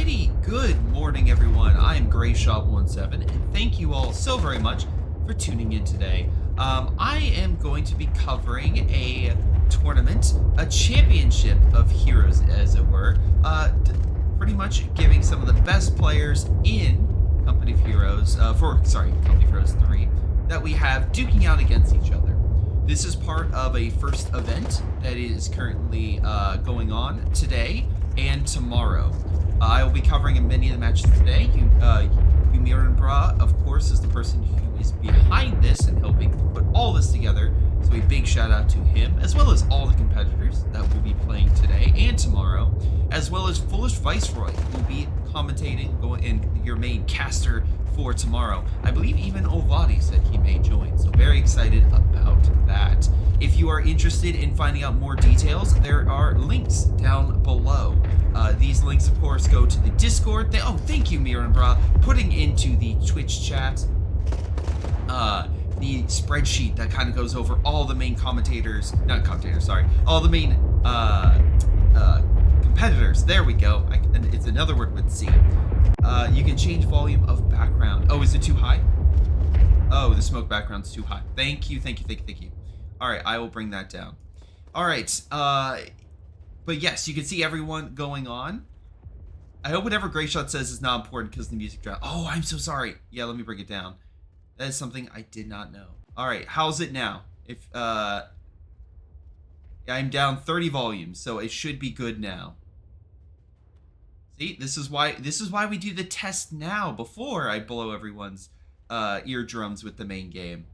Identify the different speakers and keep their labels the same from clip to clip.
Speaker 1: Alrighty, good morning everyone. I am GrayShot17 and thank you all so very much for tuning in today. I am going to be covering a tournament, a championship of heroes as it were, pretty much giving some of the best players in Company of Heroes, Company of Heroes 3, that we have duking out against each other. This is part of a first event that is currently going on today and tomorrow. I will be covering many of the matches today. Bra, of course, is the person who is behind this and helping put all this together. So a big shout out to him, as well as all the competitors that will be playing today and tomorrow, as well as Foolish Viceroy, who will be commentating, in your main caster for tomorrow. I believe even Ovadi said he may join, so very excited about that. If you are interested in finding out more details, there are links down below. These links, of course, go to the Discord. Thank you, Bra, putting into the Twitch chat the spreadsheet that kind of goes over all the main all the main competitors. There we go. It's another word with C. You can change volume of background. Oh, is it too high? Oh, the smoke background's too high. Thank you. All right, I will bring that down. All right, but yes, you can see everyone going on. I hope whatever GrayShot says is not important because the music dropped. Oh, I'm so sorry. Yeah, let me bring it down. That is something I did not know. All right, how's it now? If yeah, I'm down 30 volumes, so it should be good now. See, this is why we do the test now before I blow everyone's eardrums with the main game.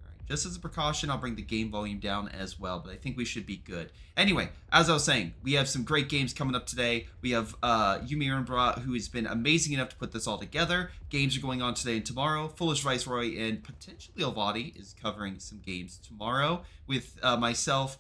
Speaker 1: All right, just as a precaution, I'll bring the game volume down as well, but I think we should be good. Anyway, as I was saying, we have some great games coming up today. We have Bra, who has been amazing enough to put this all together. Games are going on today and tomorrow. Foolish Viceroy and potentially Ovadi is covering some games tomorrow, with myself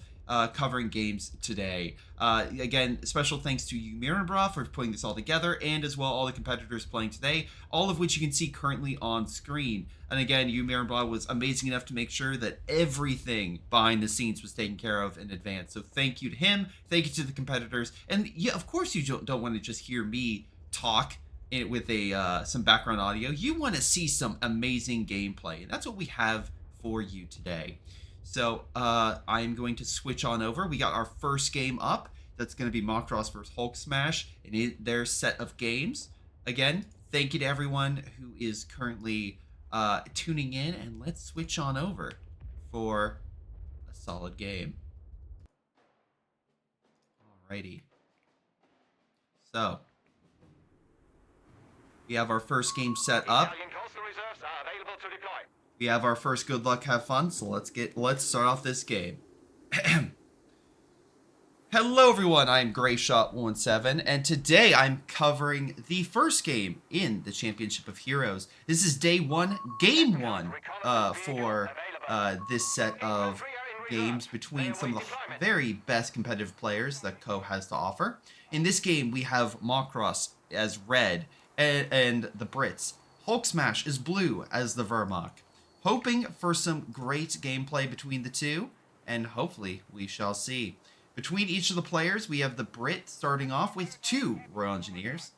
Speaker 1: covering games today. Again, special thanks to Bra for putting this all together, and as well all the competitors playing today, all of which you can see currently on screen. And again, Bra was amazing enough to make sure that everything behind the scenes was taken care of in advance. So thank you to him, thank you to the competitors, and yeah, of course you don't want to just hear me talk with some background audio. You want to see some amazing gameplay, and that's what we have for you today. So I'm going to switch on over. We got our first game up. That's going to be Macross vs. Hulk Smash in their set of games. Again, thank you to everyone who is currently tuning in, and let's switch on over for a solid game. Alrighty. So we have our first game set up. We have our first good luck, have fun. So let's start off this game. Hello everyone, I'm GrayShot17, and today I'm covering the first game in the Championship of Heroes. This is day one, game one, for this set of games between some of the very best competitive players that COH has to offer. In this game, we have Macross as red and the Brits. Hulk Smash is blue as the Vermok. Hoping for some great gameplay between the two, and hopefully we shall see. Between each of the players, we have the Brit starting off with 2 Royal Engineers.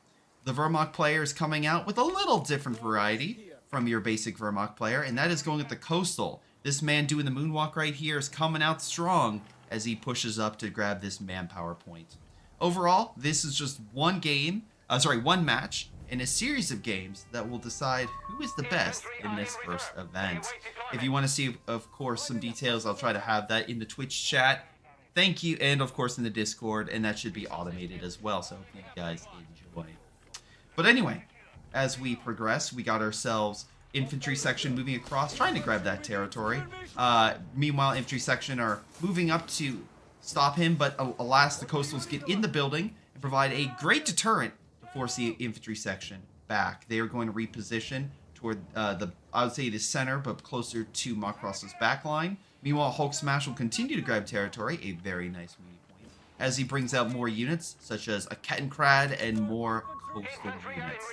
Speaker 1: The Vermok player is coming out with a little different variety from your basic Vermok player, and that is going with the Coastal. This man doing the moonwalk right here is coming out strong as he pushes up to grab this manpower point. Overall, this is just one match in a series of games that will decide who is the best in this first event. If you want to see, of course, some details, I'll try to have that in the Twitch chat. Thank you, and of course in the Discord, and that should be automated as well, so hope you guys enjoy. But anyway, as we progress, we got ourselves infantry section moving across, trying to grab that territory. Meanwhile, infantry section are moving up to stop him, but alas, the Coastals get in the building and provide a great deterrent to force the infantry section back. They are going to reposition toward I would say the center, but closer to Macross's backline. Meanwhile, Hulk Smash will continue to grab territory, a very nice meeting point, as he brings out more units, such as a Kettenkrad and more coastal units.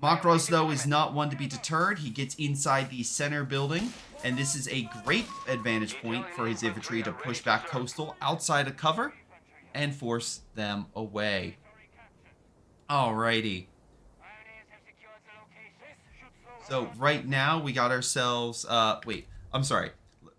Speaker 1: Macross, though, is not one to be deterred. He gets inside the center building, and this is a great advantage point for his infantry to push back coastal outside of cover and force them away. Alrighty. So right now we got ourselves, wait, I'm sorry.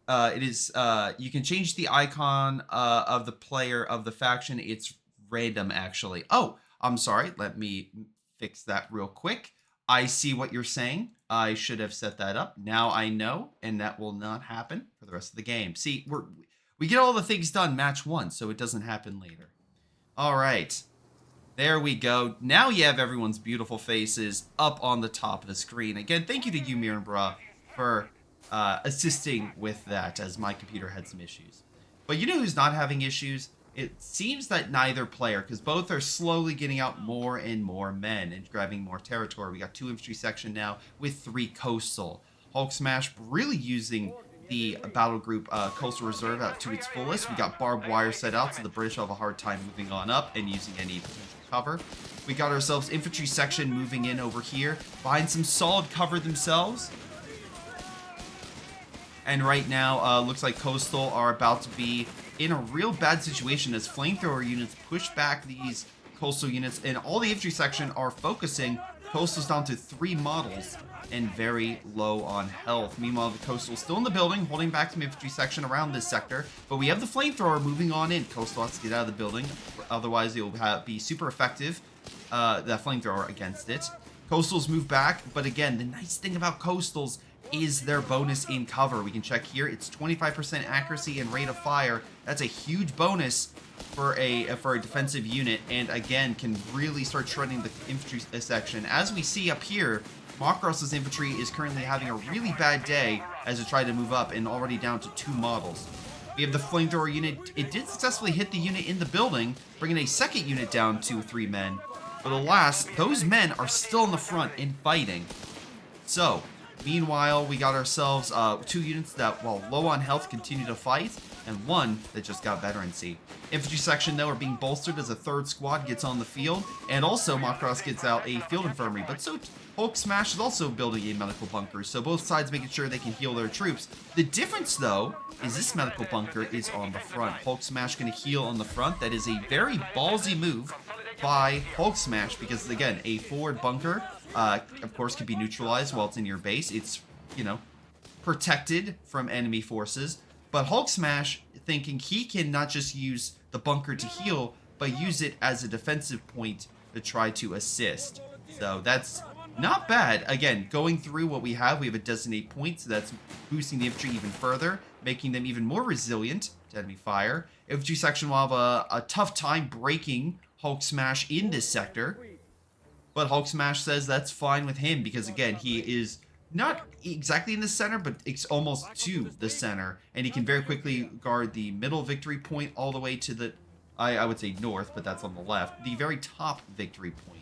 Speaker 1: It is, you can change the icon of the player of the faction. It's random actually. Oh, I'm sorry. Let me fix that real quick. I see what you're saying. I should have set that up. Now I know, and that will not happen for the rest of the game. See, we get all the things done match one, so it doesn't happen later. All right. There we go. Now you have everyone's beautiful faces up on the top of the screen. Again, thank you to Ymir and Bra for assisting with that, as my computer had some issues. But you know who's not having issues? It seems that neither player, because both are slowly getting out more and more men and grabbing more territory. We got 2 infantry section now with 3 coastal. Hulk Smash really using the battle group Coastal Reserve out to its fullest. We got barbed wire set out, so the British have a hard time moving on up and using any potential cover. We got ourselves infantry section moving in over here, behind some solid cover themselves. And right now, looks like Coastal are about to be in a real bad situation as flamethrower units push back these Coastal units, and all the infantry section are focusing. Coastal's down to 3 models and very low on health. Meanwhile, the Coastal's still in the building, holding back some infantry section around this sector, but we have the flamethrower moving on in. Coastal has to get out of the building, otherwise it will be super effective, that flamethrower against it. Coastals move back, but again, the nice thing about Coastals is their bonus in cover. We can check here, it's 25% accuracy and rate of fire. That's a huge bonus for a defensive unit, and again can really start shredding the infantry section. As we see up here, Macross's infantry is currently having a really bad day as it tried to move up and already down to 2 models. We have the flamethrower unit. It did successfully hit the unit in the building, bringing a second unit down to 3 men. But alas, those men are still in the front and fighting. So, meanwhile, we got ourselves 2 units that, while low on health, continue to fight, and 1 that just got veterancy. Infantry section, though, are being bolstered as a 3rd squad gets on the field, and also Macross gets out a field infirmary, but so Hulk Smash is also building a medical bunker, so both sides making sure they can heal their troops. The difference, though, is this medical bunker is on the front. Hulk Smash going to heal on the front. That is a very ballsy move by Hulk Smash, because, again, a forward bunker, of course, can be neutralized while it's in your base. It's, you know, protected from enemy forces. But Hulk Smash thinking he can not just use the bunker to heal, but use it as a defensive point to try to assist. So that's not bad. Again, going through what we have a designate point, so that's boosting the infantry even further, making them even more resilient to enemy fire. Infantry section will have a tough time breaking Hulk Smash in this sector. But Hulk Smash says that's fine with him because, again, he is not exactly in the center, but it's almost to the center. And he can very quickly guard the middle victory point all the way to the, I would say north, but that's on the left, the very top victory point.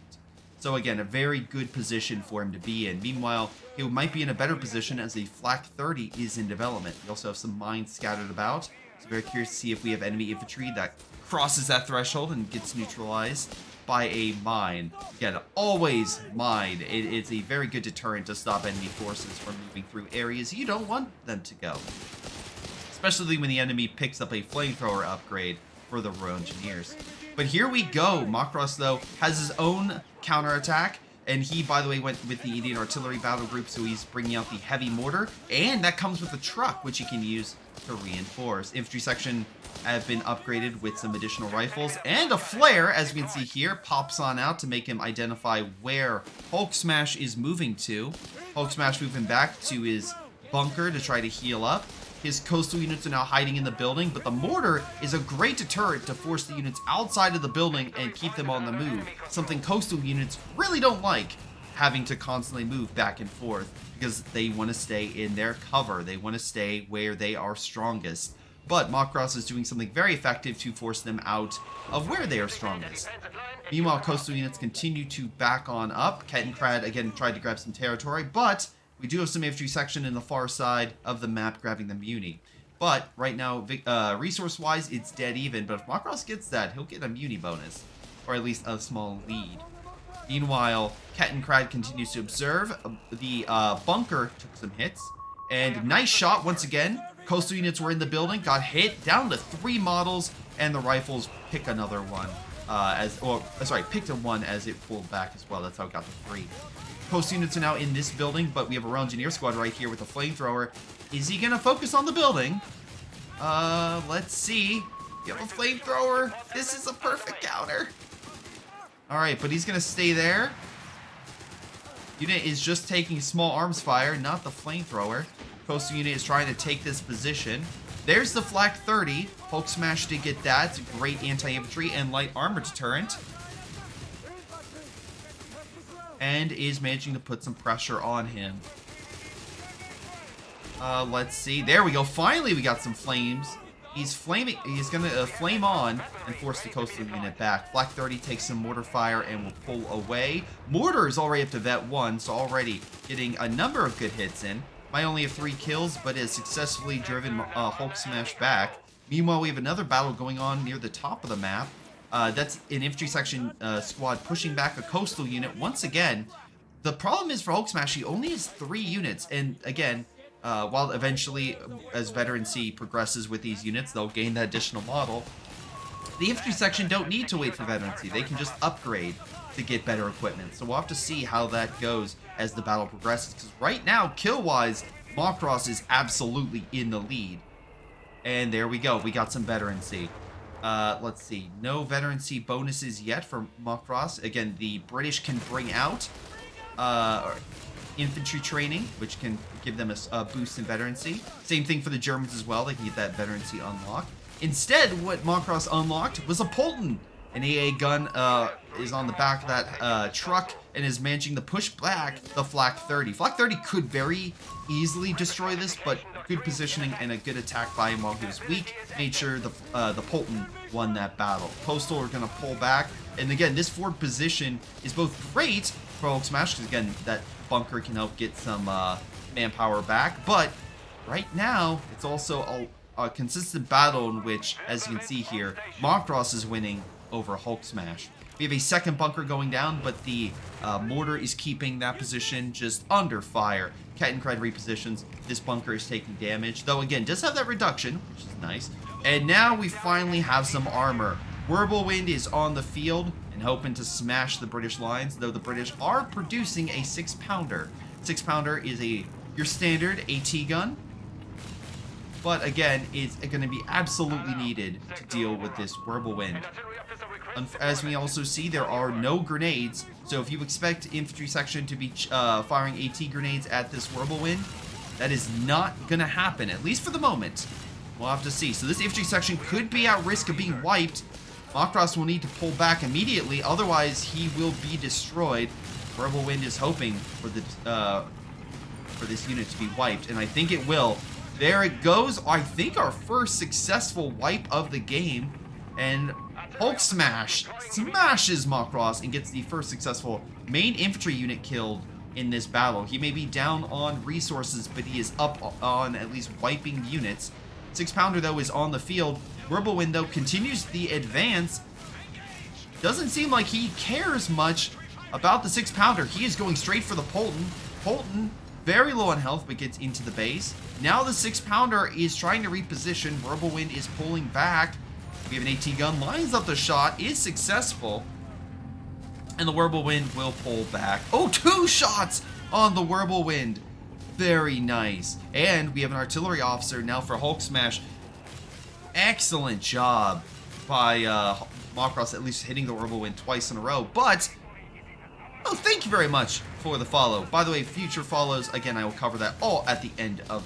Speaker 1: So again, a very good position for him to be in. Meanwhile, he might be in a better position as a Flak 30 is in development. We also have some mines scattered about. So very curious to see if we have enemy infantry that crosses that threshold and gets neutralized by a mine. Again, always mine. It's a very good deterrent to stop enemy forces from moving through areas you don't want them to go. Especially when the enemy picks up a flamethrower upgrade for the Royal Engineers. But here we go. Macross, though, has his own counterattack. And he, by the way, went with the Indian Artillery battle group, so he's bringing out the heavy mortar. And that comes with a truck, which he can use to reinforce. Infantry section have been upgraded with some additional rifles. And a flare, as we can see here, pops on out to make him identify where Hulk Smash is moving to. Hulk Smash moving back to his bunker to try to heal up. His coastal units are now hiding in the building, but the mortar is a great deterrent to force the units outside of the building and keep them on the move. Something coastal units really don't like, having to constantly move back and forth, because they want to stay in their cover. They want to stay where they are strongest. But Macross is doing something very effective to force them out of where they are strongest. Meanwhile, coastal units continue to back on up. Kettenkrad again tried to grab some territory, but we do have some infantry section in the far side of the map grabbing the Muni. But right now, resource-wise, it's dead even. But if Macross gets that, he'll get a Muni bonus, or at least a small lead. Meanwhile, Kettenkrad continues to observe. The bunker took some hits. And nice shot once again. Coastal units were in the building, got hit, down to 3 models, and the rifles pick another one. picked a 1 as it pulled back as well. That's how it got the 3. Post units are now in this building, but we have a Royal Engineer squad right here with a flamethrower. Is he gonna focus on the building? Let's see. You have a flamethrower. This is a perfect counter. All right, but he's gonna stay there. Unit is just taking small arms fire, not the flamethrower. Coastal unit is trying to take this position. There's the Flak 30. Hulk Smash did get that. It's a great anti-infantry and light armor deterrent. And is managing to put some pressure on him. Let's see. There we go. Finally, we got some flames. He's flaming. He's going to flame on and force the coastal unit back. Flak 30 takes some mortar fire and will pull away. Mortar is already up to Vet 1, so already getting a number of good hits in. Might only have 3 kills, but has successfully driven Hulk Smash back. Meanwhile, we have another battle going on near the top of the map. That's an infantry section squad pushing back a coastal unit once again. The problem is for Hulk Smash, he only has 3 units, and again, while eventually, as veterancy progresses with these units, they'll gain that additional model. The infantry section don't need to wait for veterancy. They can just upgrade to get better equipment. So we'll have to see how that goes as the battle progresses. Because right now, kill-wise, Macross is absolutely in the lead. And there we go. We got some veterancy. Let's see. No veterancy bonuses yet for Macross. Again, the British can bring out infantry training, which can give them a boost in veterancy. Same thing for the Germans as well. They can get that veterancy unlocked. Instead, what Macross unlocked was a Polton. An AA gun is on the back of that truck and is managing to push back the Flak 30. Flak 30 could very easily destroy this, but good positioning and a good attack by him while he was weak made sure the Polton won that battle. Postal are going to pull back. And again, this forward position is both great for Hulk Smash, because again, that bunker can help get some manpower back. But right now, it's also a consistent battle in which, as you can see here, Macross is winning over Hulk Smash. We have a second bunker going down, but the mortar is keeping that position just under fire. Kettenkred repositions. This bunker is taking damage, though again, does have that reduction, which is nice. And now we finally have some armor. Whirlwind is on the field and hoping to smash the British lines, though the British are producing a 6-pounder. 6-pounder is your standard AT gun, but again, it's going to be absolutely needed to deal with this Whirlwind. As we also see, there are no grenades, so if you expect infantry section to be firing AT grenades at this Whirlwind, that is not going to happen, at least for the moment. We'll have to see. So this infantry section could be at risk of being wiped. Macross will need to pull back immediately, otherwise he will be destroyed. Whirlwind is hoping for this unit to be wiped, and I think it will. There it goes. I think our first successful wipe of the game, and Hulk Smash smashes Macross and gets the first successful main infantry unit killed in this battle. He may be down on resources, but he is up on at least wiping units. 6-pounder, though, is on the field. Whirlwind, though, continues the advance. Doesn't seem like he cares much about the 6-pounder. He is going straight for the Polton. Polton, very low on health, but gets into the base. Now the 6-pounder is trying to reposition. Whirlwind is pulling back. We have an AT gun, lines up the shot, is successful. And the Whirlwind will pull back. Oh, 2 shots on the Whirlwind. Very nice. And we have an artillery officer now for Hulk Smash. Excellent job by Macross, at least hitting the Whirlwind twice in a row. But, oh, thank you very much for the follow. By the way, future follows, again, I will cover that all at the end of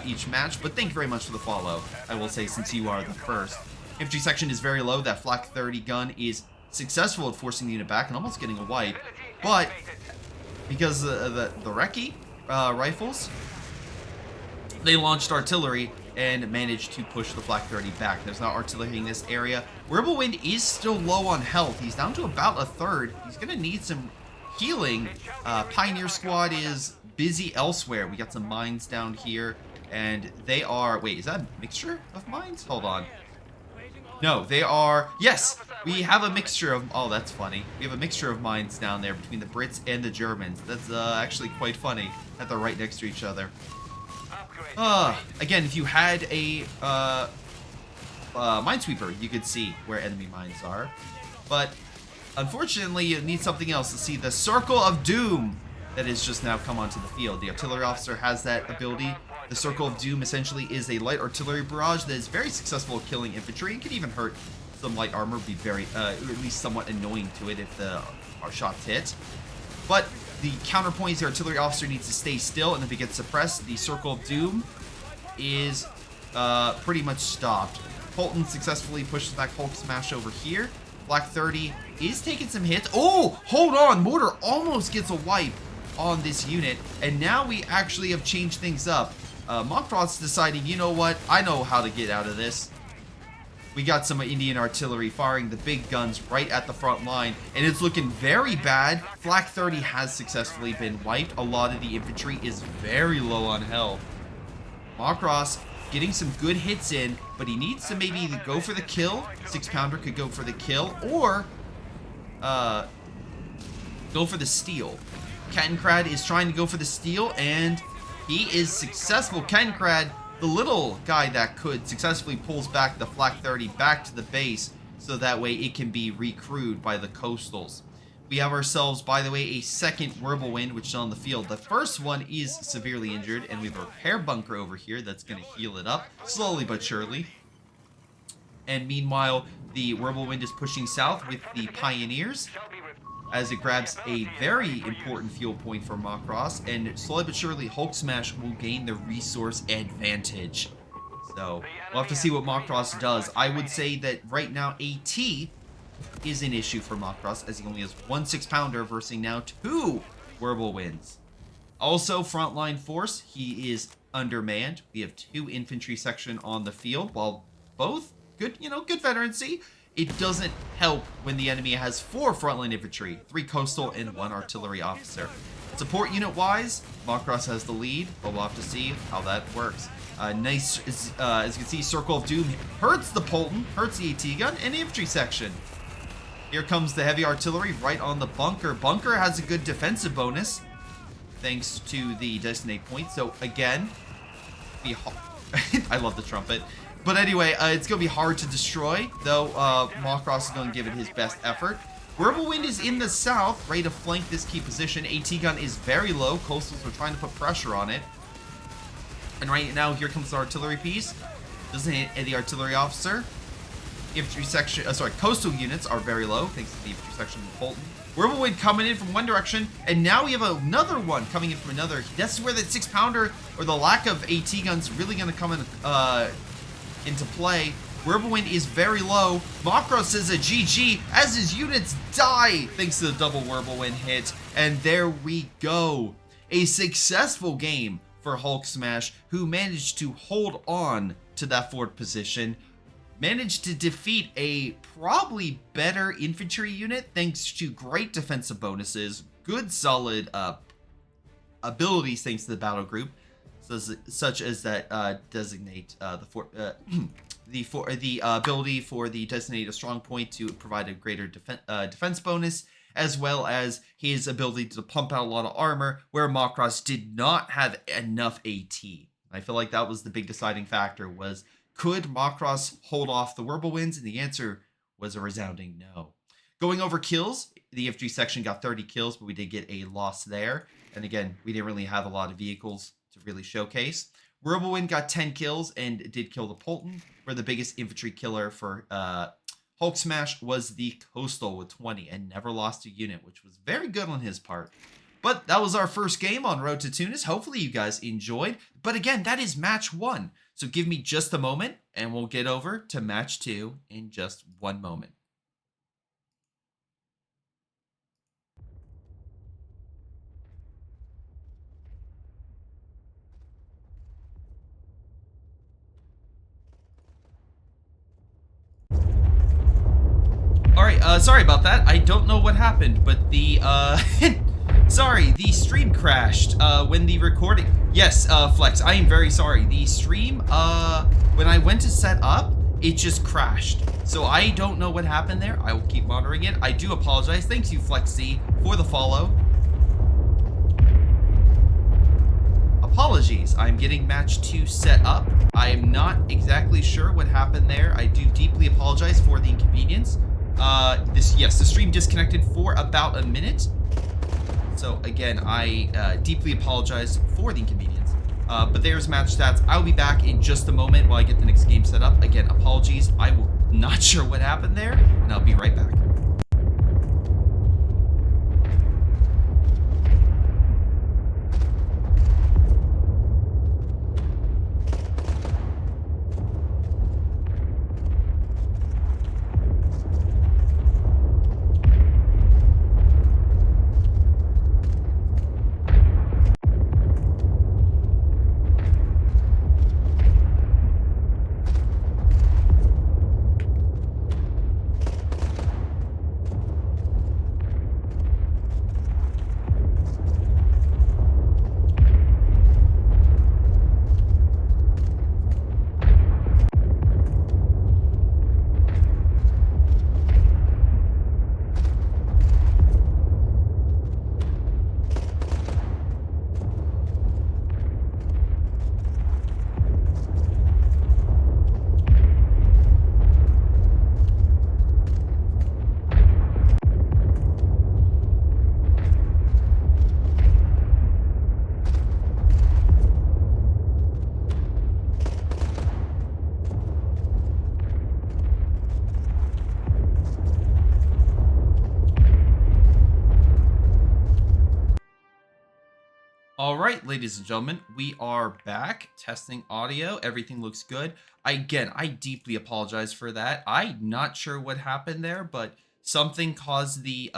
Speaker 1: each match. But thank you very much for the follow, I will say, since you are the first. Infantry section is very low. That Flak 30 gun is successful at forcing the unit back and almost getting a wipe. But because the Recce rifles, they launched artillery and managed to push the Flak 30 back. There's not artillery in this area. Whirlwind is still low on health. He's down to about a third. He's going to need some healing. Pioneer Squad is busy elsewhere. We got some mines down here, and they are... Wait, is that a mixture of mines? Hold on. No, they are... Yes, we have a mixture of... Oh, that's funny. We have a mixture of mines down there between the Brits and the Germans. That's actually quite funny that they're right next to each other. Again, if you had a minesweeper, you could see where enemy mines are. But unfortunately, you need something else to see the Circle of Doom that has just now come onto the field. The artillery officer has that ability. The Circle of Doom essentially is a light artillery barrage that is very successful at killing infantry and can even hurt some light armor, be very, or at least somewhat annoying to it if our shots hit. But the counterpoint is the artillery officer needs to stay still, and if he gets suppressed, the Circle of Doom is pretty much stopped. Polton successfully pushes back Hulk Smash over here. Black 30 is taking some hits. Oh, hold on. Mortar almost gets a wipe on this unit, and now we actually have changed things up. Macross deciding, you know what? I know how to get out of this. We got some Indian artillery firing the big guns right at the front line, and it's looking very bad. Flak 30 has successfully been wiped. A lot of the infantry is very low on health. Macross getting some good hits in, but he needs to maybe either go for the kill. 6-pounder could go for the kill, or go for the steal. Kettenkrad is trying to go for the steal, and he is successful. Kettenkrad, the little guy that could, successfully pulls back the Flak 30 back to the base, so that way it can be recrewed by the Coastals. We have ourselves, by the way, a second Whirlwind, which is on the field. The first one is severely injured, and we have a repair bunker over here that's going to heal it up, slowly but surely. And meanwhile, the Whirlwind is pushing south with the Pioneers, as it grabs a very important fuel point for Macross, and slowly but surely Hulk Smash will gain the resource advantage. So we'll have to see what Macross does. I would say that right now AT is an issue for Macross, as he only has one 6-pounder versus now 2 Whirlwinds. Also, frontline force, he is undermanned. We have 2 infantry section on the field, while both good, good veterancy. It doesn't help when the enemy has 4 frontline infantry, 3 coastal, and 1 artillery officer. Support unit-wise, Macross has the lead, but we'll have to see how that works. Nice, as you can see, Circle of Doom hurts the Polton, hurts the AT gun, and the infantry section. Here comes the heavy artillery right on the bunker. Bunker has a good defensive bonus, thanks to the designate point. So again, I love the trumpet. But anyway, it's going to be hard to destroy, though Macross is going to give it his best effort. Whirlwind is in the south, ready to flank this key position. AT gun is very low. Coastals are trying to put pressure on it. And right now, here comes the artillery piece. Doesn't hit the artillery officer. Infantry section, coastal units are very low, thanks to the infantry section of Polton. Whirlwind coming in from one direction, and now we have another one coming in from another. That's where the 6-pounder, or the lack of AT guns, really going to come in, into play. Whirlwind is very low. Macross says a GG as his units die thanks to the double Whirlwind hit. And there we go. A successful game for Hulk Smash, who managed to hold on to that forward position. Managed to defeat a probably better infantry unit thanks to great defensive bonuses, good solid abilities thanks to the battle group, such as that designate the ability for the designate a strong point to provide a greater defense bonus, as well as his ability to pump out a lot of armor, where Macross did not have enough AT. I feel like that was the big deciding factor, was could Macross hold off the Whirlwinds? And the answer was a resounding no. Going over kills, the infantry section got 30 kills, but we did get a loss there. And again, we didn't really have a lot of vehicles to really showcase. Whirlwind got 10 kills and did kill the Polton, where the biggest infantry killer for Hulk Smash was the Coastal with 20 and never lost a unit, which was very good on his part. But that was our first game on Road to Tunis. Hopefully you guys enjoyed. But again, that is match 1. So give me just a moment and we'll get over to match 2 in just one moment. Alright, sorry about that. I don't know what happened, but the, sorry, the stream crashed, when the recording... Yes, Flex, I am very sorry. The stream, when I went to set up, it just crashed. So I don't know what happened there. I will keep monitoring it. I do apologize. Thank you, Flexy, for the follow. Apologies. I'm getting match 2 set up. I am not exactly sure what happened there. I do deeply apologize for the inconvenience. Yes, the stream disconnected for about a minute. So again, I deeply apologize for the inconvenience. But there's match stats. I'll be back in just a moment while I get the next game set up. Again, apologies. I'm not sure what happened there, and I'll be right back. All right, ladies and gentlemen, we are back testing audio. Everything looks good. I deeply apologize for that. I'm not sure what happened there, but something caused the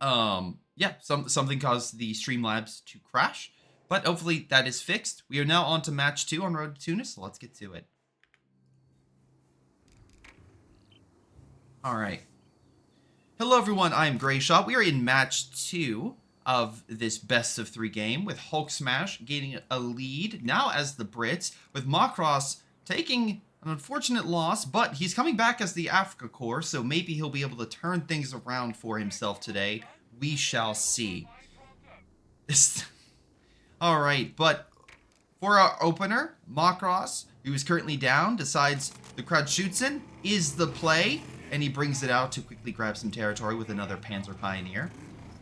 Speaker 1: something caused the Streamlabs to crash. But hopefully that is fixed. We are now on to match 2 on Road to Tunis, so let's get to it. All right. Hello everyone, I am Grayshot. We are in match 2 of this best of 3 game, with Hulk Smash gaining a lead now as the Brits, with Macross taking an unfortunate loss, but he's coming back as the Africa Corps, so maybe he'll be able to turn things around for himself today. We shall see. Alright, but for our opener, Macross, who is currently down, decides the Crowd-Schützen is the play, and he brings it out to quickly grab some territory with another Panzer Pioneer.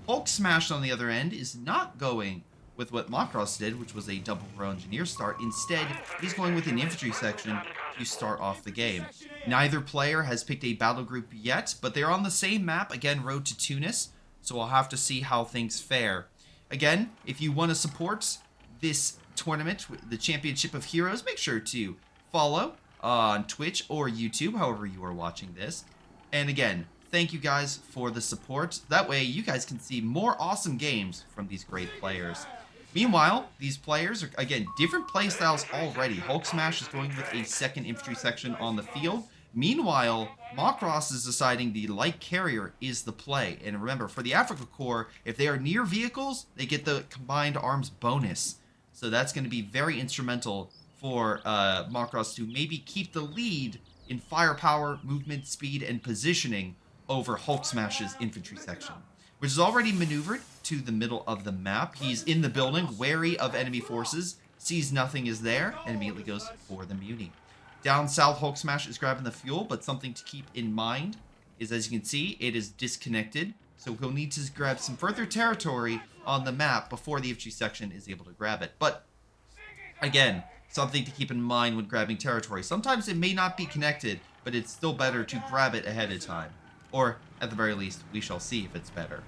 Speaker 1: Hulk Smash, on the other end, is not going with what Macross did, which was a double row engineer start. Instead, he's going with an infantry section to start off the game. Neither player has picked a battle group yet, but they're on the same map, again, Road to Tunis, so we'll have to see how things fare. Again, if you want to support this tournament, the Championship of Heroes, make sure to follow on Twitch or YouTube, however you are watching this. And again, thank you guys for the support. That way you guys can see more awesome games from these great players. Meanwhile, these players are, again, different playstyles already. Hulk Smash is going with a second infantry section on the field. Meanwhile, Macross is deciding the light carrier is the play. And remember, for the Africa Corps, if they are near vehicles, they get the combined arms bonus. So that's going to be very instrumental for Macross to maybe keep the lead in firepower, movement, speed, and positioning over Hulk Smash's infantry section, which is already maneuvered to the middle of the map. He's in the building, wary of enemy forces, sees nothing is there, and immediately goes for the Muni. Down south, Hulk Smash is grabbing the fuel, but something to keep in mind is, as you can see, it is disconnected, so he'll need to grab some further territory on the map before the infantry section is able to grab it. But, again, something to keep in mind when grabbing territory. Sometimes it may not be connected, but it's still better to grab it ahead of time. Or, at the very least, we shall see if it's better.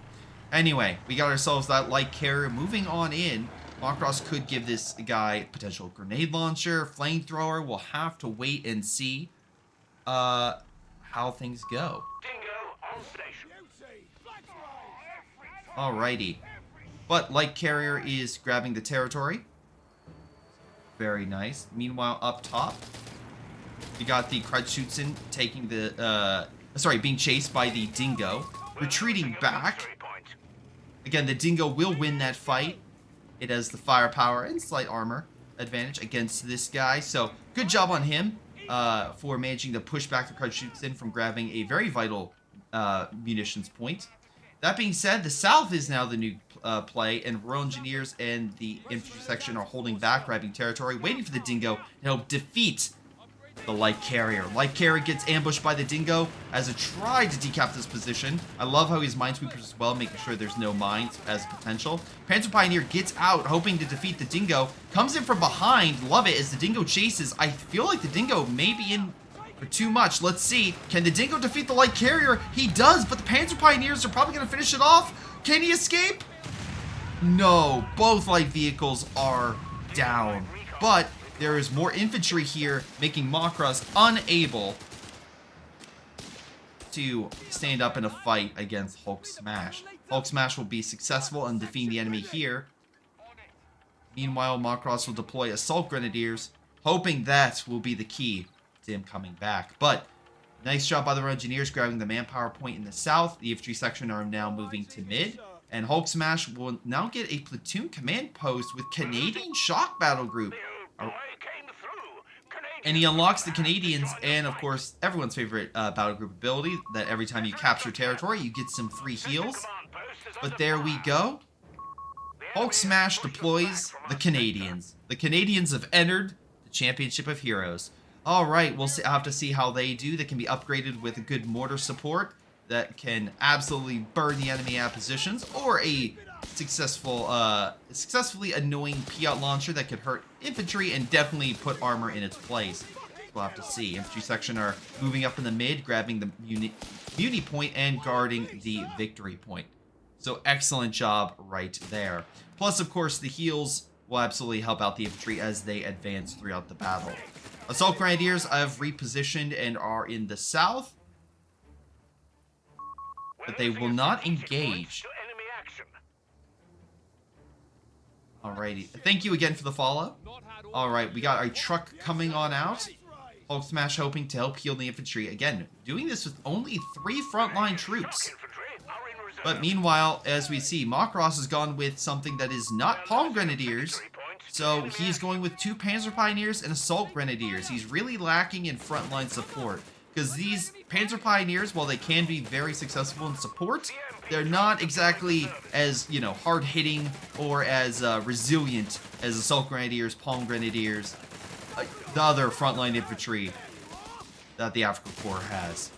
Speaker 1: Anyway, we got ourselves that light carrier. Moving on in, Macross could give this guy potential grenade launcher, flamethrower. We'll have to wait and see how things go. Alrighty. But light carrier is grabbing the territory. Very nice. Meanwhile, up top, we got the Crowd-Schützen taking the... being chased by the Dingo, retreating back. Again, the Dingo will win that fight. It has the firepower and slight armor advantage against this guy. So, good job on him for managing to push back the Crowd-Schützen from grabbing a very vital munitions point. That being said, the south is now the new play, and Royal Engineers and the infantry section are holding back, grabbing territory, waiting for the Dingo to help defeat the light carrier. Light carrier gets ambushed by the dingo as it tried to decap this position. I love how he's minesweepers as well, making sure there's no mines as potential. Panzer Pioneer gets out, hoping to defeat the dingo. Comes in from behind. Love it as the dingo chases. I feel like the dingo may be in for too much. Let's see. Can the dingo defeat the light carrier? He does, but the Panzer Pioneers are probably going to finish it off. Can he escape? No, both light vehicles are down. But there is more infantry here, making Macross unable to stand up in a fight against Hulk Smash. Hulk Smash will be successful in defeating the enemy here. Meanwhile, Macross will deploy Assault Grenadiers, hoping that will be the key to him coming back. But nice job by the engineers grabbing the manpower point in the south. The infantry section are now moving to mid. And Hulk Smash will now get a platoon command post with Canadian Shock Battle Group. And he unlocks the Canadians and, of course, everyone's favorite battle group ability, that every time you capture territory, you get some free heals. But there we go. Hulk Smash deploys the Canadians. The Canadians have entered the Championship of Heroes. All right, we'll have to see how they do. They can be upgraded with a good mortar support that can absolutely burn the enemy out of positions, or a successfully annoying Piat launcher that could hurt infantry and definitely put armor in its place. We'll have to see. Infantry section are moving up in the mid, grabbing the mutiny point and guarding the victory point. So excellent job right there. Plus, of course, the heals will absolutely help out the infantry as they advance throughout the battle. Assault Grenadiers have repositioned and are in the south, but they will not engage. Alrighty. Thank you again for the follow. Alright, we got our truck coming on out. Hulk Smash hoping to help heal the infantry. Again, doing this with only 3 frontline troops. But meanwhile, as we see, Macross has gone with something that is not Palm Grenadiers. So he's going with 2 Panzer Pioneers and Assault Grenadiers. He's really lacking in frontline support, because these Panzer Pioneers, while they can be very successful in support, they're not exactly as, hard-hitting or as resilient as Assault Grenadiers, Palm Grenadiers, the other frontline infantry that the Afrika Korps has.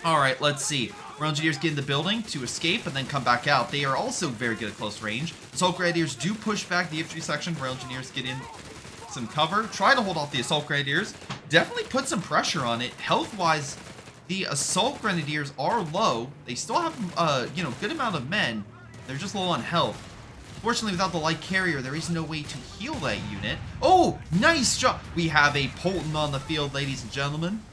Speaker 1: Alright, let's see. Royal Engineers get in the building to escape and then come back out. They are also very good at close range. Assault Grenadiers do push back the infantry section. Royal Engineers get in some cover, try to hold off the Assault Grenadiers. Definitely put some pressure on it. Health-wise, the Assault Grenadiers are low. They still have, good amount of men. They're just low on health. Fortunately, without the light carrier, there is no way to heal that unit. Oh, nice job. We have a Polton on the field, ladies and gentlemen.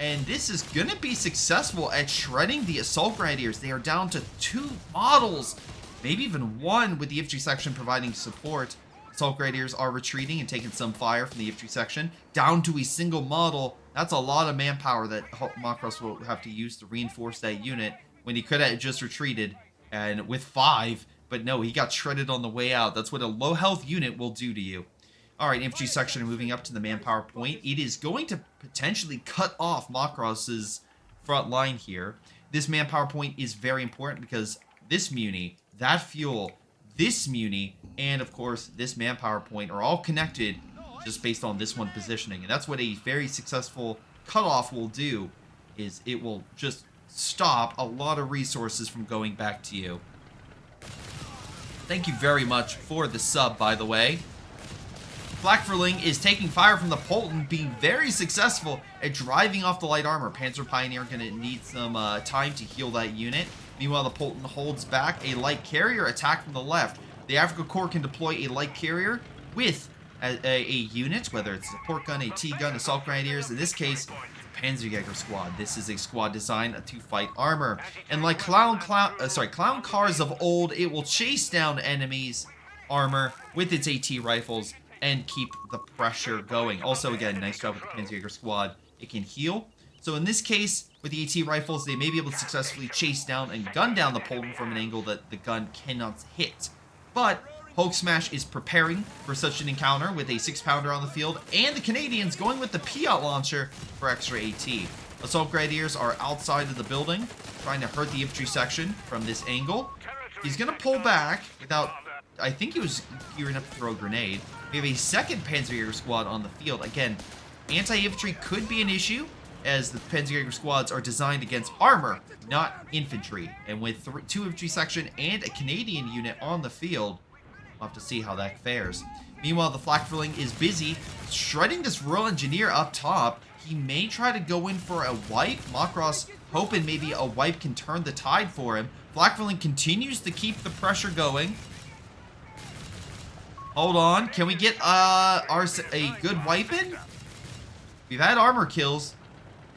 Speaker 1: And this is going to be successful at shredding the Assault Grenadiers. They are down to 2 models, maybe even 1 with the infantry section providing support. Assault Grenadiers are retreating and taking some fire from the infantry section. Down to a single model. That's a lot of manpower that Macross will have to use to reinforce that unit when he could have just retreated and with 5. But no, he got shredded on the way out. That's what a low health unit will do to you. Alright, infantry section moving up to the manpower point. It is going to potentially cut off Macross's front line here. This manpower point is very important because this muni, that fuel, this muni, and of course this manpower point are all connected just based on this one positioning. And that's what a very successful cutoff will do, is it will just stop a lot of resources from going back to you. Thank you very much for the sub, by the way. Blackferling is taking fire from the Polton, being very successful at driving off the light armor. Panzer Pioneer going to need some time to heal that unit. Meanwhile, the Polton holds back a light carrier attack from the left. The Afrika Korps can deploy a light carrier with a unit, whether it's a support gun, a T-gun, Assault Grenadiers. In this case, Panzerjäger squad. This is a squad designed to fight armor. And like clown cars of old, it will chase down enemies' armor with its AT rifles and keep the pressure going. Also, again, nice job with the Panzerjäger squad. It can heal. So in this case, with the AT rifles, they may be able to successfully chase down and gun down the Polton from an angle that the gun cannot hit. But Hulk Smash is preparing for such an encounter with a 6-pounder on the field, and the Canadians going with the Piat launcher for extra AT. Assault Grenadiers are outside of the building, trying to hurt the infantry section from this angle. He's going to pull back without... I think he was gearing up to throw a grenade. We have a second Panzerjäger squad on the field. Again, anti-infantry could be an issue, as the Panzerjäger squads are designed against armor, not infantry. And with 2 infantry section and a Canadian unit on the field, we'll have to see how that fares. Meanwhile, the Flakverling is busy shredding this Royal Engineer up top. He may try to go in for a wipe. Makros hoping maybe a wipe can turn the tide for him. Flakverling continues to keep the pressure going. Hold on. Can we get a good wipe in? We've had armor kills,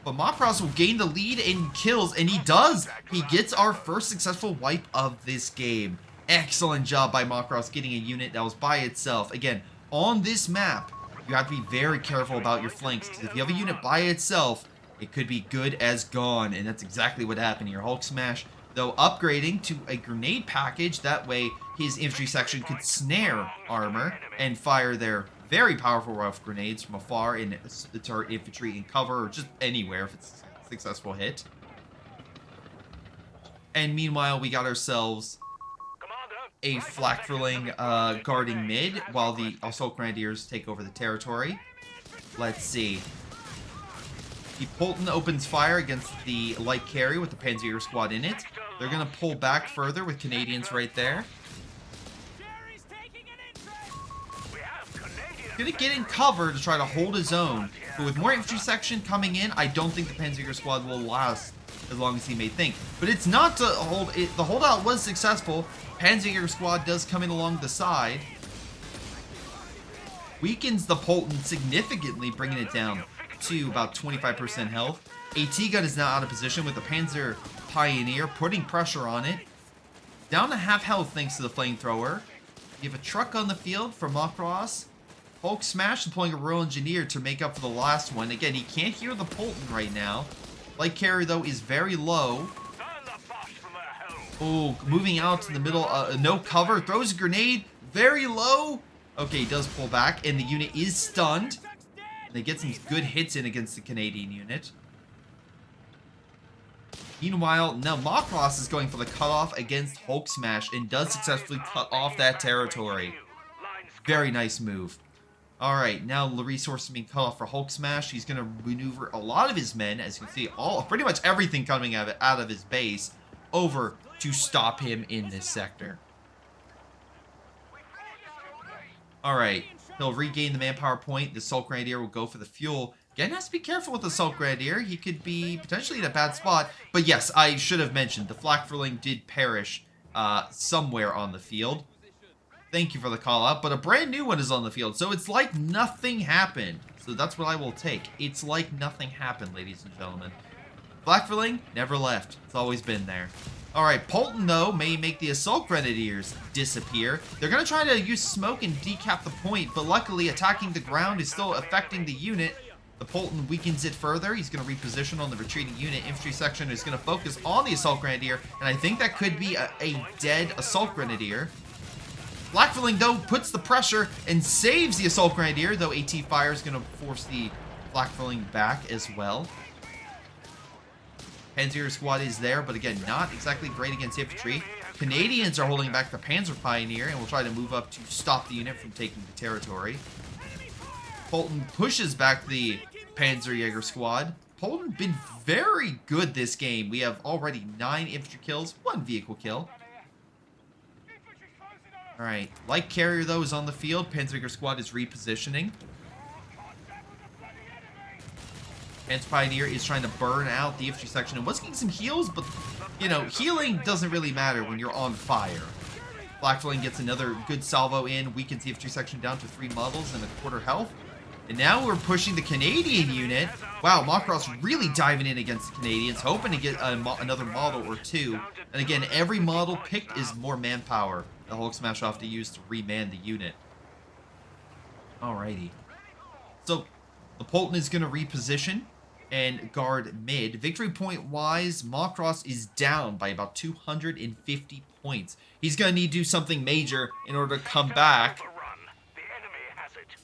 Speaker 1: but Makros will gain the lead in kills, and he does. He gets our first successful wipe of this game. Excellent job by Makros getting a unit that was by itself. Again, on this map, you have to be very careful about your flanks, because if you have a unit by itself, it could be good as gone, and that's exactly what happened here. Hulk Smash, though, upgrading to a grenade package. That way, his infantry section could snare armor and fire their very powerful rough grenades from afar in the turret infantry in cover, or just anywhere if it's a successful hit. And meanwhile, we got ourselves a Flakverling guarding mid while the Assault Grenadiers take over the territory. Let's see. The Polton opens fire against the light carry with the Panzer squad in it. They're going to pull back further with Canadians right there. Going to get in cover to try to hold his own. But with more infantry section coming in, I don't think the Panzer squad will last as long as he may think. But it's not to hold it. The holdout was successful. Panzer squad does come in along the side. Weakens the Polton significantly, bringing it down to about 25% health. AT gun is now out of position with the Panzer Pioneer putting pressure on it. Down to half health thanks to the flamethrower. You have a truck on the field for Makros. Hulk Smash deploying a Royal Engineer to make up for the last one. Again, he can't hear the Polton right now. Light carrier, though, is very low. Oh, moving out to the middle. No cover. Throws a grenade. Very low. Okay, he does pull back, and the unit is stunned. They get some good hits in against the Canadian unit. Meanwhile, now Makros is going for the cutoff against Hulk Smash and does successfully cut off that territory. Very nice move. Alright, now the resources being cut off for Hulk Smash. He's going to maneuver a lot of his men, as you can see, pretty much everything coming out of his base, over to stop him in this sector. Alright, he'll regain the manpower point. The Assault Grenadier will go for the fuel. Again, has to be careful with the Assault Grenadier. He could be potentially in a bad spot. But yes, I should have mentioned, the Flakverling did perish somewhere on the field. Thank you for the call out, but a brand new one is on the field, so it's like nothing happened. So that's what I will take. It's like nothing happened, ladies and gentlemen. Flakverling never left. It's always been there. Alright, Polton, though, may make the Assault Grenadiers disappear. They're going to try to use smoke and decap the point, but luckily attacking the ground is still affecting the unit. The Polton weakens it further. He's going to reposition on the retreating unit. Infantry section is going to focus on the Assault Grenadier, and I think that could be a dead Assault Grenadier. Flakverling, though, puts the pressure and saves the Assault Grenadier, though AT fire is going to force the Flakverling back as well. Panzer squad is there, but again, not exactly great against infantry. Canadians are holding back the Panzer Pioneer and will try to move up to stop the unit from taking the territory. Polton pushes back the Panzerjäger squad. Polton been very good this game. We have already 9 infantry kills, 1 vehicle kill. Alright, light carrier, though, is on the field. Panzerjäger squad is repositioning. Panzer Pioneer is trying to burn out the infantry section and was getting some heals, but, you know, healing doesn't really matter when you're on fire. Flakverling gets another good salvo in, weakens the infantry section down to 3 models and a quarter health. And now we're pushing the Canadian unit. Wow, Makros really diving in against the Canadians, hoping to get another model or 2. And again, every model picked is more manpower the Hulk Smash will have to use to reman the unit. Alrighty. So, the Polton is going to reposition and guard mid. Victory point wise, Makros is down by about 250 points. He's going to need to do something major in order to come back.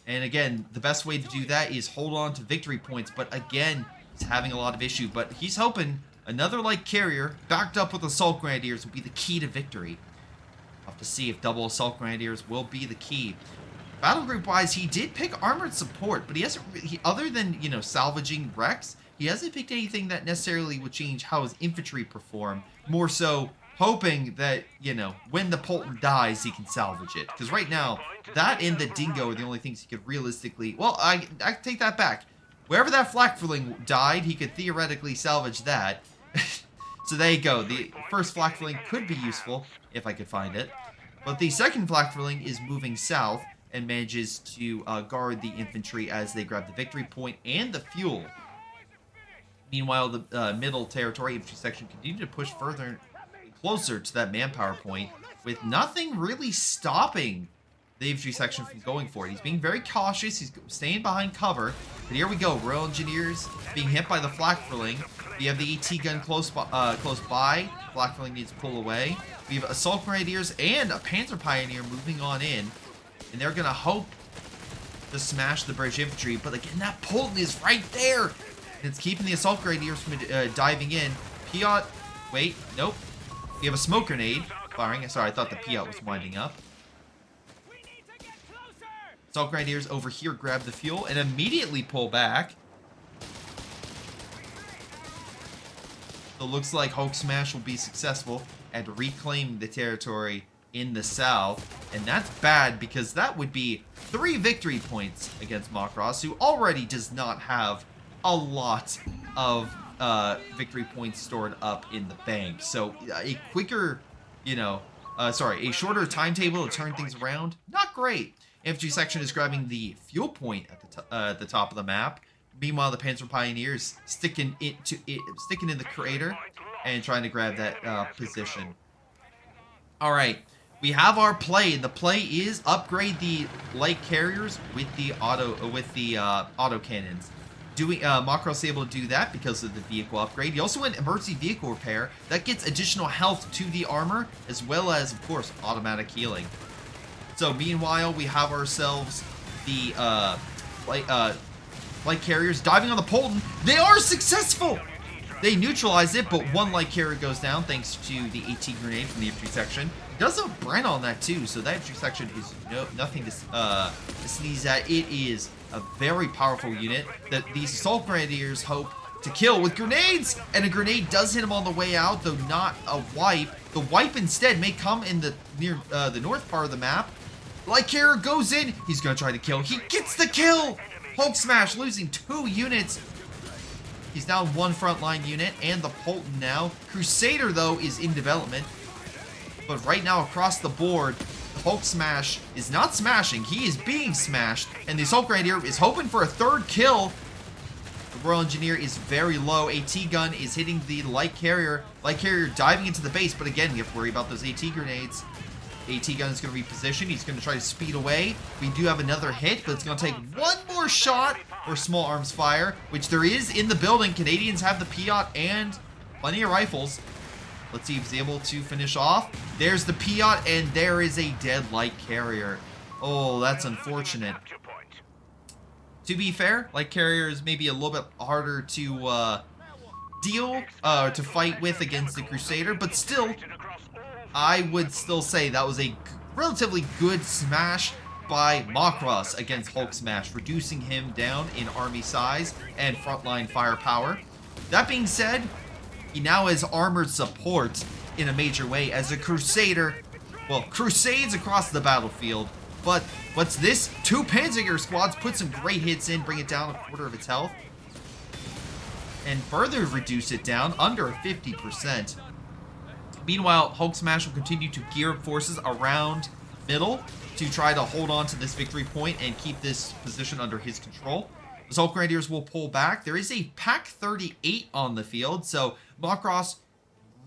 Speaker 1: And again, the best way to do that is hold on to victory points. But again, he's having a lot of issue. But he's hoping another light carrier backed up with Assault Grenadiers will be the key to victory. We'll have to see if double Assault Grenadiers will be the key. battle group wise, he did pick armored support, but he hasn't, other than, you know, salvaging wrecks, he hasn't picked anything that necessarily would change how his infantry perform. More so hoping that, you know, when the Polton dies, he can salvage it. Because right now, that and the Dingo are the only things he could realistically... Well, I take that back. Wherever that Flakfling died, he could theoretically salvage that. So there you go. The first Flakfling could be useful, if I could find it. But the second Flakfling is moving south and manages to guard the infantry as they grab the victory point and the fuel. Meanwhile, the middle territory infantry section continued to push further closer to that manpower point, with nothing really stopping the infantry section from going for it. He's being very cautious. He's staying behind cover. But here we go. Royal Engineers being hit by the Flakfling. We have the AT gun close by. Flakfling needs to pull away. We have Assault Grenadiers and a Panzer Pioneer moving on in. And they're going to hope to smash the British infantry. But again, that Polton is right there. And it's keeping the Assault Grenadiers from diving in. Piot. Wait. Nope. We have a smoke grenade firing. Sorry, I thought the Piot was winding up. Assault Grenadiers over here grab the fuel and immediately pull back. So it looks like Hulk Smash will be successful at reclaiming the territory in the south. And that's bad because that would be 3 victory points against Macross, who already does not have a lot of victory points stored up in the bank. So a quicker, a shorter timetable to turn things around, not great. Infantry section is grabbing the fuel point at the top of the map. Meanwhile, the Panzer Pioneers sticking in the crater and trying to grab that position. All right, we have our play. The play is upgrade the light carriers with the auto cannons. Macross able to do that because of the vehicle upgrade. He also went emergency vehicle repair. That gets additional health to the armor, as well as, of course, automatic healing. So meanwhile, we have ourselves the light carriers diving on the Polton. They are successful! They neutralize it, but one light carrier goes down thanks to the AT grenade from the infantry section. It does have Brent on that too, so that infantry section is nothing to sneeze at. It is a very powerful unit that these Assault Grenadiers hope to kill with grenades, and a grenade does hit him on the way out, though not a wipe. The wipe instead may come in the near the north part of the map. Light carrier goes in. He's gonna try to kill. He gets the kill. Hulk Smash losing 2 units. He's now 1 frontline unit, and the Polton now. Crusader though is in development, but right now across the board, Hulk Smash is not smashing. He is being smashed, and the Assault Grenadier is hoping for a 3rd kill. The Royal Engineer is very low. AT gun is hitting the light carrier. Light carrier diving into the base, but again, we have to worry about those AT grenades. AT gun is going to reposition. He's going to try to speed away. We do have another hit, but it's going to take 1 more shot for small arms fire, which there is in the building. Canadians have the Piot and plenty of rifles. Let's see if he's able to finish off. There's the Piot, and there is a dead light carrier. Oh, that's unfortunate. To be fair, light carrier is maybe a little bit harder to to fight with against the Crusader, but still, I would still say that was a relatively good smash by Macross against Hulk Smash, reducing him down in army size and frontline firepower. That being said, he now has armored support in a major way as a Crusader, well, crusades across the battlefield. But what's this? 2 Panzer squads put some great hits in, bring it down 1/4 of its health, and further reduce it down under 50%. Meanwhile, Hulk Smash will continue to gear up forces around middle to try to hold on to this victory point and keep this position under his control. The Assault Grenadiers will pull back. There is a Pack 38 on the field, so Macross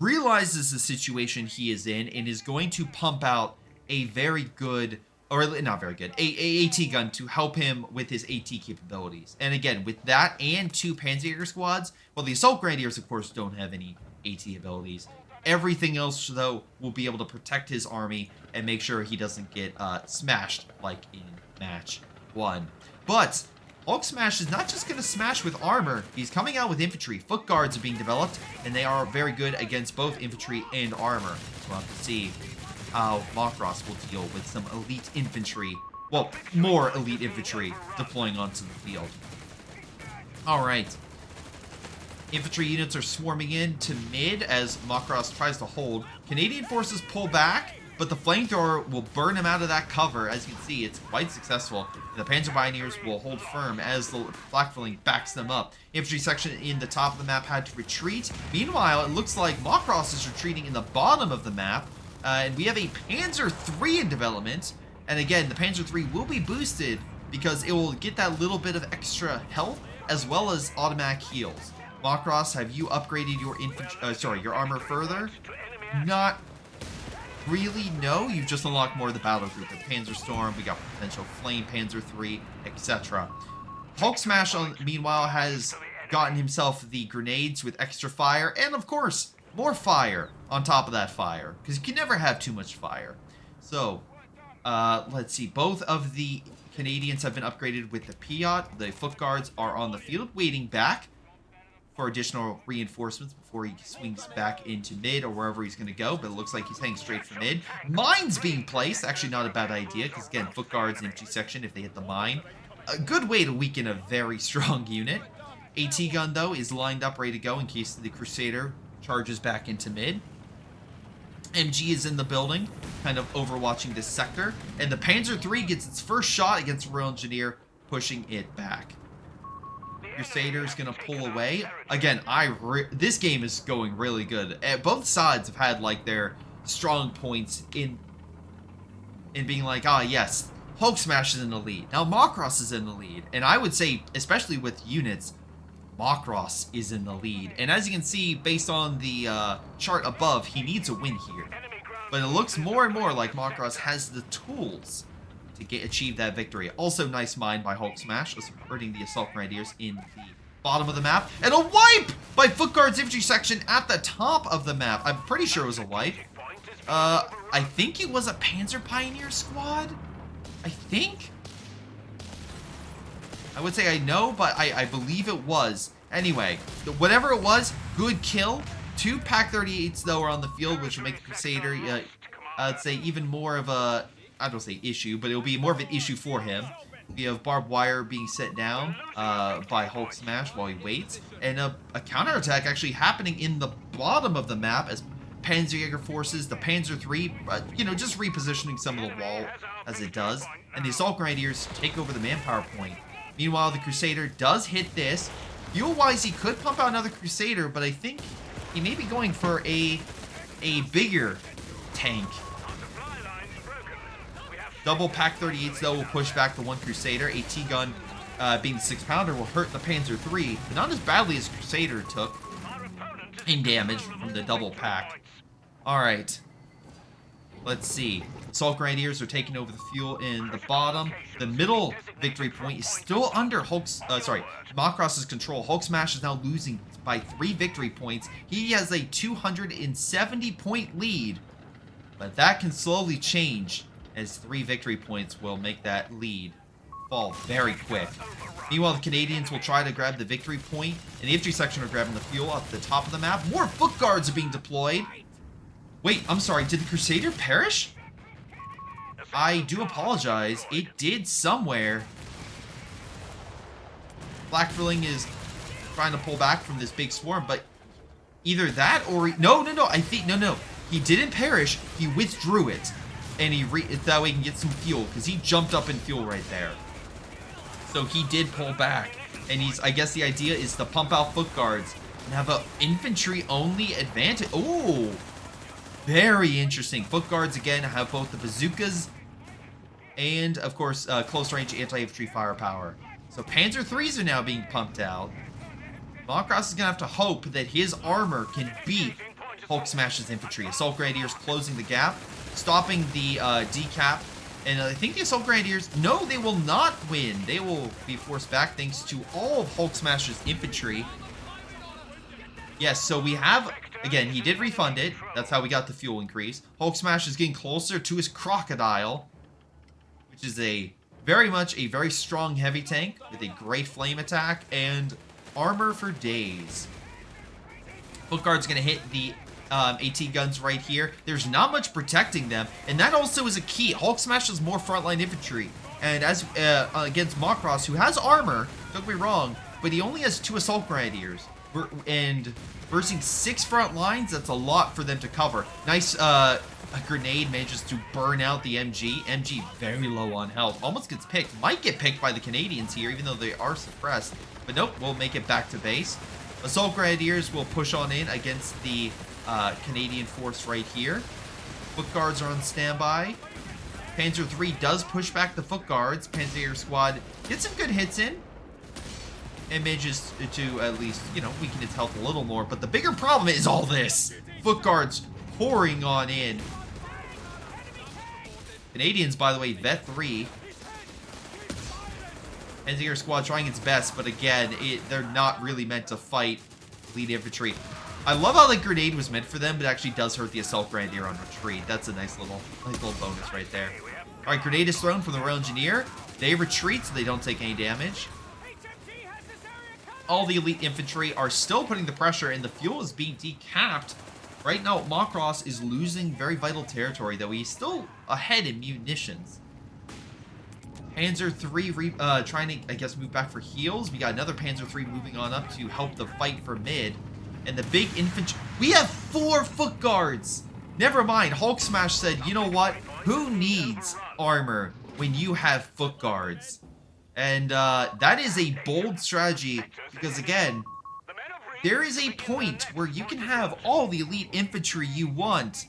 Speaker 1: realizes the situation he is in and is going to pump out a very good, or not very good, a AT gun to help him with his AT capabilities. And again, with that and 2 Panzer squads, well, the Assault Grenadiers, of course, don't have any AT abilities. Everything else, though, will be able to protect his army and make sure he doesn't get smashed like in match 1. But Hulk Smash is not just going to smash with armor. He's coming out with infantry. Foot guards are being developed, and they are very good against both infantry and armor. We'll have to see how Macross will deal with some elite infantry well, more elite infantry deploying onto the field. All right. Infantry units are swarming in to mid as Macross tries to hold. Canadian forces pull back, but the flamethrower will burn him out of that cover. As you can see, it's quite successful. The Panzer Pioneers will hold firm as the Flak backs them up. Infantry section in the top of the map had to retreat. Meanwhile, it looks like Macross is retreating in the bottom of the map. And we have a Panzer III in development. And again, the Panzer III will be boosted because it will get that little bit of extra health as well as automatic heals. Macross, have you upgraded your armor further? Not really, no. You've just unlocked more of the battle group. The Panzer Storm, we got potential Flame Panzer III, etc. Hulk Smash, meanwhile, has gotten himself the grenades with extra fire, and of course, more fire on top of that fire, because you can never have too much fire. So, let's see. Both of the Canadians have been upgraded with the Piat. The Foot Guards are on the field, waiting back for additional reinforcements before he swings back into mid or wherever he's going to go, but it looks like he's heading straight for mid. Mines being placed, actually not a bad idea, because again, Foot Guards infantry section, if they hit the mine, a good way to weaken a very strong unit. AT gun, though, is lined up, ready to go in case the Crusader charges back into mid. MG is in the building, kind of overwatching this sector, and the Panzer III gets its first shot against Royal Engineer, pushing it back. Crusader's gonna pull away. Again, this game is going really good. Both sides have had like their strong points in being like, ah, yes, Hulk Smash is in the lead. Now Macross is in the lead, and I would say, especially with units, Macross is in the lead. And as you can see, based on the chart above, he needs a win here. But it looks more and more like Macross has the tools to achieve that victory. Also, nice mine by Hulk Smash, hurting the Assault Grenadiers in the bottom of the map. And a wipe by Foot Guards infantry section at the top of the map. I'm pretty sure it was a wipe. I think it was a Panzer Pioneer squad. I think. I would say I know, but I believe it was. Anyway, whatever it was, good kill. 2 Pak-38s, though, are on the field, which will make the Crusader, I'd say, even more of a, I don't say issue, but it'll be more of an issue for him. We have barbed wire being set down by Hulk Smash while he waits. And a counterattack actually happening in the bottom of the map as Panzerjäger forces, the Panzer III, just repositioning some of the wall as it does. And the Assault Grenadiers take over the manpower point. Meanwhile, the Crusader does hit this. Fuel-wise, he could pump out another Crusader, but I think he may be going for a bigger tank. Double Pak-38s, though, will push back the one Crusader. AT gun, being the 6-pounder, will hurt the Panzer III, but not as badly as Crusader took in damage from the double Pak. Alright. Let's see. Assault Grenadiers are taking over the fuel in the bottom. The middle victory point is still under Macross's control. Hulk Smash is now losing by 3 victory points. He has a 270-point lead, but that can slowly change as 3 victory points will make that lead fall very quick. Meanwhile, the Canadians will try to grab the victory point, and the infantry section are grabbing the fuel at the top of the map. More Foot Guards are being deployed. Wait, I'm sorry, did the Crusader perish? I do apologize. It did somewhere. Blackfilling is trying to pull back from this big swarm, but either that or... No. He didn't perish. He withdrew it. And that way he can get some fuel, because he jumped up in fuel right there. So he did pull back. And I guess the idea is to pump out Foot Guards and have an infantry-only advantage. Ooh! Very interesting. Foot Guards, again, have both the bazookas and, of course, close-range anti-infantry firepower. So Panzer IIIs are now being pumped out. Macross is going to have to hope that his armor can beat Hulk Smash's infantry. Assault Grenadiers closing the gap, stopping the decap. And I think the Assault Grenadiers, no, they will not win. They will be forced back thanks to all of Hulk Smash's infantry. Yes, so we have... Again, he did refund it. That's how we got the fuel increase. Hulk Smash is getting closer to his Crocodile, which is very much a very strong heavy tank with a great flame attack and armor for days. Foot Guard's going to hit the AT guns right here. There's not much protecting them, and that also is a key. Hulk Smash has more frontline infantry, and as against Macross, who has armor, don't get me wrong, but he only has 2 Assault Grenadiers, and versus 6 front lines, that's a lot for them to cover. Nice, a grenade manages to burn out the MG. MG very low on health, almost gets picked. Might get picked by the Canadians here, even though they are suppressed. But nope, we'll make it back to base. Assault Grenadiers will push on in against the Canadian force right here. Foot Guards are on standby. Panzer III does push back the Foot Guards. Panzer Squad gets some good hits in, and manages to at least, you know, weaken its health a little more. But the bigger problem is all this. Foot Guards pouring on in. Canadians, by the way, Vet 3. Panzer Squad trying its best, but again, they're not really meant to fight lead infantry. I love how the grenade was meant for them, but it actually does hurt the Assault Grenadier on retreat. That's a nice little bonus right there. All right, grenade is thrown from the Royal Engineer. They retreat, so they don't take any damage. All the elite infantry are still putting the pressure, and the fuel is being decapped. Right now, Macross is losing very vital territory, though he's still ahead in munitions. Panzer III trying to, I guess, move back for heals. We got another Panzer III moving on up to help the fight for mid. And the big infantry... We have 4 Foot Guards! Never mind, Hulk Smash said, you know what? Who needs armor when you have Foot Guards? And that is a bold strategy, because again, there is a point where you can have all the elite infantry you want,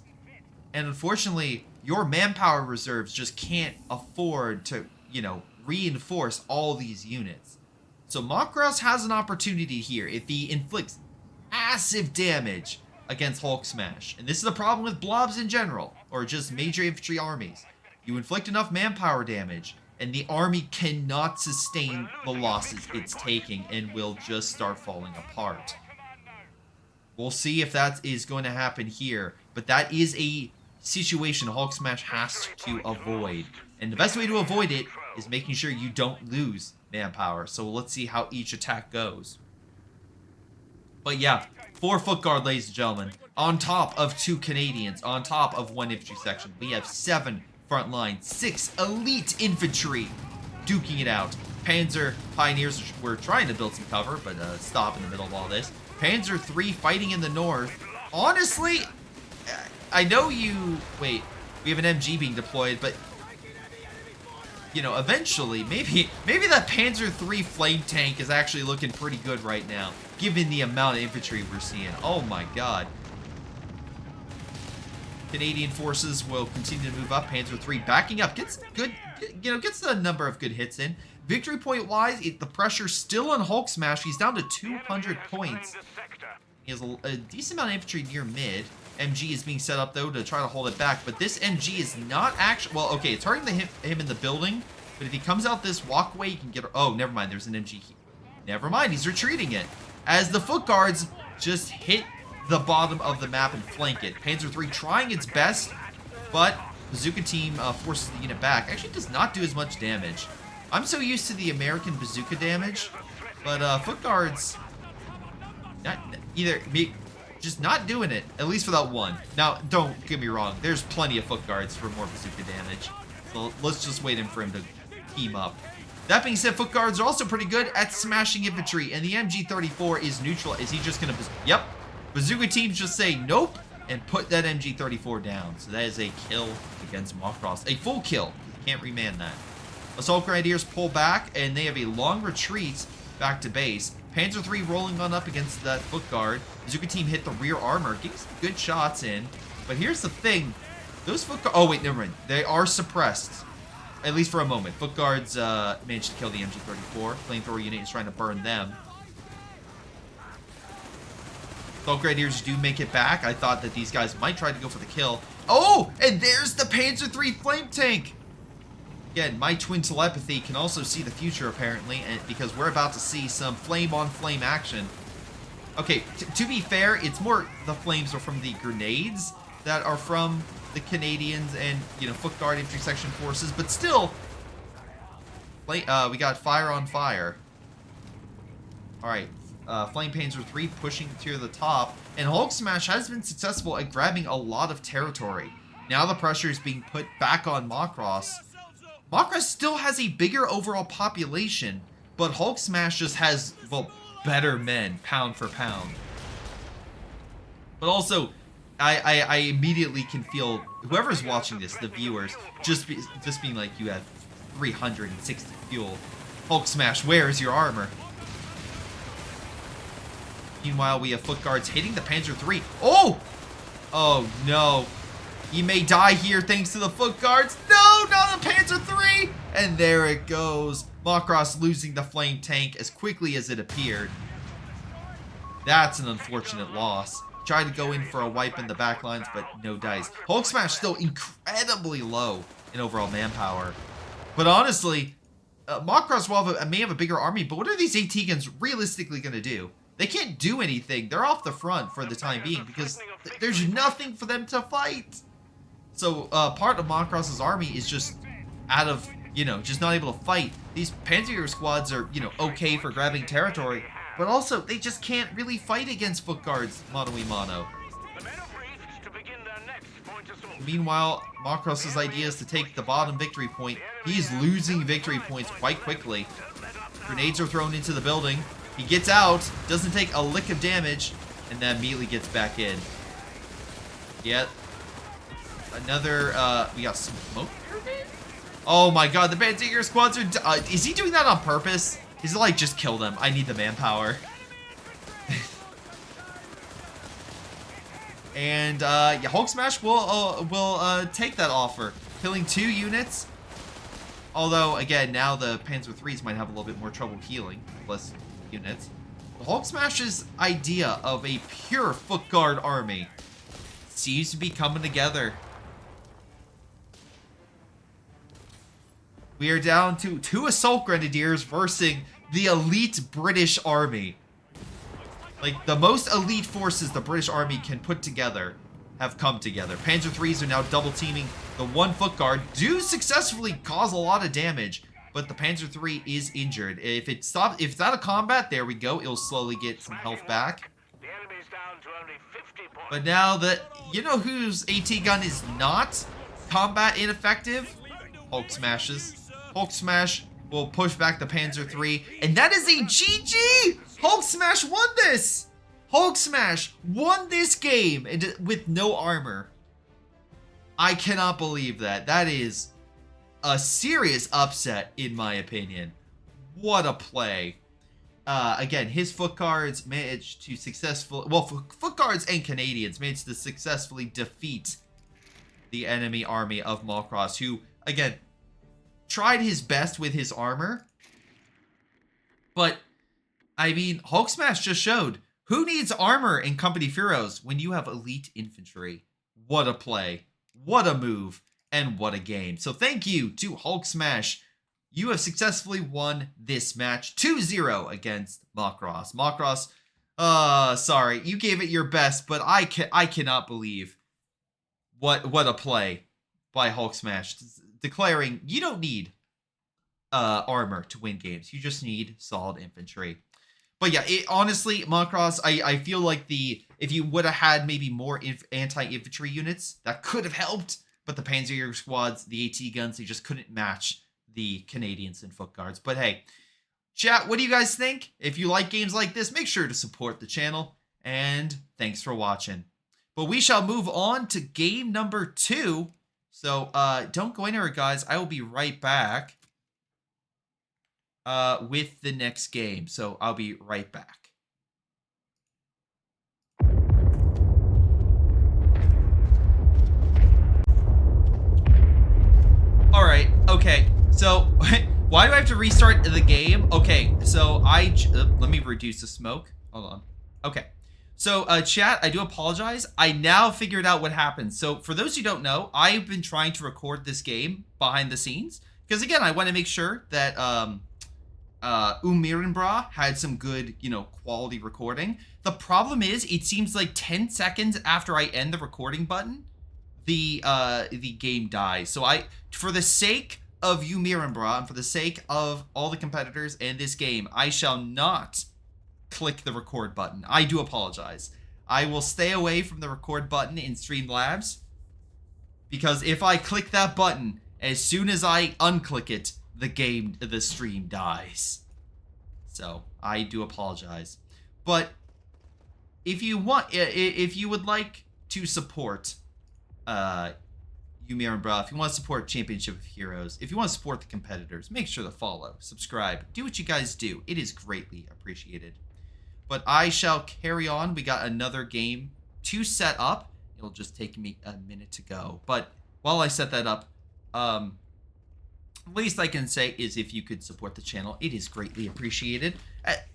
Speaker 1: and unfortunately, your manpower reserves just can't afford to, you know, reinforce all these units. So Macross has an opportunity here if he inflicts massive damage against Hulk Smash. And this is the problem with blobs in general, or just major infantry armies. You inflict enough manpower damage, and the army cannot sustain the losses it's taking and will just start falling apart. We'll see if that is going to happen here, but that is a situation Hulk Smash has to avoid. And the best way to avoid it is making sure you don't lose manpower. So let's see how each attack goes. But yeah, 4 Foot Guard, ladies and gentlemen, on top of 2 Canadians, on top of 1 infantry section. We have 7 front line, 6 elite infantry duking it out. Panzer Pioneers were trying to build some cover, but stop in the middle of all this. Panzer III fighting in the north. Honestly, I know you... Wait, we have an MG being deployed, but... You know, eventually, maybe that Panzer III flame tank is actually looking pretty good right now, given the amount of infantry we're seeing. Oh my god. Canadian forces will continue to move up. Panzer III backing up, gets good, you know, gets a number of good hits in. Victory point wise, the pressure's still on Hulk Smash. He's down to 200 points. He has a decent amount of infantry near mid. MG is being set up though to try to hold it back, but this MG is not actually, well, okay, it's hurting him in the building, but if he comes out this walkway, you can get, oh, never mind, there's an MG here. Never mind, he's retreating it. As the Foot Guards just hit the bottom of the map and flank it. Panzer III trying its best, but Bazooka Team forces the unit back. Actually does not do as much damage. I'm so used to the American bazooka damage, but Foot Guards, just not doing it, at least for that one. Now, don't get me wrong, there's plenty of Foot Guards for more bazooka damage, so let's just wait for him to team up. That being said, Foot Guards are also pretty good at smashing infantry, and the MG34 is neutral. Is he just gonna, yep, Bazooka Teams just say nope, and put that MG34 down. So that is a kill against Macross, a full kill, can't remand that. Assault Grenadiers pull back, and they have a long retreat back to base. Panzer III rolling on up against that Foot Guard. Bazooka Team hit the rear armor, getting some good shots in. But here's the thing, those Foot Guards, oh wait, never mind. They are suppressed, at least for a moment. Foot Guards managed to kill the MG34. Flamethrower unit is trying to burn them. Assault Grenadiers do make it back. I thought that these guys might try to go for the kill. Oh, and there's the Panzer III flame tank. Again, my twin telepathy can also see the future, apparently, and because we're about to see some flame-on-flame action. Okay, to be fair, it's more the flames are from the grenades that are from the Canadians and, you know, Foot Guard infantry section forces, but still, we got fire on fire. All right, Flame Panzer 3 pushing to the top, and Hulk Smash has been successful at grabbing a lot of territory. Now the pressure is being put back on Macross. Macross still has a bigger overall population, but Hulk Smash just has, well, better men, pound for pound. But also, I immediately can feel whoever's watching this, the viewers, just being like, you have 360 fuel. Hulk Smash, where is your armor? Meanwhile, we have foot guards hitting the Panzer 3. Oh! Oh, no. He may die here thanks to the foot guards. No, not the Panzer 3! And there it goes. Macross losing the flame tank as quickly as it appeared. That's an unfortunate loss. Tried to go in for a wipe in the back lines, but no dice. Hulk Smash still incredibly low in overall manpower. But honestly, Macross may have a bigger army, but what are these AT guns realistically going to do? They can't do anything. They're off the front for the time being because there's nothing for them to fight. So part of Macross's army is just out of, just not able to fight. These Panzer squads are, okay for grabbing territory, but also they just can't really fight against foot guards mano-a-mano. Meanwhile, Macross's idea is to take the bottom victory point. He's losing victory points quite quickly. Grenades are thrown into the building. He gets out, doesn't take a lick of damage, and then immediately gets back in. Yet, another, we got smoke. Oh my god, the Panzer squads are, is he doing that on purpose? Is it like, just kill them, I need the manpower. And, yeah, Hulk Smash will take that offer. Killing 2 units. Although, again, now the Panzer 3s might have a little bit more trouble healing. Less units. The Hulk Smash's idea of a pure foot guard army seems to be coming together. We are down to 2 Assault Grenadiers versus the elite British Army. Like, the most elite forces the British Army can put together have come together. Panzer 3s are now double teaming the 1 foot guard. Do successfully cause a lot of damage, but the Panzer 3 is injured. If it's out of combat, there we go. It'll slowly get some health back. But now that, whose AT gun is not combat ineffective? Hulk Smashes. Hulk Smash will push back the Panzer 3, and that is a GG! Hulk Smash won this! Hulk Smash won this game with no armor. I cannot believe that. That is a serious upset, in my opinion. What a play. Again, his foot guards managed to successfully... Well, foot guards and Canadians managed to successfully defeat the enemy army of Macross, who, again, tried his best with his armor. But, I mean, Hulk Smash just showed, who needs armor in Company of Heroes when you have elite infantry? What a play. What a move. And what a game. So thank you to Hulk Smash. You have successfully won this match 2-0 against Macross. Macross, sorry, you gave it your best, but I cannot believe what a play by Hulk Smash, declaring you don't need armor to win games. You just need solid infantry. But yeah, honestly, Macross, I feel like if you would have had maybe more anti-infantry units, that could have helped. But the Panzer squads, the AT guns, they just couldn't match the Canadians and foot guards. But hey, chat, what do you guys think? If you like games like this, make sure to support the channel. And thanks for watching. But we shall move on to game number 2. So don't go anywhere, guys. I will be right back with the next game. So I'll be right back. All right, okay, so why do I have to restart the game? Okay, so let me reduce the smoke. Hold on. Okay, so chat, I do apologize. I now figured out what happened. So for those who don't know, I've been trying to record this game behind the scenes because, again, I want to make sure that Umirinbra had some good, quality recording. The problem is, it seems like 10 seconds after I end the recording button, the game dies. So for the sake of Umirinbra and for the sake of all the competitors and this game, I shall not click the record button. I do apologize. I will stay away from the record button in Streamlabs, because if I click that button, as soon as I unclick it, the stream dies. So I do apologize. But if you would like to support Ymir and Bra, if you want to support Championship of Heroes, if you want to support the competitors, make sure to follow, subscribe, do what you guys do. It is greatly appreciated. But I shall carry on. We got another game to set up. It'll just take me a minute to go. But while I set that up, least I can say is if you could support the channel, it is greatly appreciated.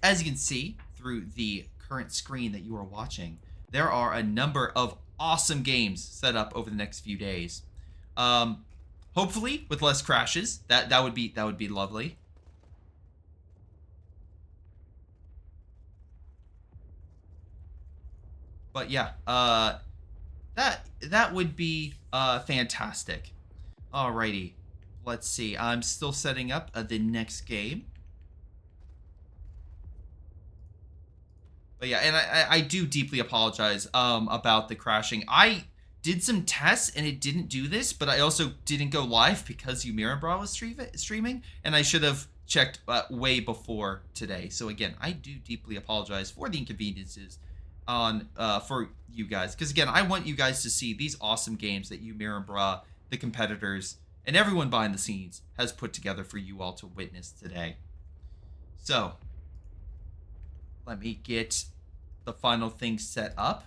Speaker 1: As you can see through the current screen that you are watching, there are a number of awesome games set up over the next few days. Hopefully with less crashes. That would be lovely. But yeah, that would be fantastic. Alrighty. Let's see. I'm still setting up the next game. But yeah, and I do deeply apologize about the crashing. I did some tests and it didn't do this, but I also didn't go live because Ymir and Bra was streaming, and I should have checked way before today. So again, I do deeply apologize for the inconveniences on for you guys, because again, I want you guys to see these awesome games that Ymir and Bra, the competitors, and everyone behind the scenes has put together for you all to witness today. So let me get the final thing set up.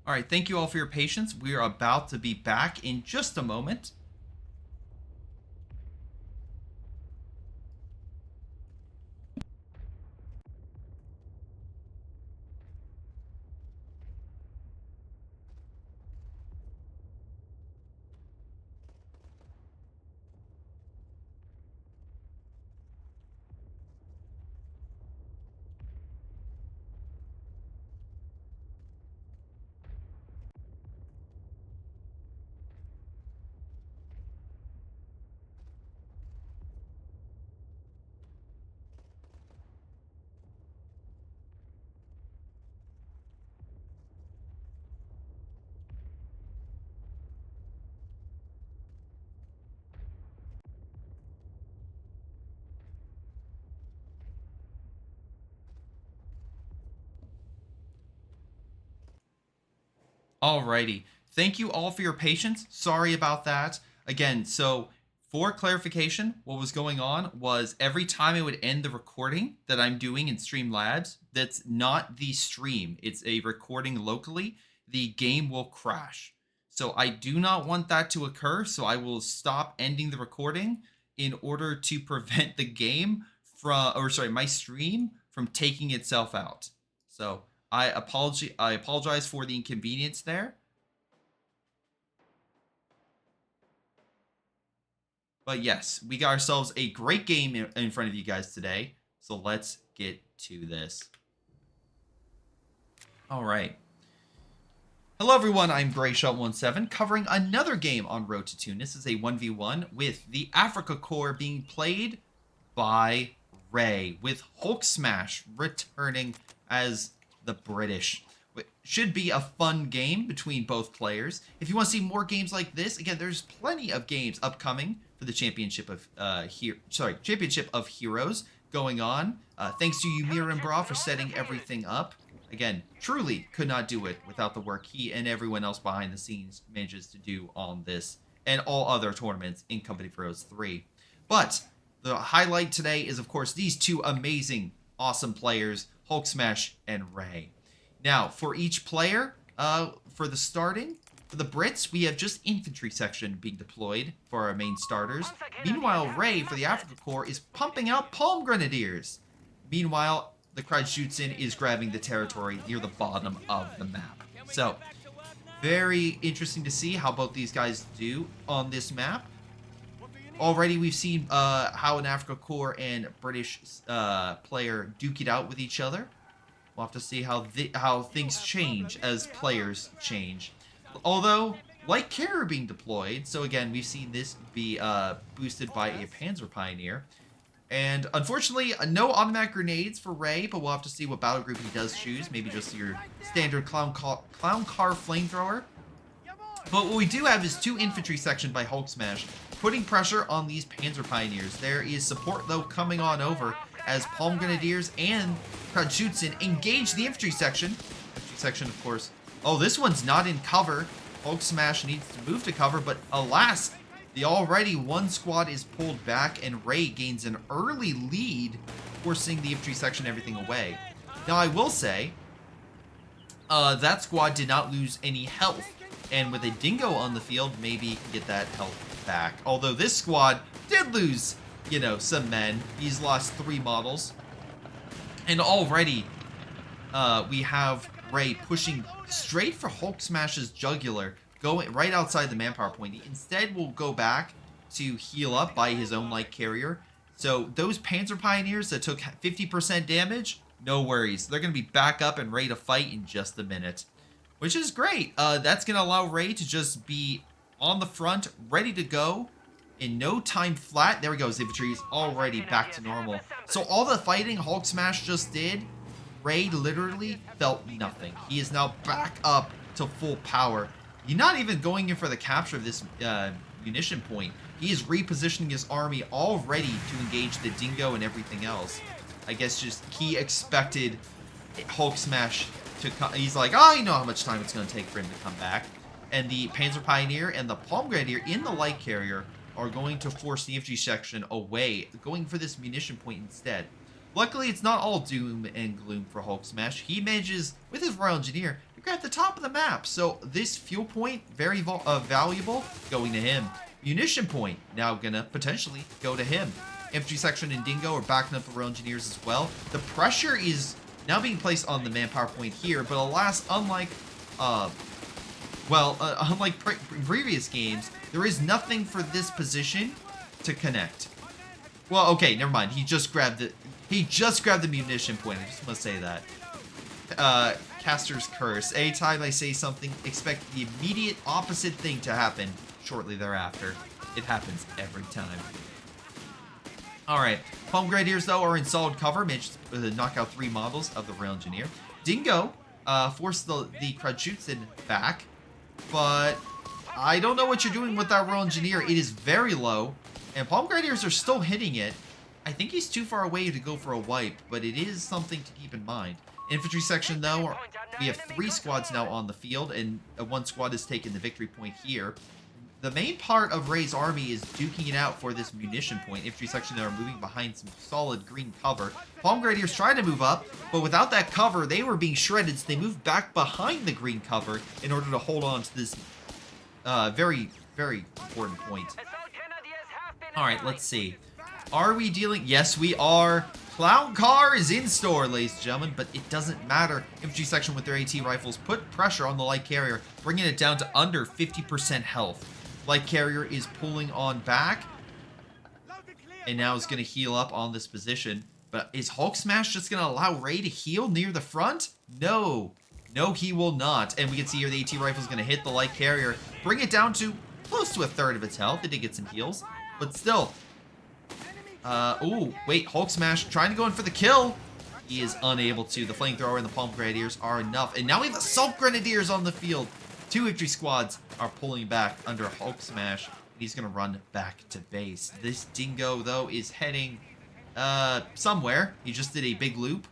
Speaker 1: All right, thank you all for your patience. We are about to be back in just a moment. Alrighty. Thank you all for your patience. Sorry about that. Again, so for clarification, what was going on was every time I would end the recording that I'm doing in Streamlabs, that's not the stream. It's a recording locally. The game will crash. So I do not want that to occur. So I will stop ending the recording in order to prevent the game from, or sorry, my stream from taking itself out. So I apologize for the inconvenience there. But yes, we got ourselves a great game in front of you guys today. So let's get to this. All right. Hello everyone, I'm GrayShot17 covering another game on Road to Tunis. This is a 1v1 with the Africa Core being played by Ray, with Hulk Smash returning as the British. It should be a fun game between both players. If you want to see more games like this, again, there's plenty of games upcoming for the Championship of Heroes going on. Thanks to Ymir and Bra for setting everything up. Again, truly could not do it without the work he and everyone else behind the scenes manages to do on this and all other tournaments in Company for Heroes 3. But the highlight today is, of course, these two amazing, awesome players, Hulk Smash and Ray. Now, for each player, for the Brits, we have just infantry section being deployed for our main starters. Meanwhile, Ray, for the Africa Corps, is pumping out Palm Grenadiers. Meanwhile, the Krajutsin is grabbing the territory near the bottom of the map. So, very interesting to see how both these guys do on this map. Already we've seen how an Africa Corps and British player duke it out with each other. We'll have to see how things change as players change. Although, light carrier being deployed, so again, we've seen this be boosted by a Panzer Pioneer. And unfortunately, no automatic grenades for Ray, but we'll have to see what battle group he does choose. Maybe just your standard clown car flamethrower. But what we do have is two infantry section by Hulk Smash, putting pressure on these Panzer Pioneers. There is support, though, coming on over as Palm Grenadiers and Krajutsin engage the infantry section. Infantry section, of course. Oh, this one's not in cover. Hulk Smash needs to move to cover, but alas, the already one squad is pulled back, and Ray gains an early lead, forcing the infantry section everything away. Now, I will say, that squad did not lose any health, and with a Dingo on the field, maybe he can get that health back. Although this squad did lose, you know, some men. He's lost 3 models. And already, we have Ray pushing straight for Hulk Smash's jugular, going right outside the manpower point. He instead will go back to heal up by his own light carrier. So those Panzer Pioneers that took 50% damage, no worries. They're going to be back up and ready to fight in just a minute, which is great. That's going to allow Ray to just be on the front, ready to go in no time flat. There we go. His infantry is already back to normal. So all the fighting Hulk Smash just did, Ray literally felt nothing. He is now back up to full power. He's not even going in for the capture of this munition point. He is repositioning his army all ready to engage the Dingo and everything else. I guess just he expected Hulk Smash to come. He's like, oh, you know how much time it's going to take for him to come back. And the Panzer Pioneer and the Palm Grenadier in the light carrier are going to force the infantry section away, going for this munition point instead. Luckily, it's not all doom and gloom for Hulk Smash. He manages, with his Royal Engineer, to get at the top of the map. So this fuel point, very valuable, going to him. Munition point, now gonna potentially go to him. Infantry section and Dingo are backing up the Royal Engineers as well. The pressure is now being placed on the manpower point here, but alas, unlike previous games, there is nothing for this position to connect. Well, okay, never mind. He just grabbed the munition point. I just want to say that. Caster's Curse. Anytime I say something, expect the immediate opposite thing to happen shortly thereafter. It happens every time. Alright. Palm Grenadiers, though, are in solid cover. Managed to knock out 3 models of the Rail Engineer. Dingo forced the Krajutsin back. But I don't know what you're doing with that Rail Engineer. It is very low. And Palm Grenadiers are still hitting it. I think he's too far away to go for a wipe, but it is something to keep in mind. Infantry section, though, we have 3 squads now on the field, and 1 squad has taken the victory point here. The main part of Ray's army is duking it out for this munition point. Infantry section, they are moving behind some solid green cover. Palm Grenadiers trying to move up, but without that cover, they were being shredded, so they moved back behind the green cover in order to hold on to this very, very important point. Alright, let's see. Are we dealing? Yes, we are. Clown car is in store, ladies and gentlemen, but it doesn't matter. Infantry section with their AT rifles put pressure on the light carrier, bringing it down to under 50% health. Light carrier is pulling on back, and now is going to heal up on this position. But is Hulk Smash just going to allow Ray to heal near the front? No. No, he will not. And we can see here the AT rifle is going to hit the light carrier, bring it down to close to a third of its health. It did get some heals, but still. Ooh, wait, Hulk Smash trying to go in for the kill. He is unable to. The flamethrower and the Palm Grenadiers are enough. And now we have Assault Grenadiers on the field. 2 infantry squads are pulling back under Hulk Smash. And he's going to run back to base. This dingo, though, is heading somewhere. He just did a big loop.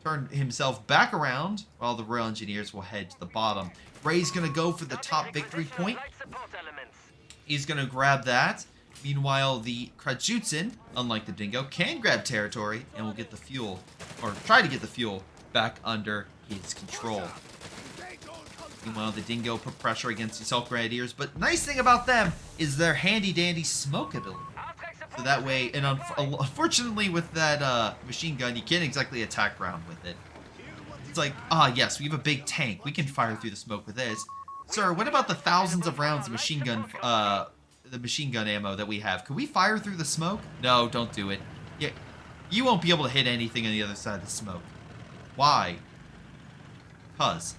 Speaker 1: Turned himself back around while the Royal Engineers will head to the bottom. Ray's going to go for the top victory point. He's going to grab that. Meanwhile, the Krajutsin, unlike the Dingo, can grab territory and will get the fuel, or try to get the fuel, back under his control. Meanwhile, the Dingo put pressure against the Assault Grenadiers, but nice thing about them is their handy-dandy smoke ability. So that way, and unfortunately with that machine gun, you can't exactly attack ground with it. It's like, yes, we have a big tank. We can fire through the smoke with this. Sir, what about the thousands of rounds of machine gun, the machine gun ammo that we have? Could we fire through the smoke? No, don't do it. Yeah, you won't be able to hit anything on the other side of the smoke. Why? Cuz.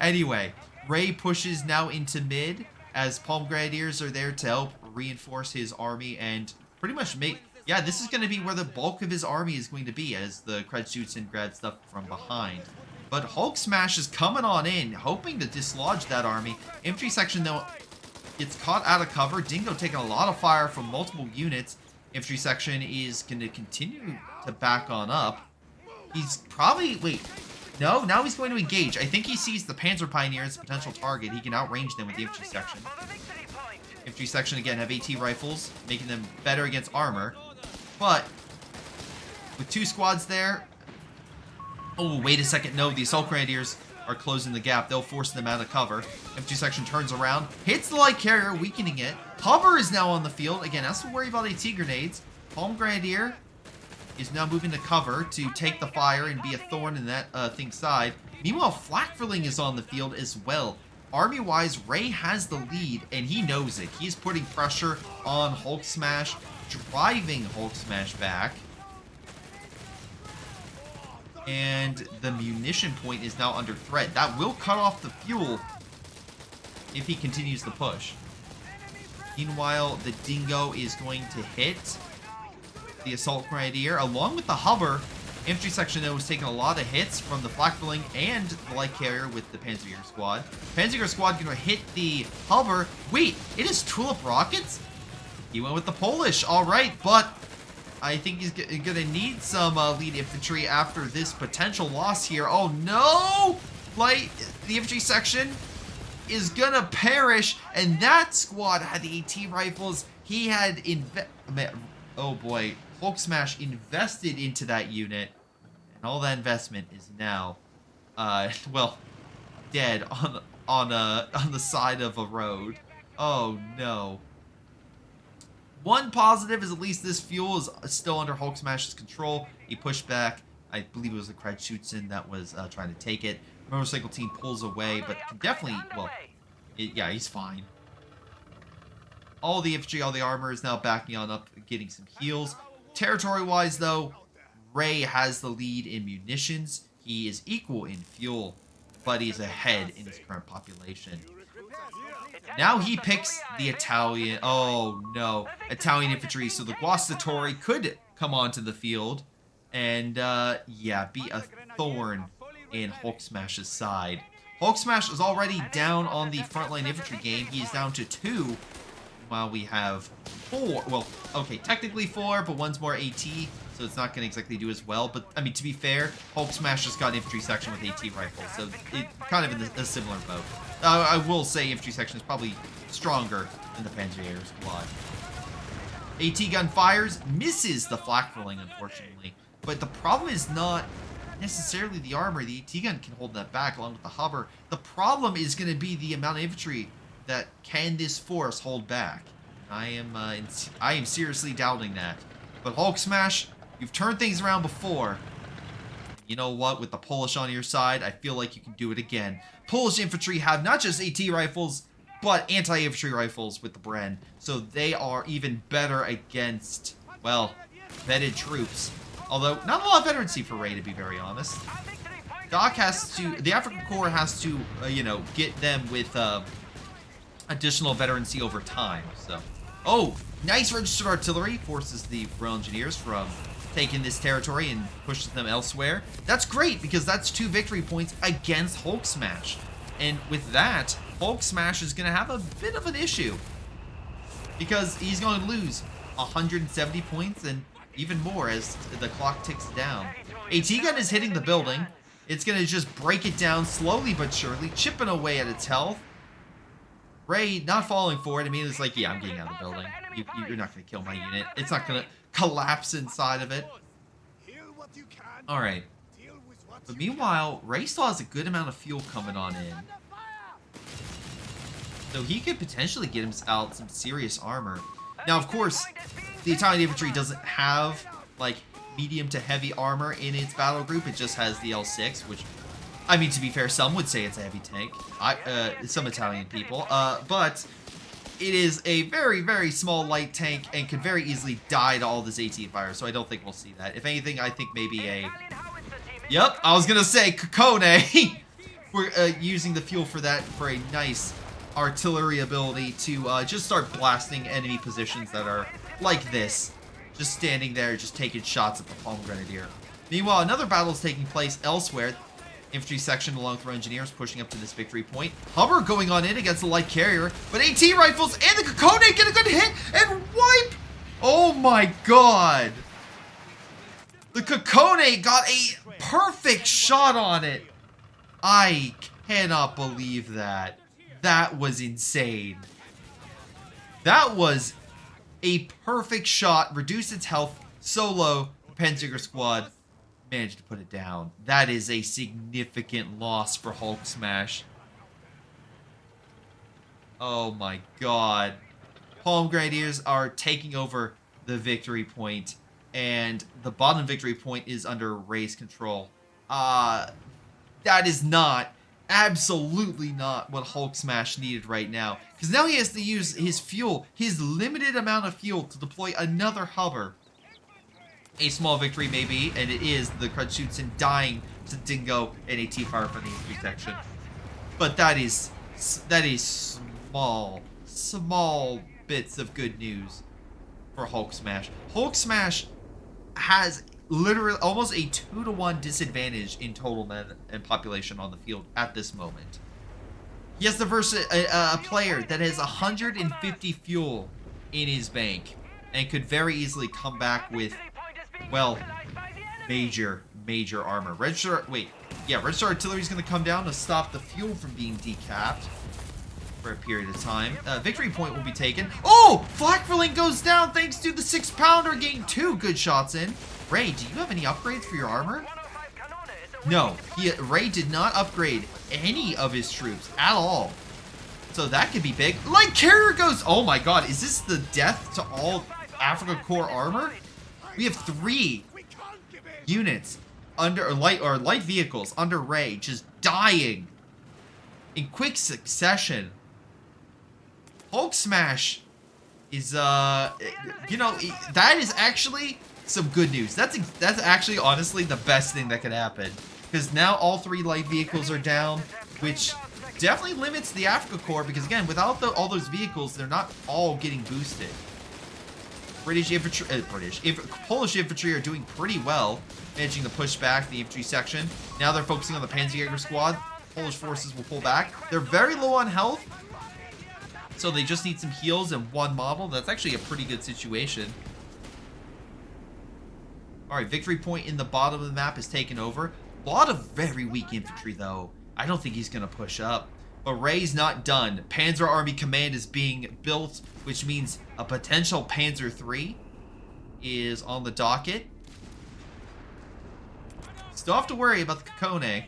Speaker 1: Anyway, Ray pushes now into mid as Palm Grenadiers are there to help reinforce his army and pretty much make... Yeah, this is going to be where the bulk of his army is going to be as the Krajutsin grab stuff from behind. But Hulk Smash is coming on in, hoping to dislodge that army. Infantry section, though, gets caught out of cover. Dingo taking a lot of fire from multiple units. Infantry section is going to continue to back on up. He's probably... Wait. No, now he's going to engage. I think he sees the Panzer Pioneer as a potential target. He can outrange them with the infantry section. Infantry section, again, have AT rifles, making them better against armor. But with 2 squads there... Oh, wait a second. No, the Assault Grenadiers are closing the gap. They'll force them out of cover. Infantry section turns around, hits the light carrier, weakening it. Hover is now on the field. Again, that's to worry about AT grenades. Palm Grenadier is now moving to cover to take the fire and be a thorn in that thing's side. Meanwhile, Flakverling is on the field as well. Army-wise, Ray has the lead, and he knows it. He's putting pressure on Hulk Smash, driving Hulk Smash back. And the munition point is now under threat. That will cut off the fuel if he continues the push. Meanwhile, the Dingo is going to hit the Assault Grenadier along with the Hover. Infantry section, though, was taking a lot of hits from the Flakverling and the Light Carrier with the Panzerjäger squad. Panzerjäger squad going to hit the Hover. Wait, it is Tulip Rockets? He went with the Polish. All right, but I think he's going to need some lead infantry after this potential loss here. Oh, no! The infantry section is going to perish, and that squad had the AT rifles. He had... Oh, boy. Hulk Smash invested into that unit, and all that investment is now, well, dead on the side of a road. Oh, no. One positive is at least this fuel is still under Hulk Smash's control. He pushed back. I believe it was the Krajutsin that was trying to take it. Motorcycle team pulls away, but can definitely, well, yeah, he's fine. All the infantry, all the armor is now backing on up, getting some heals. Territory-wise, though, Ray has the lead in munitions. He is equal in fuel, but he's ahead in his current population. Now he picks the Italian... Oh, no. Italian infantry. So the Guastatori could come onto the field and, yeah, be a thorn in Hulk Smash's side. Hulk Smash is already down on the frontline infantry game. He is down to 2. Meanwhile, we have 4. Well, okay, technically 4, but one's more AT, so it's not going to exactly do as well. But, I mean, to be fair, Hulk Smash just got an infantry section with AT rifles, so it kind of in a similar boat. I will say infantry section is probably stronger than the Panzer squad. AT gun fires, misses the flak rolling, unfortunately. But the problem is not necessarily the armor. The AT gun can hold that back along with the hover. The problem is going to be the amount of infantry that can this force hold back. I am seriously doubting that. But Hulk Smash, you've turned things around before. You know what? With the Polish on your side, I feel like you can do it again. Polish infantry have not just AT rifles, but anti-infantry rifles with the Bren. So they are even better against, well, vetted troops. Although, not a lot of veterancy for Ray, to be very honest. Doc has to, the African Corps has to, you know, get them with additional veterancy over time. So, oh, nice registered artillery forces the Royal Engineers from taking this territory and pushes them elsewhere. That's great because that's 2 victory points against Hulk Smash. And with that, Hulk Smash is going to have a bit of an issue because he's going to lose 170 points and even more as the clock ticks down. AT gun is hitting the building. It's going to just break it down slowly but surely, chipping away at its health. Ray not falling for it. I mean, it's like, yeah, I'm getting out of the building. You're not going to kill my unit. It's not going to collapse inside of it. All right. But meanwhile, Ray still has a good amount of fuel coming on in. So he could potentially get him out some serious armor. Now, of course, the Italian infantry doesn't have, like, medium to heavy armor in its battle group. It just has the L6, which, I mean, to be fair, some would say it's a heavy tank. Some Italian people. But it is a very, very small light tank and could very easily die to all this AT fire. So I don't think we'll see that. If anything, I think maybe a... Yep, I was going to say COH3. We're using the fuel for that for a nice artillery ability to just start blasting enemy positions that are like this. Just standing there, just taking shots at the Palm Grenadier. Meanwhile, another battle is taking place elsewhere. Infantry section along with our engineers pushing up to this victory point. Hubbard going on in against the light carrier, but AT rifles and the COH3 get a good hit and wipe. Oh my god. The COH3 got a perfect shot on it. I cannot believe that. That was insane. That was a perfect shot. Reduced its health so low. The Panzer squad managed to put it down. That is a significant loss for Hulk Smash. Oh my god. Palm Grenadiers are taking over the victory point, and the bottom victory point is under Ray's control. That is not, absolutely not what Hulk Smash needed right now. Because now he has to use his fuel, his limited amount of fuel, to deploy another hover. A small victory maybe, and it is the Crutchutsen dying to Dingo and AT fire from the infantry section. But that is small bits of good news for Hulk Smash. Hulk Smash has literally almost a 2-to-1 disadvantage in total men and population on the field at this moment. He has to verse a player that has 150 fuel in his bank and could very easily come back with, well, major armor. Register artillery is going to come down to stop the fuel from being decapped for a period of time. Victory point will be taken. Oh! Flak filling goes down thanks to the 6-pounder getting 2 good shots in. Ray, do you have any upgrades for your armor? No, Ray did not upgrade any of his troops at all. So that could be big. Light carrier goes, oh my god, is this the death to all Africa Corps armor? We have 3 units under light vehicles under Ray just dying in quick succession. Hulk Smash is you know, that is actually some good news. That's actually honestly the best thing that could happen, because now all 3 light vehicles are down, which definitely limits the Africa Corps, because again, without all those vehicles, they're not all getting boosted. Polish infantry are doing pretty well, managing to push back the infantry section. Now they're focusing on the Panzerjäger squad. Polish forces will pull back. They're very low on health, So they just need some heals and one model. That's actually a pretty good situation. Alright, victory point in the bottom of the map is taken over. A lot of very weak infantry, though. I don't think he's going to push up. But Ray's not done. Panzer Army Command is being built, which means a potential Panzer III is on the docket. Still have to worry about the Kokone.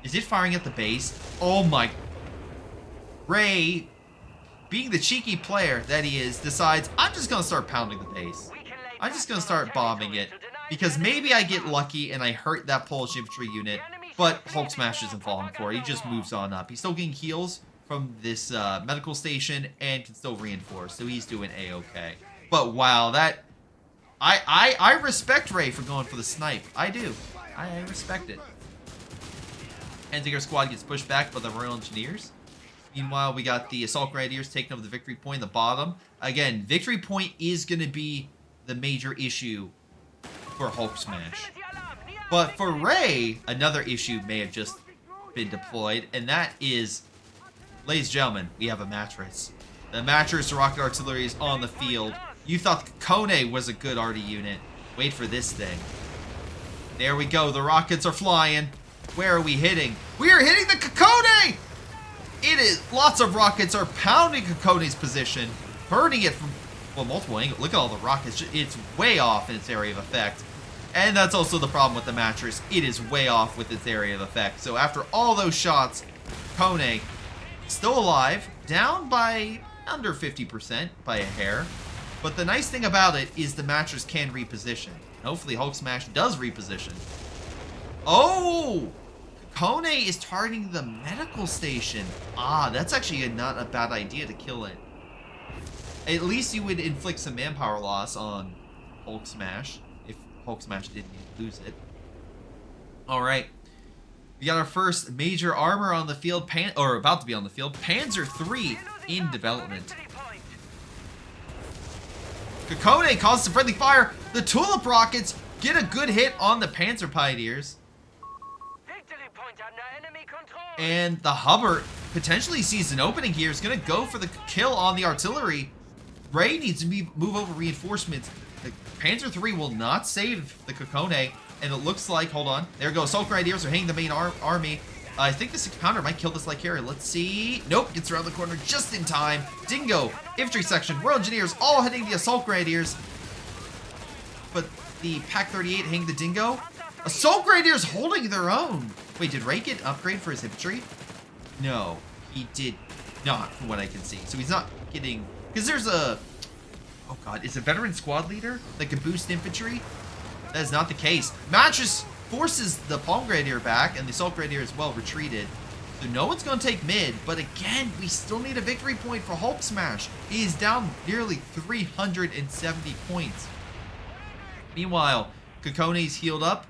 Speaker 1: Is it firing at the base? Oh my... Ray, being the cheeky player that he is, decides, I'm just going to start pounding the base. I'm just going to start bombing it. Because maybe I get lucky and I hurt that Polish infantry unit. But Hulk Smash isn't falling for it. He just moves on up. He's still getting heals from this medical station and can still reinforce. So he's doing A-okay. But wow, that... I respect Ray for going for the snipe. I do. I respect it. Panzer squad gets pushed back by the Royal Engineers. Meanwhile, we got the Assault Grenadiers taking over the victory point in the bottom. Again, victory point is going to be the major issue for Hulk Smash. But for Ray, another issue may have just been deployed, and that is, ladies and gentlemen, we have a mattress. The mattress rocket artillery is on the field. You thought the Kone was a good arty unit. Wait for this thing. There we go. The rockets are flying. Where are we hitting? We are hitting the Kokone! It is. Lots of rockets are pounding Kokone's position, hurting it from, well, multiple angles. Look at all the rockets. It's way off in its area of effect. And that's also the problem with the mattress. It is way off with its area of effect. So after all those shots, Kone still alive, down by under 50% by a hair. But the nice thing about it is the mattress can reposition. Hopefully Hulk Smash does reposition. Oh! Kone is targeting the medical station. Ah, that's actually not a bad idea to kill it. At least you would inflict some manpower loss on Hulk Smash, if Hulk Smash didn't lose it. Alright. We got our first major armor on the field, or about to be on the field. Panzer III in development. Kokone causes some friendly fire. The Tulip rockets get a good hit on the Panzer Pioneers. And the Hubbard potentially sees an opening here. Is going to go for the kill on the artillery. Ray needs to move over reinforcements. The Panzer III will not save the Kokone. And it looks like, hold on. There we go. Assault Grenadiers are hitting the main army. I think the 6-pounder might kill this light carrier. Let's see. Nope, gets around the corner just in time. Dingo, infantry section, Royal Engineers, all hitting the Assault Grenadiers. But the Pac-38 hitting the Dingo. Assault Grenadiers holding their own. Wait, did Ray get an upgrade for his infantry? No, he did not, from what I can see. So he's not getting... Because there's a... Oh god, is a veteran squad leader that can boost infantry? That is not the case. Mattress forces the Palm Grenadier back, and the Assault Grenadier is well retreated. So no one's going to take mid, but again, we still need a victory point for Hulk Smash. He is down nearly 370 points. Meanwhile, Kokone's healed up.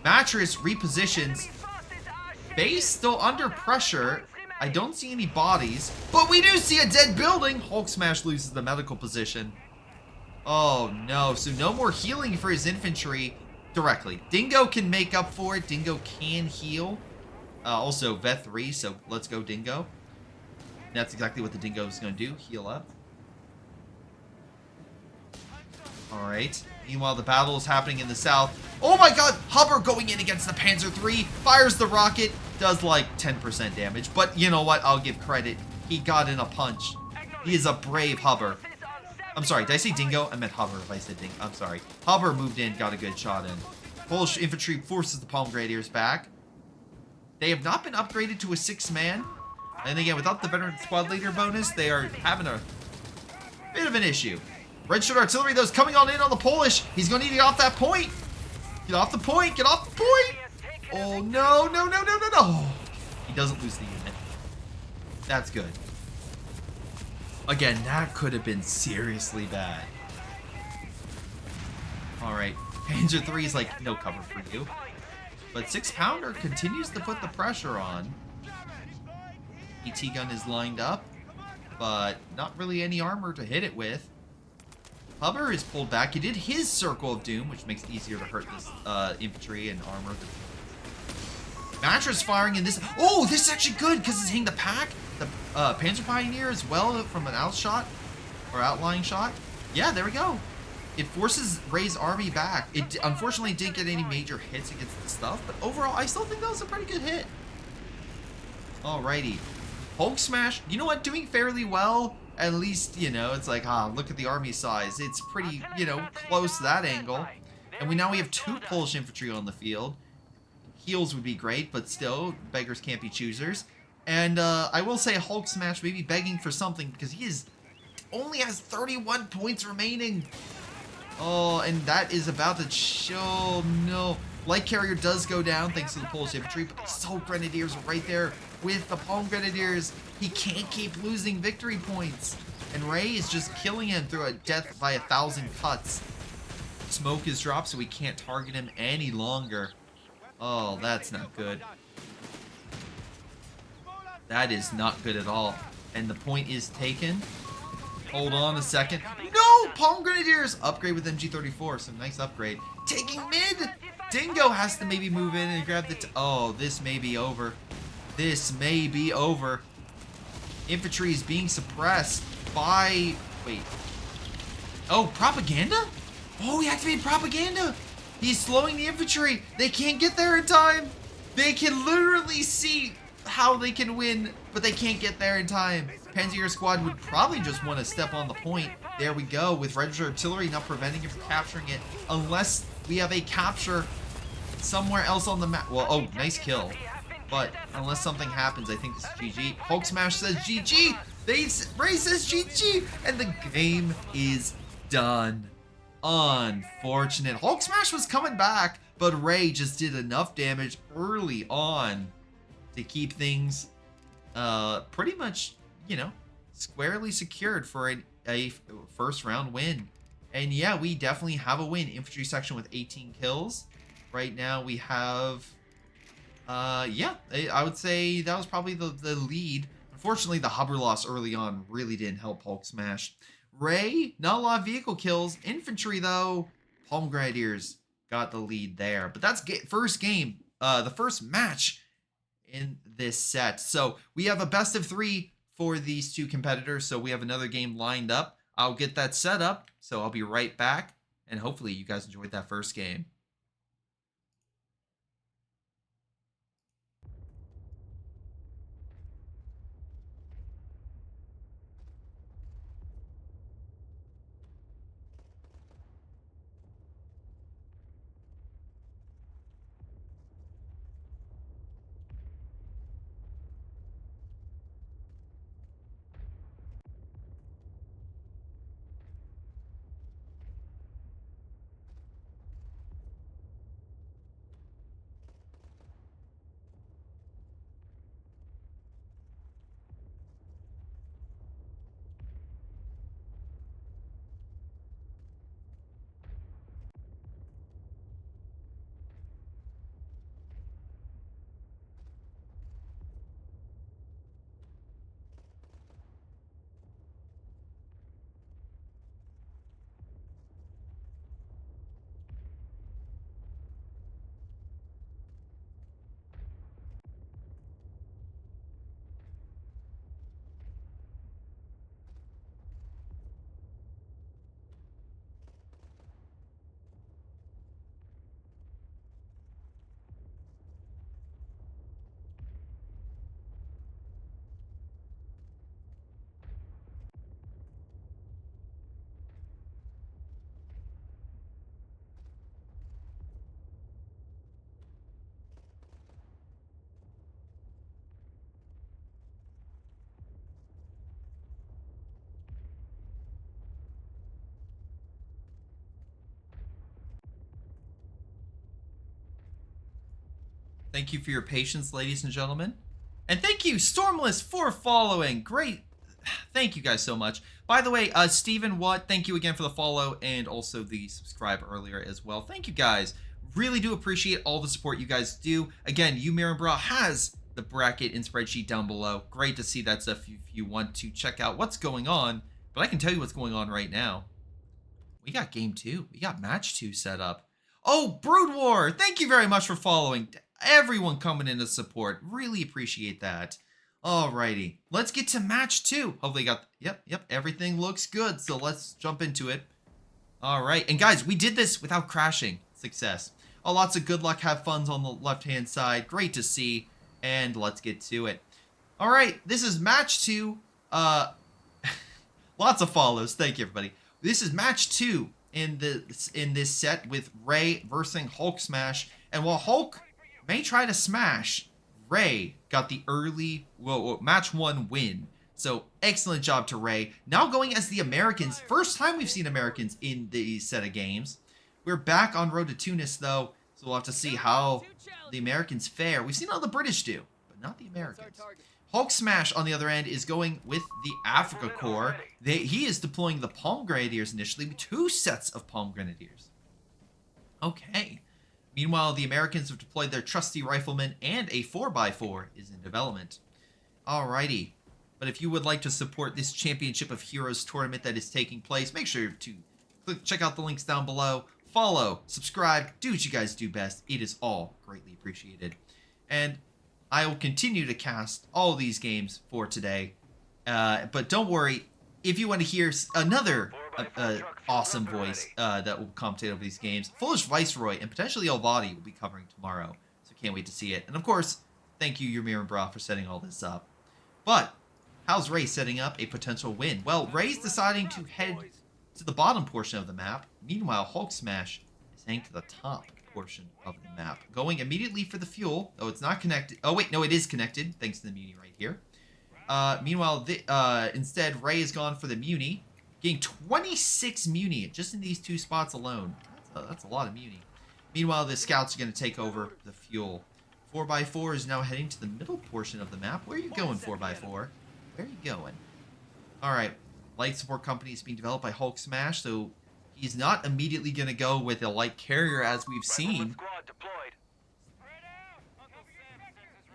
Speaker 1: Mattress repositions. Base still under pressure. I don't see any bodies, but we do see a dead building. Hulk Smash loses the medical position. Oh no, so no more healing for his infantry directly. Dingo can make up for it. Dingo can heal. Also, Vet 3, so let's go Dingo. That's exactly what the Dingo is going to do, heal up. Alright, meanwhile the battle is happening in the south. Oh my god, Hubbard going in against the Panzer III, fires the rocket, does like 10% damage. But you know what, I'll give credit. He got in a punch. He is a brave Hubbard. I'm sorry, did I say Dingo? I meant Hubbard if I said Dingo. I'm sorry. Hubbard moved in, got a good shot in. Polish infantry forces the Palm Grenadiers back. They have not been upgraded to a 6-man. And again, without the veteran squad leader bonus, they are having a bit of an issue. Red Shirt Artillery, though, is coming on in on the Polish. He's going to need to get off that point. Get off the point. Get off the point. Oh, no, no, no, no, no, no. He doesn't lose the unit. That's good. Again, that could have been seriously bad. Alright, Panzer III is like, no cover for you. But 6-pounder continues to put the pressure on. ET gun is lined up, but not really any armor to hit it with. Hubbard is pulled back. He did his Circle of Doom, which makes it easier to hurt this infantry and armor. Mattress firing in this. Oh, this is actually good because it's hitting the pack. the Panzer Pioneer as well from an outshot or outlying shot. Yeah, there we go. It forces Ray's army back. It unfortunately didn't get any major hits against the stuff, but overall, I still think that was a pretty good hit. Alrighty. Hulk Smash, you know what, doing fairly well. At least, you know, it's like, look at the army size. It's pretty, you know, close to that angle. And we have 2 Polish infantry on the field. Heals would be great, but still, beggars can't be choosers. And I will say Hulk Smash may be begging for something because he only has 31 points remaining. Oh, and that is about to show. No. Light Carrier does go down thanks to the Polish infantry, but the Assault Grenadiers are right there with the Palm Grenadiers. He can't keep losing victory points. And Ray is just killing him through a death by 1,000 cuts. Smoke is dropped, so we can't target him any longer. Oh, that's not good. That is not good at all. And the point is taken. Hold on a second. No! Palm Grenadiers! Upgrade with MG34. Some nice upgrade. Taking mid! Dingo has to maybe move in and grab the... Oh, this may be over. This may be over. Infantry is being suppressed by... Wait. Oh, propaganda? Oh, he activated propaganda! He's slowing the infantry! They can't get there in time! They can literally see how they can win, but they can't get there in time. Panzer Squad would probably just want to step on the point. There we go, with Register Artillery not preventing him from capturing it, unless we have a capture somewhere else on the map. Well, oh, nice kill. But unless something happens, I think this is GG. Hulk Smash says GG! Ray says GG! And the game is done. Unfortunate. Hulk Smash was coming back, but Ray just did enough damage early on to keep things pretty much, you know, squarely secured for a first round win. And yeah, we definitely have a win. Infantry section with 18 kills. Right now we have, yeah, I would say that was probably the lead. Unfortunately, the hover loss early on really didn't help Hulk Smash. Ray, not a lot of vehicle kills. Infantry, though, Palm Grenadiers got the lead there. But that's first game, the first match in this set. So we have a best of 3 for these 2 competitors. So we have another game lined up. I'll get that set up. So I'll be right back. And hopefully you guys enjoyed that first game. Thank you for your patience, ladies and gentlemen. And thank you, Stormless, for following. Great. Thank you guys so much. By the way, Stephen Watt, thank you again for the follow and also the subscribe earlier as well. Thank you guys. Really do appreciate all the support you guys do. Again, Bra has the bracket and spreadsheet down below. Great to see that stuff if you want to check out what's going on. But I can tell you what's going on right now. We got game 2. We got match 2 set up. Oh, Brood War! Thank you very much for following. Everyone coming in to support. Really appreciate that. Alrighty, let's get to match 2. Hopefully yep, everything looks good, so let's jump into it. Alright, and guys, we did this without crashing. Success. Oh, lots of good luck, have funs on the left-hand side. Great to see, and let's get to it. Alright, this is match 2. Lots of follows, thank you everybody. This is match 2 in this set with Ray versus Hulk Smash, and while Hulk may try to smash, Ray got the early match 1 win. So excellent job to Ray. Now going as the Americans. First time we've seen Americans in the set of games. We're back on Road to Tunis though, so we'll have to see how the Americans fare. We've seen how the British do, but not the Americans. Hulk Smash, on the other end, is going with the Africa Corps. He is deploying the Palm Grenadiers initially, with 2 sets of Palm Grenadiers. Okay. Meanwhile, the Americans have deployed their trusty riflemen, and a 4x4 is in development. Alrighty. But if you would like to support this Championship of Heroes tournament that is taking place, make sure to check out the links down below. Follow, subscribe, do what you guys do best. It is all greatly appreciated. And I will continue to cast all these games for today. But don't worry, if you want to hear another awesome voice that will commentate over these games, Foolish Viceroy and potentially Elvadi will be covering tomorrow. So can't wait to see it. And of course, thank you, Ymir and Bra, for setting all this up. But how's Ray setting up a potential win? Well, Ray's deciding to head to the bottom portion of the map. Meanwhile, Hulk Smash is heading to the top portion of the map, going immediately for the fuel, though it's not connected. Oh wait, no, it is connected, thanks to the Muni right here. Meanwhile, instead, Ray has gone for the Muni, getting 26 Muni just in these 2 spots alone. That's a lot of Muni. Meanwhile, the scouts are going to take over the fuel. 4x4 is now heading to the middle portion of the map. Where are you going, 4x4? Where are you going? Alright, light support company is being developed by Hulk Smash, so he's not immediately going to go with a light carrier as we've seen.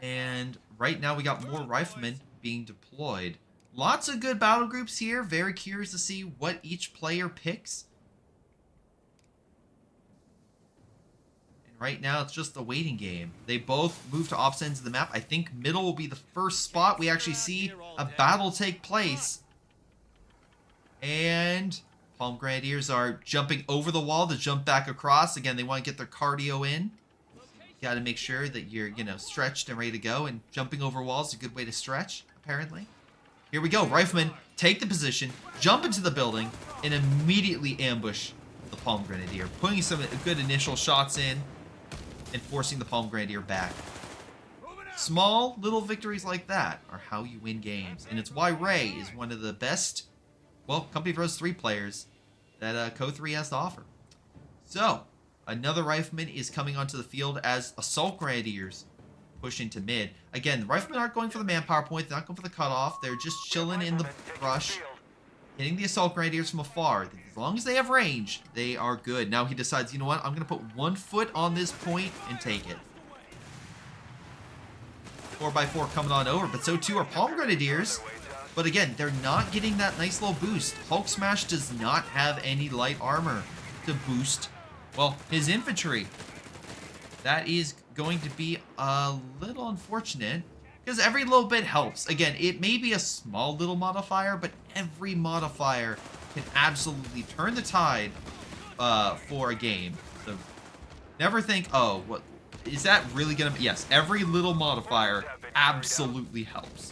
Speaker 1: And right now we got more riflemen being deployed. Lots of good battle groups here. Very curious to see what each player picks. And right now it's just a waiting game. They both move to opposite ends of the map. I think middle will be the first spot we actually see a battle take place. And Palm Grenadiers are jumping over the wall to jump back across. Again, they want to get their cardio in. You got to make sure that you're, stretched and ready to go. And jumping over walls is a good way to stretch, apparently. Here we go. Riflemen take the position, jump into the building, and immediately ambush the Palm Grenadier, putting some good initial shots in and forcing the Palm Grenadier back. Small little victories like that are how you win games. And it's why Ray is one of the best, well, Company of Heroes 3 players that COH3 has to offer. So, another rifleman is coming onto the field as Assault Grenadiers push into mid. Again, the riflemen aren't going for the manpower point. They're not going for the cutoff. They're just chilling in the brush, hitting the Assault Grenadiers from afar. As long as they have range, they are good. Now he decides, you know what? I'm going to put 1 foot on this point and take it. 4x4 coming on over, but so too are Palm Grenadiers. But again, they're not getting that nice little boost. Hulk Smash does not have any light armor to boost, well, his infantry. That is going to be a little unfortunate, because every little bit helps. Again, it may be a small little modifier, but every modifier can absolutely turn the tide for a game. So never think, oh, what is that really gonna be? Yes, every little modifier absolutely helps.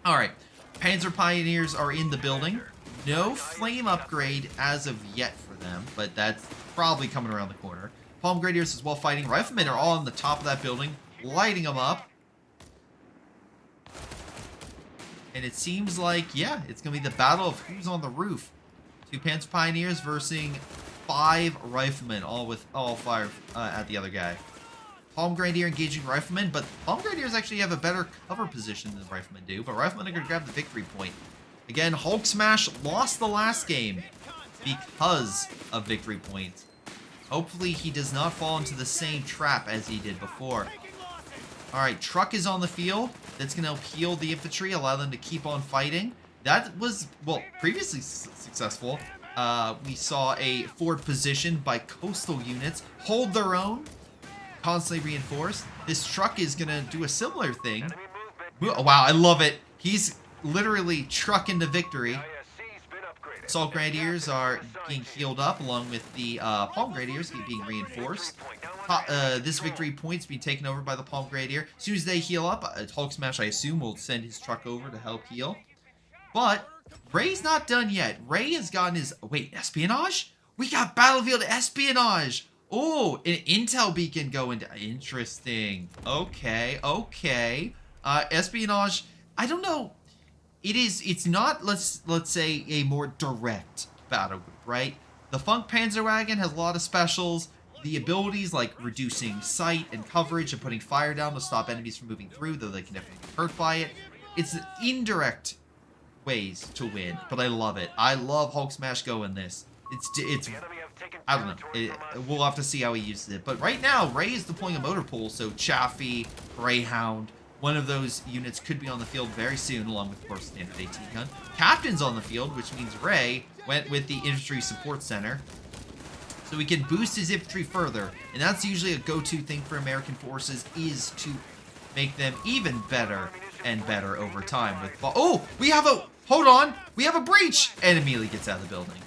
Speaker 1: Alright, Panzer Pioneers are in the building. No flame upgrade as of yet for them, but that's probably coming around the corner. Palm Grenadiers as well fighting. Riflemen are all on the top of that building, lighting them up. And it seems like, yeah, it's going to be the battle of who's on the roof. 2 Panzer Pioneers versus 5 Riflemen, all fire at the other guy. Palm Grenadier engaging Riflemen, but Palm Grenadiers actually have a better cover position than the Riflemen do, but Riflemen are going to grab the victory point. Again, Hulk Smash lost the last game because of victory points. Hopefully he does not fall into the same trap as he did before. Alright, truck is on the field. That's going to heal the infantry, allow them to keep on fighting. That was, well, previously successful. We saw a forward position by coastal units hold their own, constantly reinforced. This truck is going to do a similar thing. Wow, I love it. He's literally trucking to victory. Assault Grenadiers are being healed up along with the Palm Grenadiers being reinforced. This victory point's being taken over by the Palm Grenadier. As soon as they heal up, Hulk Smash, I assume, will send his truck over to help heal. But Ray's not done yet. Ray has gotten his... Wait, espionage? We got battlefield espionage. Oh, an intel beacon going to... Interesting. Okay, okay. Espionage, I don't know. It's not, let's say, a more direct battle group, right? The Funk Panzerwagen has a lot of specials. The abilities like reducing sight and coverage and putting fire down to stop enemies from moving through, though they can definitely be hurt by it. It's indirect ways to win, but I love it. I love Hulk Smash Go in this. It's I don't know. We'll have to see how he uses it. But right now, Ray is deploying a motor pool, so Chaffee, Greyhound, one of those units could be on the field very soon, along with, of course, standard AT gun. Captain's on the field, which means Ray went with the Infantry Support Center. So we can boost his infantry further. And that's usually a go-to thing for American forces, is to make them even better and better over time. Oh, we have a... Hold on. We have a breach. And immediately gets out of the building.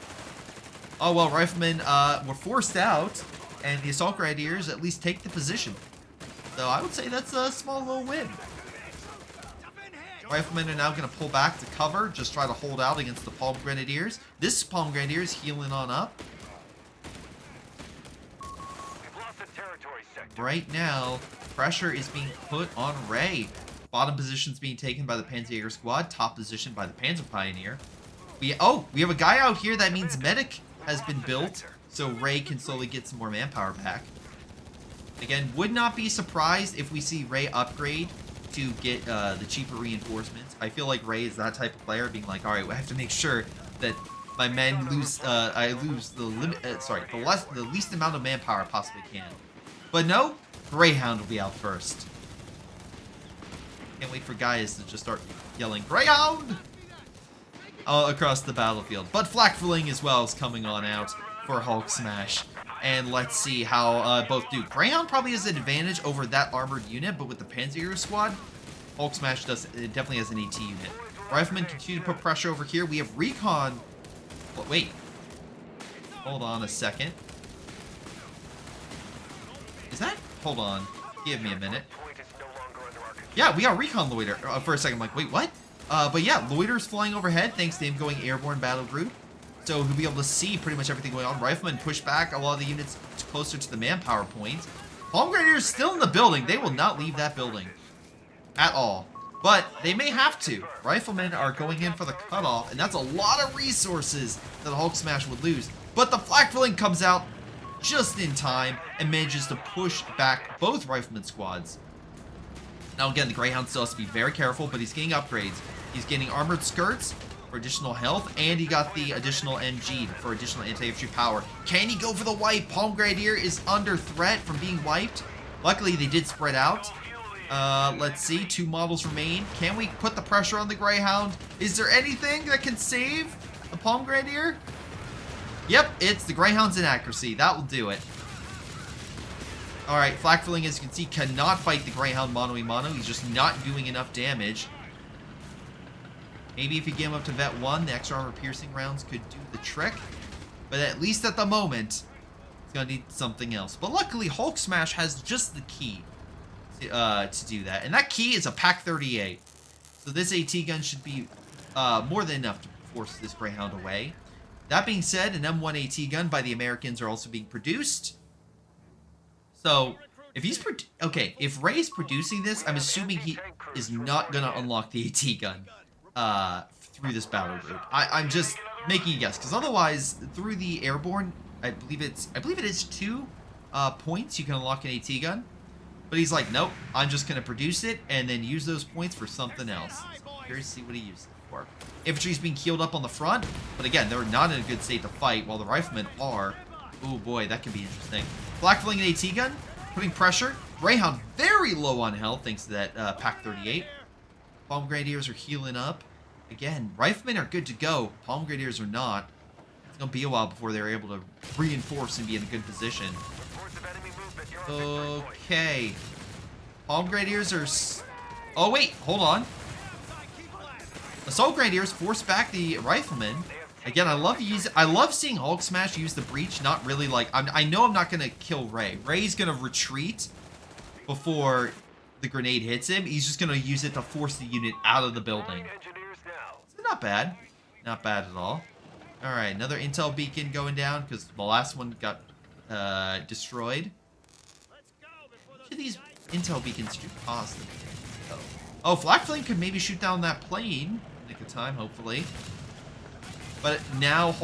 Speaker 1: Oh, well, Riflemen were forced out. And the Assault Grenadiers at least take the position. So I would say that's a small little win. Riflemen are now going to pull back to cover, just try to hold out against the Palm Grenadiers. This Palm Grenadier is healing on up. Right now, pressure is being put on Ray. Bottom position is being taken by the Panzerjäger squad, top position by the Panzer Pioneer. We have a guy out here. That means medic has been built, so Ray can slowly get some more manpower back. Again, would not be surprised if we see Ray upgrade to get the cheaper reinforcements. I feel like Ray is that type of player, being like, all right, I have to make sure that my men lose. I lose the limit. The least amount of manpower I possibly can. But no, Greyhound will be out first. Can't wait for guys to just start yelling Greyhound all across the battlefield. But Flak Fling as well is coming on out for Hulk Smash. And let's see how both do. Greyhound probably has an advantage over that armored unit, but with the Panzerjäger squad, Hulk Smash definitely has an AT unit. Riflemen continue to put pressure over here. We have Recon. Well, wait. Hold on a second. Is that? Hold on. Give me a minute. Yeah, we got Recon Loiter. For a second, I'm like, wait, what? But yeah, Loiter's flying overhead thanks to him going airborne battle group. So he'll be able to see pretty much everything going on. Riflemen push back a lot of the units closer to the manpower point. Palm Grenadiers still in the building. They will not leave that building at all. But they may have to. Riflemen are going in for the cutoff, and that's a lot of resources that the Hulk Smash would lose. But the Flak Fling comes out just in time and manages to push back both Rifleman squads. Now again, the Greyhound still has to be very careful, but he's getting upgrades. He's getting armored skirts for additional health, and he got the additional MG for additional anti-infantry power. Can he go for the wipe? Palm Grenadier is under threat from being wiped. Luckily, they did spread out. Let's see, 2 models remain. Can we put the pressure on the Greyhound? Is there anything that can save the Palm Grenadier? Yep, it's the Greyhound's inaccuracy. That will do it. Alright, Flak Fling, as you can see, cannot fight the Greyhound mano-a-mano. He's just not doing enough damage. Maybe if you get him up to Vet 1, the extra armor piercing rounds could do the trick. But at least at the moment, it's going to need something else. But luckily, Hulk Smash has just the key to do that. And that key is a Pak-38. So this AT gun should be more than enough to force this Greyhound away. That being said, an M1 AT gun by the Americans are also being produced. So, if he's if Ray's producing this, I'm assuming he is not gonna unlock the AT gun through this battle group. I'm just making a guess, because otherwise, through the airborne, I believe it is 2 points you can unlock an AT gun. But he's like, nope, I'm just gonna produce it and then use those points for something else. So I'm curious to see what he uses it for. Infantry's being healed up on the front, but again, they're not in a good state to fight, while the Riflemen are. Oh boy, that could be interesting. Flak Fling an AT gun, putting pressure. Greyhound very low on health thanks to that Pak-38. Palm Grenadiers are healing up. Again, Riflemen are good to go. Palm Grenadiers are not. It's going to be a while before they're able to reinforce and be in a good position. Okay. Palm Grenadiers are Oh, wait. Hold on. Assault Grenadiers force back the Riflemen. Again, I love seeing Hulk Smash use the breach. Not really like... I know I'm not going to kill Ray. Ray's going to retreat before the grenade hits him. He's just going to use it to force the unit out of the building. So not bad. Not bad at all. Alright, another intel beacon going down because the last one got destroyed. How much do these intel beacons cost? Oh, Flak Flame could maybe shoot down that plane. Nick of time, hopefully. But now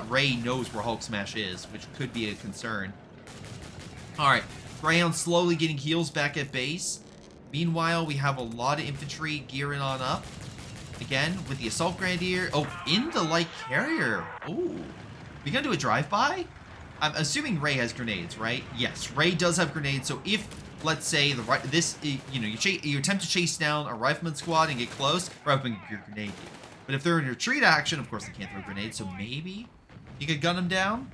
Speaker 1: Ray knows where Hulk Smash is, which could be a concern. Alright, Greyhound slowly getting heals back at base. Meanwhile, we have a lot of infantry gearing on up. Again, with the Assault Grenadier. Oh, in the light carrier. Oh, we gonna do a drive-by? I'm assuming Ray has grenades, right? Yes, Ray does have grenades. So if, let's say, you attempt to chase down a Rifleman squad and get close, Rifleman can get grenade you. But if they're in retreat action, of course they can't throw grenades. So maybe you could gun them down.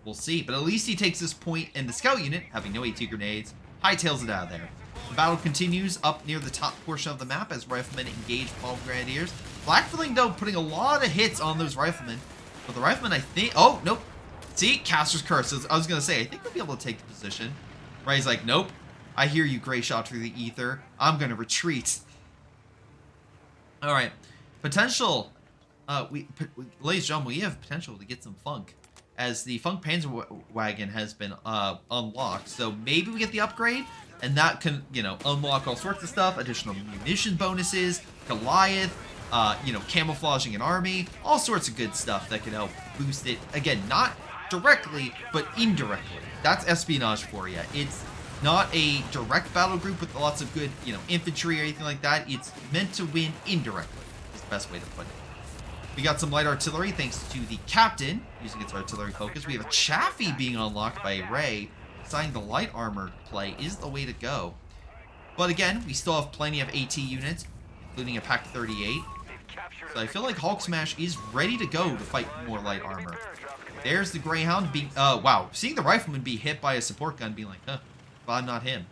Speaker 1: We'll see. But at least he takes this point, and the scout unit, having no AT grenades, hightails it out of there. The battle continues up near the top portion of the map as Riflemen engage Palm Grenadiers. Blackfilling, though, putting a lot of hits on those Riflemen. But the Riflemen, I think... Oh, nope. See? Caster's Curse. I was going to say, I think we'll be able to take the position. Ray's like, nope. I hear you, Gray Shot through the ether. I'm going to retreat. All right. Potential. Ladies and gentlemen, we have potential to get some funk. As the Funk Panzer Wagon has been unlocked. So maybe we get the upgrade. And that can, unlock all sorts of stuff. Additional munition bonuses, Goliath, camouflaging an army. All sorts of good stuff that can help boost it. Again, not directly, but indirectly. That's espionage for you. It's not a direct battle group with lots of good, infantry or anything like that. It's meant to win indirectly, is the best way to put it. We got some light artillery thanks to the captain using its artillery focus. We have a Chaffee being unlocked by Ray. Deciding the light armor play is the way to go. But again, we still have plenty of AT units, including a Pack 38. So I feel like Hulk Smash is ready to go to fight more light armor. There's the Greyhound being... wow. Seeing the Rifleman be hit by a support gun, being like, but I'm not him.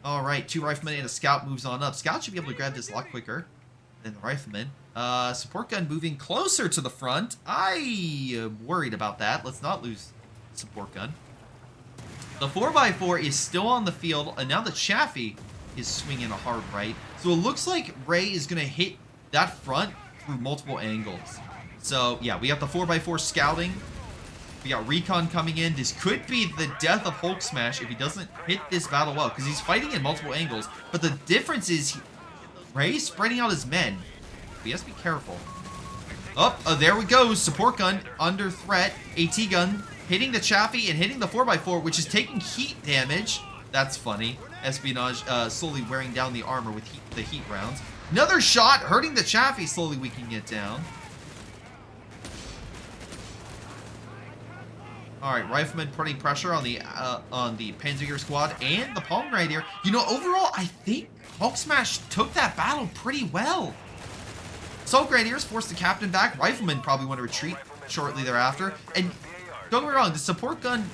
Speaker 1: Alright, 2 Riflemen and a Scout moves on up. Scout should be able to grab this a lot quicker than the Rifleman. Support gun moving closer to the front. I am worried about that. Let's not lose support gun. The 4x4 is still on the field, and now the Chaffee is swinging a hard right. So it looks like Ray is going to hit that front through multiple angles. So, yeah, we got the 4x4 scouting. We got Recon coming in. This could be the death of Hulk Smash if he doesn't hit this battle well, because he's fighting in multiple angles. But the difference is Ray's spreading out his men. He has to be careful. Oh, there we go. Support gun under threat. AT gun hitting the Chaffee and hitting the 4x4, which is taking heat damage. That's funny. Espionage slowly wearing down the armor with the heat rounds. Another shot hurting the Chaffee, slowly weakening it down. All right, Rifleman putting pressure on the Panzer squad and the Palm Grenadier. Overall, I think Hulk Smash took that battle pretty well. Assault Grenadiers forced the captain back. Riflemen probably want to retreat shortly thereafter. And don't get me wrong, the support gun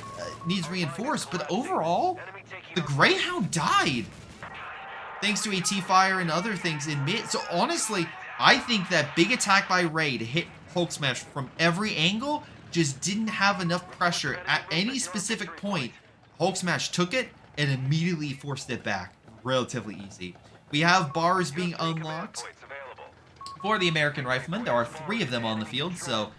Speaker 1: needs reinforced, but overall, the Greyhound died. Thanks to AT fire and other things in mid. So honestly, I think that big attack by Ray to hit Hulk Smash from every angle just didn't have enough pressure at any specific point. Hulk Smash took it and immediately forced it back. Relatively easy. We have bars being unlocked for the American Riflemen. There are 3 of them on the field, so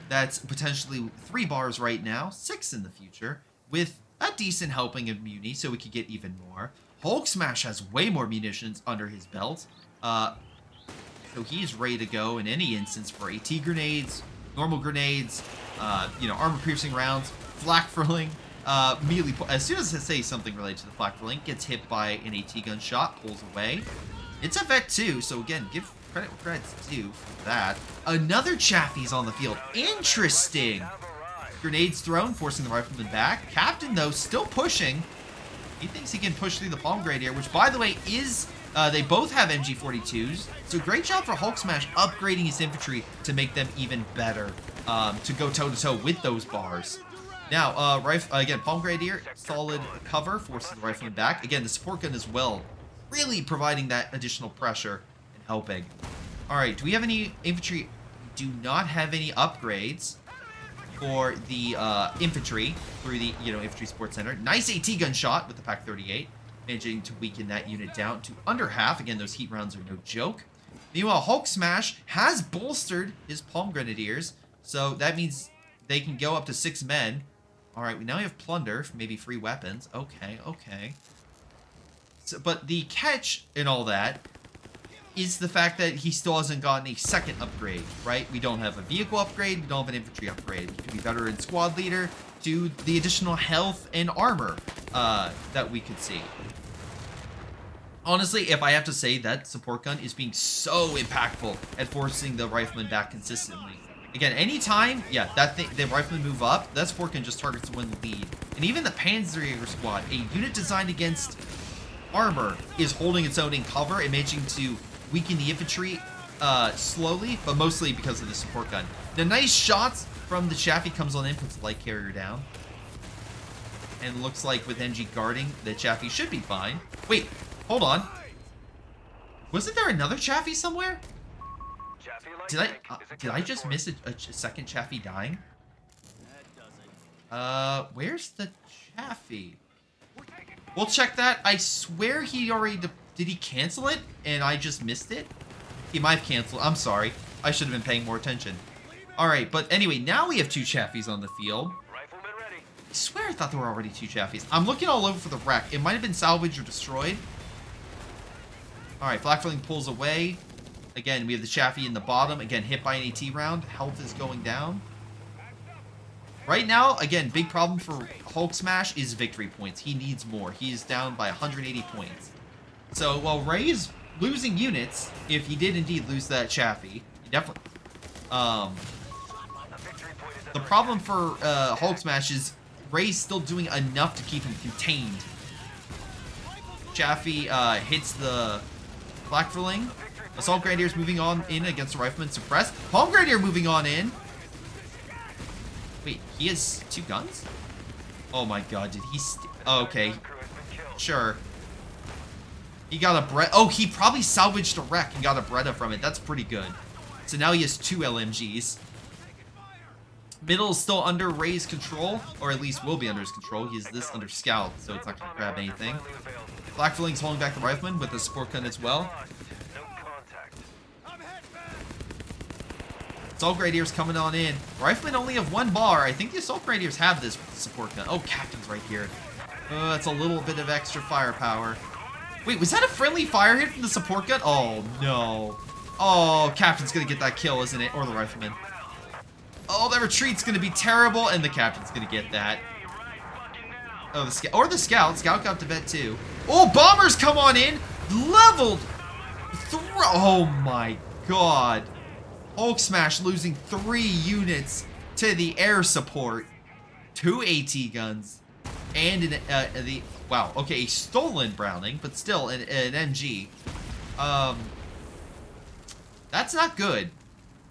Speaker 1: that's potentially 3 bars right now, 6 in the future, with a decent helping of muni, so we could get even more. Hulk Smash has way more munitions under his belt, so he's ready to go in any instance for AT grenades, normal grenades, armor-piercing rounds, flak furling. Immediately, as soon as I say something related to the flak furling, gets hit by an AT gun shot, pulls away. It's a vet too, so again, give credit where credit's due for that. Another Chaffee's on the field. Interesting. Grenades thrown, forcing the Rifleman back. Captain, though, still pushing. He thinks he can push through the Palm Grenadier, which, by the way, is... they both have MG42s. So great job for Hulk Smash upgrading his infantry to make them even better to go toe-to-toe with those bars. Now, again, Palm Grenadier, solid cover, forces the Rifleman back. Again, the support gun as well really providing that additional pressure and helping. All right, do we have any infantry? We do not have any upgrades for the infantry through the infantry support center. Nice AT gun shot with the Pack 38, managing to weaken that unit down to under half. Again, those heat rounds are no joke. Meanwhile, Hulk Smash has bolstered his Palm Grenadiers, so that means they can go up to 6 men. All right, we now have Plunder, maybe free weapons. Okay, okay. So, but the catch in all that is the fact that he still hasn't gotten a second upgrade, right? We don't have a vehicle upgrade, we don't have an infantry upgrade. He could be better in squad leader to the additional health and armor that we could see. Honestly, if I have to say, that support gun is being so impactful at forcing the rifleman back consistently. Again, anytime, the riflemen move up, that support gun just targets the one lead. And even the Panzerjäger squad, a unit designed against armor, is holding its own in cover and managing to weaken the infantry slowly, but mostly because of the support gun. The nice shots from the Chaffee comes on in, puts the light carrier down. And looks like with NG guarding, the Chaffee should be fine. Wait, hold on. Wasn't there another Chaffee somewhere? Did I just miss a second Chaffee dying? Where's the Chaffee? We'll check that. I swear he already... Did he cancel it and I just missed it? He might have canceled. I'm sorry. I should have been paying more attention. Alright, but anyway, now we have 2 Chaffies on the field. I swear I thought there were already 2 Chaffies. I'm looking all over for the wreck. It might have been salvaged or destroyed. Alright, Flak-Filling pulls away. Again, we have the Chaffee in the bottom. Again, hit by an AT round. Health is going down. Right now, again, big problem for Hulk Smash is victory points. He needs more. He is down by 180 points. So, while Ray is losing units, if he did indeed lose that Chaffee, he definitely... the problem for Hulk Smash is Ray's still doing enough to keep him contained. Chaffee hits the Flak-Filling. Assault Grenadiers moving on in against the Rifleman suppressed. Palm Grenadier moving on in. Wait, he has 2 guns? Oh my god, did he... Oh, okay. Sure. He got a Bretta. Oh, he probably salvaged a wreck and got a Bretta from it. That's pretty good. So now he has 2 LMGs. Middle is still under Ray's control, or at least will be under his control. He's this under Scout, so it's not going to grab anything. Flak-Filling's holding back the Rifleman with the support gun as well. Assault Grenadiers coming on in. Riflemen only have 1 bar. I think the Assault Grenadiers have this support gun. Oh, Captain's right here. That's a little bit of extra firepower. Wait, was that a friendly fire hit from the support gun? Oh, no. Oh, Captain's going to get that kill, isn't it? Or the Rifleman. Oh, that retreat's going to be terrible, and the Captain's going to get that. Oh, the Scout. Scout got to vet too. Oh, Bombers come on in. Leveled. Oh, my God. Hulk Smash losing 3 units to the air support. 2 AT guns. And wow, okay, a stolen Browning, but still an MG. That's not good.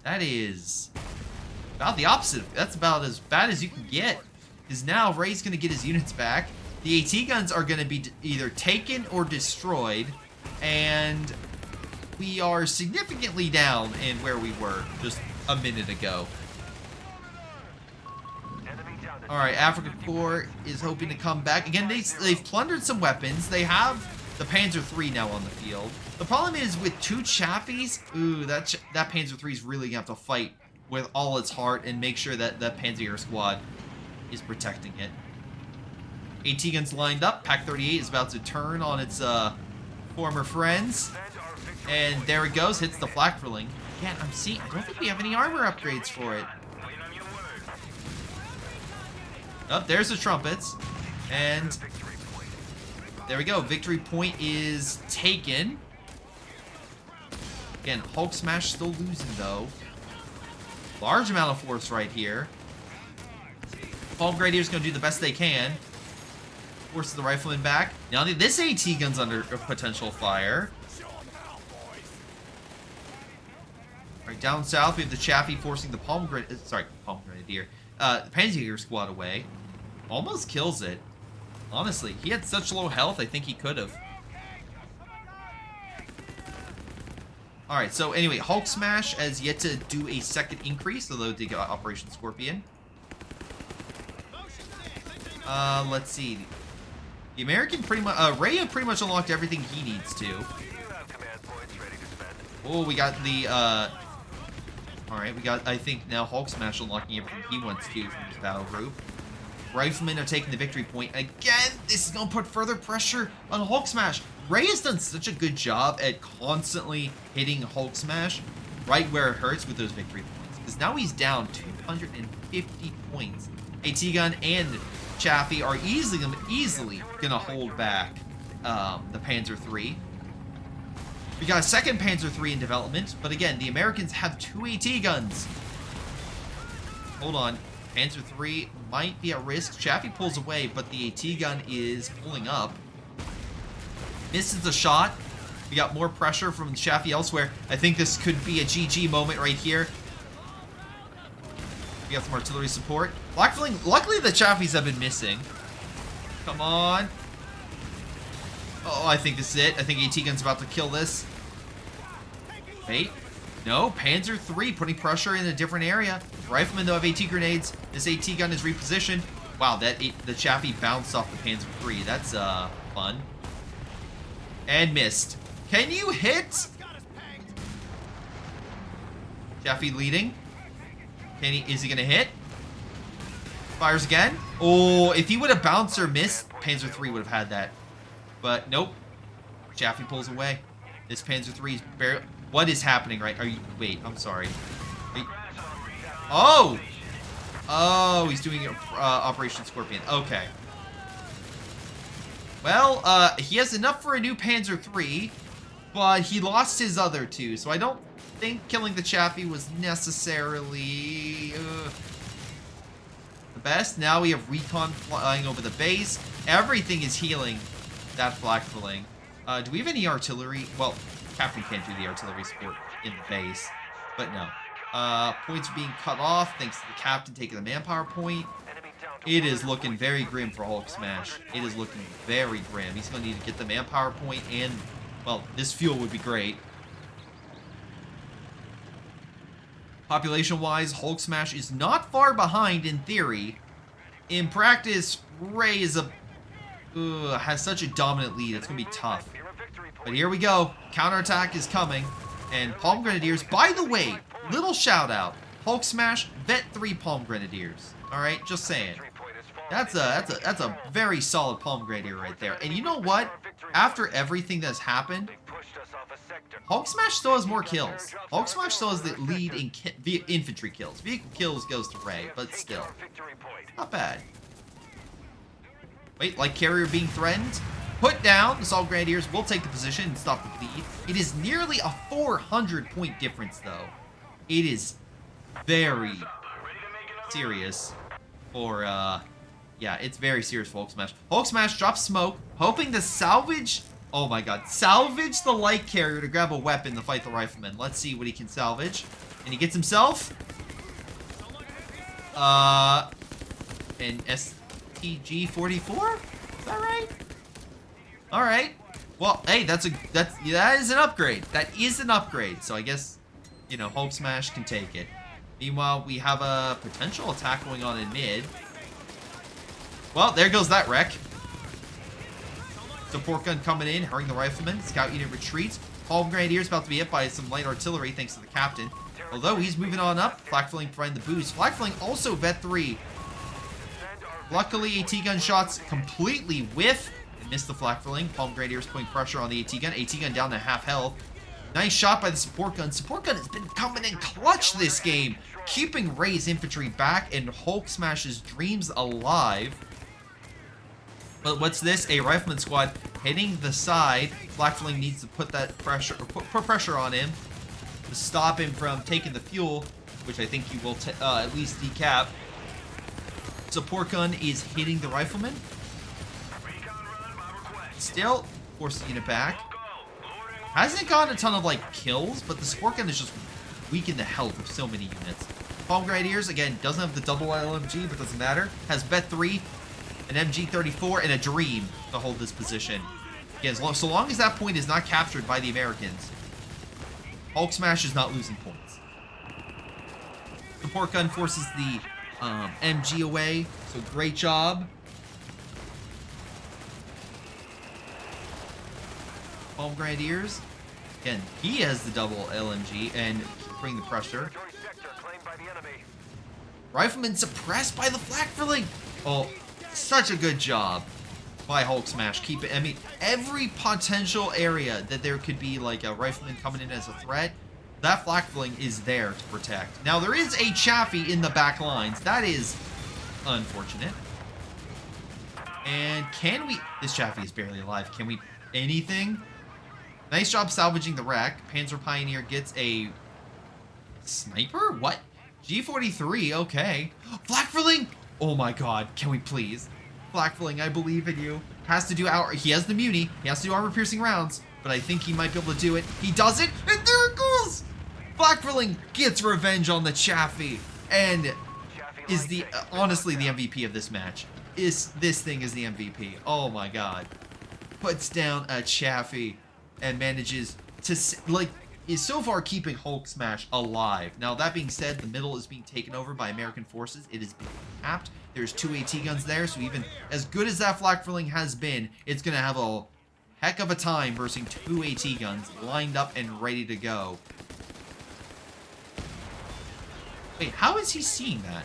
Speaker 1: That is about the opposite. That's about as bad as you can get. Because now Ray's going to get his units back. The AT guns are going to be either taken or destroyed. And we are significantly down in where we were just a minute ago. Alright, Africa Corps is hoping to come back. Again, they've plundered some weapons. They have the Panzer III now on the field. The problem is with 2 Chaffies, ooh, that Panzer III is really going to have to fight with all its heart and make sure that that Panzer squad is protecting it. AT guns lined up. Pack 38 is about to turn on its former friends. And there it goes, hits the Flak-Filling. Again, I don't think we have any armor upgrades for it. Oh, there's the trumpets. And there we go. Victory point is taken. Again, Hulk Smash still losing, though. Large amount of force right here. Palm Grenadiers going to do the best they can. Forces the Rifleman back. Now this AT gun's under potential fire. Right, down south, we have the Chaffee forcing the Palm Grenadier. The Panzerjäger squad away. Almost kills it. Honestly, he had such low health, I think he could have. Alright, so anyway, Hulk Smash has yet to do a second increase, although they got Operation Scorpion. Let's see. The American pretty much, Raya pretty much unlocked everything he needs to. Oh, we got the, alright, we got, I think, now Hulk Smash unlocking everything he wants to from his battle group. Riflemen are taking the victory point. Again, this is going to put further pressure on Hulk Smash. Ray has done such a good job at constantly hitting Hulk Smash right where it hurts with those victory points. Because now he's down 250 points. AT Gun and Chaffee are easily going to hold back the Panzer III. We got a second Panzer III in development. But again, the Americans have 2 AT Guns. Hold on. Panzer III might be at risk. Chaffee pulls away, but the AT gun is pulling up. Misses the shot. We got more pressure from Chaffee elsewhere. I think this could be a GG moment right here. We got some artillery support. Luckily the Chafees have been missing. Come on. Oh, I think this is it. I think AT gun's about to kill this. Wait. No, Panzer III putting pressure in a different area. Riflemen, though, have AT grenades. This AT gun is repositioned. Wow, the Chaffee bounced off the Panzer III. That's, fun. And missed. Can you hit? Chaffee leading. Is he gonna hit? Fires again. Oh, if he would have bounced or missed, Panzer III would have had that. But, nope. Chaffee pulls away. This Panzer III is barely... What is happening, right? Are you... Wait, I'm sorry. Wait. Oh! Oh, he's doing Operation Scorpion. Okay. Well, he has enough for a new Panzer III, but he lost his other 2, so I don't think killing the Chaffee was necessarily the best. Now we have Recon flying over the base. Everything is healing that flak filling. Do we have any artillery? Well... Captain can't do the artillery support in the base, but no. Points are being cut off thanks to the captain taking the manpower point. It is looking very grim for Hulk Smash. It is looking very grim. He's going to need to get the manpower point and, well, this fuel would be great. Population-wise, Hulk Smash is not far behind in theory. In practice, Ray is has such a dominant lead. It's going to be tough. But here we go. Counterattack is coming. And Palm Grenadiers, by the way, little shout out. Hulk Smash, Vet 3 Palm Grenadiers. Alright, just saying. That's a very solid Palm Grenadier right there. And you know what? After everything that's happened, Hulk Smash still has more kills. Hulk Smash still has the lead in infantry kills. Vehicle kills goes to Ray, but still. Not bad. Wait, light carrier being threatened? Put down. The Assault Grenadiers will take the position and stop the bleed. It is nearly a 400-point difference, though. It is very serious for, yeah, it's very serious for Hulk Smash. Hulk Smash drops smoke, hoping to salvage, oh my god, salvage the light carrier to grab a weapon to fight the Rifleman. Let's see what he can salvage. And he gets himself, an STG-44? Is that right? All right. Well, hey, that is an upgrade. That is an upgrade. So I guess, you know, Hulk Smash can take it. Meanwhile, we have a potential attack going on in mid. Well, there goes that wreck. Support gun coming in, hurrying the Rifleman. Scout unit retreats. Palm Grenadiers about to be hit by some light artillery thanks to the captain. Although he's moving on up, flak filling providing the boost. Flak filling also Vet 3. Luckily, AT gun shots completely whiff. Missed the flak filling. Palm Grenadiers putting pressure on the AT gun. AT gun down to half health. Nice shot by the support gun. Support gun has been coming in clutch this game, keeping Ray's infantry back and Hulk Smash's dreams alive. But what's this? A Rifleman squad hitting the side. Flak filling needs to put that pressure, put pressure on him to stop him from taking the fuel, which I think he will at least decap. Support gun is hitting the Rifleman. Still force the unit back. Hasn't gotten a ton of like kills, but the support gun is just weakened the health of so many units. Palm Grenadiers again doesn't have the double LMG, but doesn't matter. Has Vet 3, an MG34, and a Dream to hold this position. Again, so long as that point is not captured by the Americans. Hulk Smash is not losing points. Support gun forces the MG away, so great job. Palm Grenadiers. Again, he has the double LMG and bring the pressure. Rifleman suppressed by the flak-filling. Oh, such a good job by Hulk Smash. Keep it. I mean, every potential area that there could be like a rifleman coming in as a threat, that flak-filling is there to protect. Now there is a Chaffee in the back lines. That is unfortunate. And can we? This Chaffee is barely alive. Can we? Anything? Nice job salvaging the wreck. Panzer Pioneer gets a sniper? What? G43, okay. Flak-filling! Oh my god, can we please? Flak-filling, I believe in you. Has to do he has the muni. He has to do armor-piercing rounds, but I think he might be able to do it. He does it, and there it goes! Flak-filling gets revenge on the Chaffee, and is the honestly the MVP of this match. This thing is the MVP. Oh my god. Puts down a Chaffee and manages to, like, is so far keeping Hulk Smash alive. Now, that being said, the middle is being taken over by American forces. It is being tapped. There's 2 AT guns there, so even as good as that flak-filling has been, it's going to have a heck of a time versus 2 AT guns lined up and ready to go. Wait, how is he seeing that?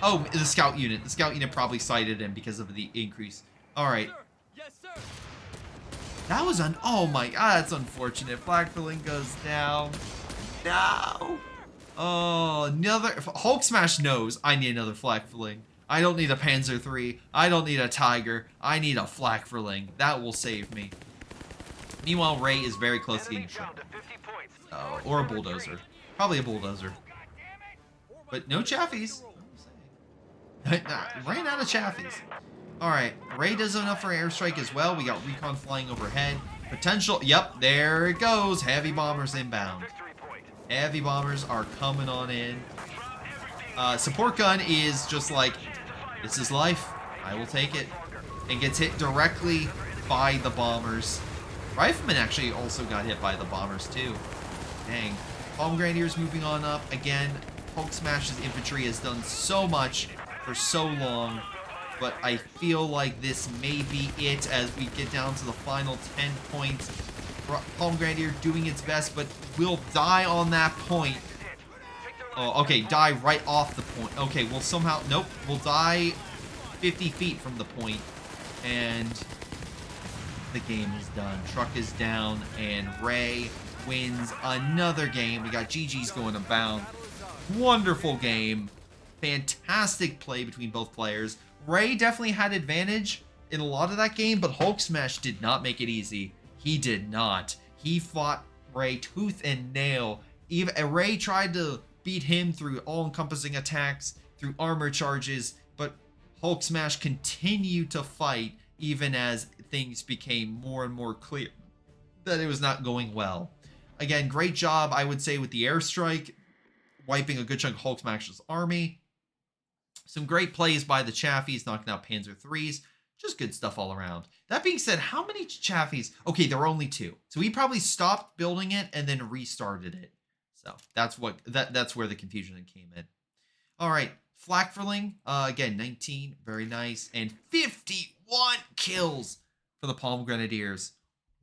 Speaker 1: Oh, the scout unit. The scout unit probably sighted him because of the increase. All right. That was oh my god, that's unfortunate. Flak-filling goes down. No! Oh, another, Hulk Smash knows I need another flak-filling. I don't need a Panzer III. I don't need a Tiger. I need a flak-filling. That will save me. Meanwhile, Ray is very close to getting shot. Or a bulldozer. Probably a bulldozer. But no Chaffies. Ran out of Chaffies. Alright, Ray does enough for airstrike as well. We got recon flying overhead. Potential, yep, there it goes. Heavy bombers inbound. Heavy bombers are coming on in. Support gun is just like, this is life. I will take it. And gets hit directly by the bombers. Rifleman actually also got hit by the bombers too. Dang. Palm Grenadiers moving on up. Again, Hulk Smash's infantry has done so much for so long. But I feel like this may be it as we get down to the final 10 points. Palm Grenadier doing its best, but will die on that point. Oh, okay, die right off the point. Okay, we'll somehow, nope, we'll die 50 feet from the point, and the game is done. Truck is down, and Ray wins another game. We got GG's going abound. Wonderful game. Fantastic play between both players. Ray definitely had advantage in a lot of that game, but Hulk Smash did not make it easy. He did not. He fought Ray tooth and nail. Ray tried to beat him through all-encompassing attacks, through armor charges, but Hulk Smash continued to fight even as things became more and more clear that it was not going well. Again, great job, I would say, with the airstrike, wiping a good chunk of Hulk Smash's army. Some great plays by the Chaffies, knocking out Panzer IIIs. Just good stuff all around. That being said, how many Chaffies? Okay, there were only 2. So he probably stopped building it and then restarted it. So that's where the confusion came in. All right, flak-filling, again, 19, very nice. And 51 kills for the Palm Grenadiers.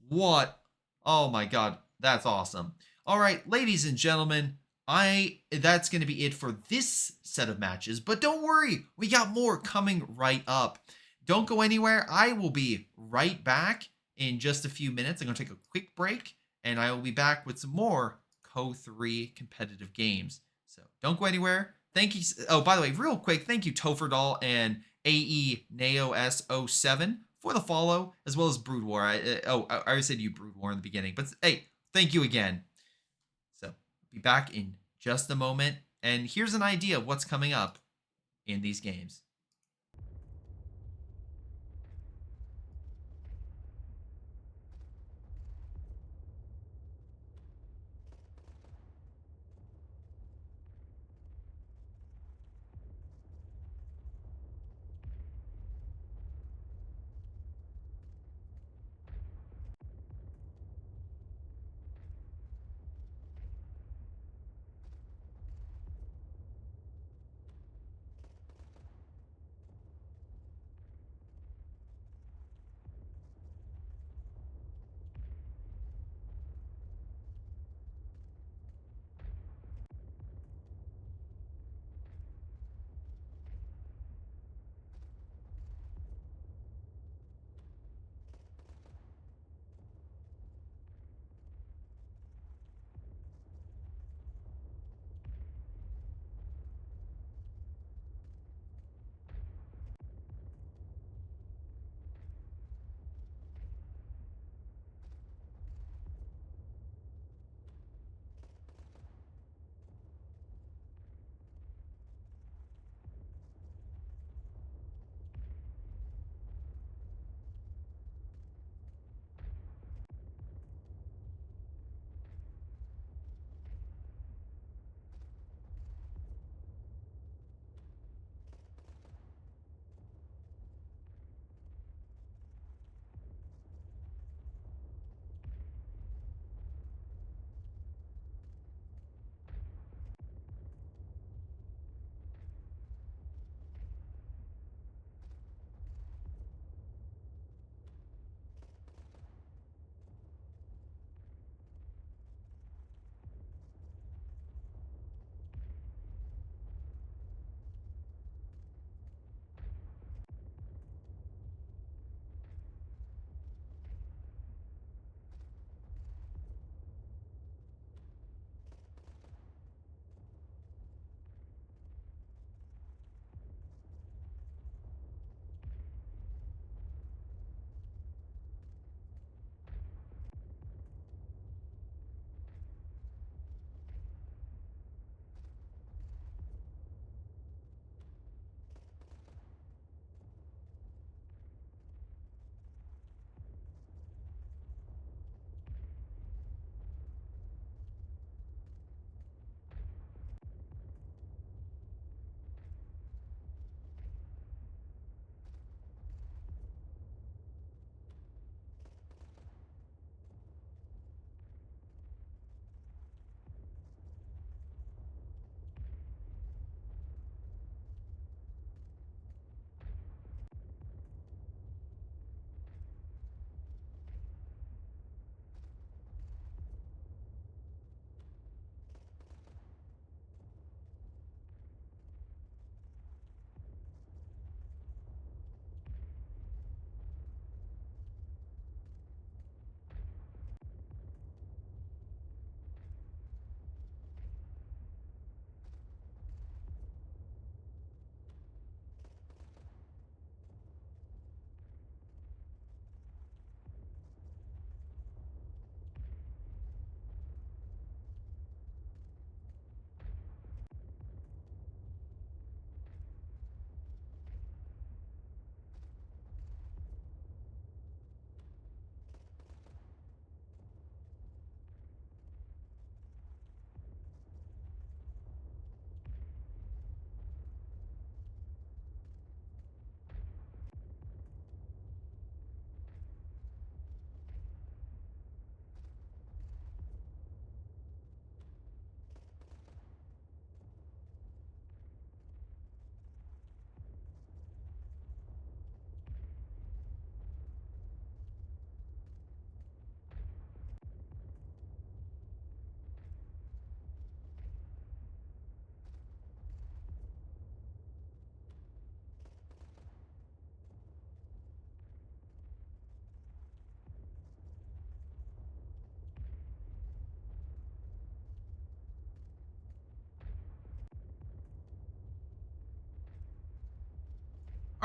Speaker 1: What? Oh my god, that's awesome. All right, ladies and gentlemen, that's going to be it for this set of matches, but don't worry, we got more coming right up. Don't go anywhere. I will be right back in just a few minutes. I'm going to take a quick break, and I will be back with some more COH3 competitive games. So don't go anywhere. Thank you. Oh, by the way, real quick, thank you Toferdal and AE NeoS07 for the follow, as well as Brood War. I already said you Brood War in the beginning, but hey, thank you again. So be back in just a moment, and here's an idea of what's coming up in these games.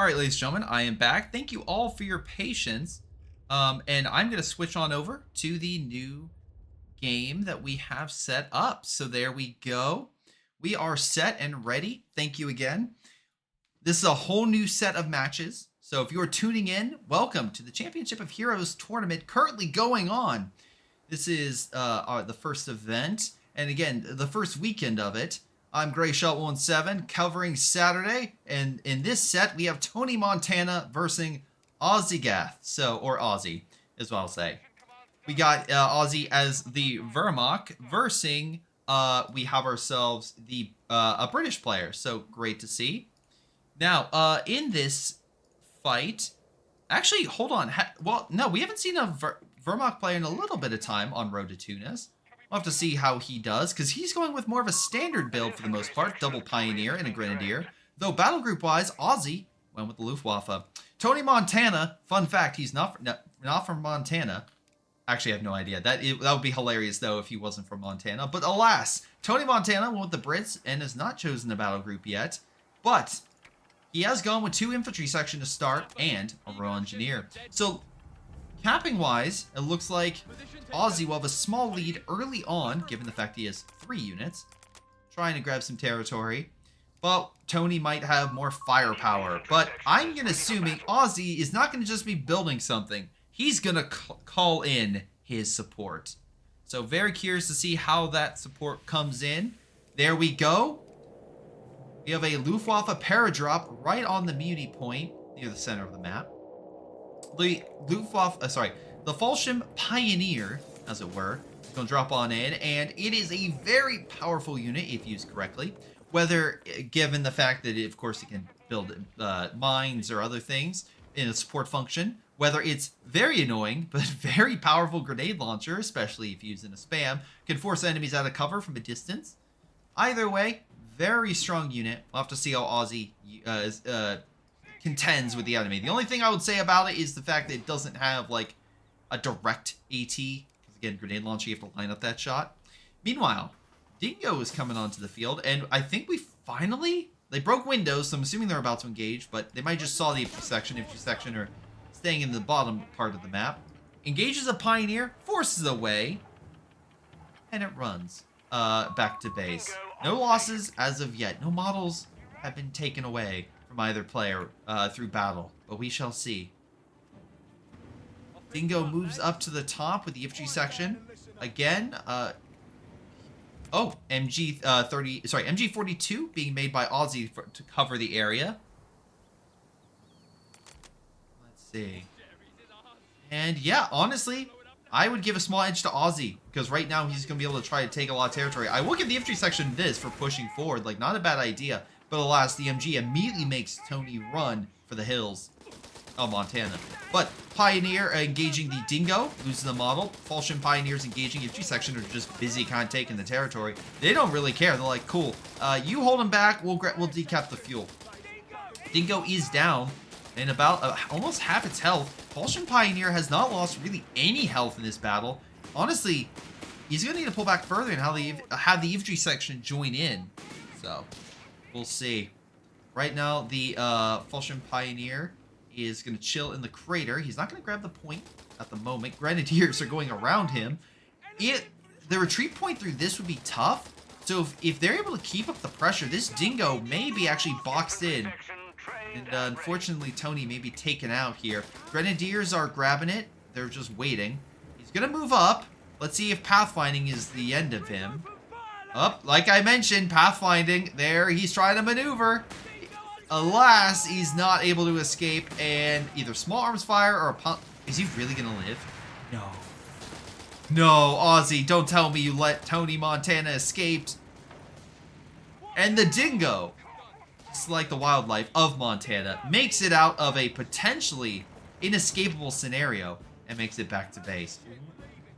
Speaker 1: All right, ladies and gentlemen, I am back. Thank you all for your patience. And I'm going to switch on over to the new game that we have set up. So there we go. We are set and ready. Thank you again. This is a whole new set of matches. So if you are tuning in, welcome to the Championship of Heroes tournament currently going on. This is the first event. And again, the first weekend of it. I'm GrayShot17 covering Saturday, and in this set we have Tony Montana versus Ozzy Gath, or Ozzy is what I'll say. We got Ozzy as the Vermok versus we have ourselves the a British player, so great to see. Now in this fight, actually hold on, well no, we haven't seen a Vermok player in a little bit of time on Road to Tunis. We'll have to see how he does, because he's going with more of a standard build for the most part, double Pioneer and a Grenadier. Though battle group-wise, Ozzy went with the Luftwaffe. Tony Montana, fun fact, he's not from Montana. Actually, I have no idea. That would be hilarious, though, if he wasn't from Montana. But alas, Tony Montana went with the Brits and has not chosen a battle group yet. But he has gone with 2 infantry section to start and a Royal Engineer. So capping-wise, it looks like Ozzy will have a small lead early on, given the fact he has 3 units, trying to grab some territory. But Tony might have more firepower. But I'm going to assuming Ozzy is not going to just be building something. He's going to call in his support. So very curious to see how that support comes in. There we go. We have a Luftwaffe paradrop right on the Muni point, near the center of the map. The Luftwaffe, the Fallschirm Pioneer, as it were, is going to drop on in, and it is a very powerful unit if used correctly. Whether, given the fact that, of course, it can build mines or other things in a support function, whether it's very annoying, but very powerful grenade launcher, especially if used in a spam, can force enemies out of cover from a distance. Either way, very strong unit. We'll have to see how Ozzy contends with the enemy. The only thing I would say about it is the fact that it doesn't have like a direct AT, because again, grenade launcher, you have to line up that shot. Meanwhile, Dingo is coming onto the field, and I think they broke windows, so I'm assuming they're about to engage, but they might just saw the infantry section, or staying in the bottom part of the map. Engages a Pioneer, forces away, and it runs back to base. No losses as of yet. No models have been taken away from either player through battle, but we shall see. Dingo moves up to the top with the infantry section. Again, MG42 being made by Ozzy to cover the area. Let's see. And yeah, honestly, I would give a small edge to Ozzy, because right now he's going to be able to try to take a lot of territory. I will give the infantry section this for pushing forward, like not a bad idea. But alas, the MG immediately makes Tony run for the hills of Montana. But Pioneer engaging the Dingo, losing the model. Fallschirm Pioneers engaging infantry section are just busy kind of taking the territory. They don't really care. They're like, cool, you hold them back, we'll decap the fuel. Dingo is down and about almost half its health. Fallschirm Pioneer has not lost really any health in this battle. Honestly, he's going to need to pull back further and have the infantry section join in. So we'll see. Right now, the Fallschirm Pioneer is going to chill in the crater. He's not going to grab the point at the moment. Grenadiers are going around him. The retreat point through this would be tough. So if they're able to keep up the pressure, this Dingo may be actually boxed in. And unfortunately, Tony may be taken out here. Grenadiers are grabbing it. They're just waiting. He's going to move up. Let's see if pathfinding is the end of him. Like I mentioned, pathfinding. There, he's trying to maneuver. Alas, he's not able to escape, and either small arms fire or a pump. Is he really gonna live? No. No, Ozzy, don't tell me you let Tony Montana escape. And the Dingo, it's like the wildlife of Montana, makes it out of a potentially inescapable scenario and makes it back to base.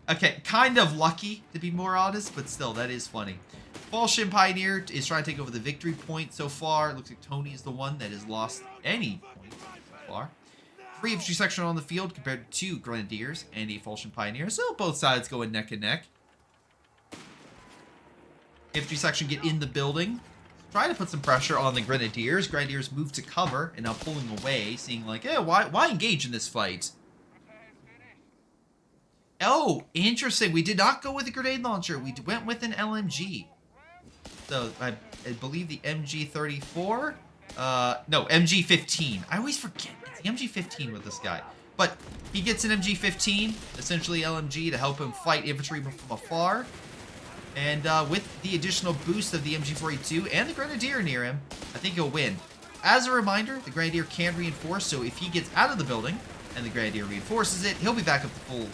Speaker 1: Okay, kind of lucky, to be more honest, but still, that is funny. Fallschirm Pioneer is trying to take over the victory point so far. It looks like Tony is the one that has lost any points so far. 3 infantry section on the field compared to 2 Grenadiers and a Fallschirm Pioneer. So both sides going neck and neck. Infantry section get in the building. trying to put some pressure on the Grenadiers. Grenadiers move to cover and now pulling away, seeing like, eh, why engage in this fight? Oh, interesting. We did not go with a grenade launcher. We went with an LMG. So I believe the MG34. No, MG15. I always forget. It's the MG15 with this guy. But he gets an MG15, essentially LMG, to help him fight infantry from afar. And with the additional boost of the MG42 and the Grenadier near him, I think he'll win. As a reminder, the Grenadier can reinforce, so if he gets out of the building and the Grenadier reinforces it, he'll be back up to full,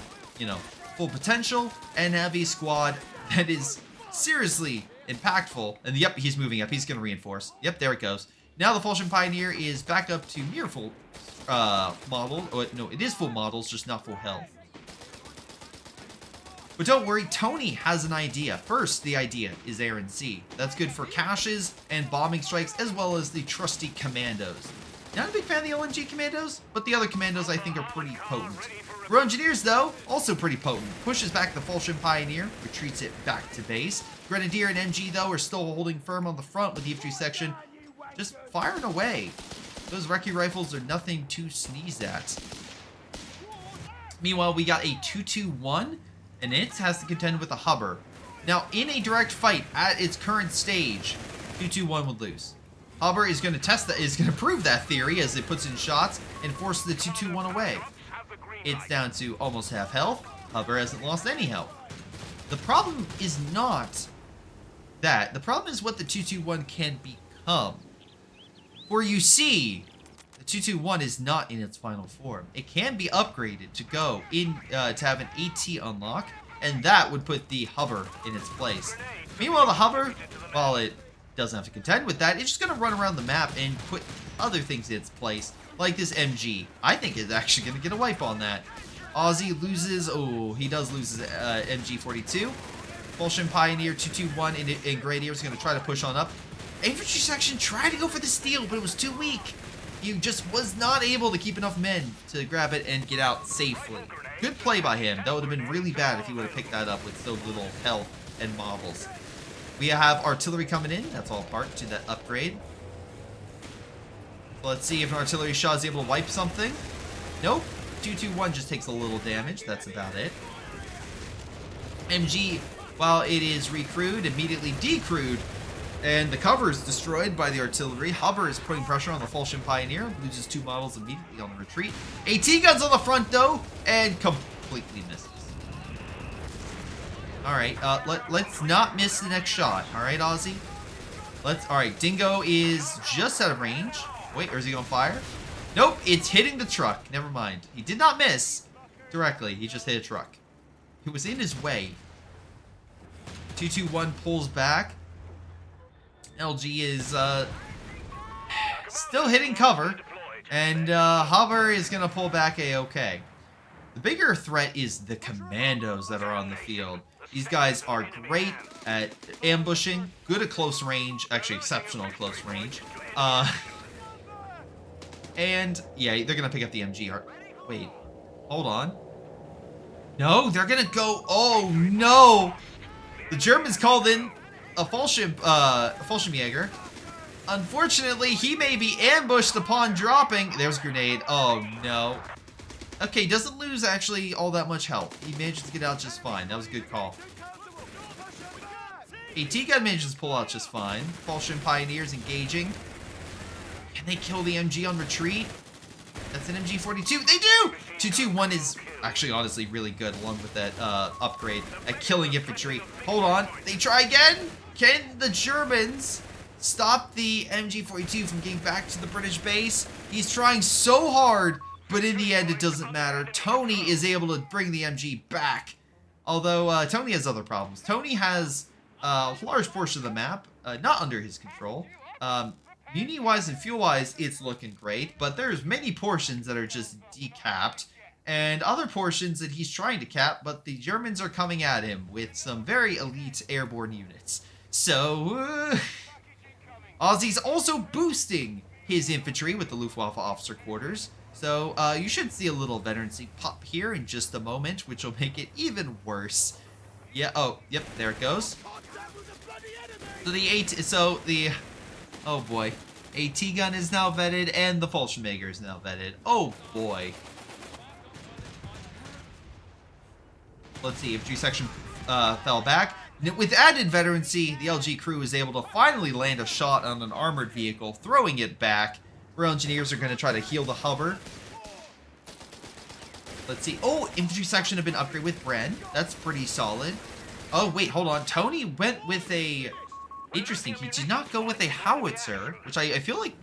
Speaker 1: full potential and have a squad that is seriously impactful. And yep, he's moving up. He's going to reinforce. Yep, there it goes. Now the Fulton Pioneer is back up to near full model. Oh, no, it is full models, just not full health. But don't worry, Tony has an idea. First, the idea is Air and Sea. That's good for caches and bombing strikes, as well as the trusty commandos. Not a big fan of the LMG commandos, but the other commandos I think are pretty potent. Row engineers, though, also pretty potent. Pushes back the Fulton Pioneer, retreats it back to base. Grenadier and MG, though, are still holding firm on the front with the infantry section just firing away. Those recce rifles are nothing to sneeze at. Meanwhile, we got a 2-2-1, and it has to contend with a Hubber. Now, in a direct fight at its current stage, 2-2-1 would lose. Hubber is going to test that, is going to prove that theory as it puts in shots and forces the 2-2-1 away. It's down to almost half health. Hubber hasn't lost any health. The problem is not that. The problem is what the 2-2-1 can become. For you see, the 2-2-1 is not in its final form. It can be upgraded to go in to have an AT unlock, and that would put the Hubber in its place. Meanwhile, the Hubber, while it doesn't have to contend with that, it's just going to run around the map and put other things in its place, like this MG. I think it's actually going to get a wipe on that. Aussie loses, oh, he does lose his MG42. Fulton Pioneer 2-2-1 in Grenadier is going to try to push on up. Infantry section tried to go for the steal, but it was too weak. He just was not able to keep enough men to grab it and get out safely. Good play by him. That would have been really bad if he would have picked that up with so little health and models. We have artillery coming in. That's all part to that upgrade. Let's see if an artillery shot is able to wipe something. Nope. 2-2-1 just takes a little damage. That's about it. MG, while it is recrewed, immediately decrewed. And the cover is destroyed by the artillery. Hubber is putting pressure on the Fulton Pioneer. Loses 2 models immediately on the retreat. AT guns on the front, though, and completely misses. Alright, let's not miss the next shot. Alright, Aussie? Alright, Dingo is just out of range. Wait, or is he gonna fire? Nope, it's hitting the truck. Never mind. He did not miss directly. He just hit a truck. It was in his way. 2-2-1 pulls back. LG is still hitting cover, and Hubber is going to pull back a-okay. The bigger threat is the commandos that are on the field. These guys are great at ambushing, good at close range, actually exceptional at close range. And, yeah, they're going to pick up the MG. Wait, hold on. No, they're going to go, oh no! The Germans called in a Fallschirmjäger. Unfortunately, he may be ambushed upon dropping. There's a grenade. Oh, no. Okay, doesn't lose actually all that much health. He manages to get out just fine. That was a good call. AT gun manages to pull out just fine. Fulton Pioneers engaging. Can they kill the MG on retreat? That's an MG42. They do! 2-2-1 is actually honestly really good along with that upgrade at killing infantry. Hold on. They try again. Can the Germans stop the MG42 from getting back to the British base? He's trying so hard, but in the end, it doesn't matter. Tony is able to bring the MG back. Although, Tony has other problems. Tony has a large portion of the map not under his control. Muni-wise and fuel-wise, it's looking great, but there's many portions that are just decapped, and other portions that he's trying to cap, but the Germans are coming at him with some very elite airborne units. So, Aussie's also boosting his infantry with the Luftwaffe officer quarters. So, you should see a little veterancy pop here in just a moment, which will make it even worse. Yeah, oh, yep, there it goes. So the Oh boy. AT gun is now vetted and the Fallschirmjäger is now vetted. Oh boy. Let's see, infantry section fell back. With added veterancy, the LG crew is able to finally land a shot on an armored vehicle, throwing it back. Royal engineers are going to try to heal the hover. Let's see. Oh, infantry section have been upgraded with Bren. That's pretty solid. Oh, wait, hold on. Tony went with a... Interesting. He did not go with a howitzer, which I feel like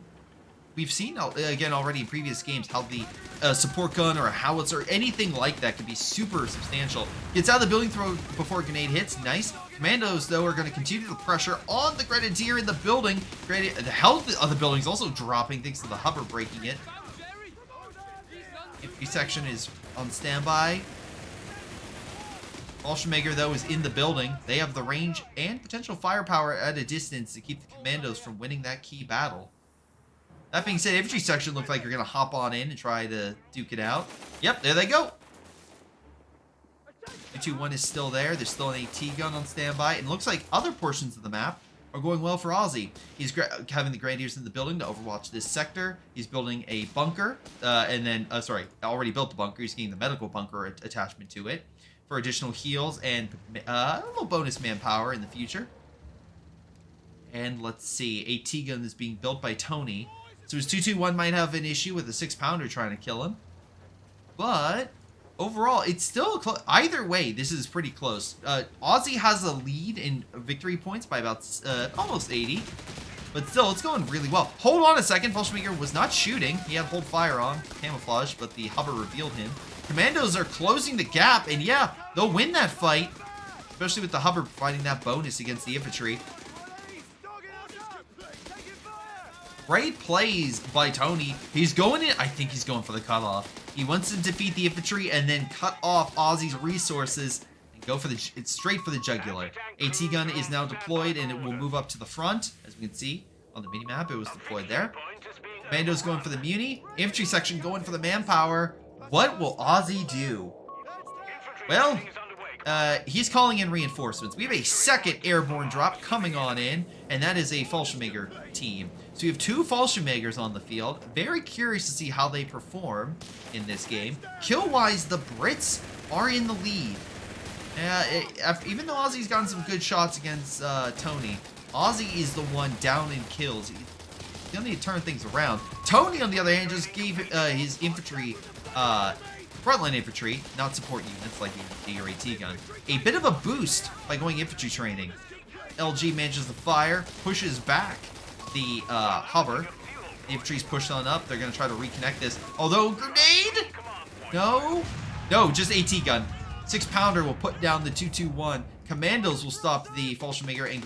Speaker 1: we've seen, again, already in previous games, how the support gun or a howitzer, anything like that could be super substantial. Gets out of the building throw before a grenade hits. Nice. Commandos, though, are going to continue the pressure on the Grenadier in the building. The health of the building is also dropping thanks to the hover breaking it. Infantry section is on standby. Fallschirmjäger, though, is in the building. They have the range and potential firepower at a distance to keep the commandos from winning that key battle. That being said, infantry section looks like you're going to hop on in and try to duke it out. Yep, there they go. 221 is still there. There's still an AT gun on standby. And it looks like other portions of the map are going well for Aussie. He's having the Grenadiers in the building to overwatch this sector. He's building a bunker. And then, already built the bunker. He's getting the medical bunker attachment to it for additional heals and a little bonus manpower in the future. And let's see. AT gun is being built by Tony. So his 221 might have an issue with a 6-pounder trying to kill him. But overall, it's still close. Either way, this is pretty close. Aussie has a lead in victory points by about almost 80. But still, it's going really well. Hold on a second. Fallschirmjäger was not shooting. He had hold fire on, camouflage, but the hover revealed him. Commandos are closing the gap, and yeah, they'll win that fight. Especially with the hover providing that bonus against the infantry. Great plays by Tony. He's going in. I think he's going for the cutoff. He wants to defeat the infantry and then cut off Aussie's resources and go for it's straight for the jugular. AT gun is now deployed and it will move up to the front. As we can see on the minimap, it was deployed there. Commandos going for the muni. Infantry section going for the manpower. What will Aussie do? Well, he's calling in reinforcements. We have a second airborne drop coming on in, and that is a Fallschirmjäger team. So we have 2 Fallschirmjägers on the field. Very curious to see how they perform in this game. Kill-wise, the Brits are in the lead. Even though Aussie's gotten some good shots against Tony, Aussie is the one down in kills. He'll need to turn things around. Tony, on the other hand, just gave his infantry, frontline infantry, not support units like the or AT gun, a bit of a boost by going infantry training. LG manages to fire, pushes back the hover. The infantry's pushed on up. They're going to try to reconnect this. Although, grenade? No. No, just AT gun. 6-pounder will put down the 221. Commandos will stop the Fallschirmjäger and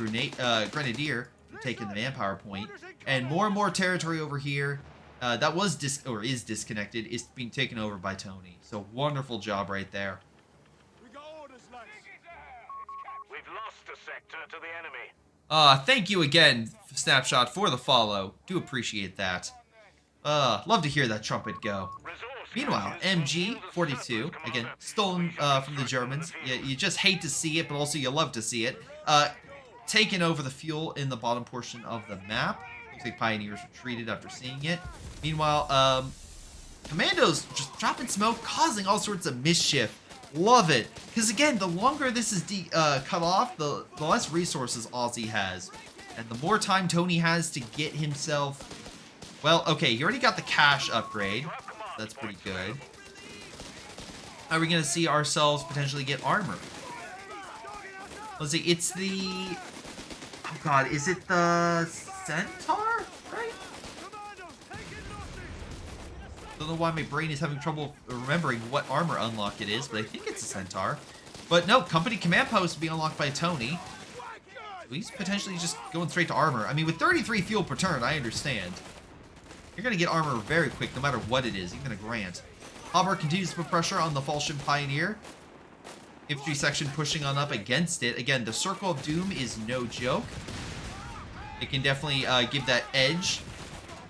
Speaker 1: Grenadier from taking the manpower point. And more territory over here that was is disconnected is being taken over by Tony. So wonderful job right there.
Speaker 2: We've lost a sector to the enemy.
Speaker 1: Thank you again, Snapshot, for the follow. Do appreciate that. Love to hear that trumpet go. Meanwhile, MG42, again, stolen from the Germans. You just hate to see it, but also you love to see it. Taking over the fuel in the bottom portion of the map. Looks like Pioneers retreated after seeing it. Meanwhile, Commandos just dropping smoke, causing all sorts of mischief. Love it. Because again, the longer this is cut off, the less resources Aussie has. And the more time Tony has to get himself... Well, okay, he already got the cash upgrade. That's pretty good. Are we going to see ourselves potentially get armor? Let's see, it's the... Oh god, is it the Centaur? Right? Don't know why my brain is having trouble remembering what armor unlock it is, but I think it's a Centaur. But no, company command post will be unlocked by Tony. So he's potentially just going straight to armor. I mean, with 33 fuel per turn, I understand. You're going to get armor very quick, no matter what it is, even a Grant. Hopper continues to put pressure on the Fallschirm Pioneer. Infantry section pushing on up against it. Again, the Circle of Doom is no joke. It can definitely give that edge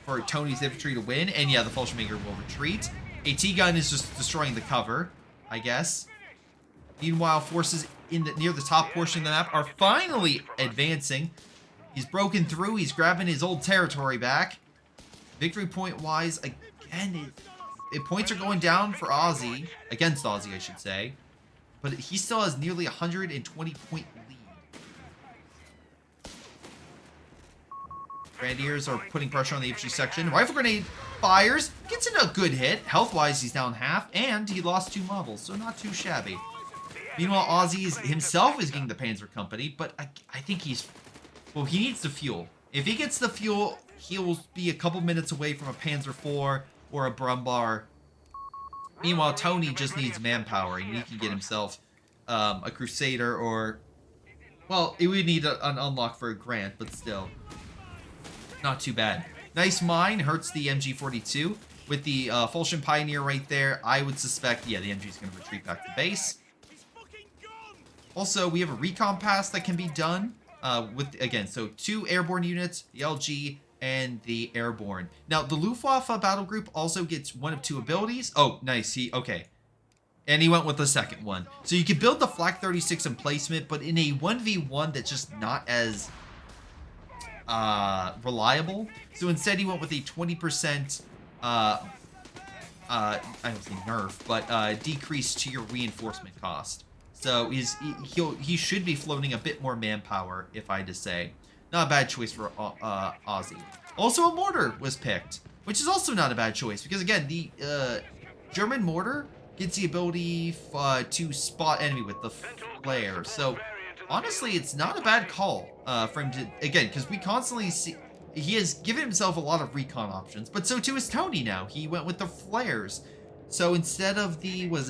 Speaker 1: for Tony's infantry to win. And yeah, the Fallschirmjäger will retreat. AT gun is just destroying the cover, I guess. Meanwhile, forces in near the top portion of the map are finally advancing. He's broken through. He's grabbing his old territory back. Victory point wise, again, points are going down for Ozzy. Against Ozzy, I should say. But he still has nearly 120 point lead. Grenadiers are putting pressure on the infantry section. Rifle grenade fires. Gets in a good hit. Health-wise, he's down half. And he lost 2 models, so not too shabby. Meanwhile, Ozzy himself is getting the Panzer Company. But I think he's... Well, he needs the fuel. If he gets the fuel, he'll be a couple minutes away from a Panzer IV or a Brumbar. Meanwhile, Tony just needs manpower, and he can get himself a Crusader or... Well, it would need an unlock for a Grant, but still. Not too bad. Nice mine, hurts the MG42. With the Fulcian Pioneer right there, I would suspect, yeah, the MG is going to retreat back to base. Also, we have a recon pass that can be done with, again, so 2 airborne units, the LG, and the airborne. Now, the Luftwaffe battle group also gets 1 of 2 abilities. Oh, nice. Okay. And he went with the second one. So you can build the Flak 36 emplacement, but in a 1v1 that's just not as reliable. So instead he went with a 20% I don't say nerf, but decrease to your reinforcement cost. So he should be floating a bit more manpower, if I had to say. Not a bad choice for Ozzy. Also, a mortar was picked, which is also not a bad choice because again, the German mortar gets the ability to spot enemy with the flare. So honestly, it's not a bad call for him to, again, because we constantly see he has given himself a lot of recon options, but so too is Tony now. He went with the flares. So instead of the, oh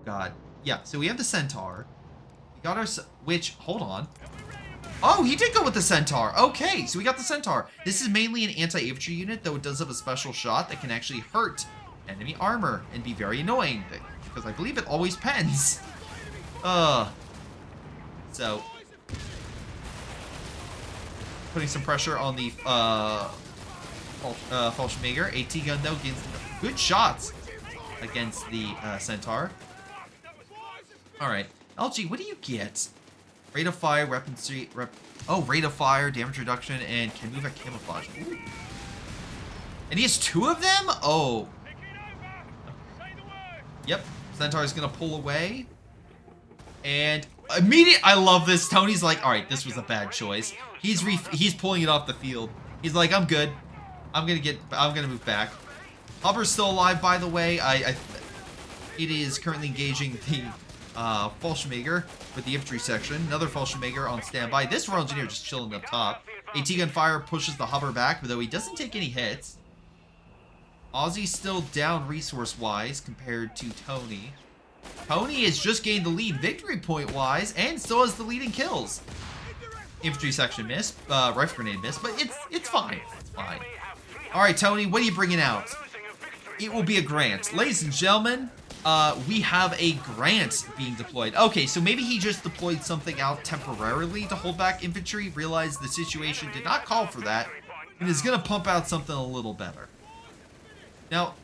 Speaker 1: god, yeah, so we have the Centaur. We got our, which, hold on. Oh, he did go with the Centaur. Okay, so we got the Centaur. This is mainly an anti-infantry unit, though it does have a special shot that can actually hurt enemy armor and be very annoying, because I believe it always pens. So, putting some pressure on the Fallschirmjäger. AT gun, though, gains good shots against the Centaur. Alright, LG, what do you get? Rate of fire, rate of fire, damage reduction, and can move at camouflage. Ooh. And he has 2 of them? Oh. Yep, Centaur's gonna pull away. And I love this. Tony's like, all right, this was a bad choice. He's pulling it off the field. He's like, I'm good. I'm gonna move back. Hubbard's still alive, by the way. It is currently engaging the Fallschirmjäger with the infantry section. Another Fallschirmjäger on standby. This Royal Engineer just chilling up top. AT gun fire pushes the Hubbard back, though he doesn't take any hits. Ozzy's still down resource-wise compared to Tony. Tony has just gained the lead victory point-wise and still has the lead in kills. Infantry section missed, rifle grenade missed, but it's fine. It's fine. All right, Tony, what are you bringing out? It will be a Grant. Ladies and gentlemen, we have a Grant being deployed. Okay, so maybe he just deployed something out temporarily to hold back infantry, realized the situation did not call for that, and is going to pump out something a little better. Now,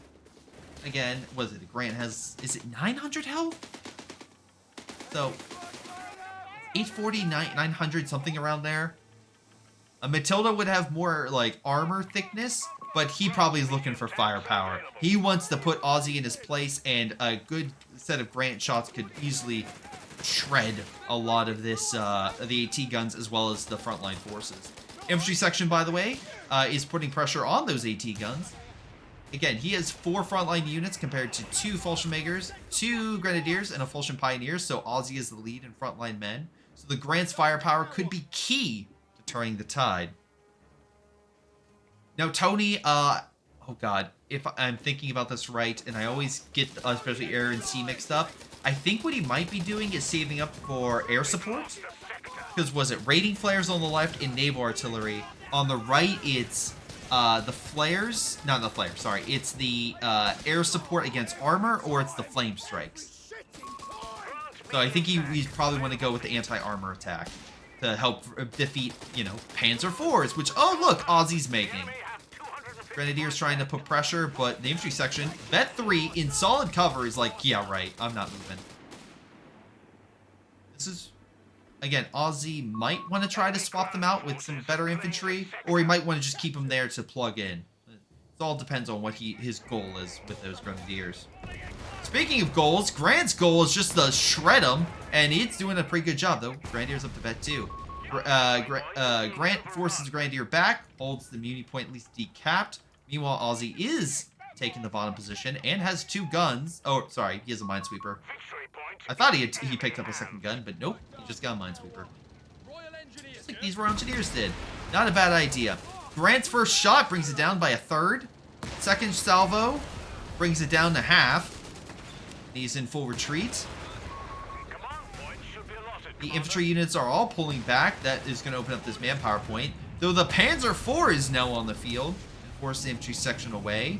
Speaker 1: again, was it a Grant has, is it 900 health? So, 840, 900, something around there. A Matilda would have more, like, armor thickness, but he probably is looking for firepower. He wants to put Ozzy in his place, and a good set of Grant shots could easily shred a lot of this, the AT guns as well as the frontline forces. Infantry section, by the way, is putting pressure on those AT guns. Again, he has 4 frontline units compared to 2 Fallschirmjägers, 2 Grenadiers, and a Fulcian Pioneer, so Ozzy is the lead in frontline men. So the Grant's firepower could be key to turning the tide. Now, Tony, oh god, if I'm thinking about this right, and I always get especially air and sea mixed up, I think what he might be doing is saving up for air support. Because was it raiding flares on the left and naval artillery? On the right, it's the flares, not the flares, sorry. It's the air support against armor, or it's the flame strikes. So I think he probably want to go with the anti-armor attack to help defeat, you know, Panzer IVs, which, oh look, Ozzy's making. Grenadiers trying to put pressure, but the infantry section, Vet 3 in solid cover is like, yeah, right, I'm not moving. This is Again, Ozzy might want to try to swap them out with some better infantry, or he might want to just keep them there to plug in. It all depends on what his goal is with those Grenadiers. Speaking of goals, Grant's goal is just to shred them, and it's doing a pretty good job, though. Grenadier's up to vet 2. Grant forces the Grenadier back, holds the Muni point at least decapped. Meanwhile, Ozzy is taking the bottom position and has 2 guns. Oh, sorry, he has a Minesweeper. I thought he picked up a second gun, but nope, he just got a Minesweeper. Just like these Royal Engineers did. Not a bad idea. Grant's first shot brings it down by a third. Second salvo brings it down to half. He's in full retreat. The infantry units are all pulling back. That is going to open up this manpower point. Though the Panzer IV is now on the field and force the infantry section away.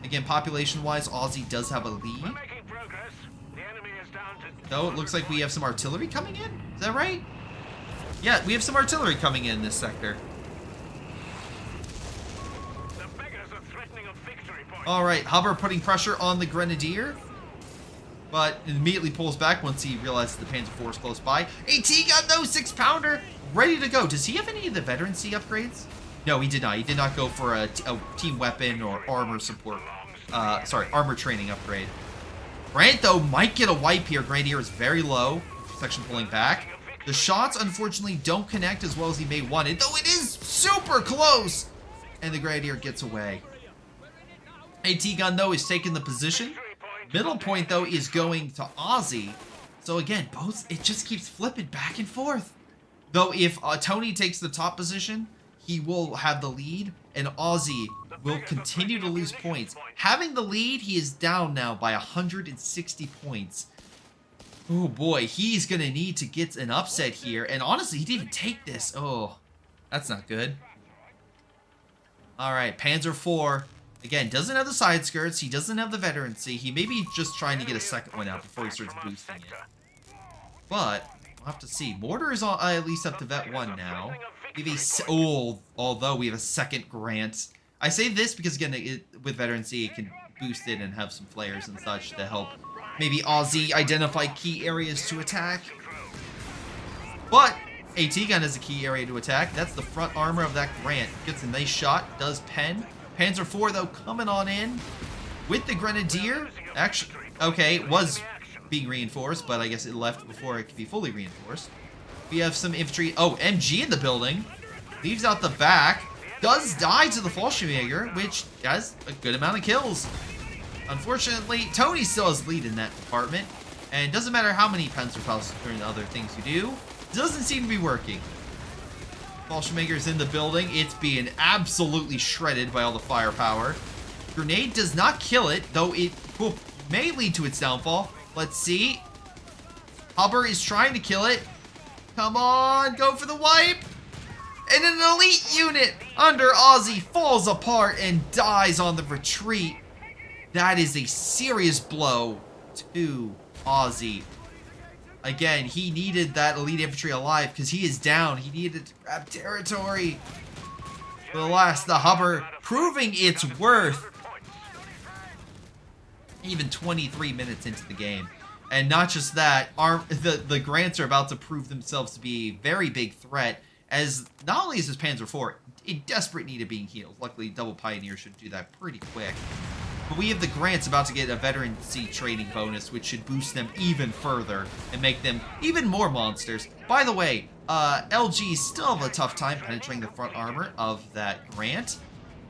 Speaker 1: Again, population-wise, Ozzy does have a lead. Though it looks like we have some artillery coming in. Is that right? Yeah, we have some artillery coming in this sector. Alright, Hubbard putting pressure on the Grenadier. But immediately pulls back once he realizes the Panzer IV is close by. AT got no 6-pounder ready to go. Does he have any of the veterancy upgrades? No, he did not. He did not go for a team weapon or armor support. Armor training upgrade. Grant, though, might get a wipe here. Grenadier is very low. Section pulling back. The shots, unfortunately, don't connect as well as he may want it, though it is super close. And the Grenadier gets away. AT gun, though, is taking the position. Middle point, though, is going to Ozzy. So, again, it just keeps flipping back and forth. Though, if Tony takes the top position, he will have the lead, and Ozzy will continue to lose points. Having the lead, he is down now by 160 points. Oh, boy, he's going to need to get an upset here. And, honestly, he didn't even take this. Oh, that's not good. All right, Panzer IV. Again, doesn't have the side skirts. He doesn't have the veterancy. He may be just trying to get a second one out before he starts boosting it. But we'll have to see. Mortar is at least up to vet 1 now. We have although we have a second Grant. I say this because, again, with veterancy, it can boost it and have some flares and such to help maybe Ozzy identify key areas to attack. But AT gun is a key area to attack. That's the front armor of that Grant. Gets a nice shot. Does pen. Panzer IV, though, coming on in with the Grenadier. Actually, okay, it was being reinforced, but I guess it left before it could be fully reinforced. We have some infantry. Oh, MG in the building. Leaves out the back. Does die to the Fallschirmjäger, which has a good amount of kills. Unfortunately, Tony still has lead in that department. And it doesn't matter how many Panzerfaust and other things you do. It doesn't seem to be working. Fallschirmjäger's in the building. It's being absolutely shredded by all the firepower. Grenade does not kill it, though it may lead to its downfall. Let's see. Hubbard is trying to kill it. Come on, go for the wipe. And an elite unit under Ozzy falls apart and dies on the retreat. That is a serious blow to Ozzy. Again, he needed that elite infantry alive because he is down. He needed to grab territory. But alas, the Hubbard proving its worth. Even 23 minutes into the game. And not just that, the Grants are about to prove themselves to be a very big threat. As not only is his Panzer IV in desperate need of being healed. Luckily, Double Pioneer should do that pretty quick. But we have the Grants about to get a veterancy training bonus, which should boost them even further and make them even more monsters. By the way, LG still have a tough time penetrating the front armor of that Grant.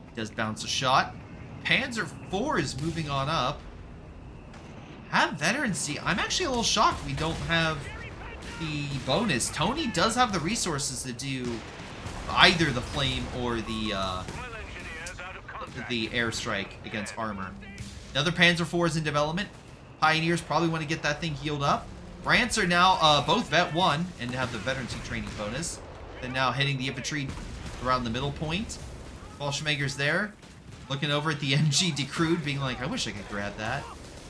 Speaker 1: He does bounce a shot. Panzer IV is moving on up. Have veterancy. I'm actually a little shocked we don't have the bonus. Tony does have the resources to do either the flame or the airstrike against armor. Another Panzer IV is in development. Pioneers probably want to get that thing healed up. Grants are now both vet 1 and have the veterancy training bonus. Then now hitting the infantry around the middle point. Fallschirmjäger's there. Looking over at the MG decrewed, being like, I wish I could grab that.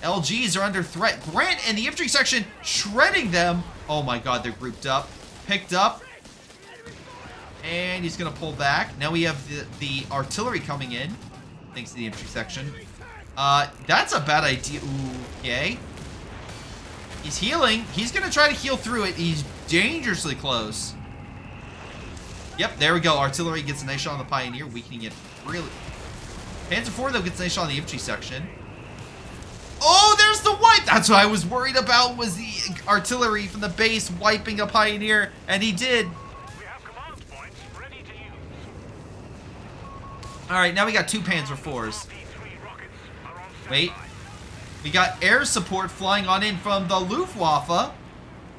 Speaker 1: LGs are under threat. Grant and the infantry section shredding them. Oh my god, they're grouped up. Picked up. And he's going to pull back. Now we have the artillery coming in. Thanks to the infantry section. That's a bad idea. Ooh, okay. He's healing. He's going to try to heal through it. He's dangerously close. Yep, there we go. Artillery gets a nice shot on the Pioneer, weakening it really. Panzer IV, though, gets a nice shot on the infantry section. Oh, there's the wipe! That's what I was worried about, was the artillery from the base wiping a Pioneer, and he did.
Speaker 2: We have command points ready to use.
Speaker 1: Alright, now we got 2 Panzer IVs.
Speaker 2: P3 rockets are on
Speaker 1: Wait.
Speaker 2: standby.
Speaker 1: We got air support flying on in from the Luftwaffe,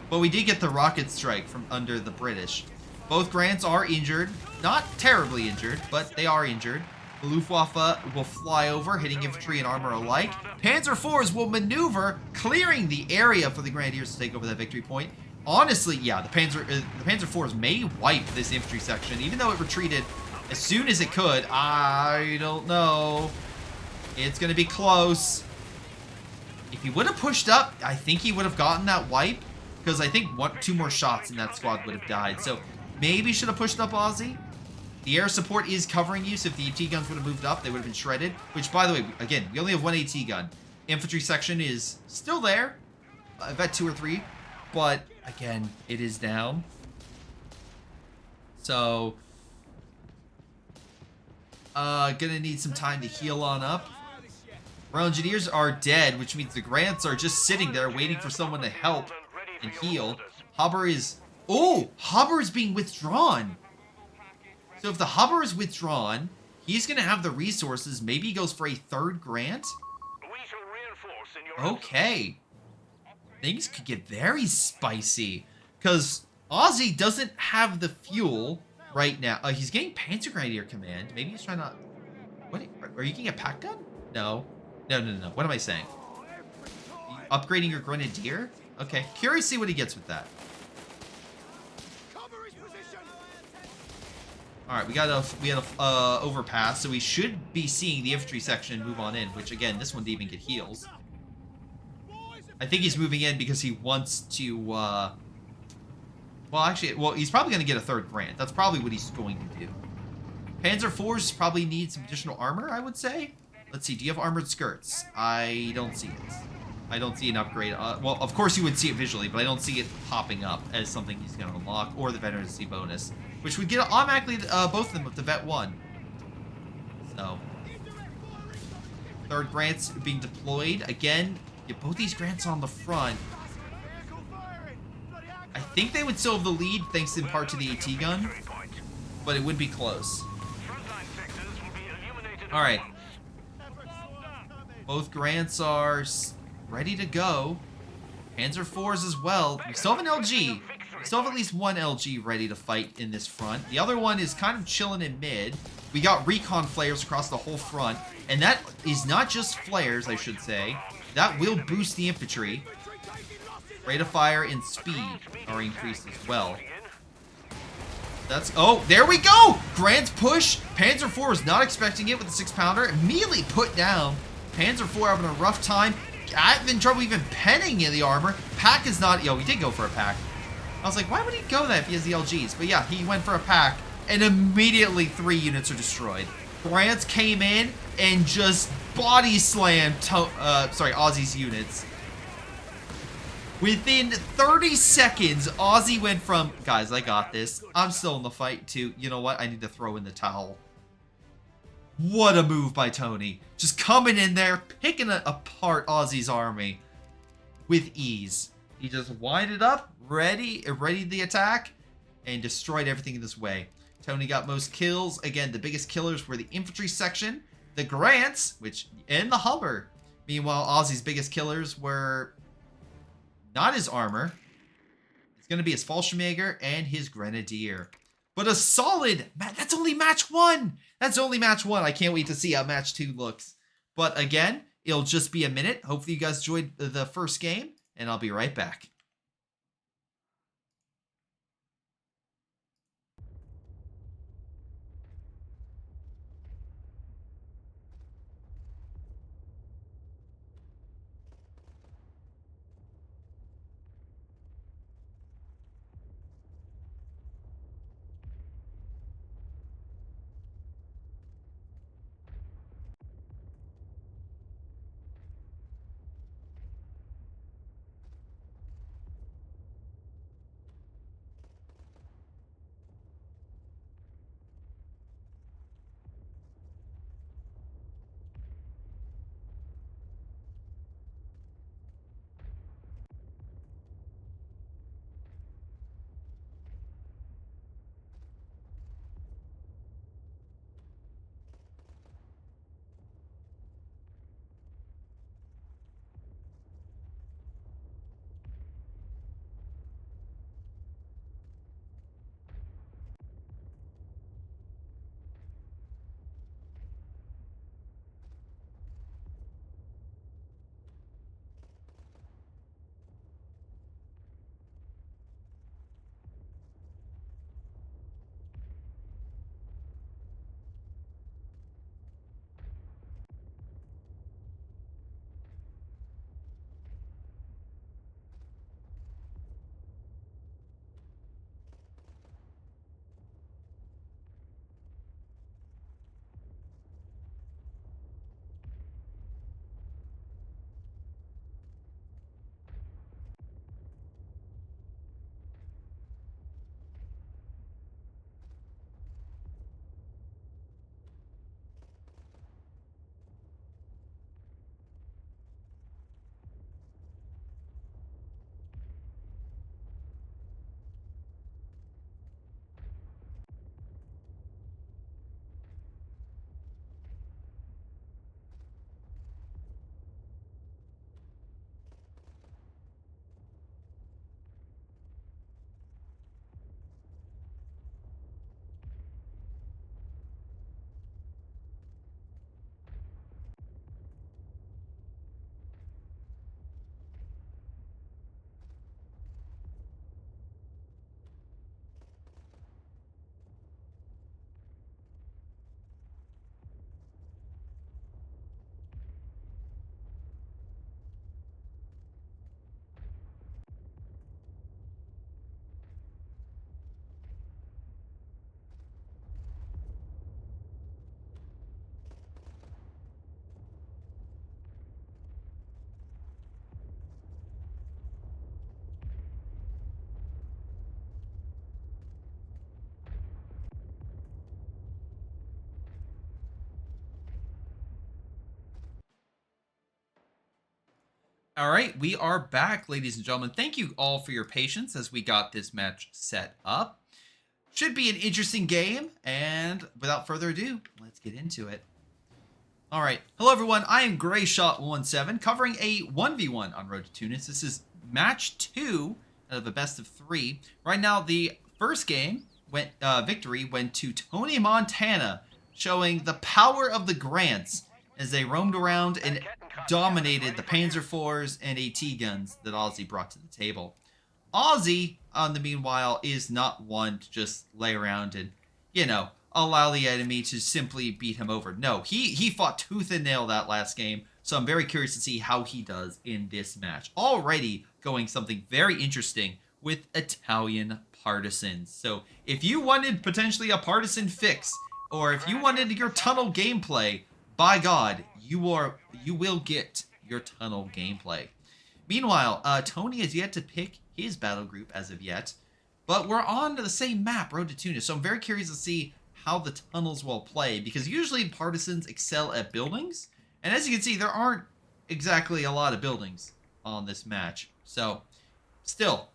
Speaker 1: but we did get the rocket strike from under the British. Both Grants are injured. Not terribly injured, but they are injured. The Luftwaffe will fly over, hitting infantry and armor alike. Panzer IVs will maneuver, clearing the area for the Grenadiers to take over that victory point. Honestly, yeah, the Panzer IVs may wipe this infantry section, even though it retreated as soon as it could. I don't know. It's going to be close. If he would have pushed up, I think he would have gotten that wipe, because I think 2 more shots and that squad would have died. So maybe should have pushed up Aussie. The air support is covering you, so if the AT guns would have moved up, they would have been shredded. Which, by the way, again, we only have 1 AT gun. Infantry section is still there. I've got 2 or 3, but again, it is down. So, gonna need some time to heal on up. Our engineers are dead, which means the Grants are just sitting there waiting for someone to help and heal. Haber is... Oh! Haber is being withdrawn! So if the Haber is withdrawn, he's going to have the resources. Maybe he goes for a 3rd Grant?
Speaker 2: We shall reinforce in your
Speaker 1: Okay. Things could get very spicy. Because Aussie doesn't have the fuel right now. He's getting Panzer Grenadier Command. Maybe he's trying to... What? Are you getting a pack gun? No. No. What am I saying? Upgrading your Grenadier? Okay. Curious to see what he gets with that. All right, we had a overpass, so we should be seeing the infantry section move on in, which, again, this one didn't even get heals. I think he's moving in because he wants to, well, actually, he's probably going to get a 3rd Grant. That's probably what he's going to do. Panzer IVs probably need some additional armor, I would say. Let's see, do you have armored skirts? I don't see it. I don't see an upgrade. Well, of course you would see it visually, but I don't see it popping up as something he's going to unlock, or the veterancy bonus, which would get automatically both of them with the Vet 1. So, 3rd Grants being deployed. Again, get both these Grants on the front. I think they would still have the lead, thanks in part to the AT gun, but it would be close. Alright. Both Grants are ready to go. Panzer IVs as well. We still have an LG. We still have at least 1 LG ready to fight in this front. The other one is kind of chilling in mid. We got recon flares across the whole front. And that is not just flares, I should say. That will boost the infantry. Rate of fire and speed are increased as well. That's... Oh, there we go! Grant's push. Panzer IV is not expecting it with the 6-pounder. Immediately put down. Panzer IV having a rough time. Having trouble even penning in the armor. Pack is not... Yo, he did go for a pack. I was like, why would he go that if he has the LGs? But yeah, he went for a pack, and immediately 3 units are destroyed. Grants came in and just body slammed Aussie's units. Within 30 seconds, Aussie went from, guys, I got this, I'm still in the fight, to, you know what, I need to throw in the towel. What a move by Tony. Just coming in there, picking apart Aussie's army with ease. He just winded up, readied the attack, and destroyed everything in this way. Tony got most kills. Again, the biggest killers were the infantry section, the Grants, and the Humber. Meanwhile, Aussie's biggest killers were not his armor. It's going to be his Fallschirmjäger and his Grenadier. But a solid, that's only match 1. That's only match 1. I can't wait to see how match 2 looks. But again, it'll just be a minute. Hopefully you guys enjoyed the first game, and I'll be right back. All right, we are back, ladies and gentlemen. Thank you all for your patience as we got this match set up. Should be an interesting game, and without further ado, let's get into it. All right, hello everyone. I am GrayShot117, covering a 1v1 on Road to Tunis. This is match 2 out of a best of 3. Right now, the first game victory went to Tony Montana, showing the power of the Grants as they roamed around and dominated the Panzer IVs and AT guns that Aussie brought to the table. Aussie, on the meanwhile, is not one to just lay around and, allow the enemy to simply beat him over. No, he fought tooth and nail that last game, so I'm very curious to see how he does in this match. Already going something very interesting with Italian partisans. So if you wanted potentially a partisan fix, or if you wanted your tunnel gameplay, by God, you will get your tunnel gameplay. Meanwhile, Tony has yet to pick his battle group as of yet, but we're on the same map, Road to Tunis, so I'm very curious to see how the tunnels will play, because usually partisans excel at buildings, and as you can see, there aren't exactly a lot of buildings on this match. So, still,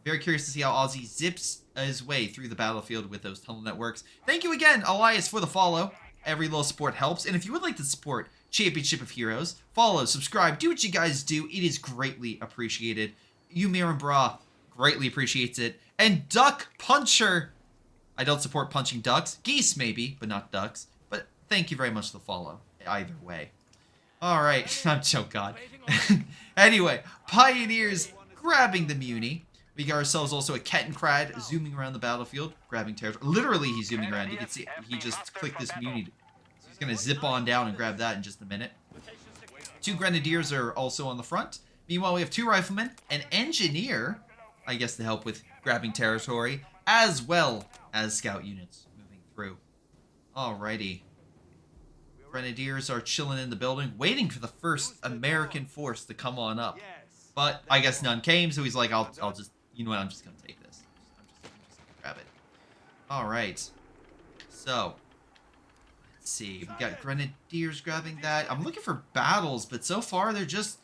Speaker 1: very curious to see how Aussie zips his way through the battlefield with those tunnel networks. Thank you again, Elias, for the follow. Every little support helps, and if you would like to support Championship of Heroes, follow, subscribe, do what you guys do. It is greatly appreciated. Umir and Bra greatly appreciates it. And Duck Puncher, I don't support punching ducks. Geese maybe, but not ducks. But thank you very much for the follow, either way. Alright, oh god. Anyway, Pioneers grabbing the Muni. We got ourselves also a Kettenkrad zooming around the battlefield, grabbing territory. Literally, he's zooming around. You can see he just clicked this Muni. So he's going to zip on down and grab that in just a minute. 2 Grenadiers are also on the front. Meanwhile, we have 2 Riflemen, an Engineer, I guess to help with grabbing territory, as well as scout units moving through. Alrighty. Grenadiers are chilling in the building, waiting for the first American force to come on up. But I guess none came, so he's like, I'll just, you know what, I'm just going to take this. I'm just going to grab it. Alright. So, let's see. We got Grenadiers grabbing that. I'm looking for battles, but so far they're just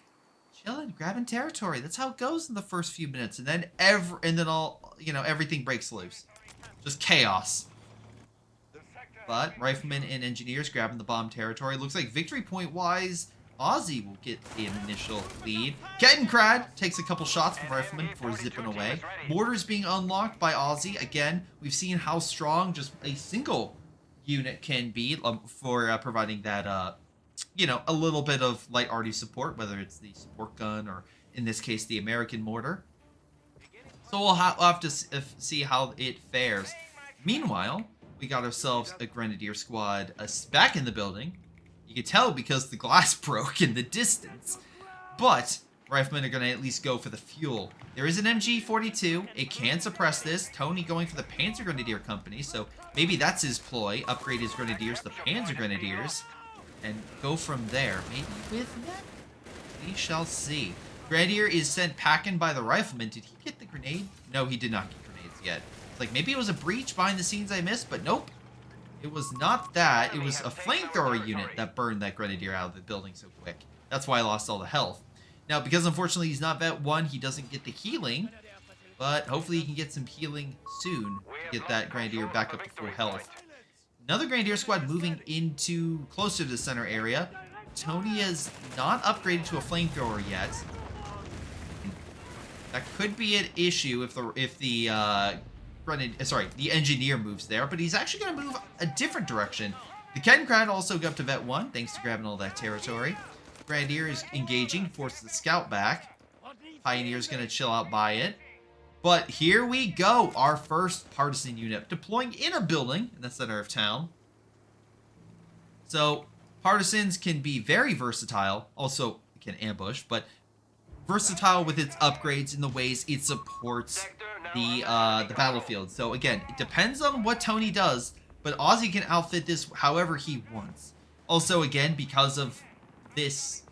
Speaker 1: chilling, grabbing territory. That's how it goes in the first few minutes. And then everything breaks loose. Just chaos. But Riflemen and Engineers grabbing the bomb territory. Looks like victory point-wise, Aussie will get an initial lead. Kettenkrad takes a couple shots from Riflemen before zipping away. Mortars being unlocked by Aussie. Again, we've seen how strong just a single unit can be for providing that, a little bit of light arty support, whether it's the support gun or, in this case, the American mortar. So we'll have to see how it fares. Meanwhile, we got ourselves a Grenadier squad back in the building. You can tell because the glass broke in the distance. But Riflemen are going to at least go for the fuel. There is an MG42. It can suppress this. Tony going for the Panzer Grenadier Company. So maybe that's his ploy. Upgrade his Grenadiers to Panzer Grenadiers. And go from there. Maybe with that? We shall see. Grenadier is sent packing by the Rifleman. Did he get the grenade? No, he did not get grenades yet. It's like maybe it was a breach behind the scenes I missed, but nope. It was not that. It was a flamethrower unit that burned that Grenadier out of the building so quick. That's why I lost all the health. Now, because unfortunately he's not Vet 1, he doesn't get the healing. But hopefully he can get some healing soon to get that Grenadier back up to full health. Another Grenadier squad moving into closer to the center area. Tony is not upgraded to a flamethrower yet. That could be an issue if the Engineer moves there, but he's actually going to move a different direction. The Kettenkrad also got up to Vet 1, thanks to grabbing all that territory. Grenadier is engaging, forces the scout back. Pioneer's going to chill out by it. But here we go, our first partisan unit deploying in a building in the center of town. So, partisans can be very versatile, also can ambush, but versatile with its upgrades in the ways it supports the battlefield. So again, it depends on what Tony does, but Aussie can outfit this however he wants. Also, again, because of this...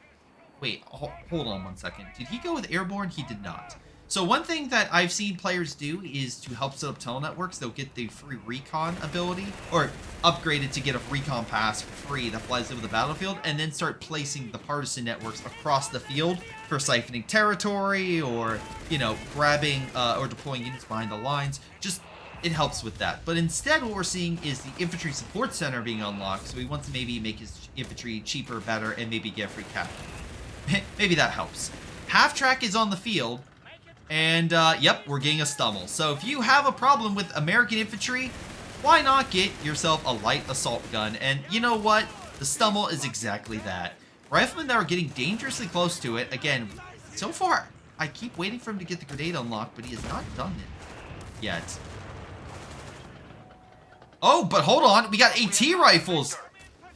Speaker 1: Wait, hold on one second. Did he go with Airborne? He did not. So one thing that I've seen players do is to help set up tunnel networks, they'll get the free recon ability, or upgrade it to get a recon pass for free that flies over the battlefield, and then start placing the partisan networks across the field for siphoning territory, or, you know, grabbing or deploying units behind the lines. Just, it helps with that. But instead what we're seeing is the infantry support center being unlocked, so he wants to maybe make his infantry cheaper, better, and maybe get a free cap. Maybe that helps. Half track is on the field. And, yep, we're getting a Stummel. So if you have a problem with American infantry, why not get yourself a light assault gun? And you know what? The Stummel is exactly that. Riflemen that are getting dangerously close to it. Again, so far, I keep waiting for him to get the grenade unlocked, but he has not done it yet. Oh, but hold on. We got AT rifles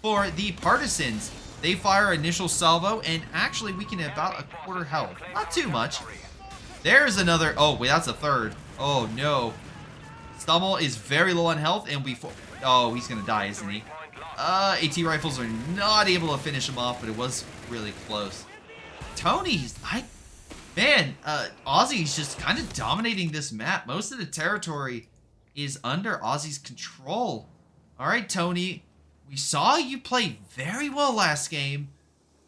Speaker 1: for the partisans. They fire initial salvo, and actually we can have about a quarter health. Not too much. There's another. Oh, wait, that's a third. Oh, no. Stummel is very low on health, and oh, he's going to die, isn't he? AT rifles are not able to finish him off, but it was really close. Tony's. Man, Aussie's just kind of dominating this map. Most of the territory is under Aussie's control. All right, Tony. We saw you play very well last game.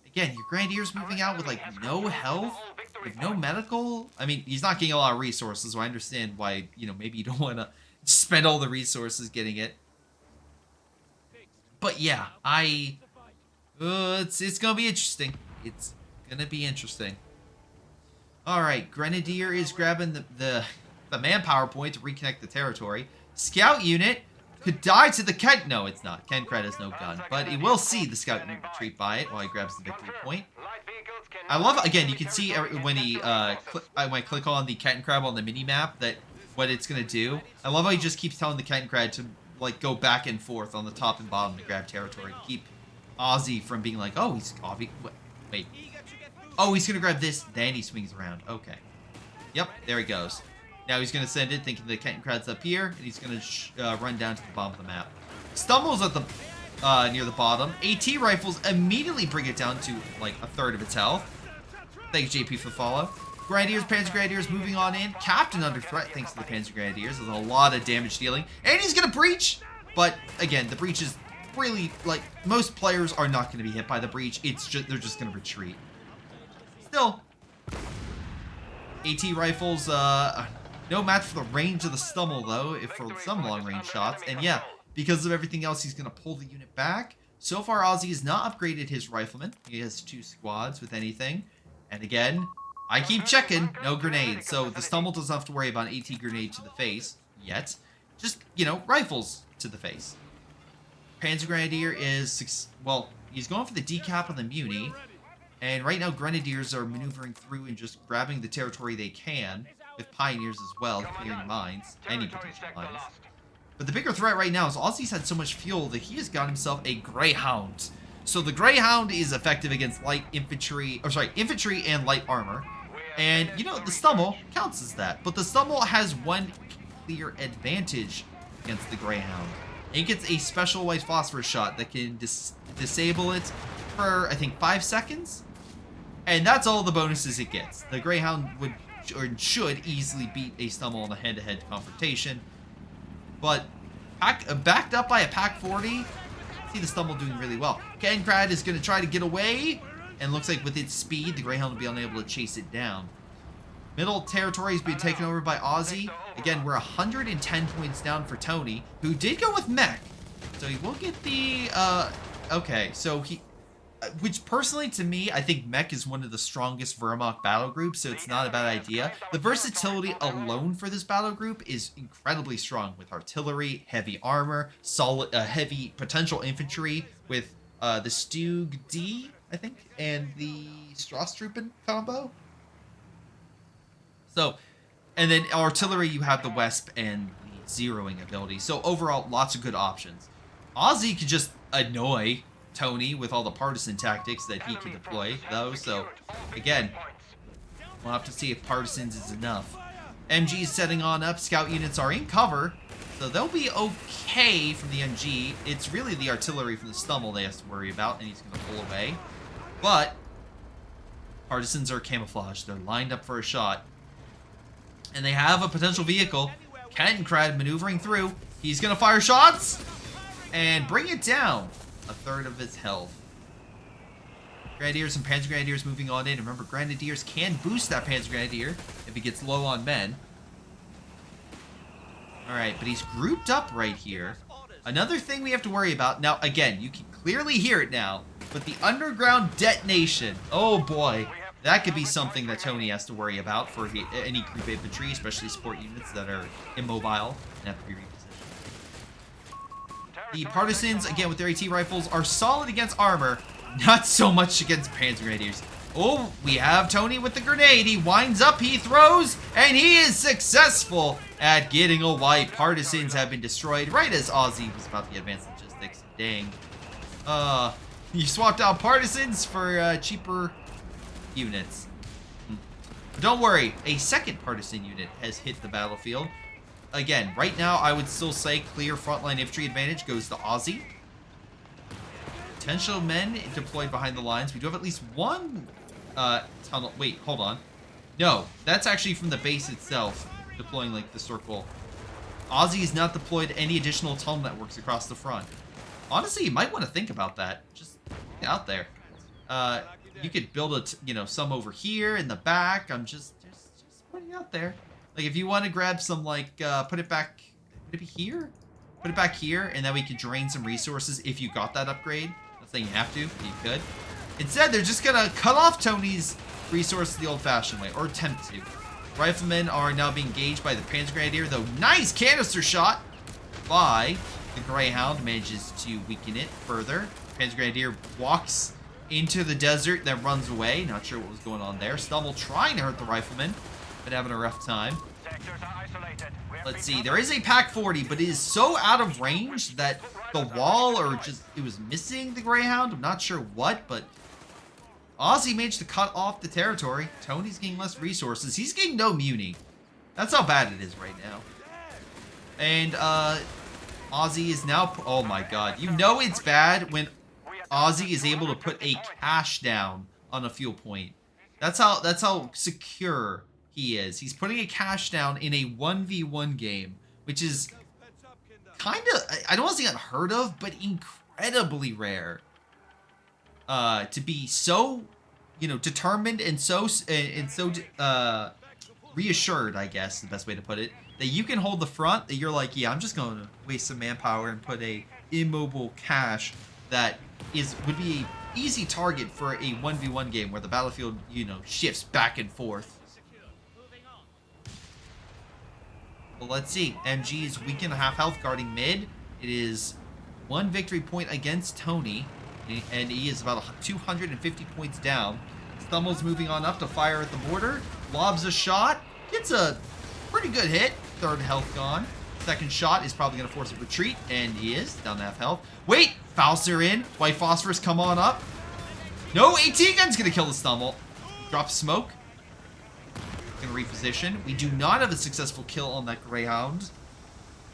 Speaker 1: Again, your Grenadiers moving out with, like, no health. With no medical. I mean, he's not getting a lot of resources, so I understand why, you know, maybe you don't want to spend all the resources getting it. But yeah, it's gonna be interesting. It's gonna be interesting. All right, Grenadier is grabbing the manpower point to reconnect the territory. Scout unit could die to the Kent. No, it's not. Kenkred has no gun, but he will see the scout unit retreat by it while he grabs the victory point. I love, again, you can see when he when I click on the Kenkred on the mini map that what it's gonna do. I love how he just keeps telling the Kenkred to, like, go back and forth on the top and bottom to grab territory to keep Aussie from being like, oh, he's wait, oh, he's gonna grab this, then he swings around. Okay, yep, there he goes. Now he's going to send it, thinking the Kenkred's up here, and he's going to run down to the bottom of the map. Stumbles at the near the bottom. AT rifles immediately bring it down to, like, a third of its health. Thanks, JP, for the follow. Grenadiers, Panzer Grenadiers moving on in. Captain under threat, thanks to the Panzer Grenadiers. There's a lot of damage dealing. And he's going to breach! But, again, the breach is really, like, most players are not going to be hit by the breach. It's just, they're just going to retreat. Still, AT rifles, no match for the range of the Stummel, though, if for some long-range shots. And yeah, because of everything else, he's going to pull the unit back. So far, Aussie has not upgraded his rifleman. He has 2 squads with anything. And again, I keep checking, no grenades. So the Stummel doesn't have to worry about an AT grenade to the face yet. Just, you know, rifles to the face. Panzer Grenadier is, well, he's going for the decap of the Muni. And right now, Grenadiers are maneuvering through and just grabbing the territory they can. With Pioneers as well, clearing mines, any potential mines. But the bigger threat right now is Aussie's had so much fuel that he has got himself a Greyhound. So the Greyhound is effective against light infantry, or sorry, infantry and light armor. And, you know, the Stummel counts as that. But the Stummel has one clear advantage against the Greyhound. It gets a special white phosphorus shot that can disable it for, I think, 5 seconds. And that's all the bonuses it gets. The Greyhound would or should easily beat a Stummel in a head-to-head confrontation. But backed up by a Pack 40, see the Stummel doing really well. Kenkred is going to try to get away, and looks like with its speed, the Greyhound will be unable to chase it down. Middle territory is being taken over by Aussie. Again, we're 110 points down for Tony, who did go with Mech. So he will get the, okay, so he, which personally to me, I think Mech is one of the strongest Wehrmacht battle groups, so it's not a bad idea. The versatility alone for this battle group is incredibly strong with artillery, heavy armor, solid, heavy potential infantry with the Stug D, I think, and the Strasstruppen combo. So, and then artillery, you have the Wesp and the zeroing ability. So overall, lots of good options. Aussie could just annoy Tony with all the partisan tactics that he can deploy, though. So, again, we'll have to see if partisans is enough. MG is setting on up. Scout units are in cover, so they'll be okay from the MG. It's really the artillery from the Stummel they have to worry about, and he's going to pull away. But partisans are camouflaged. They're lined up for a shot. And they have a potential vehicle. Kettenkrad maneuvering through. He's going to fire shots and bring it down. A third of its health. Grenadiers and Panzer Grenadiers moving on in. Remember, Grenadiers can boost that Panzer Grenadier if he gets low on men. Alright, but he's grouped up right here. Another thing we have to worry about. Now, again, you can clearly hear it now. But the underground detonation. Oh boy. That could be something that Tony has to worry about for any group infantry, especially support units that are immobile and have to be repositioned. The Partisans, again, with their AT rifles, are solid against armor. Not so much against Panzer Grenadiers. Oh, we have Tony with the grenade. He winds up, he throws, and he is successful at getting a wipe. Partisans have been destroyed right as Aussie was about to get advanced logistics. Dang. You swapped out Partisans for cheaper units. But don't worry, a second Partisan unit has hit the battlefield. Again, right now, I would still say clear frontline infantry advantage goes to Aussie. Potential men deployed behind the lines. We do have at least one tunnel. Wait, hold on. No, that's actually from the base itself, deploying like the circle. Aussie has not deployed any additional tunnel networks across the front. Honestly, you might want to think about that. Just get out there. You could build some over here in the back. I'm just putting it out there. Like if you want to grab some put it back. Would it be here? Put it back here, and then we could drain some resources if you got that upgrade. Not saying you have to, but you could. Instead, they're just gonna cut off Tony's resources the old-fashioned way, or attempt to. Riflemen are now being engaged by the Panzer Grenadier, though nice canister shot by the Greyhound manages to weaken it further. Panzer Grenadier walks into the desert, then runs away. Not sure what was going on there. Stummel trying to hurt the Rifleman, but having a rough time. Let's see, there is a Pak-40, but it is so out of range that the wall, it was missing the Greyhound. I'm not sure what, but Aussie managed to cut off the territory. Tony's getting less resources. He's getting no muni. That's how bad it is right now. And, Aussie is now, oh my god. You know it's bad when Aussie is able to put a cache down on a fuel point. That's how secure he is. He's putting a cache down in a 1v1 game, which is kind of, I don't want to say unheard of, but incredibly rare. To be so, determined and so reassured, I guess, is the best way to put it, that you can hold the front, that you're like, yeah, I'm just going to waste some manpower and put a immobile cache that would be an easy target for a 1v1 game where the battlefield, shifts back and forth. Well, let's see. MG is weak and a half health guarding mid. It is one victory point against Tony, and he is about 250 points down. Stummel's moving on up to fire at the border. Lobs a shot. Gets a pretty good hit. Third health gone. Second shot is probably going to force a retreat, and he is down to half health. Wait! Fauster in. White Phosphorus, come on up. No, AT gun's going to kill the Stummel. Drop smoke. Going to reposition. We do not have a successful kill on that Greyhound.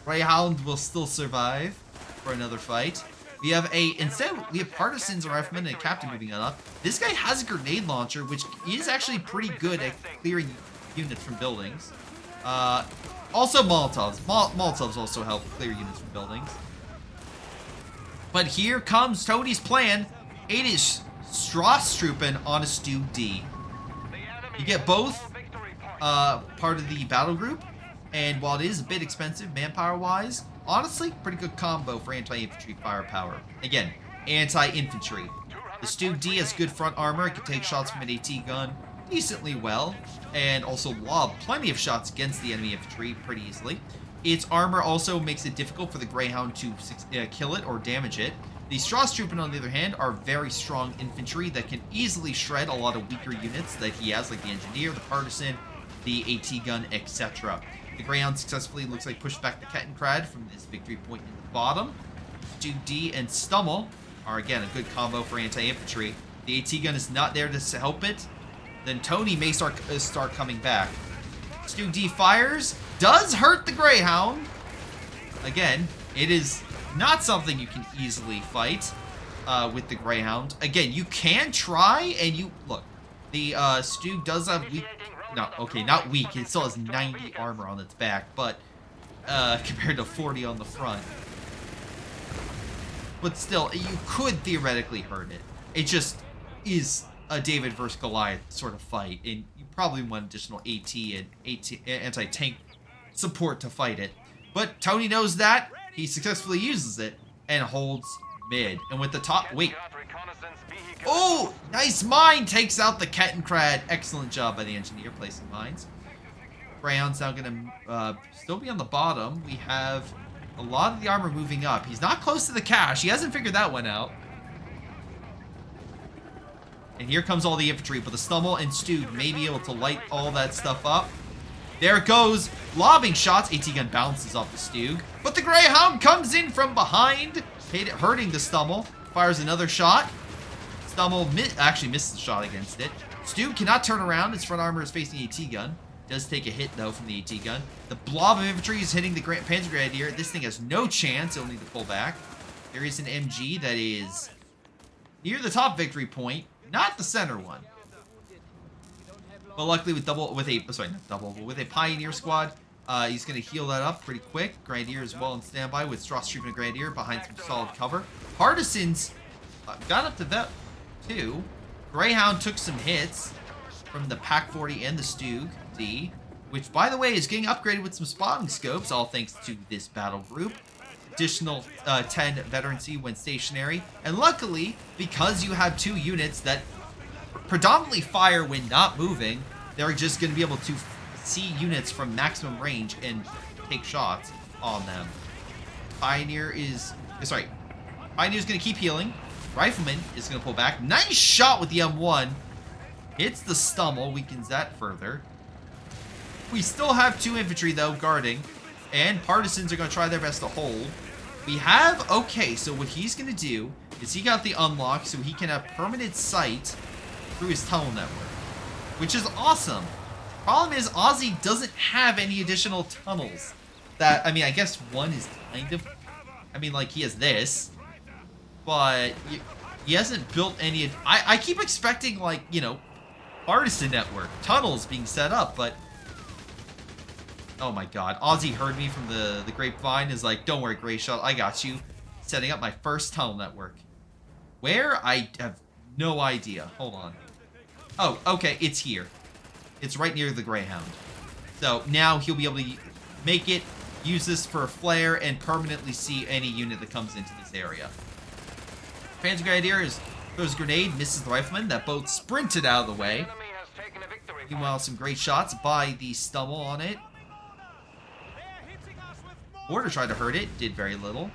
Speaker 1: Greyhound will still survive for another fight. We have instead we have Partisans, a Rifleman, and a Captain moving on up. This guy has a grenade launcher, which is actually pretty good at clearing units from buildings. Also Molotovs. Molotovs also help clear units from buildings. But here comes Tony's plan. It is Strasstruppen on a Stu D. You get both part of the battle group, and while it is a bit expensive manpower-wise, honestly, pretty good combo for anti-infantry firepower. Again, anti-infantry. The Stu D has good front armor. It can take shots from an AT gun decently well, and also lob plenty of shots against the enemy infantry pretty easily. Its armor also makes it difficult for the Greyhound to kill it or damage it. The Strasstruppen, on the other hand, are very strong infantry that can easily shred a lot of weaker units that he has, like the Engineer, the Partisan, the AT gun, etc. The Greyhound successfully looks like pushed back the Kettenkrad from this victory point in the bottom. Stu D and Stummel are, again, a good combo for anti-infantry. The AT gun is not there to help it. Then Tony may start coming back. Stu D fires, does hurt the Greyhound. Again, it is not something you can easily fight with the Greyhound. Again, you can try, and look, the Stu does have weak, No, okay, not weak. It still has 90 armor on its back, but compared to 40 on the front. But still, you could theoretically hurt it. It just is a David versus Goliath sort of fight, and you probably want additional AT and anti-tank support to fight it. But Tony knows that. He successfully uses it and holds mid. And with the top... Wait. Oh! Nice mine! Takes out the Kettenkrad. Excellent job by the engineer placing mines. Greyhound's now going to still be on the bottom. We have a lot of the armor moving up. He's not close to the cache. He hasn't figured that one out. And here comes all the infantry, but the Stummel and Stug may be able to light all that stuff up. There it goes. Lobbing shots. AT gun bounces off the Stug. But the Greyhound comes in from behind, hurting the Stummel. Fires another shot. Stummel actually misses the shot against it. Stug cannot turn around. His front armor is facing AT gun. Does take a hit, though, from the AT gun. The blob of infantry is hitting the Panzer Grenadier. This thing has no chance. It'll need to pull back. There is an MG that is near the top victory point. Not the center one. But luckily with a Pioneer squad, he's going to heal that up pretty quick. Grenadier is well in standby with Strasstrup and Grenadier behind some solid cover. Partisans got up to that too. Greyhound took some hits from the Pak-40 and the Stug D, which by the way is getting upgraded with some spotting scopes, all thanks to this battle group. Additional 10 veterancy when stationary. And luckily, because you have 2 units that predominantly fire when not moving, they're just going to be able to see units from maximum range and take shots on them. Pioneer's going to keep healing. Rifleman is going to pull back. Nice shot with the M1. Hits the Stummel, weakens that further. We still have 2 infantry, though, guarding. And Partisans are going to try their best to hold. We have... Okay, so what he's going to do is he got the unlock so he can have permanent sight through his tunnel network, which is awesome. Problem is, Ozzy doesn't have any additional tunnels. That, I mean, I guess one is kind of... I mean, like, he has this. But he hasn't built any... I keep expecting, like, you know, partisan network, tunnels being set up, but... Oh my god. Ozzy heard me from the grapevine, is like, don't worry, Grey Shot, I got you. Setting up my first tunnel network. Where? I have no idea. Hold on. Oh, okay, it's here. It's right near the Greyhound. So now he'll be able to make it, use this for a flare, and permanently see any unit that comes into this area. Panzer Grenadier throws a grenade, misses the Rifleman. That boat sprinted out of the way. Meanwhile, some great shots by the Stummel on it. Mortar tried to hurt it, did very little.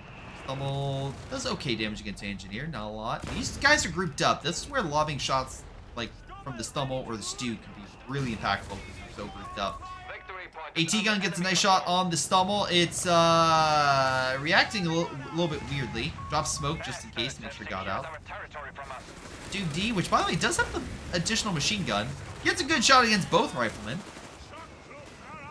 Speaker 1: Stummel does okay damage against the Engineer, not a lot. These guys are grouped up. This is where lobbing shots, like from the Stummel or the Stug, can be really impactful because they're so grouped up. AT gun gets a nice shot on the Stummel. It's reacting a little bit weirdly. Drops smoke just in case to make sure it got out. Stug D, which by the way does have the additional machine gun, gets a good shot against both Riflemen.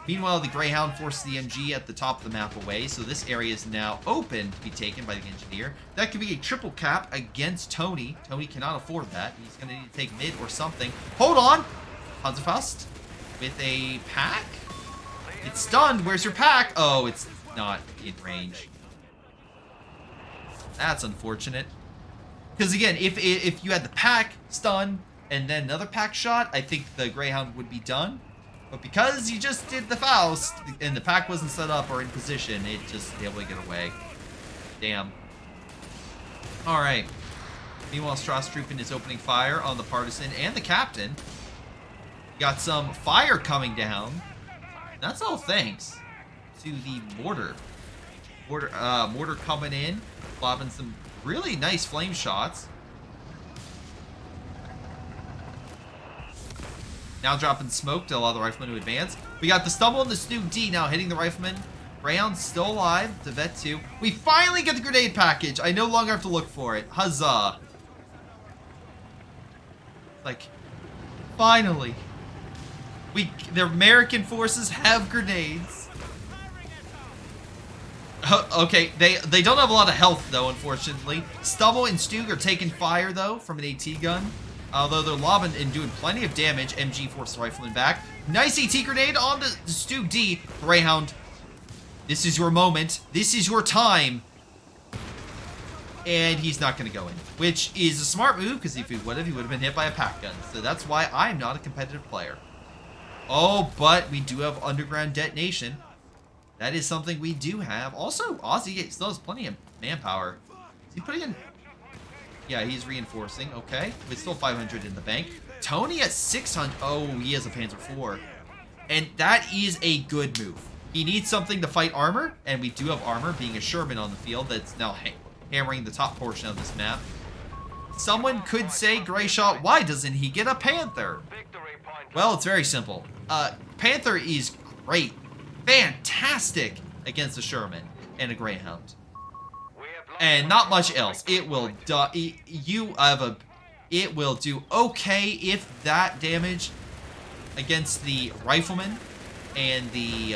Speaker 1: Meanwhile, the Greyhound forces the MG at the top of the map away, so this area is now open to be taken by the Engineer. That could be a triple cap against Tony. Tony cannot afford that. He's going to need to take mid or something. Hold on! Panzerfaust with a pack. It's stunned. Where's your pack? Oh, it's not in range. That's unfortunate. Because again, if you had the pack, stun, and then another pack shot, I think the Greyhound would be done. But because you just did the Faust, and the pack wasn't set up or in position, it just was able to get away. Damn. Alright. Meanwhile, Strasstrup is opening fire on the Partisan and the Captain. Got some fire coming down. That's all thanks to the mortar. Mortar coming in, lobbing some really nice flame shots. Now dropping smoke to allow the Rifleman to advance. We got the Stummel and the Stug D now hitting the Rifleman. Greyhound's still alive. The Vet 2. We finally get the grenade package. I no longer have to look for it. Huzzah. Like, finally. The American forces have grenades. Okay, they don't have a lot of health, though, unfortunately. Stummel and Stug are taking fire, though, from an AT gun. Although they're lobbing and doing plenty of damage. MG forces Rifleman back. Nice AT grenade on the Stug D. Greyhound, this is your moment. This is your time. And he's not going to go in, which is a smart move, because if he would have been hit by a pack gun. So that's why I'm not a competitive player. Oh, but we do have underground detonation. That is something we do have. Also, Aussie still has plenty of manpower. Is he putting in? Yeah, he's reinforcing. Okay, with still 500 in the bank. Tony at 600. Oh, he has a Panzer IV. And that is a good move. He needs something to fight armor, and we do have armor, being a Sherman on the field that's now hammering the top portion of this map. Someone could say, Gray Shot, why doesn't he get a Panther? Well, it's very simple. Panther is great, fantastic against a Sherman and a Greyhound, and not much else. It will do. It will do okay if that damage against the Rifleman and the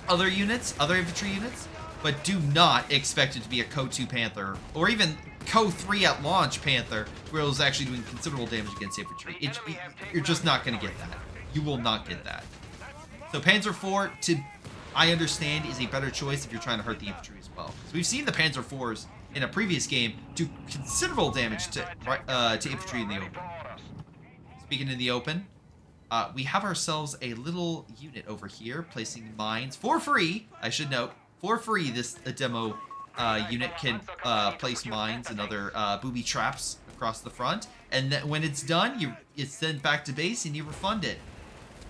Speaker 1: other infantry units. But do not expect it to be a COH2 Panther, or even COH3 at launch Panther, where it was actually doing considerable damage against infantry. You're just not going to get that. You will not get that. So Panzer IV, I understand, is a better choice if you're trying to hurt the infantry as well. So we've seen the Panzer IVs in a previous game do considerable damage to infantry in the open. Speaking in the open, we have ourselves a little unit over here placing mines for free, I should note. For free, this demo unit can place mines and other booby traps across the front. And then when it's done, it's sent back to base and you refund it.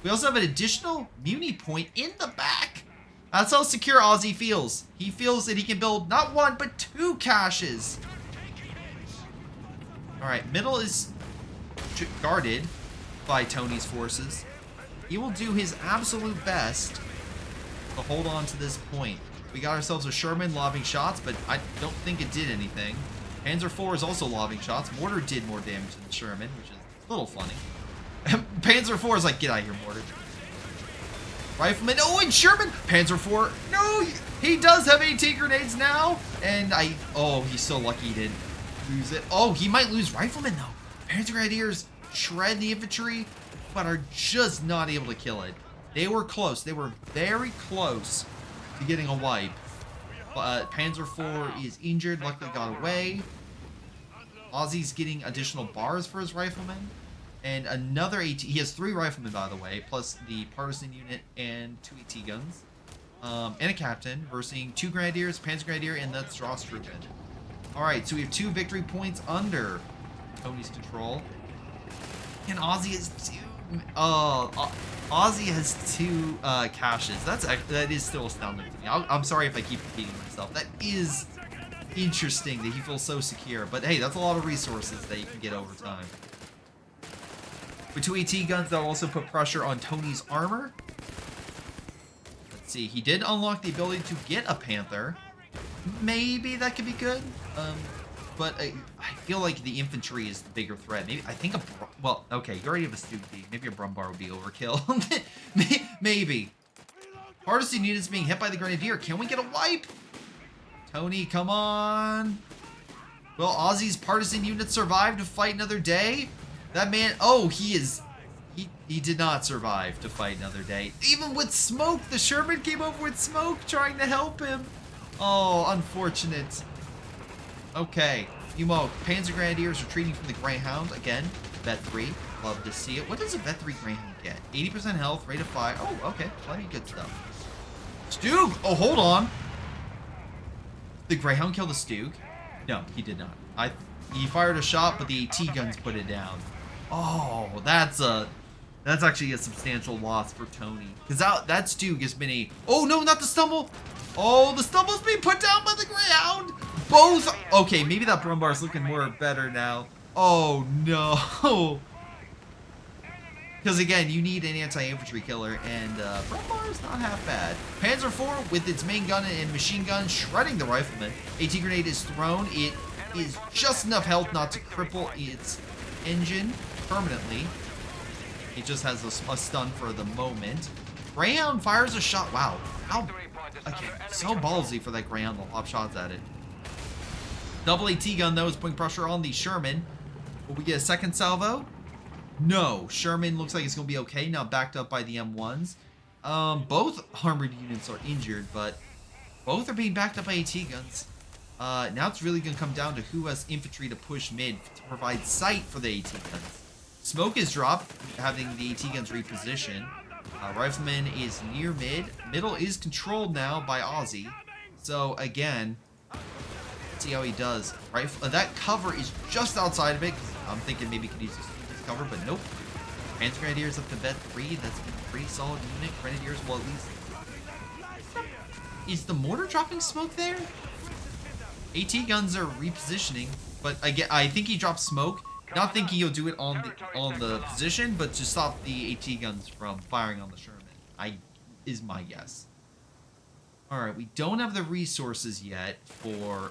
Speaker 1: We also have an additional Muni point in the back. That's how secure Aussie feels. He feels that he can build not one, but 2 caches. Alright, middle is guarded by Tony's forces. He will do his absolute best to hold on to this point. We got ourselves a Sherman lobbing shots, but I don't think it did anything. Panzer IV is also lobbing shots. Mortar did more damage than the Sherman, which is a little funny. Panzer IV is like, get out of here, Mortar. Rifleman, oh, and Sherman! Panzer IV, no! He does have AT grenades now! And oh, he's so lucky he didn't lose it. Oh, he might lose Rifleman, though. Panzer Grenadiers shred the infantry, but are just not able to kill it. They were close. They were very close to getting a wipe. But Panzer IV is injured, luckily got away. Aussie's getting additional bars for his Rifleman. And another AT, he has 3 Riflemen, by the way, plus the Partisan unit and 2 AT guns. And a Captain, versus 2 Grenadiers, Panzer Grenadier, and the Strasstruppen. Alright, so we have 2 victory points under Tony's control. And Aussie is 2... Aussie has 2 caches. That is still astounding to me. I'm sorry if I keep repeating myself. That is interesting that he feels so secure. But hey, that's a lot of resources that you can get over time. With 2 AT guns, that'll also put pressure on Tony's armor. Let's see. He did unlock the ability to get a Panther. Maybe that could be good. But I feel like the infantry is the bigger threat. Maybe I think well, okay, you already have a Stug D. Maybe a Brumbar would be overkill. Maybe. Partisan units being hit by the Grenadier. Can we get a wipe? Tony, come on. Will Aussie's partisan unit survive to fight another day? That man, oh, he did not survive to fight another day. Even with smoke, the Sherman came over with smoke trying to help him. Oh, unfortunate. Okay, Panzer Grenadiers retreating from the Greyhound. Again, Vet 3. Love to see it. What does a Vet 3 Greyhound get? 80% health, rate of fire. Oh, okay. Plenty of good stuff. Stug! Oh, hold on. The Greyhound killed the Stug? No, he did not. He fired a shot, but the AT guns put it down. Oh, that's actually a substantial loss for Tony. Because that Stug has been a... Oh, no, not the Stumble! Oh, the Stumble's being put down by the Greyhound! Both... Okay, maybe that Brumbar's looking better now. Oh, no. Because, again, you need an anti-infantry killer, and Brumbar's not half bad. Panzer IV, with its main gun and machine gun, shredding the Rifleman. AT grenade is thrown. It is just enough health not to cripple its engine permanently. It just has a stun for the moment. Greyhound fires a shot. Wow. How... Okay, so ballsy for that Greyhound to lob shots at it. Double AT gun, though, is putting pressure on the Sherman. Will we get a second salvo? No. Sherman looks like it's going to be okay. Now backed up by the M1s. Both armored units are injured, but both are being backed up by AT guns. Now it's really going to come down to who has infantry to push mid to provide sight for the AT guns. Smoke is dropped, having the AT guns reposition. Rifleman is near mid. Middle is controlled now by Aussie. So again, see how he does. That cover is just outside of it. I'm thinking maybe he could use this cover, but nope. Panzer Grenadiers up to vet 3. That's been a pretty solid unit. Grenadiers, well, at least. Is the mortar dropping smoke there? AT guns are repositioning, but I think he dropped smoke. Not thinking he'll do it on the position, but to stop the AT guns from firing on the Sherman. Is my guess. All right, we don't have the resources yet for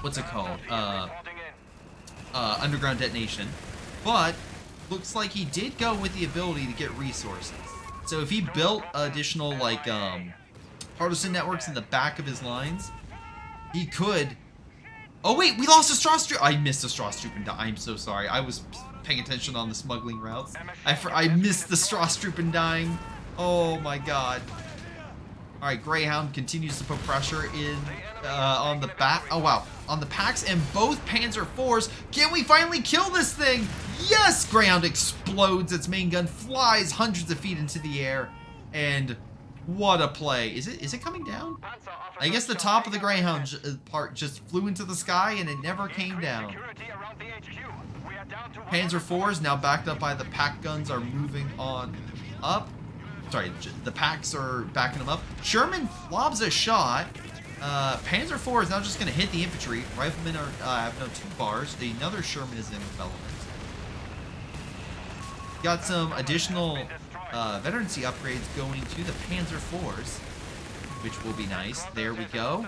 Speaker 1: what's it called? Underground detonation, but looks like he did go with the ability to get resources. So if he built additional like partisan networks in the back of his lines, he could. Oh wait, we lost a Strauss Troop. I missed a Strauss Troop and I'm so sorry. I was paying attention on the smuggling routes. I missed the Strauss Troop and dying. Oh my god. All right, Greyhound continues to put pressure in on the back. Oh wow, on the packs and both Panzer IVs. Can we finally kill this thing? Yes! Greyhound explodes. Its main gun flies hundreds of feet into the air, and what a play! Is it coming down? I guess the top of the Greyhound part just flew into the sky and it never came down. Panzer IVs now backed up by the pack guns are moving on up. Sorry, the packs are backing them up. Sherman lobs a shot. Panzer IV is now just going to hit the infantry. Riflemen have no 2 bars. Another Sherman is in development. Got some additional veterancy upgrades going to the Panzer IVs, which will be nice. There we go.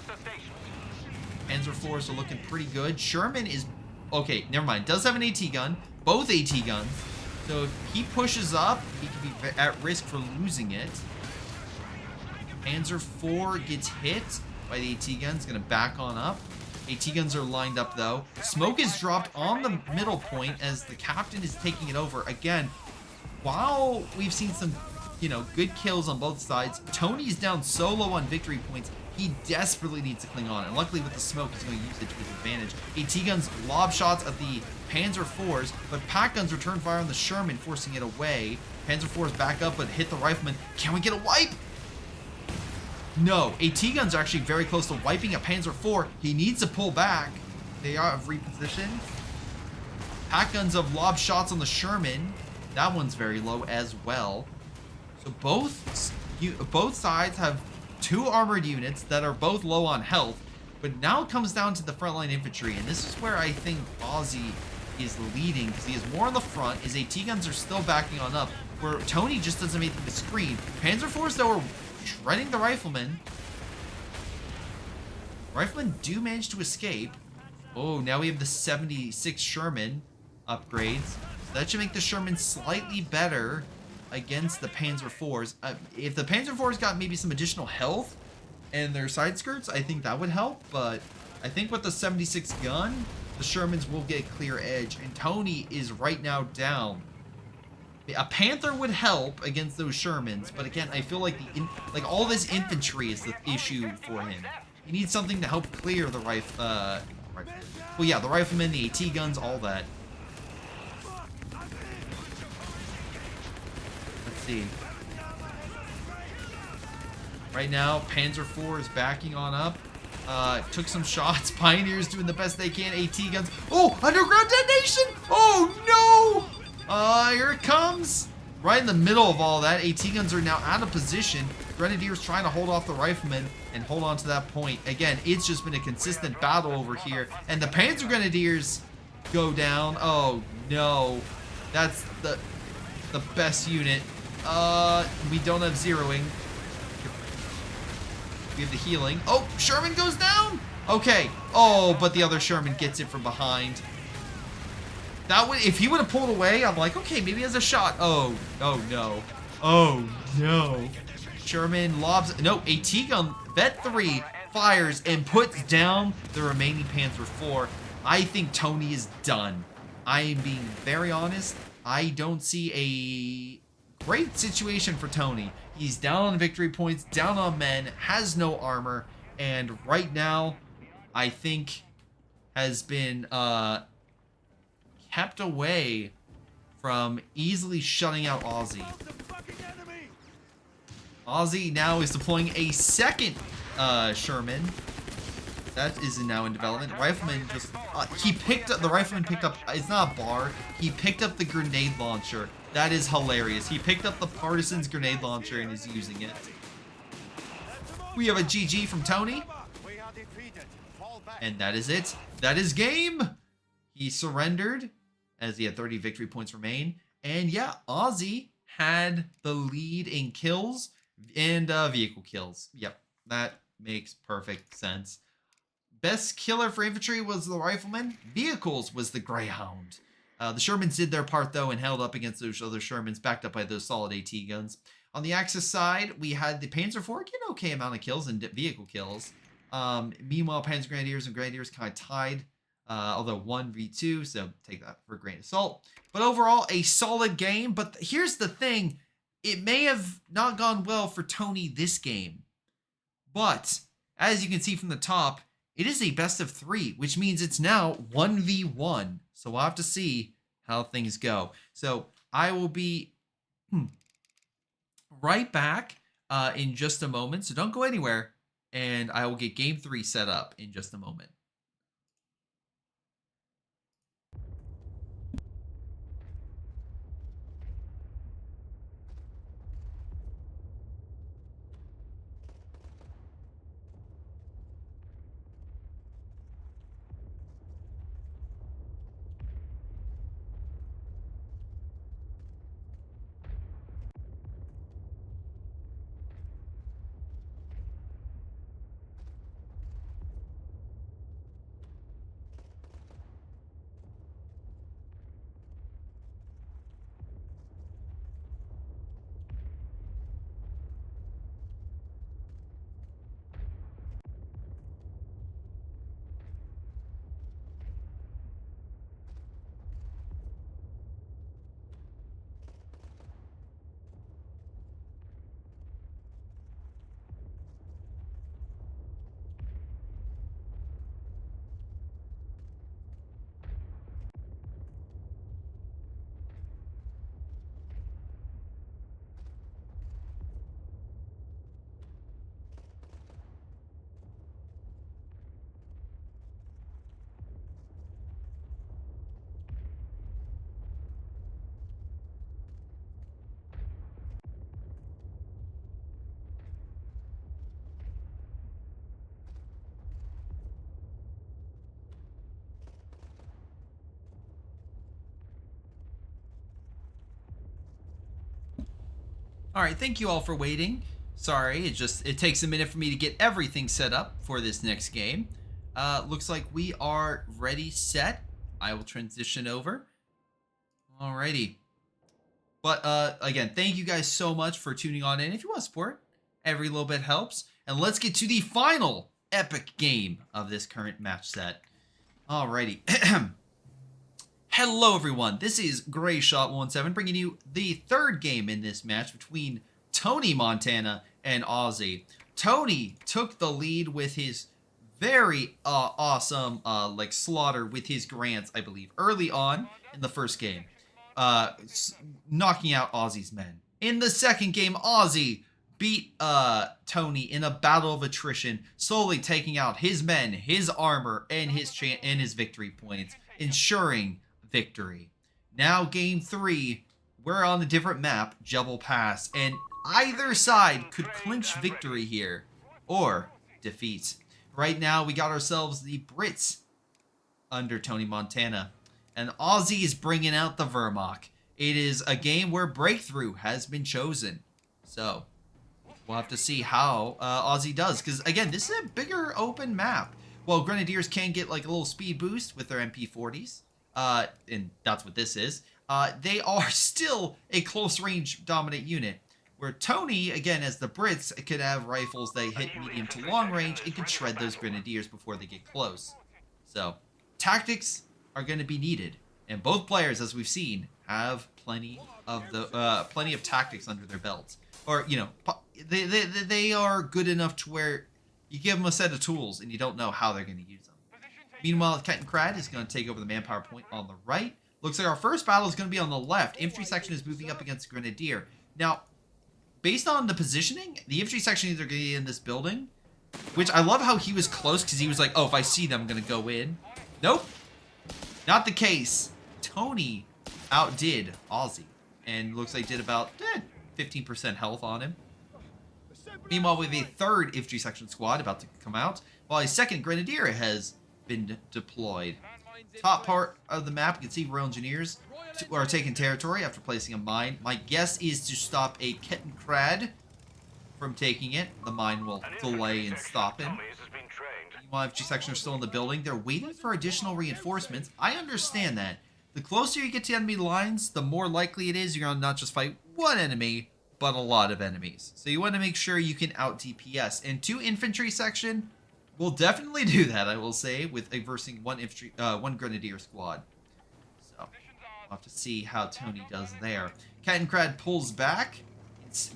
Speaker 1: Panzer IVs are looking pretty good. Sherman is... Okay, never mind. Does have an AT gun. Both AT guns. So if he pushes up, he could be at risk for losing it. Panzer IV gets hit by the AT guns. Going to back on up. AT guns are lined up, though. Smoke is dropped on the middle point as the captain is taking it over. Again, while we've seen some, good kills on both sides, Tony's down so low on victory points, he desperately needs to cling on. And luckily with the smoke, he's going to use it to his advantage. AT guns lob shots at the Panzer IVs, but pack guns return fire on the Sherman, forcing it away. Panzer IVs back up, but hit the rifleman. Can we get a wipe? No. AT guns are actually very close to wiping a Panzer IV. He needs to pull back. They are repositioned. Pack guns have lobbed shots on the Sherman. That one's very low as well. So both sides have 2 armored units that are both low on health, but now it comes down to the frontline infantry, and this is where I think Aussie is leading, because he is more on the front. His AT guns are still backing on up, where Tony just doesn't make the screen. Panzer IVs, though, are shredding the riflemen. Riflemen do manage to escape. Oh, now we have the 76 Sherman upgrades. That should make the Sherman slightly better against the Panzer IVs. If the Panzer IVs got maybe some additional health and their side skirts, I think that would help. But I think with the 76 gun, the Shermans will get a clear edge. And Tony is right now down. A Panther would help against those Shermans, but again, I feel like all this infantry is the issue for him. He needs something to help clear the well, yeah, the riflemen, the AT guns, all that. Let's see. Right now, Panzer IV is backing on up. Took some shots. Pioneers doing the best they can. AT guns. Oh, underground detonation! Oh no! Here it comes. Right in the middle of all that. AT guns are now out of position. Grenadiers trying to hold off the riflemen and hold on to that point. Again, it's just been a consistent battle over here. And the Panzer Grenadiers go down. Oh no. That's the best unit. We don't have zeroing. We have the healing. Oh, Sherman goes down. Okay. Oh, but the other Sherman gets it from behind. That would, if he would have pulled away, I'm like, okay, maybe he has a shot. Oh no. Oh no. Sherman lobs, no, AT gun, Vet 3 fires and puts down the remaining Panzer IV. I think Tony is done. I am being very honest. I don't see a great situation for Tony. He's down on victory points, down on men, has no armor, and right now, I think has been kept away from easily shutting out Aussie. Aussie now is deploying a second Sherman. That is now in development. Rifleman just the Rifleman picked up, it's not a bar, he picked up the grenade launcher. That is hilarious. He picked up the Partisan's grenade launcher and is using it. We have a GG from Tony. And that is it. That is game. He surrendered as he had 30 victory points remain. And yeah, Aussie had the lead in kills and vehicle kills. Yep, that makes perfect sense. Best killer for infantry was the Rifleman. Vehicles was the Greyhound. The Shermans did their part, though, and held up against those other Shermans, backed up by those solid AT guns. On the Axis side, we had the Panzer IV get an okay amount of kills and vehicle kills. Meanwhile, Panzer Grenadiers and Grenadiers kind of tied, although 1v2, so take that for a grain of salt. But overall, a solid game. But here's the thing. It may have not gone well for Tony this game. But, as you can see from the top, it is a best of 3, which means it's now 1v1. So we'll have to see how things go. So I will be right back in just a moment. So don't go anywhere. And I will get game 3 set up in just a moment. All right, thank you all for waiting. Sorry, it takes a minute for me to get everything set up for this next game. Looks like we are ready, set. I will transition over. Alrighty. But again, thank you guys so much for tuning on in. If you want to support, every little bit helps. And let's get to the final epic game of this current match set. Alrighty. Hello everyone, this is GrayShot17 bringing you the third game in this match between Tony Montana and Aussie. Tony took the lead with his very awesome slaughter with his grants, I believe, early on in the first game, knocking out Aussie's men. In the second game, Aussie beat Tony in a battle of attrition, slowly taking out his men, his armor, and his victory points, ensuring victory. Now game 3, we're on a different map, Jebel Pass, and either side could clinch victory here or defeat. Right now we got ourselves the Brits under Tony Montana, and Aussie is bringing out the Wehrmacht. It is a game where breakthrough has been chosen, so we'll have to see how Aussie does, because again, this is a bigger open map. Well, Grenadiers can get like a little speed boost with their MP40s. And that's what this is. They are still a close-range dominant unit, where Tony, again, as the Brits, could have rifles that hit medium to long range and could shred those Grenadiers before they get close. So, tactics are going to be needed. And both players, as we've seen, have plenty of tactics under their belts. Or, you know, they are good enough to where you give them a set of tools and you don't know how they're going to use them. Meanwhile, Kettenkrad is going to take over the manpower point on the right. Looks like our first battle is going to be on the left. Infantry section is moving up against Grenadier. Now, based on the positioning, the infantry section is either going to be in this building, which I love how he was close because he was like, oh, if I see them, I'm going to go in. Nope. Not the case. Tony outdid Ozzy and looks like did about 15% health on him. Meanwhile, we have a third infantry section squad about to come out, while a second Grenadier has been deployed. Top part of the map, you can see Royal Engineers are taking territory after placing a mine. My guess is to stop a Kettenkrad from taking it. The mine will delay and stop him. Meanwhile, infantry section are still in the building. They're waiting for additional reinforcements. I understand that. The closer you get to enemy lines, the more likely it is you're going to not just fight one enemy, but a lot of enemies. So you want to make sure you can out DPS. And 2 infantry section will definitely do that, I will say, with versing one Grenadier squad. So we'll have to see how Tony does there. Kettenkrad pulls back.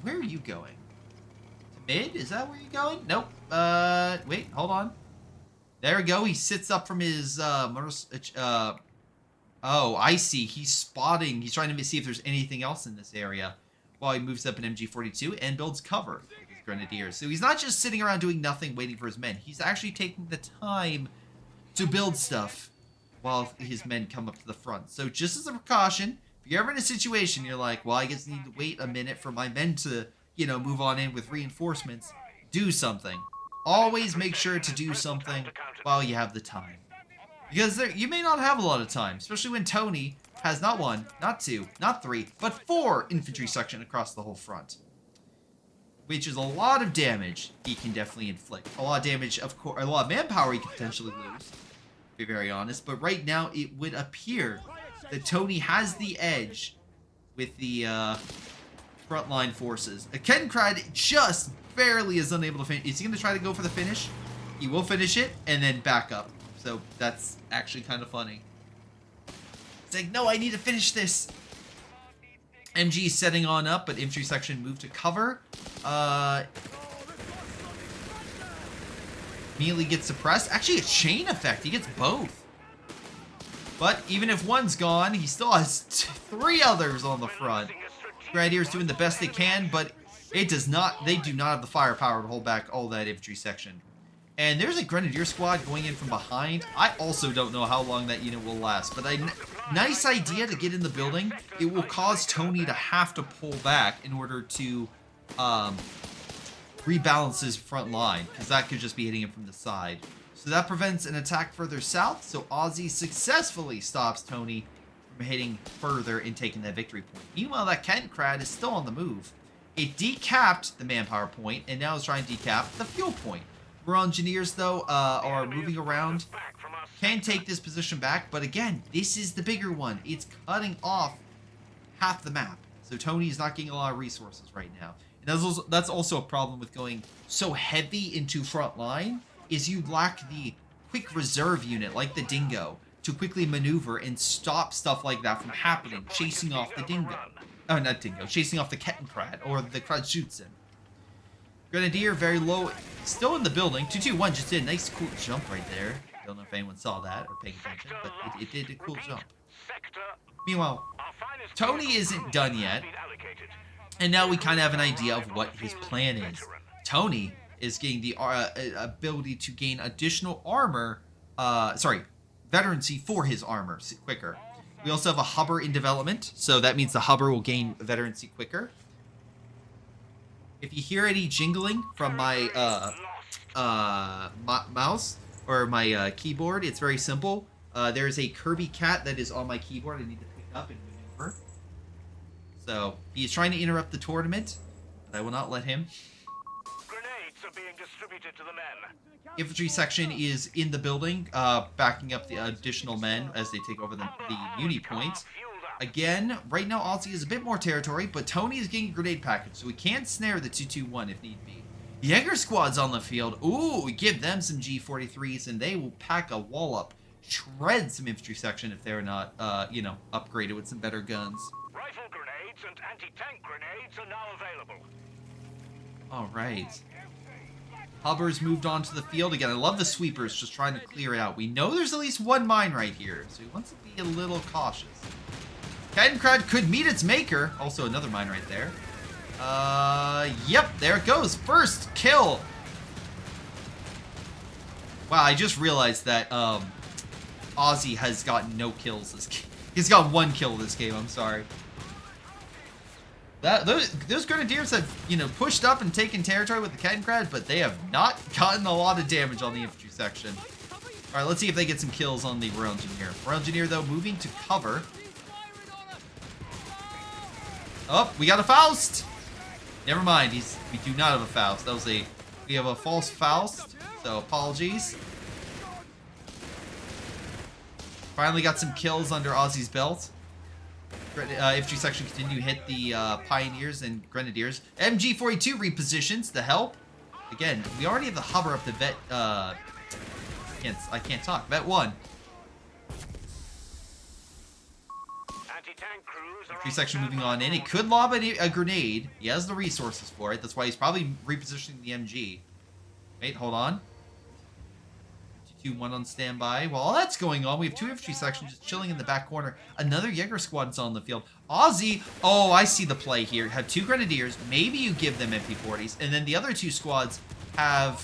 Speaker 1: Where are you going? To mid? Is that where you're going? Nope. Wait, hold on. There we go. He sits up from his oh, I see. He's spotting. He's trying to see if there's anything else in this area while he moves up an MG42 and builds cover with his Grenadiers. So he's not just sitting around doing nothing waiting for his men. He's actually taking the time to build stuff while his men come up to the front. So just as a precaution, if you're ever in a situation you're like, well, I guess I need to wait a minute for my men to, you know, move on in with reinforcements, do something. Always make sure to do something while you have the time. Because you may not have a lot of time, especially when Tony has not 1, not 2, not 3, but 4 infantry section across the whole front. Which is a lot of damage he can definitely inflict. A lot of damage, of course, a lot of manpower he could potentially lose, to be very honest. But right now, it would appear that Tony has the edge with the frontline forces. Kettenkrad just barely is unable to finish. Is he going to try to go for the finish? He will finish it and then back up. So that's actually kind of funny. It's like, no, I need to finish this. MG is setting on up, but infantry section moved to cover. Immediately gets suppressed. Actually, a chain effect. He gets both. But even if one's gone, he still has 3 others on the front. Grenadiers doing the best they can, but it does not. They do not have the firepower to hold back all that infantry section. And there's a Grenadier squad going in from behind. I also don't know how long that unit will last, but a nice idea to get in the building. It will cause Tony to have to pull back in order to rebalance his front line, because that could just be hitting him from the side. So that prevents an attack further south, so Ozzy successfully stops Tony from hitting further and taking that victory point. Meanwhile, that Kettenkrad is still on the move. It decapped the manpower point, and now is trying to decap the fuel point. Royal Engineers, though, are moving around. Can take this position back, but again, this is the bigger one. It's cutting off half the map. So Tony is not getting a lot of resources right now. And that's also a problem with going so heavy into front line, is you lack the quick reserve unit, like the Dingo, to quickly maneuver and stop stuff like that from happening, chasing off the Dingo. Oh, not Dingo, chasing off the Kettenkrad or the Kradjutsin. Grenadier, very low, still in the building. 221 just did a nice cool jump right there. Don't know if anyone saw that or paying attention, but it did a cool jump. Meanwhile, Tony isn't done yet, and now we kind of have an idea of what his plan is. Tony is getting the ability to gain additional armor, veterancy for his armor quicker. We also have a Hubber in development, so that means the Hubber will gain veterancy quicker. If you hear any jingling from my mouse or my keyboard, it's very simple. There's a Kirby cat that is on my keyboard I need to pick up and maneuver. So he's trying to interrupt the tournament, but I will not let him.
Speaker 2: Grenades are being distributed to the men.
Speaker 1: Infantry section is in the building, backing up the additional men as they take over the uni points. Again, right now Ozzy is a bit more territory, but Tony is getting a grenade package, so we can snare the 221 if need be. Jaeger squad's on the field. Ooh, we give them some G43s, and they will pack a wall up. shred some infantry section if they're not, you know, upgraded with some better guns.
Speaker 2: Rifle grenades and anti-tank grenades are now available.
Speaker 1: All right. Hubbard's moved on to the field again. I love the sweepers just trying to clear it out. We know there's at least one mine right here, so he wants to be a little cautious. Cadencrad could meet its maker. Also another mine right there. Yep, there it goes. First kill. Wow, I just realized that Ozzy has gotten no kills this game. He's got 1 kill this game, I'm sorry. Those Grenadiers have, you know, pushed up and taken territory with the Cadencrad, but they have not gotten a lot of damage on the infantry section. Alright, let's see if they get some kills on the Royal Engineer. Royal Engineer, though, moving to cover. Oh, we got a Faust! Never mind, we do not have a Faust. That was we have a false Faust, so apologies. Finally got some kills under Ozzy's belt. Infantry section continue to hit the Pioneers and Grenadiers. MG42 repositions to help. Again, we already have the Hubber up to Vet. I can't talk. Vet 1. Infantry section moving on in. He could lob a grenade. He has the resources for it. That's why he's probably repositioning the MG. Wait, hold on. 2-1 on standby. While all that's going on, we have 2 infantry sections just chilling in the back corner. Another Jaeger squad's on the field. Ozzy, oh, I see the play here. Have 2 Grenadiers. Maybe you give them MP40s, and then the other 2 squads have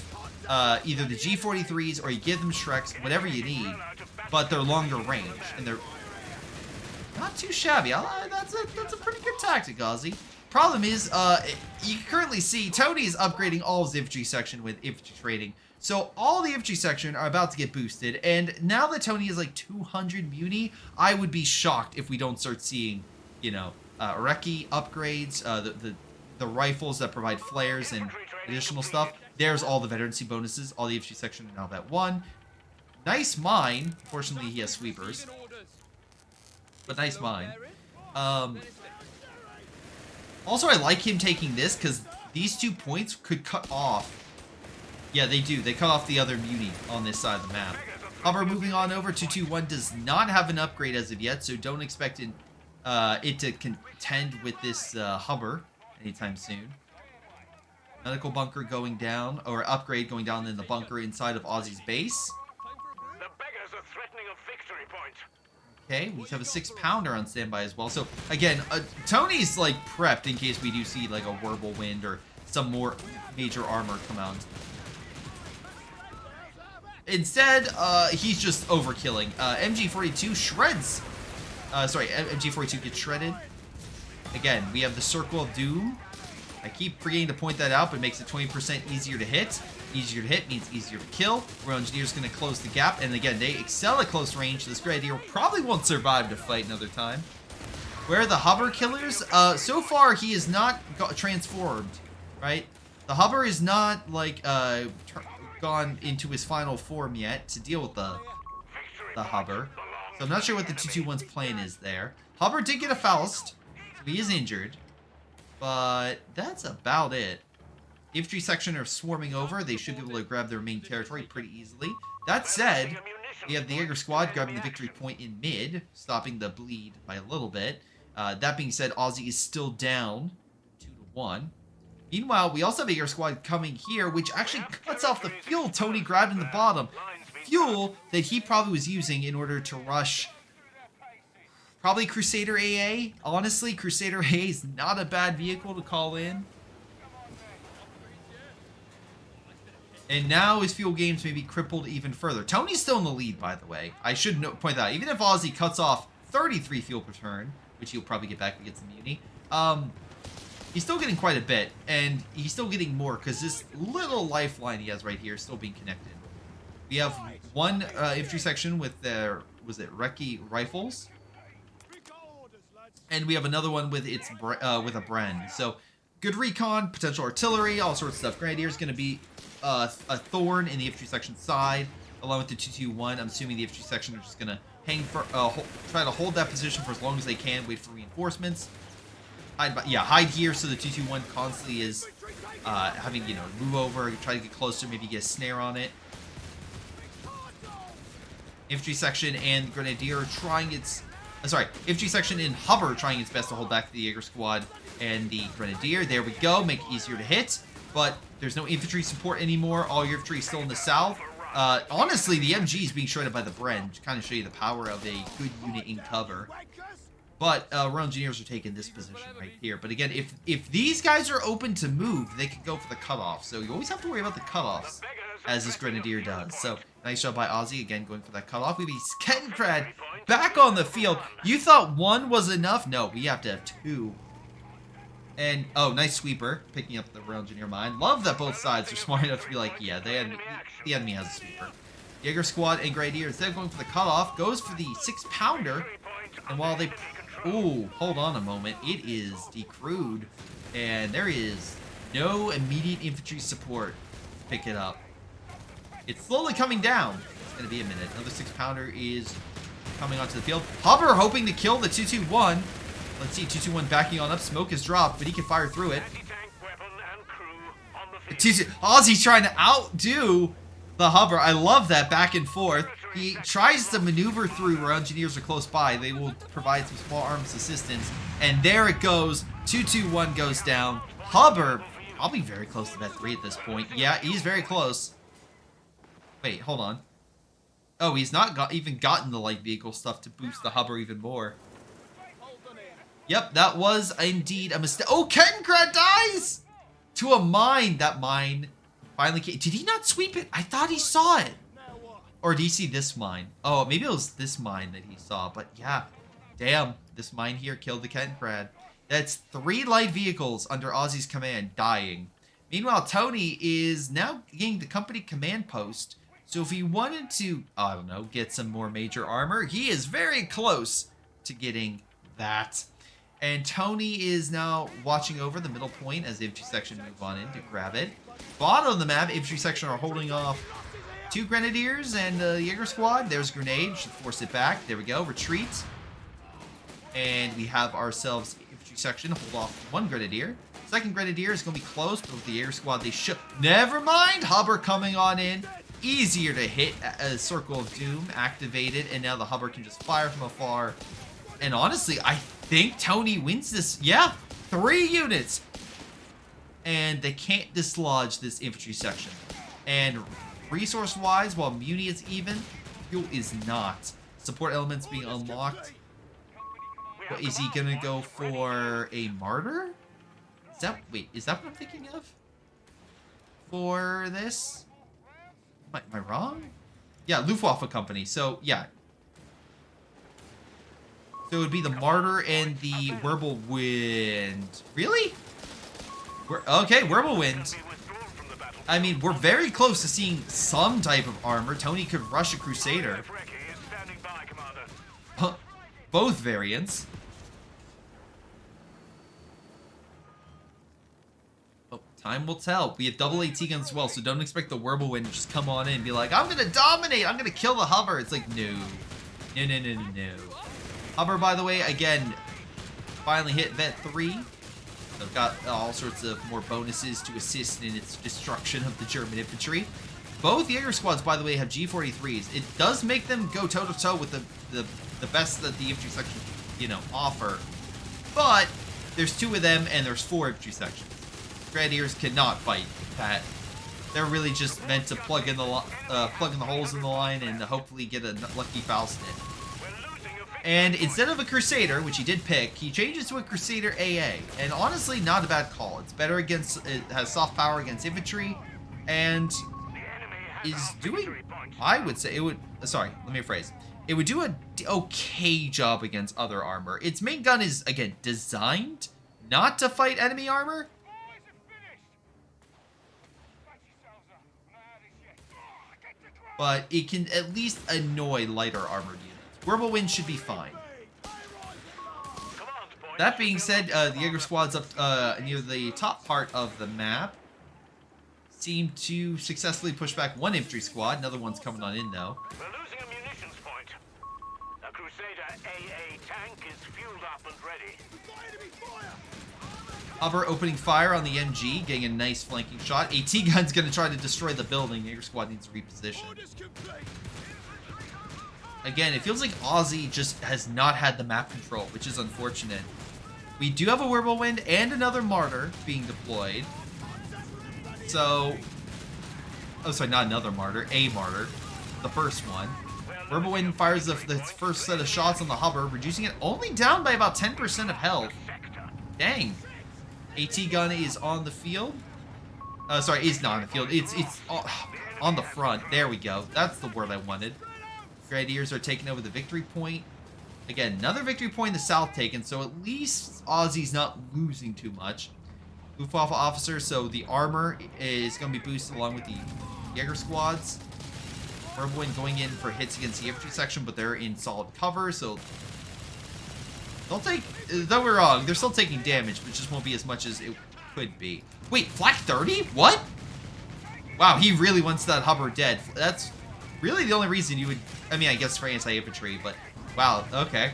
Speaker 1: either the G43s or you give them Shreks, whatever you need, but they're longer range, and they're not too shabby. That's a pretty good tactic, Ozzy. Problem is, you can currently see Tony's upgrading all of his infantry section with infantry trading. So all the infantry section are about to get boosted, and now that Tony is like 200 muni, I would be shocked if we don't start seeing, you know, Recce upgrades, the rifles that provide flares and additional stuff. There's all the veterancy bonuses. All the infantry section are now at 1. Nice mine. Fortunately, he has sweepers, but nice mine. Also, I like him taking this because these 2 points could cut off. Yeah, they do. They cut off the other muni on this side of the map. Hover moving on over to 2-1 does not have an upgrade as of yet, so don't expect it to contend with this Hubber anytime soon. Medical bunker going down, or upgrade going down in the bunker inside of Ozzy's base.
Speaker 2: The beggars are threatening a victory point.
Speaker 1: Okay, we have a 6-pounder on standby as well. So again, Tony's like prepped in case we do see like a whirlwind or some more major armor come out. Instead, he's just overkilling. MG42 shreds. MG42 gets shredded. Again, we have the Circle of Doom. I keep forgetting to point that out, but it makes it 20% easier to hit. Easier to hit means easier to kill. Royal Engineer's going to close the gap, and again, they excel at close range. This Grenadier probably won't survive to fight another time. Where are the Hubber killers? So far, he is not transformed, right? The Hubber is not, like, gone into his final form yet to deal with the Hubber. So I'm not sure what the 2-2-1's plan is there. Hubber did get a Faust, so he is injured. But that's about it. Infantry section are swarming over. They should be able to grab their main territory pretty easily. That said, we have the Jaeger squad grabbing the victory point in mid, stopping the bleed by a little bit. That being said, Ozzy is still down 2-1. Meanwhile, we also have a Jaeger squad coming here, which actually cuts off the fuel Tony grabbed in the bottom. Fuel that he probably was using in order to rush probably Crusader AA. Honestly, Crusader AA is not a bad vehicle to call in. And now his fuel games may be crippled even further. Tony's still in the lead, by the way. I should point that out. Even if Ozzy cuts off 33 fuel per turn, which he'll probably get back if he gets immunity, he's still getting quite a bit. And he's still getting more because this little lifeline he has right here is still being connected. We have one infantry section with their, was it Recce rifles? And we have another one with its with a Bren. So good recon, potential artillery, all sorts of stuff. Grenadier is going to be a thorn in the infantry section side, along with the 2-2-1. I'm assuming the infantry section are just going to hang for, try to hold that position for as long as they can, wait for reinforcements. Hide here so the 2-2-1 constantly is having, move over, try to get closer, maybe get a snare on it. Infantry section and Grenadier trying its... Infantry section and Hover trying its best to hold back the Jaeger squad and the Grenadier. There we go. Make it easier to hit. But there's no infantry support anymore. All your infantry is still in the south. Honestly, the MG is being shredded by the Bren to kind of show you the power of a good unit in cover. But Royal Engineers are taking this position right here. But again, if these guys are open to move, they can go for the cutoff. So you always have to worry about the cutoffs, as this Grenadier does. So nice job by Ozzy, again, going for that cutoff. We have Kettenkrad back on the field. You thought one was enough? No, we have to have two. And, oh, nice sweeper, picking up the Royal Engineer mine. Love that both sides are smart enough to be like, yeah, the enemy has a sweeper. Jaeger squad and Grenadier, instead of going for the cutoff, goes for the 6-pounder. And while they... Ooh, hold on a moment. It is decrewed, and there is no immediate infantry support to pick it up. It's slowly coming down. It's going to be a minute. Another 6-pounder is coming onto the field. Hover hoping to kill the 221. Let's see, 221 backing on up. Smoke is dropped, but he can fire through it. Ozzy trying to outdo the Hover. I love that back and forth. He tries to maneuver through where engineers are close by. They will provide some small arms assistance. And there it goes. 221 goes down. Hover, I'll be very close to that 3 at this point. Yeah, he's very close. Wait, hold on. Oh, he's not even gotten the light vehicle stuff to boost the Hover even more. Yep, that was indeed a mistake. Oh, Kettenkrad dies! To a mine. That mine finally came. Did he not sweep it? I thought he saw it. Or did he see this mine? Oh, maybe it was this mine that he saw. But yeah, damn, this mine here killed the Kettenkrad. That's 3 light vehicles under Ozzy's command dying. Meanwhile, Tony is now getting the company command post. So if he wanted to, I don't know, get some more major armor, he is very close to getting that. And Tony is now watching over the middle point as the infantry section move on in to grab it. Bottom of the map, infantry section are holding off 2 Grenadiers and the Jaeger squad. There's Grenade, should force it back. There we go, retreat. And we have ourselves infantry section hold off 1 Grenadier. Second Grenadier is going to be close, but with the Jaeger squad, they should. Never mind, Hover coming on in. Easier to hit, a Circle of Doom activated, and now the Hover can just fire from afar. And honestly, I think Tony wins this. Yeah, 3 units. And they can't dislodge this infantry section. And resource-wise, while Muni is even, fuel is not. Support elements being unlocked. What, is he gonna go for a martyr? Is that, wait, is that what I'm thinking of? For this? Am I wrong? Yeah, Luftwaffe company. So, yeah. So it would be the Martyr and the Wirbelwind. Really? Okay, Wirbelwind. I mean, we're very close to seeing some type of armor. Tony could rush a Crusader. Both variants. Oh, time will tell. We have double AT guns as well, so don't expect the Wirbelwind to just come on in and be like, I'm gonna dominate, I'm gonna kill the Hover. It's like, no. No, no, no, no, no. Hover, by the way, again, finally hit Vet 3. So got all sorts of more bonuses to assist in its destruction of the German infantry. Both Jaeger squads, by the way, have G43s. It does make them go toe-to-toe with the best that the infantry section, you know, offer. But there's 2 of them, and there's 4 infantry sections. Grenadiers cannot fight that. They're really just meant to plug in the holes in the line and hopefully get a lucky foul snip. And instead of a Crusader, which he did pick, he changes to a Crusader AA. And honestly, not a bad call. It's better against, it has soft power against infantry, and is doing, I would say, it would, sorry, let me rephrase. It would do a okay job against other armor. Its main gun is, again, designed not to fight enemy armor. But it can at least annoy lighter armored units. Wirbelwind should be fine. That being said, the Jaeger squads up near the top part of the map seem to successfully push back 1 infantry squad. Another one's coming on in, though.
Speaker 2: We're losing a munitions point. A Crusader AA tank is fueled up and ready.
Speaker 1: Hover opening fire on the MG, getting a nice flanking shot. AT gun's going to try to destroy the building. Jaeger squad needs to reposition. again, it feels like Aussie just has not had the map control, which is unfortunate. We do have a Whirlwind and another Martyr being deployed. So, oh, sorry, not another Martyr, a Martyr, the first one. Whirlwind fires the first set of shots on the hover, reducing it only down by about 10% of health. Dang. AT gun is on the field. Sorry, it's not on the field. It's on the front. There we go. That's the word I wanted. Grenadiers are taking over the victory point. Again, another victory point in the south taken, so at least Aussie's not losing too much. Luftwaffe officer, so the armor is going to be boosted along with the Jaeger squads. Whirlwind going in for hits against the infantry section, but they're in solid cover, so they'll take, don't be wrong, they're still taking damage, but just won't be as much as it could be. Wait, Flak 30? What? Wow, he really wants that hover dead. That's really the only reason you would, I mean, I guess for anti-infantry, but wow, okay.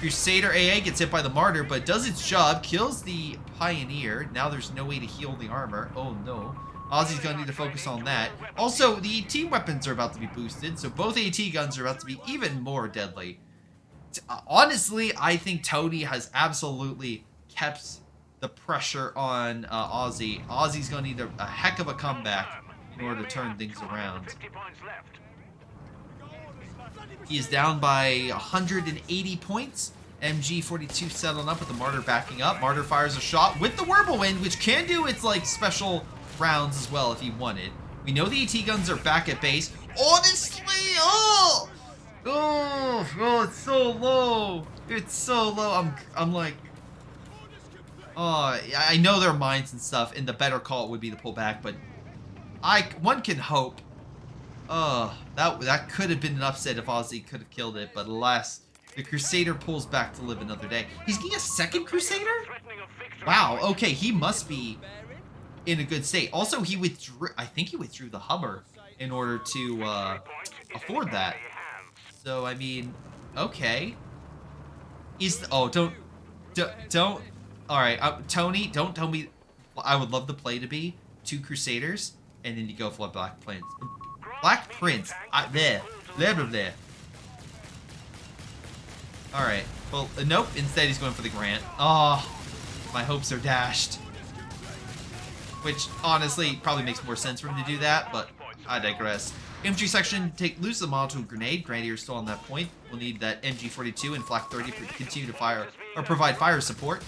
Speaker 1: Crusader AA gets hit by the Martyr, but does its job, kills the Pioneer. Now there's no way to heal the armor. Oh no. Aussie's gonna need to focus on that. Also, the AT weapons are about to be boosted, so both AT guns are about to be even more deadly. Honestly, I think Tony has absolutely kept the pressure on Aussie. Aussie's gonna need a heck of a comeback in order to turn things around. He is down by 180 points. MG42 settling up with the Martyr backing up. Martyr fires a shot with the Whirlwind, which can do its like special rounds as well if he wanted. We know the AT guns are back at base. Honestly, oh, it's so low. It's so low. I'm like, oh, I know their minds and stuff, and the better call would be to pull back, but one can hope. That could have been an upset if Aussie could have killed it, but alas, the Crusader pulls back to live another day. He's getting a second Crusader? Wow, okay, he must be in a good state. Also, he withdrew, I think he withdrew the Hummer in order to afford that. So, I mean, okay. Don't, alright, Tony, don't tell me, I would love the play to be 2 Crusaders, and then you go for Black Prince. Black Prince, there. Alright, well, nope, instead he's going for the Grant. Oh, my hopes are dashed. Which, honestly, probably makes more sense for him to do that, but I digress. Infantry section, lose the Molotov grenade. Grenadier still on that point. We'll need that MG42 and Flak 30 to continue to fire, or provide fire support.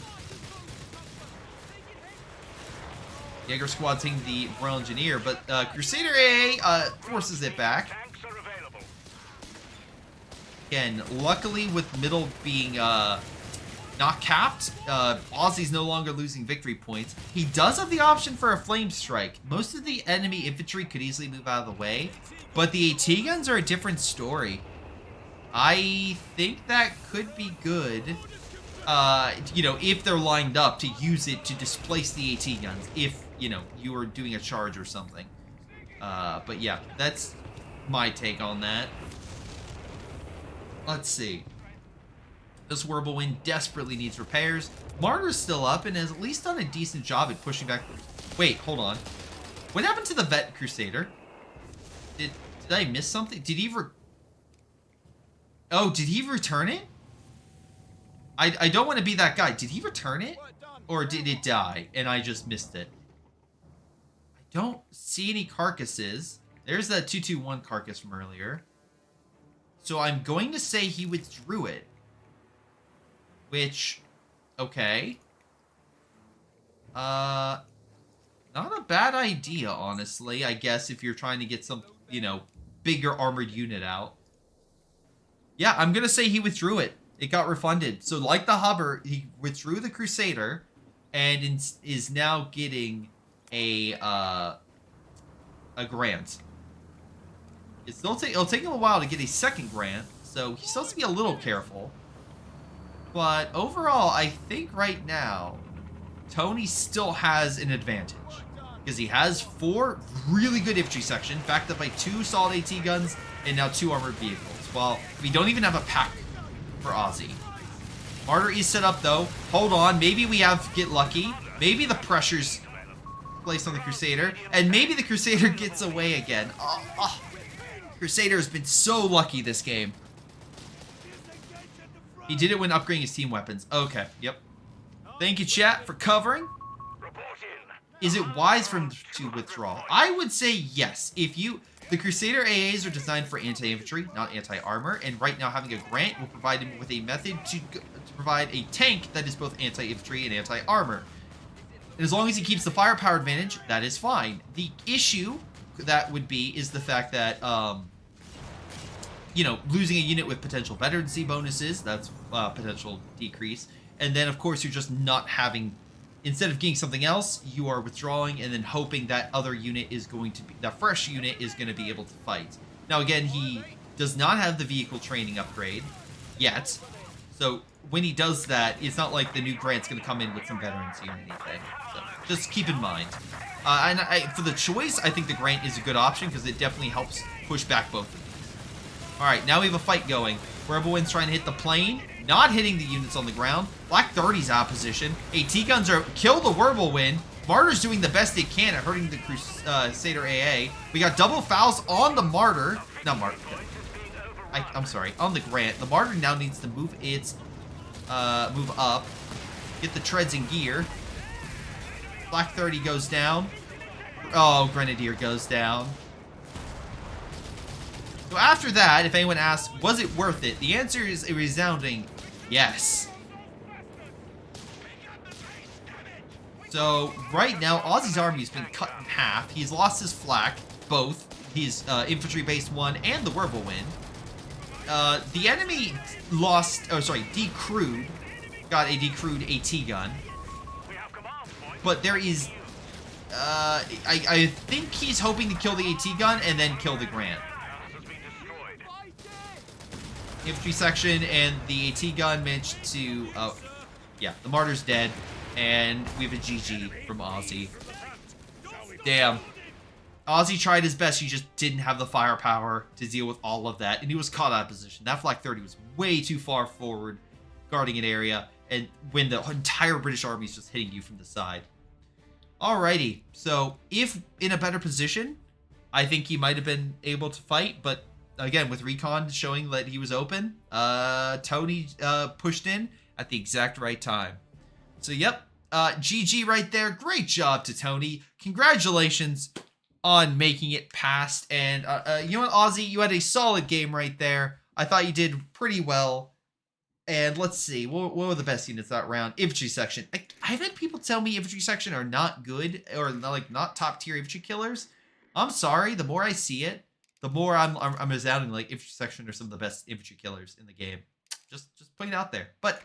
Speaker 1: Jaeger squad taking the Royal Engineer, but Crusader AA forces it back. Again, luckily with middle being not capped, Aussie's no longer losing victory points. He does have the option for a flame strike. Most of the enemy infantry could easily move out of the way, but the AT guns are a different story. I think that could be good, you know, if they're lined up to use it to displace the AT guns, if, you know, you were doing a charge or something. But yeah, that's my take on that. Let's see. This Whirlwind desperately needs repairs. Martyr's still up and has at least done a decent job at pushing back. Wait, hold on. What happened to the Vet Crusader? Did I miss something? Did he Oh, did he return it? I don't want to be that guy. Did he return it? Or did it die and I just missed it? I don't see any carcasses. There's that 221 carcass from earlier. So I'm going to say he withdrew it. Which, okay. Not a bad idea, honestly, I guess, if you're trying to get some, you know, bigger armored unit out. Yeah, I'm going to say he withdrew it. It got refunded. So, like the Hubber, he withdrew the Crusader and is now getting a grant. It'll take him a while to get a second grant, so he still has to be a little careful. But overall, I think right now, Tony still has an advantage. Because he has 4 really good infantry sections, backed up by 2 solid AT guns, and now 2 armored vehicles. While we don't even have a pack for Aussie. Martyr is set up though. Hold on, maybe we get lucky. Maybe the pressure's placed on the Crusader, and maybe the Crusader gets away again. Crusader has been so lucky this game. He did it when upgrading his team weapons. Okay, yep. Thank you, chat, for covering. Is it wise for him to withdraw? I would say yes. The Crusader AAs are designed for anti-infantry, not anti-armor, and right now having a Grant will provide him with a method to provide a tank that is both anti-infantry and anti-armor. And as long as he keeps the firepower advantage, that is fine. The issue that would be is the fact that, you know, losing a unit with potential veterancy bonuses, that's potential decrease. And then, of course, you're just not having, instead of getting something else, you are withdrawing and then hoping that other unit is going to be, that fresh unit is going to be able to fight. Now, again, he does not have the vehicle training upgrade yet. So when he does that, it's not like the new Grant's going to come in with some veterancy or anything. So just keep in mind. For the choice, I think the Grant is a good option because it definitely helps push back both of these. Alright, now we have a fight going. Rebel Wind's trying to hit the plane, not hitting the units on the ground. Black 30's out of position. AT guns are kill the Whirlwind. Martyr's doing the best they can at hurting the Crusader AA. We got double fouls on the Martyr. Not Martyr. I'm sorry, on the Grant. The Martyr now needs to move its, move up. Get the treads in gear. Black 30 goes down. Oh, Grenadier goes down. So after that, if anyone asks, was it worth it? The answer is a resounding yes. So right now, Ozzy's army has been cut in half. He's lost his flak, both his infantry-based one and the Whirlwind. The enemy lost, decrewed, got a decrewed AT gun. But there is, I think he's hoping to kill the AT gun and then kill the Grant. Infantry section and the AT gun managed to, yeah, the Martyr's dead, and we have a GG from Ozzy. Damn. Ozzy tried his best, he just didn't have the firepower to deal with all of that, and he was caught out of position. That Flak 30 was way too far forward, guarding an area, and when the entire British army is just hitting you from the side. Alrighty, so if in a better position, I think he might have been able to fight, but again, with recon showing that he was open, Tony pushed in at the exact right time. So, yep, GG right there. Great job to Tony. Congratulations on making it past. And you know what, Ozzy, you had a solid game right there. I thought you did pretty well. And let's see, what were the best units that round? Infantry section. I've had people tell me infantry section are not good, or like not top tier infantry killers. I'm sorry, the more I see it, the more I'm resounding like infantry section are some of the best infantry killers in the game. Just putting it out there. But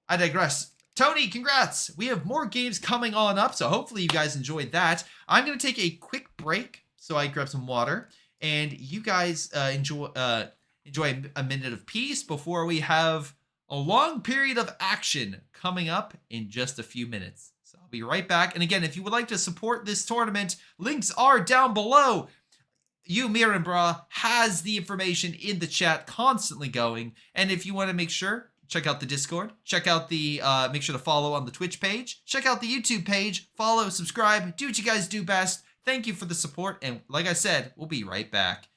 Speaker 1: I digress. Tony, congrats! We have more games coming on up, so hopefully you guys enjoyed that. I'm gonna take a quick break so I grab some water, and you guys enjoy a minute of peace before we have a long period of action coming up in just a few minutes. So I'll be right back. And again, if you would like to support this tournament, links are down below. Miranbra has the information in the chat constantly going. And if you want to make sure, check out the Discord, check out the, make sure to follow on the Twitch page, check out the YouTube page, follow, subscribe, do what you guys do best. Thank you for the support. And like I said, we'll be right back.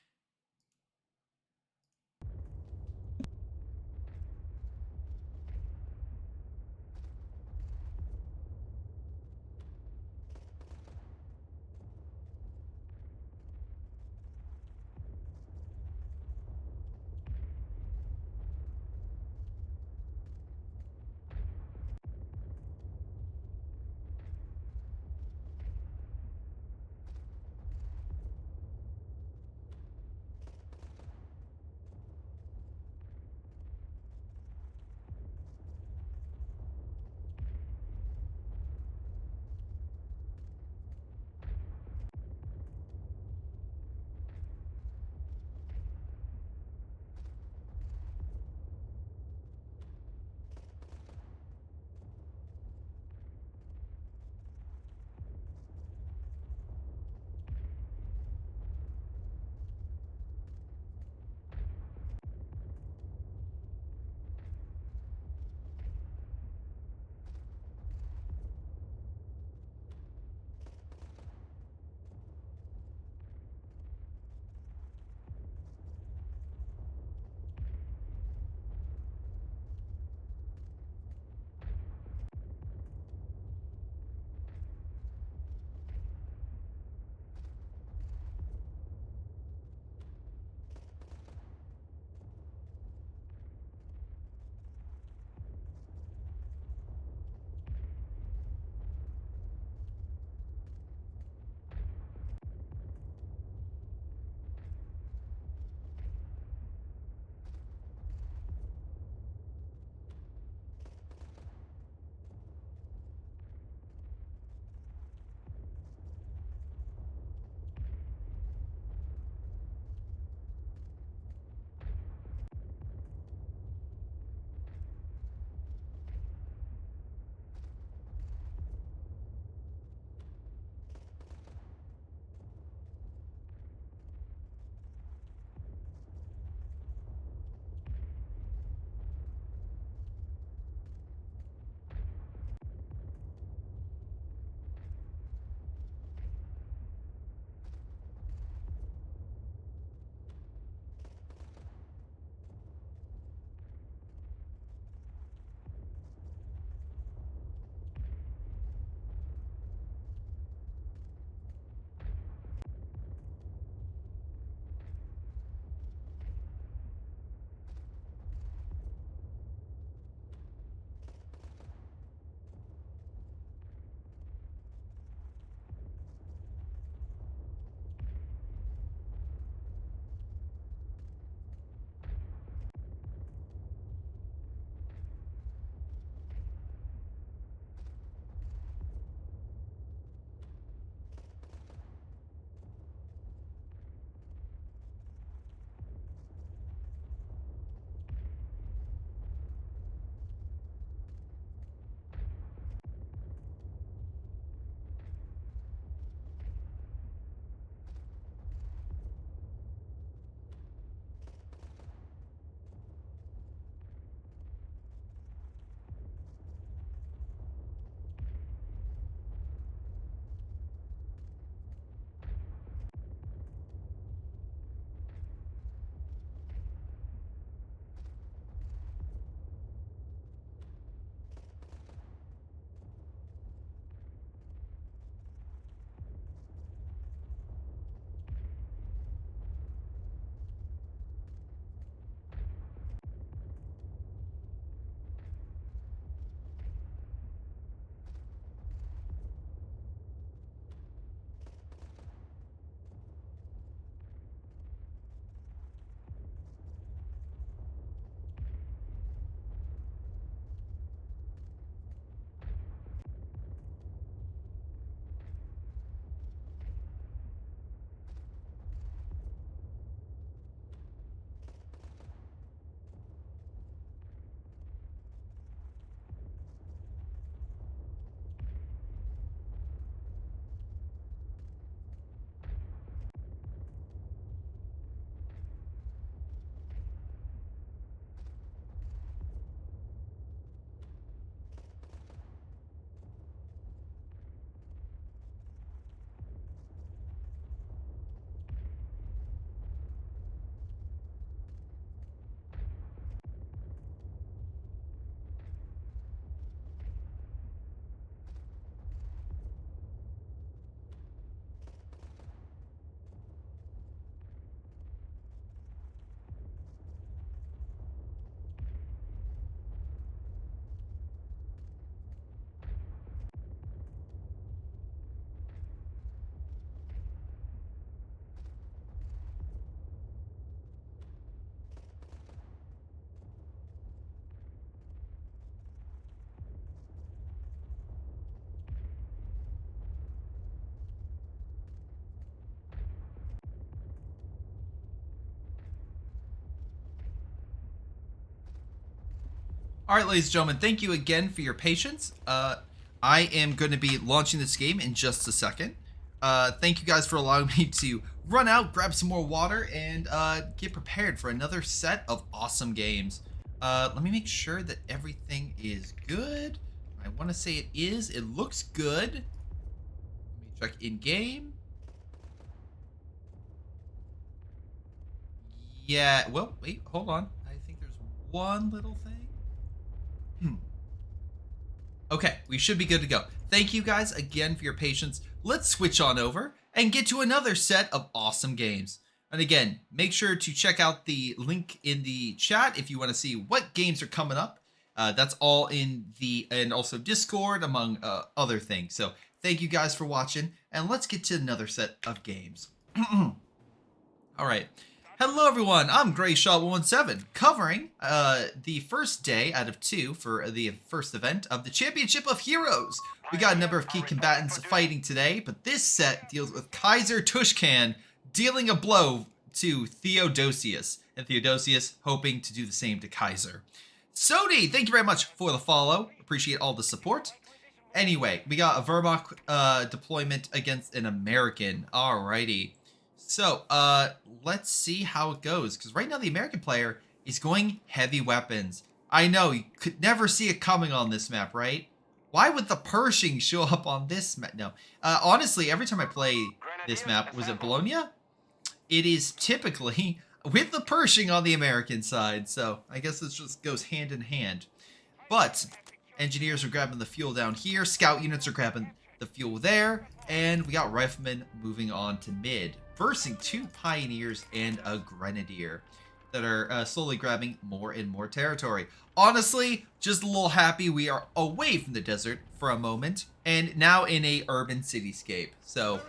Speaker 1: All right, ladies and gentlemen, thank you again for your patience. I am going to be launching this game in just a second. Thank you guys for allowing me to run out, grab some more water, and get prepared for another set of awesome games. Let me make sure that everything is good. I want to say it is. It looks good. Let me check in-game. Yeah, well, wait, hold on. I think there's one little thing. Okay, we should be good to go. Thank you guys again for your patience. Let's switch on over and get to another set of awesome games. And again, make sure to check out the link in the chat if you want to see what games are coming up. That's all in and also Discord, among other things. So thank you guys for watching, and let's get to another set of games. All right. Hello everyone, I'm GrayShot117, covering the first day out of 2 for the first event of the Championship of Heroes. We got a number of key combatants fighting today, but this set deals with Kaiser Tushkan dealing a blow to Theodosius, and Theodosius hoping to do the same to Kaiser. Sodi, thank you very much for the follow, appreciate all the support. Anyway, we got a Verbach deployment against an American, alrighty. So, let's see how it goes, because right now the American player is going heavy weapons. I know, you could never see it coming on this map, right? Why would the Pershing show up on this map? No. Honestly, every time I play this map, was it Bologna? It is typically with the Pershing on the American side, so I guess this just goes hand in hand. But, engineers are grabbing the fuel down here, scout units are grabbing the fuel there, and we got riflemen moving on to mid, versing 2 pioneers and a grenadier that are slowly grabbing more and more territory. Honestly, just a little happy we are away from the desert for a moment and now in a urban cityscape. So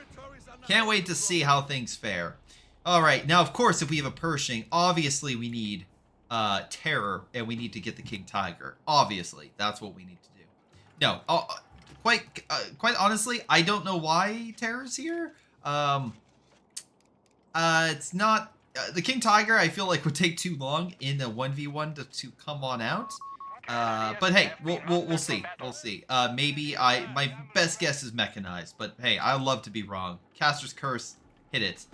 Speaker 1: can't wait to see how things fare. All right, now of course if we have a Pershing, obviously we need terror and we need to get the King Tiger. Obviously, that's what we need to do. No, quite honestly, I don't know why terror's here. It's not the King Tiger. I feel like would take too long in the 1v1 to come on out. But hey, we'll see. We'll see. Maybe my best guess is mechanized, but hey, I love to be wrong. Caster's Curse, hit it.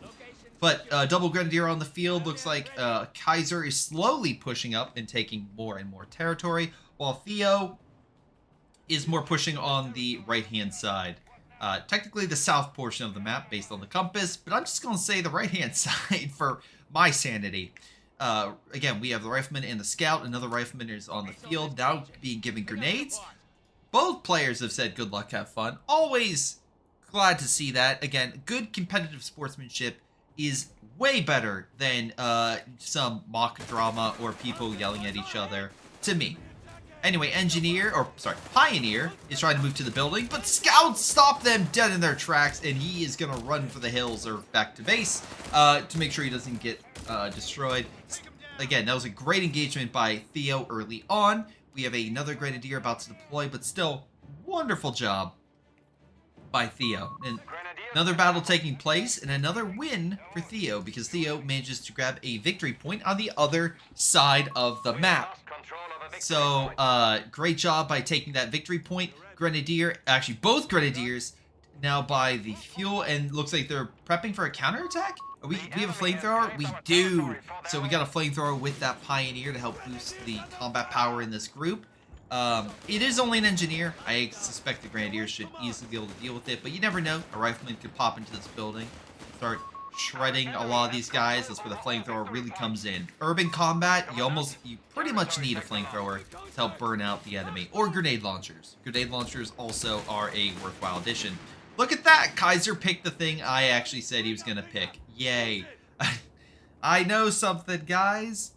Speaker 1: But double Grenadier on the field looks like Kaiser is slowly pushing up and taking more and more territory, while Theo is more pushing on the right-hand side. Technically the south portion of the map based on the compass, but I'm just going to say the right-hand side for my sanity. Again, we have the rifleman and the scout. Another rifleman is on the field, now being given grenades. Both players have said good luck, have fun. Always glad to see that. Again, good competitive sportsmanship is way better than some mock drama or people yelling at each other, to me. Anyway, Pioneer is trying to move to the building, but Scouts stop them dead in their tracks, and he is going to run for the hills or back to base to make sure he doesn't get destroyed. Again, that was a great engagement by Theo early on. We have another Grenadier about to deploy, but still, wonderful job by Theo. And another battle taking place, and another win for Theo, because Theo manages to grab a victory point on the other side of the map. So, great job by taking that victory point. Grenadier, actually both Grenadiers, now by the fuel, and looks like they're prepping for a counterattack? We have a flamethrower? We do! So we got a flamethrower with that Pioneer to help boost the combat power in this group. It is only an engineer. I suspect the Grenadiers should easily be able to deal with it, but you never know. A rifleman could pop into this building, start shredding a lot of these guys. That's where the flamethrower really comes in. Urban combat, you pretty much need a flamethrower to help burn out the enemy, or grenade launchers. Grenade launchers also are a worthwhile addition. Look at that! Kaiser picked the thing I actually said he was gonna pick. Yay. I know something, guys.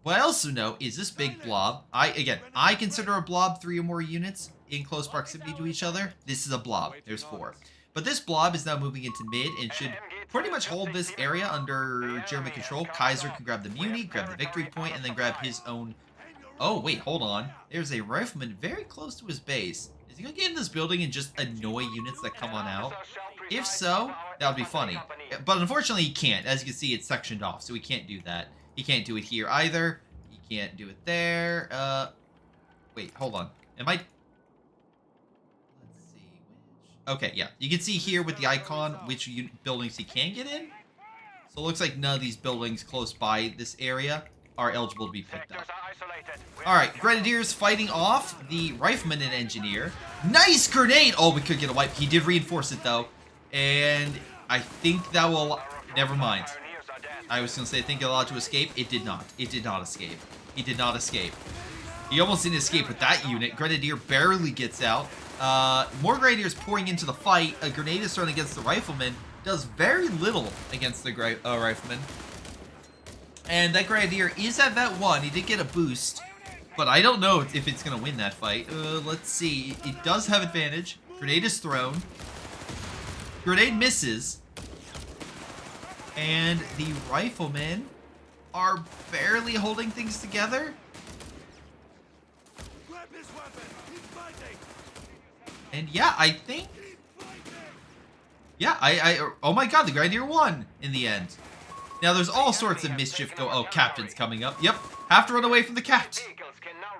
Speaker 1: What I also know is this big blob. I consider a blob 3 or more units in close proximity to each other. This is a blob. There's 4. But this blob is now moving into mid and should pretty much hold this area under German control. Kaiser can grab the Muni, grab the victory point, and then grab his own... Oh, wait, hold on. There's a rifleman very close to his base. Is he going to get in this building and just annoy units that come on out? If so, that would be funny. But unfortunately, he can't. As you can see, it's sectioned off, so he can't do that. He can't do it here either. He can't do it there. Wait, hold on. Am I... Let's see. Okay, yeah. You can see here with the icon which buildings he can get in. So it looks like none of these buildings close by this area are eligible to be picked up. Alright, Grenadiers fighting off the Rifleman and Engineer. Nice grenade! Oh, we could get a wipe. He did reinforce it, though. And I think that will... Never mind. I was going to say, I think it allowed to escape. It did not. It did not escape. He did not escape. He almost didn't escape with that unit. Grenadier barely gets out. More Grenadiers pouring into the fight. A grenade is thrown against the Rifleman. Does very little against the Rifleman. And that Grenadier is at Vet 1. He did get a boost. But I don't know if it's going to win that fight. Let's see. It does have advantage. Grenade is thrown. Grenade misses. And the Riflemen are barely holding things together. And yeah, I think... Yeah, oh my god, the Grenadier won in the end. Now, there's all sorts of mischief go... Oh, Captain's coming up. Yep, have to run away from the Captain.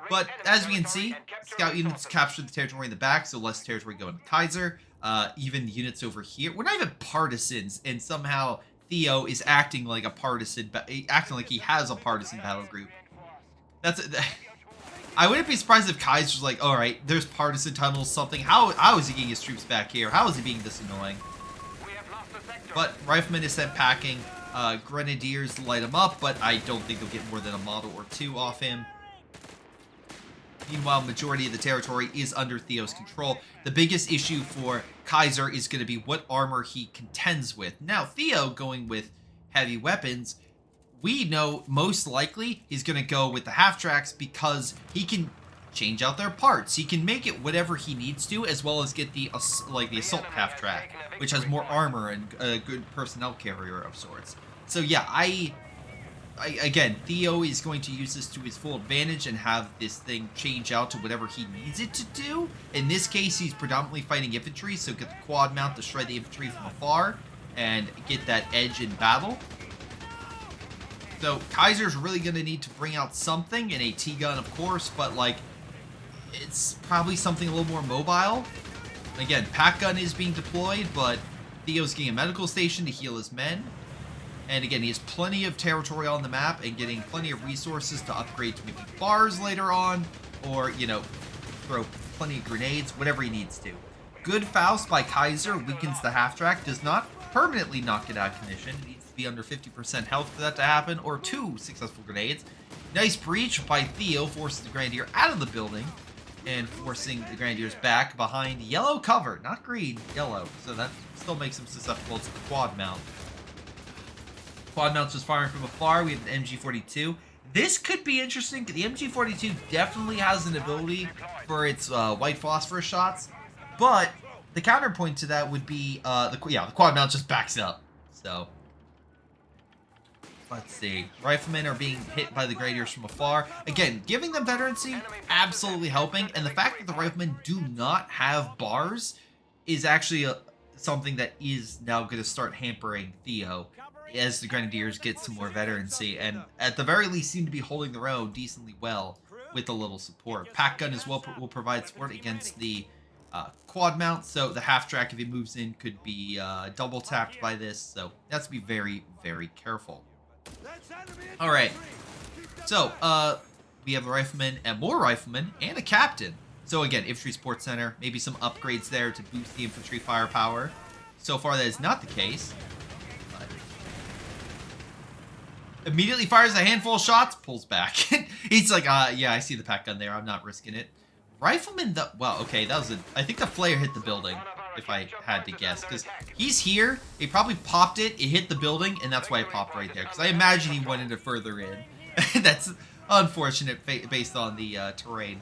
Speaker 1: But as we can see, scout units capture the territory in the back, so less territory going to Kaiser. Even units over here. We're not even partisans, and somehow Theo is acting like a partisan... Acting like he has a partisan battle group. That's... I wouldn't be surprised if Kaiser's like, alright, there's partisan tunnels, something. How is he getting his troops back here? How is he being this annoying? But Rifleman is sent packing. Grenadiers light him up, but I don't think they'll get more than a model or two off him. Meanwhile, majority of the territory is under Theo's control. The biggest issue for Kaiser is going to be what armor he contends with. Now, Theo going with heavy weapons, we know most likely he's going to go with the half-tracks because he can change out their parts. He can make it whatever he needs to, as well as get the assault half-track, which has more armor and a good personnel carrier of sorts. So yeah, again, Theo is going to use this to his full advantage and have this thing change out to whatever he needs it to do. In this case, he's predominantly fighting infantry, so get the quad mount to shred the infantry from afar and get that edge in battle. So Kaiser's really going to need to bring out something, an AT gun, of course, but like, it's probably something a little more mobile. Again, pack gun is being deployed, but Theo's getting a medical station to heal his men. And again, he has plenty of territory on the map and getting plenty of resources to upgrade to maybe bars later on, or, you know, throw plenty of grenades, whatever he needs to. Good Faust by Kaiser weakens the half-track, does not permanently knock it out of commission. It needs to be under 50% health for that to happen, or 2 successful grenades. Nice breach by Theo, forces the Grenadier out of the building, and forcing the Grenadiers back behind yellow cover, not green, yellow. So that still makes them susceptible to the quad mount. Quad mount's just firing from afar. We have an MG42. This could be interesting. The MG42 definitely has an ability for its white phosphorus shots, but the counterpoint to that would be the quad mount just backs up. So let's see. Riflemen are being hit by the Grenadiers from afar. Again, giving them veterancy, absolutely helping. And the fact that the Riflemen do not have bars is actually something that is now going to start hampering Theo as the Grenadiers get some more veterancy. And at the very least seem to be holding their own decently well with a little support. Pack gun as well will provide support against the quad mount. So the half-track, if he moves in, could be double tapped by this. So that's to be very, very careful. Alright, so, we have a Rifleman and more Riflemen and a Captain. So again, Infantry Support Center, maybe some upgrades there to boost the infantry firepower. So far that is not the case. But immediately fires a handful of shots, pulls back. He's like, yeah, I see the pack gun there, I'm not risking it. Rifleman, well, okay, that was I think the flare hit the building, if I had to guess, because he's here, he probably popped it, it hit the building, and that's why it popped right there, because I imagine he wanted it further in. That's unfortunate based on the terrain.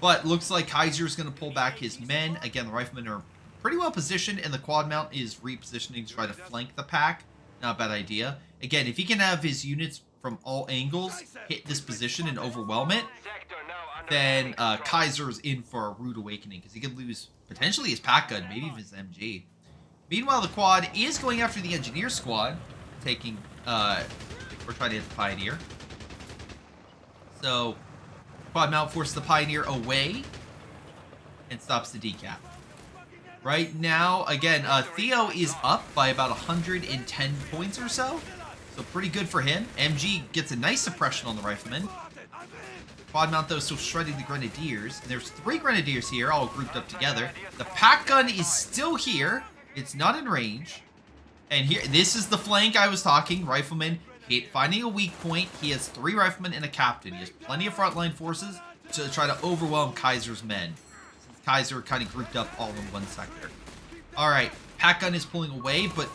Speaker 1: But looks like Kaiser's going to pull back his men. Again, the Riflemen are pretty well positioned, and the quad mount is repositioning to try to flank the pack. Not a bad idea. Again, if he can have his units from all angles hit this position and overwhelm it, then Kaiser's in for a rude awakening, because he could lose potentially his pack gun, maybe even his MG. Meanwhile, the quad is going after the engineer squad, taking, we're trying to hit the Pioneer. So, Quad mount forces the Pioneer away and stops the decap. Right now, again, Theo is up by about 110 points or so. So pretty good for him. MG gets a nice suppression on the Rifleman. Quad mount, though, still shredding the Grenadiers. And there's 3 Grenadiers here, all grouped up together. The pack gun is still here. It's not in range. And here, this is the flank I was talking. Rifleman finding a weak point. He has 3 Riflemen and a Captain. He has plenty of frontline forces to try to overwhelm Kaiser's men. Kaiser kind of grouped up all in one sector. Alright, pack gun is pulling away, but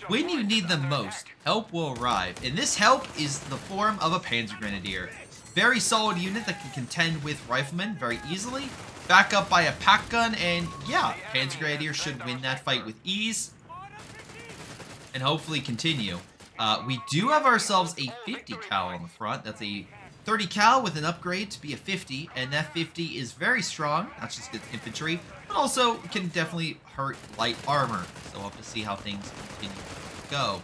Speaker 1: when you need them most, help will arrive. And this help is the form of a Panzer Grenadier. Very solid unit that can contend with Riflemen very easily. Back up by a pack gun, and yeah, Panzer Grenadier should win that fight with ease. And hopefully continue. We do have ourselves a 50 cal on the front. That's a 30 cal with an upgrade to be a 50, and that 50 is very strong, not just good infantry, but also can definitely hurt light armor. So we'll have to see how things continue to go.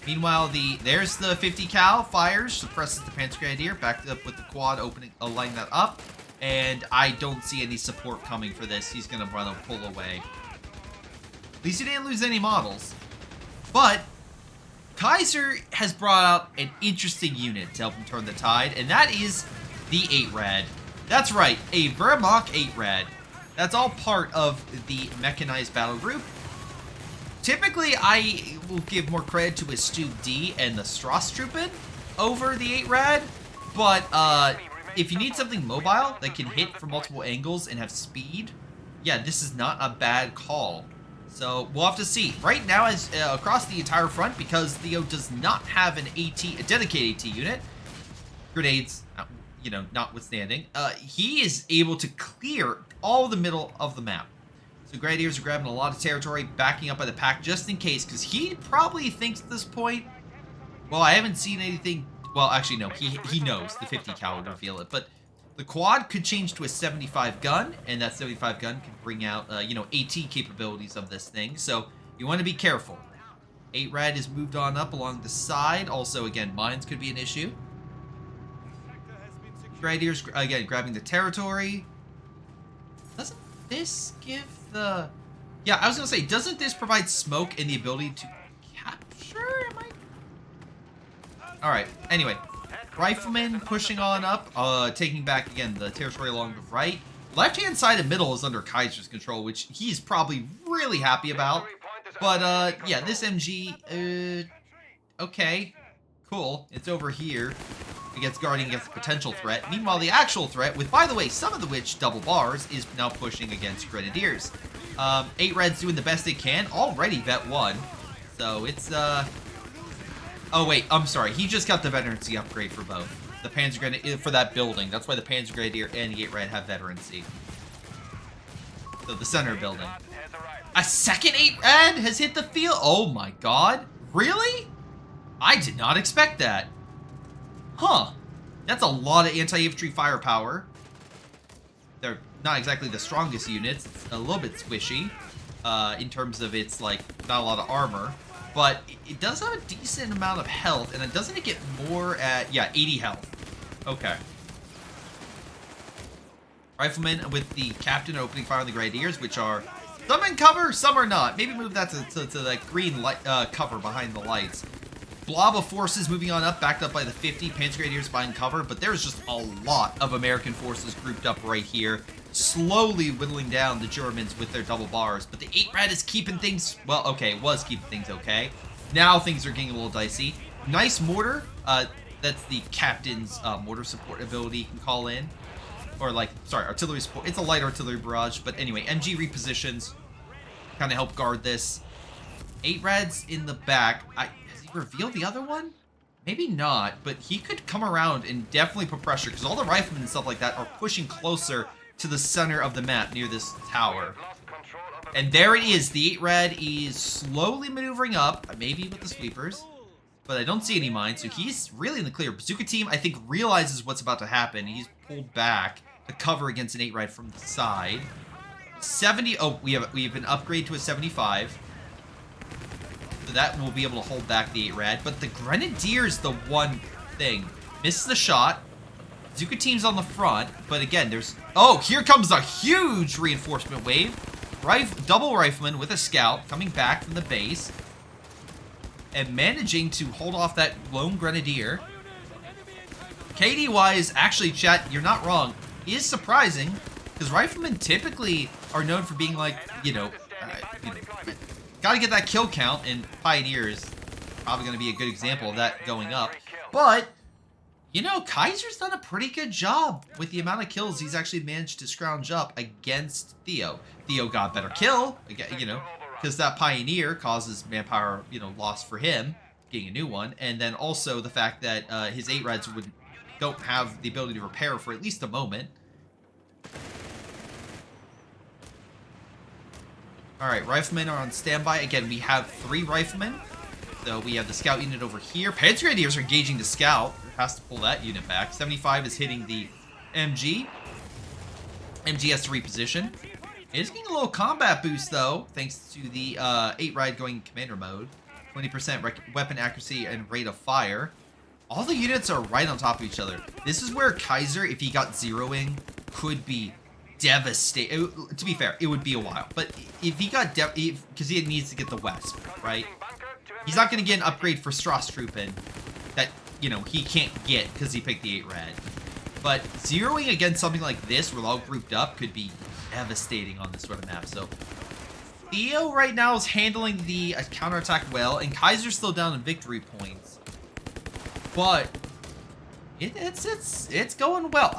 Speaker 1: Meanwhile, there's the 50 cal, fires, suppresses the Panzer Grenadier, backed up with the quad opening, lining that up, and I don't see any support coming for this. He's going to run a pull away. At least he didn't lose any models, but Kaiser has brought out an interesting unit to help him turn the tide, and that is the 8-Rad. That's right, a Wehrmacht 8-Rad. That's all part of the mechanized battle group. Typically, I will give more credit to his Stug D and the Strasstruppen over the 8-Rad, but if you need something mobile that can hit from multiple angles and have speed, yeah, this is not a bad call. So we'll have to see. Right now, as across the entire front, because Theo does not have a dedicated AT unit, grenades, you know, notwithstanding, he is able to clear all the middle of the map. So Grenadiers are grabbing a lot of territory, backing up by the pack just in case, because he probably thinks at this point, well, I haven't seen anything. Well, actually, no, he knows the 50 cal will reveal it, but the quad could change to a 75 gun, and that 75 gun can bring out, you know, AT capabilities of this thing. So you want to be careful. 8-Rad is moved on up along the side. Also, again, mines could be an issue. Grenadiers, again, grabbing the territory. Doesn't this give the... Yeah, I was going to say, doesn't this provide smoke and the ability to capture? Am I... Alright, anyway. Rifleman pushing on up, taking back, again, the territory along the right. Left-hand side and middle is under Kaiser's control, which he's probably really happy about. But, yeah, this MG, okay, cool. It's over here. It gets guarding against a potential threat. Meanwhile, the actual threat, with, by the way, some of the which double bars, is now pushing against Grenadiers. 8-Rad's doing the best they can. Already vet 1. So it's, oh, wait, I'm sorry. He just got the veterancy upgrade for both. The Panzer Grenadier, for that building. That's why the Panzer Grenadier and the 8-Rad have veterancy. So the center building. A second 8-Rad has hit the field? Oh my god. Really? I did not expect that. Huh. That's a lot of anti-infantry firepower. They're not exactly the strongest units. It's a little bit squishy. In terms of its, like, not a lot of armor. But it does have a decent amount of health, and it doesn't get more at, yeah, 80 health. Okay. Rifleman with the Captain opening fire on the Grenadiers, which are some in cover, some are not. Maybe move that to that green light, cover behind the lights. Blob of forces moving on up, backed up by the 50. Panzer Grenadiers buying cover, but there's just a lot of American forces grouped up right here, slowly whittling down the Germans with their double bars. But the 8-Rad is keeping things, well, okay, it was keeping things okay. Now things are getting a little dicey. Nice mortar. That's the Captain's mortar support ability you can call in. Or, like, sorry, artillery support. It's a light artillery barrage, but anyway, MG repositions. Kind of help guard this. 8-Rad's in the back. Has he revealed the other one? Maybe not, but he could come around and definitely put pressure, because all the riflemen and stuff like that are pushing closer to the center of the map near this tower. And there it is. The 8-Rad is slowly maneuvering up, maybe with the sweepers, but I don't see any mines, so he's really in the clear. Bazooka team, I think, realizes what's about to happen. He's pulled back to cover against an 8-Rad from the side. 70, oh, we have an upgrade to a 75. So that will be able to hold back the 8-Rad, but the Grenadier's the one thing. Misses the shot. Zuka team's on the front, but again, there's... Oh, here comes a huge reinforcement wave. Double rifleman with a scout coming back from the base. And managing to hold off that lone grenadier. KD-wise, actually, chat, you're not wrong, is surprising. Because riflemen typically are known for being like, gotta get that kill count, and Pioneer is probably going to be a good example of that going up. But, you know, Kaiser's done a pretty good job with the amount of kills he's actually managed to scrounge up against Theo. Theo got a better kill, you know, because that Pioneer causes manpower, you know, loss for him, getting a new one. And then also the fact that his 8-Reds don't have the ability to repair for at least a moment. Alright, riflemen are on standby. Again, we have 3 riflemen. So we have the scout unit over here. Panzer Grenadiers are engaging the scout. Has to pull that unit back. 75 is hitting the MG. MG has to reposition. It is getting a little combat boost, though, thanks to the 8-Ride going in commander mode. 20% weapon accuracy and rate of fire. All the units are right on top of each other. This is where Kaiser, if he got zeroing, could be devastating. To be fair, it would be a while. But if he got... Because he needs to get the Wesp, right? He's not going to get an upgrade for Strasstruppen that, you know, he can't get because he picked the 8-Red. But zeroing against something like this, where they're all grouped up, could be devastating on this sort of map. So Theo right now is handling the counterattack well, and Kaiser's still down in victory points. But it's going well.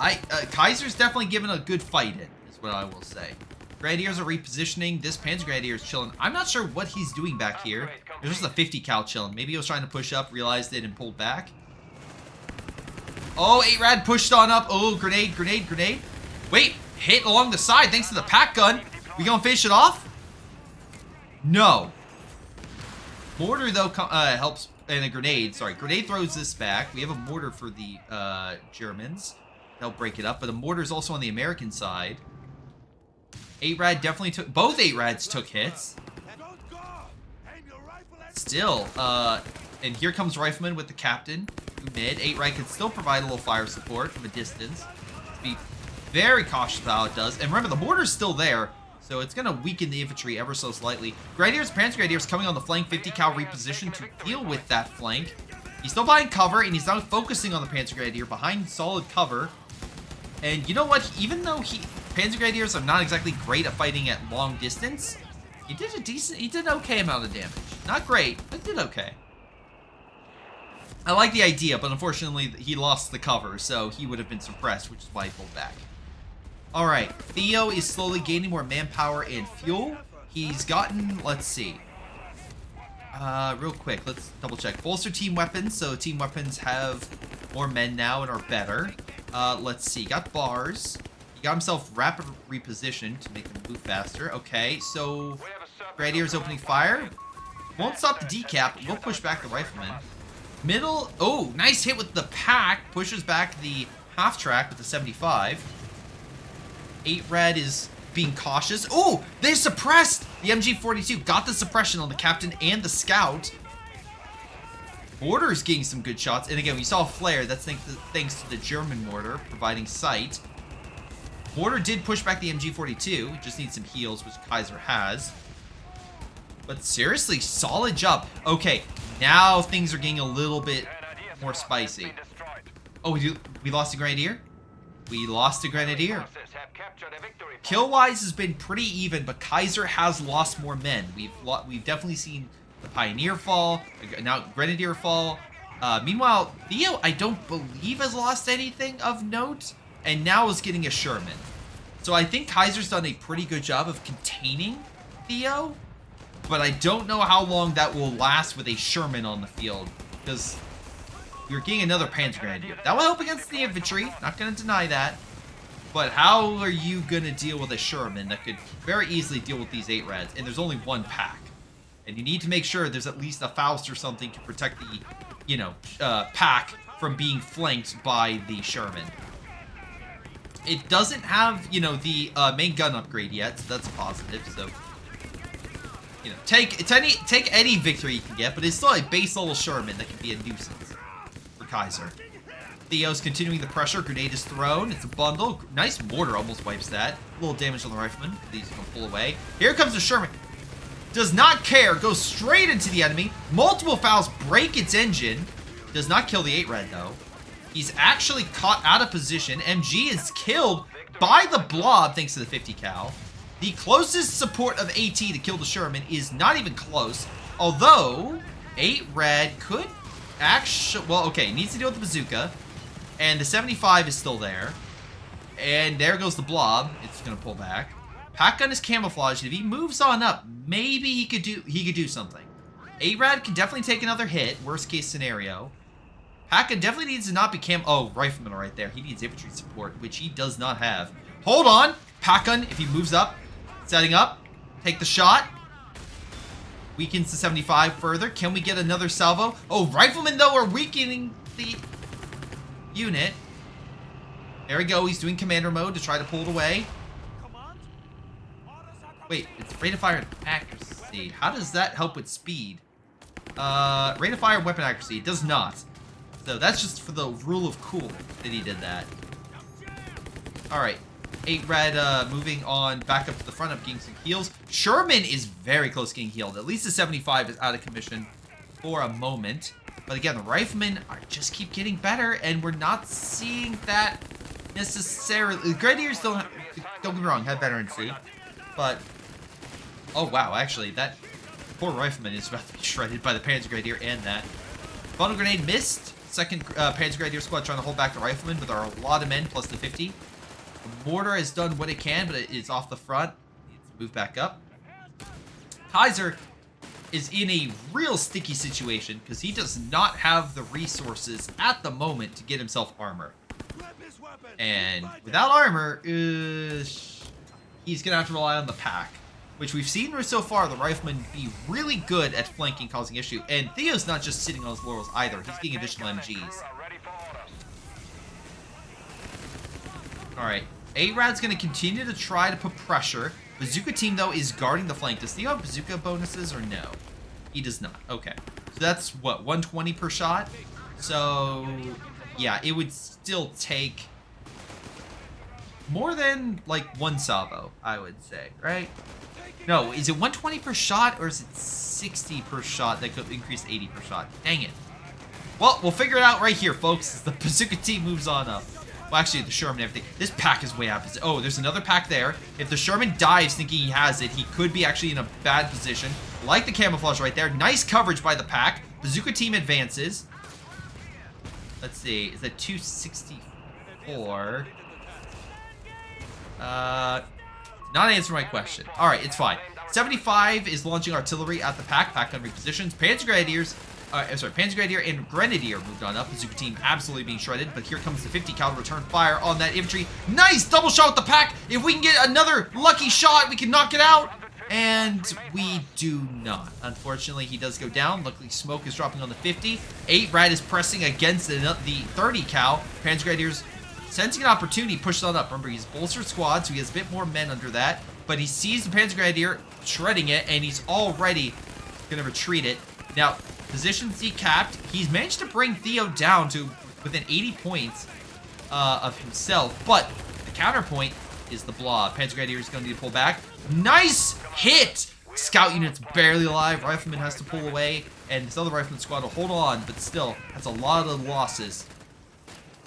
Speaker 1: Kaiser's definitely given a good fight in, is what I will say. Grenadiers are repositioning. This Panzer Grenadier is chilling. I'm not sure what he's doing back here. There's just a 50 cal chilling. Maybe he was trying to push up, realized it, and pulled back. Oh, 8-Rad pushed on up. Oh, grenade, grenade, grenade. Wait, hit along the side thanks to the pack gun. We gonna finish it off? No. Mortar, though, helps, and a grenade. Sorry, grenade throws this back. We have a mortar for the Germans. They'll break it up, but the mortar's also on the American side. 8-Rad definitely took... Both 8-Rads took hits. Still, and here comes Rifleman with the captain. Mid. 8-Rad can still provide a little fire support from a distance. Be very cautious about how it does. And remember, the mortar's still there, so it's going to weaken the infantry ever so slightly. Grenadiers, Panzer Grenadiers coming on the flank. 50 cal reposition to deal with that flank. He's still buying cover, and he's now focusing on the Panzer Grenadier behind solid cover. And you know what? Even though Panzer Grenadiers are not exactly great at fighting at long distance, he did an okay amount of damage. Not great, but did okay. I like the idea, but unfortunately he lost the cover, so he would have been suppressed, which is why he pulled back. Alright, Theo is slowly gaining more manpower and fuel. He's gotten, let's see. Real quick, let's double check. Bolster team weapons, so team weapons have more men now and are better. Let's see, got bars. He got himself rapid reposition to make him move faster. Okay, so Grenadiers opening fire. Won't stop the decap. We'll push back the rifleman. Middle. Oh, nice hit with the pack. Pushes back the half track with the 75. 8-Rad is being cautious. Oh, they suppressed the MG42. Got the suppression on the captain and the scout. Mortar's getting some good shots. And again, we saw a flare. That's thanks to the German mortar providing sight. Mortar did push back the MG42. Just needs some heals, which Kaiser has. But seriously, solid job. Okay, now things are getting a little bit more spicy. Oh, we lost a Grenadier? We lost a Grenadier. Kill-wise has been pretty even, but Kaiser has lost more men. We've definitely seen the Pioneer fall, now Grenadier fall. Meanwhile, Theo, I don't believe, has lost anything of note, and now is getting a Sherman. So I think Kaiser's done a pretty good job of containing Theo, but I don't know how long that will last with a Sherman on the field, because you're getting another Panzer Grenadier. That will help against the infantry, not going to deny that, but how are you going to deal with a Sherman that could very easily deal with these 8-Rads, and there's only one pack, and you need to make sure there's at least a Faust or something to protect the, you know, pack from being flanked by the Sherman. It doesn't have, you know, the main gun upgrade yet, so that's a positive. So, you know, take any victory you can get, but it's still a base level Sherman that can be a nuisance for Kaiser. Theo's continuing the pressure. Grenade is thrown. It's a bundle. Nice mortar almost wipes that. A little damage on the rifleman. He's going to pull away. Here comes the Sherman. Does not care. Goes straight into the enemy. Multiple fouls break its engine. Does not kill the 8 red though. He's actually caught out of position. MG is killed by the blob thanks to the 50 cal. The closest support of AT to kill the Sherman is not even close. Although 8 red could actually, well, okay, needs to deal with the bazooka. And the 75 is still there. And there goes the blob. It's going to pull back. Pack gun is camouflaged. If he moves on up, maybe he could do something. 8 red can definitely take another hit. Worst case scenario. Pack gun definitely needs to not be oh, rifleman right there. He needs infantry support, which he does not have. Hold on. Pack gun, if he moves up, setting up, take the shot. Weakens the 75 further. Can we get another salvo? Oh, riflemen though are weakening the unit. There we go. He's doing commander mode to try to pull it away. Wait, it's rate of fire and accuracy. How does that help with speed? Rate of fire and weapon accuracy. It does not. So that's just for the rule of cool that he did that. Alright. 8 red moving on back up to the front up getting some heals. Sherman is very close to getting healed. At least the 75 is out of commission for a moment. But again, the riflemen just keep getting better, and we're not seeing that necessarily. The Grenadiers don't get me wrong, have veterancy. But, oh wow, actually, that poor rifleman is about to be shredded by the Panzer Grenadier and that. Bundle grenade missed. Second Panzer Grenadier squad trying to hold back the riflemen, but there are a lot of men plus the 50. The mortar has done what it can, but it is off the front. Needs to move back up. Kaiser is in a real sticky situation because he does not have the resources at the moment to get himself armor. And without armor, he's going to have to rely on the pack, which we've seen so far the riflemen be really good at flanking, causing issue. And Theo's not just sitting on his laurels either. He's getting additional MGs. Alright, A-Rad's going to continue to try to put pressure. Bazooka team, though, is guarding the flank. Does Theo have bazooka bonuses or no? He does not. Okay. So that's, what, 120 per shot? So, yeah, it would still take more than, like, one salvo, I would say, right? No, is it 120 per shot, or is it 60 per shot that could increase 80 per shot? Dang it. Well, we'll figure it out right here, folks, as the bazooka team moves on up. Well, actually, the Sherman and everything. This pack is way out. Oh, there's another pack there. If the Sherman dives thinking he has it, he could be actually in a bad position. Like the camouflage right there. Nice coverage by the pack. Bazooka team advances. Let's see. Is that 264? Not answer my question. Alright, it's fine. 75 is launching artillery at the pack. Pack gun repositions. Panzer Grenadiers. Panzer Grenadier and Grenadier moved on up. Bazooka team absolutely being shredded, but here comes the 50 cal return fire on that infantry. Nice double shot with the pack. If we can get another lucky shot, we can knock it out. And we do not. Unfortunately, he does go down. Luckily, smoke is dropping on the 50. 8 Rad is pressing against the 30 cal. Panzer Grenadiers sensing an opportunity, pushes on up. Remember, he's bolstered squad, so he has a bit more men under that. But he sees the Panzer Grenadier shredding it, and he's already going to retreat it. Now, position C capped. He's managed to bring Theo down to within 80 points of himself. But the counterpoint is the blob. Panzer Grenadier is going to need to pull back. Nice hit! Scout unit's barely alive. Rifleman has to pull away. And this other Rifleman squad will hold on. But still, that's a lot of losses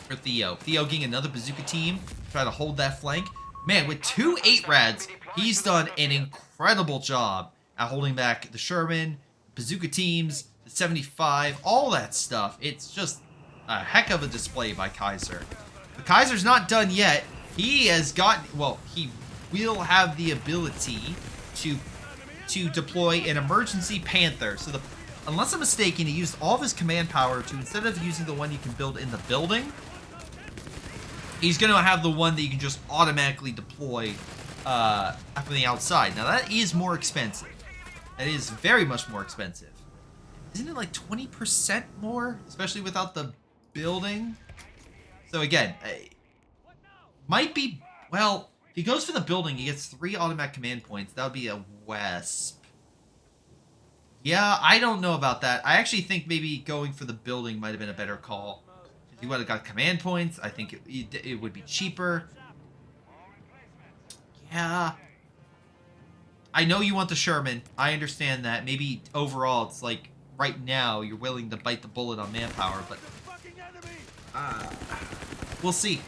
Speaker 1: for Theo. Theo getting another bazooka team. Try to hold that flank. Man, with 2 8-Rads, he's done an incredible job at holding back the Sherman, bazooka teams, the 75, all that stuff. It's just a heck of a display by Kaiser. But Kaiser's not done yet. He has gotten, well, he will have the ability to deploy an emergency Panther. So unless I'm mistaken, he used all of his command power to, instead of using the one you can build in the building, he's going to have the one that you can just automatically deploy from the outside. Now, that is more expensive. That is very much more expensive. Isn't it like 20% more? Especially without the building? So again, might be, well, if he goes for the building, he gets 3 automatic command points. That would be a WESP. Yeah, I don't know about that. I actually think maybe going for the building might have been a better call. If you would have got command points, I think it would be cheaper. Yeah. I know you want the Sherman. I understand that. Maybe overall it's like right now you're willing to bite the bullet on manpower, but we'll see.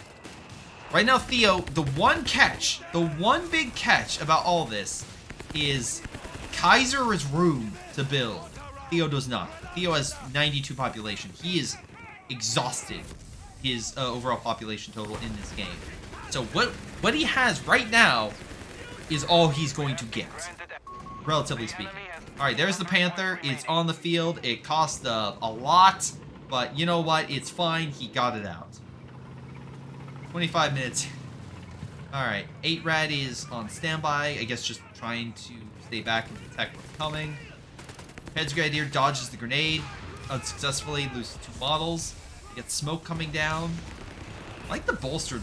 Speaker 1: Right now, Theo, the one big catch about all this is Kaiser has room to build. Theo does not. Theo has 92 population. He is exhausted his overall population total in this game. So what he has right now is all he's going to get, relatively speaking. All right, there's the Panther. It's on the field. It cost a lot, but you know what? It's fine. He got it out. 25 minutes. All right, 8 Rad is on standby. I guess just trying to stay back and protect what's coming. Panzer Grenadier dodges the grenade unsuccessfully, loses 2 models. Gets smoke coming down. I like the bolstered.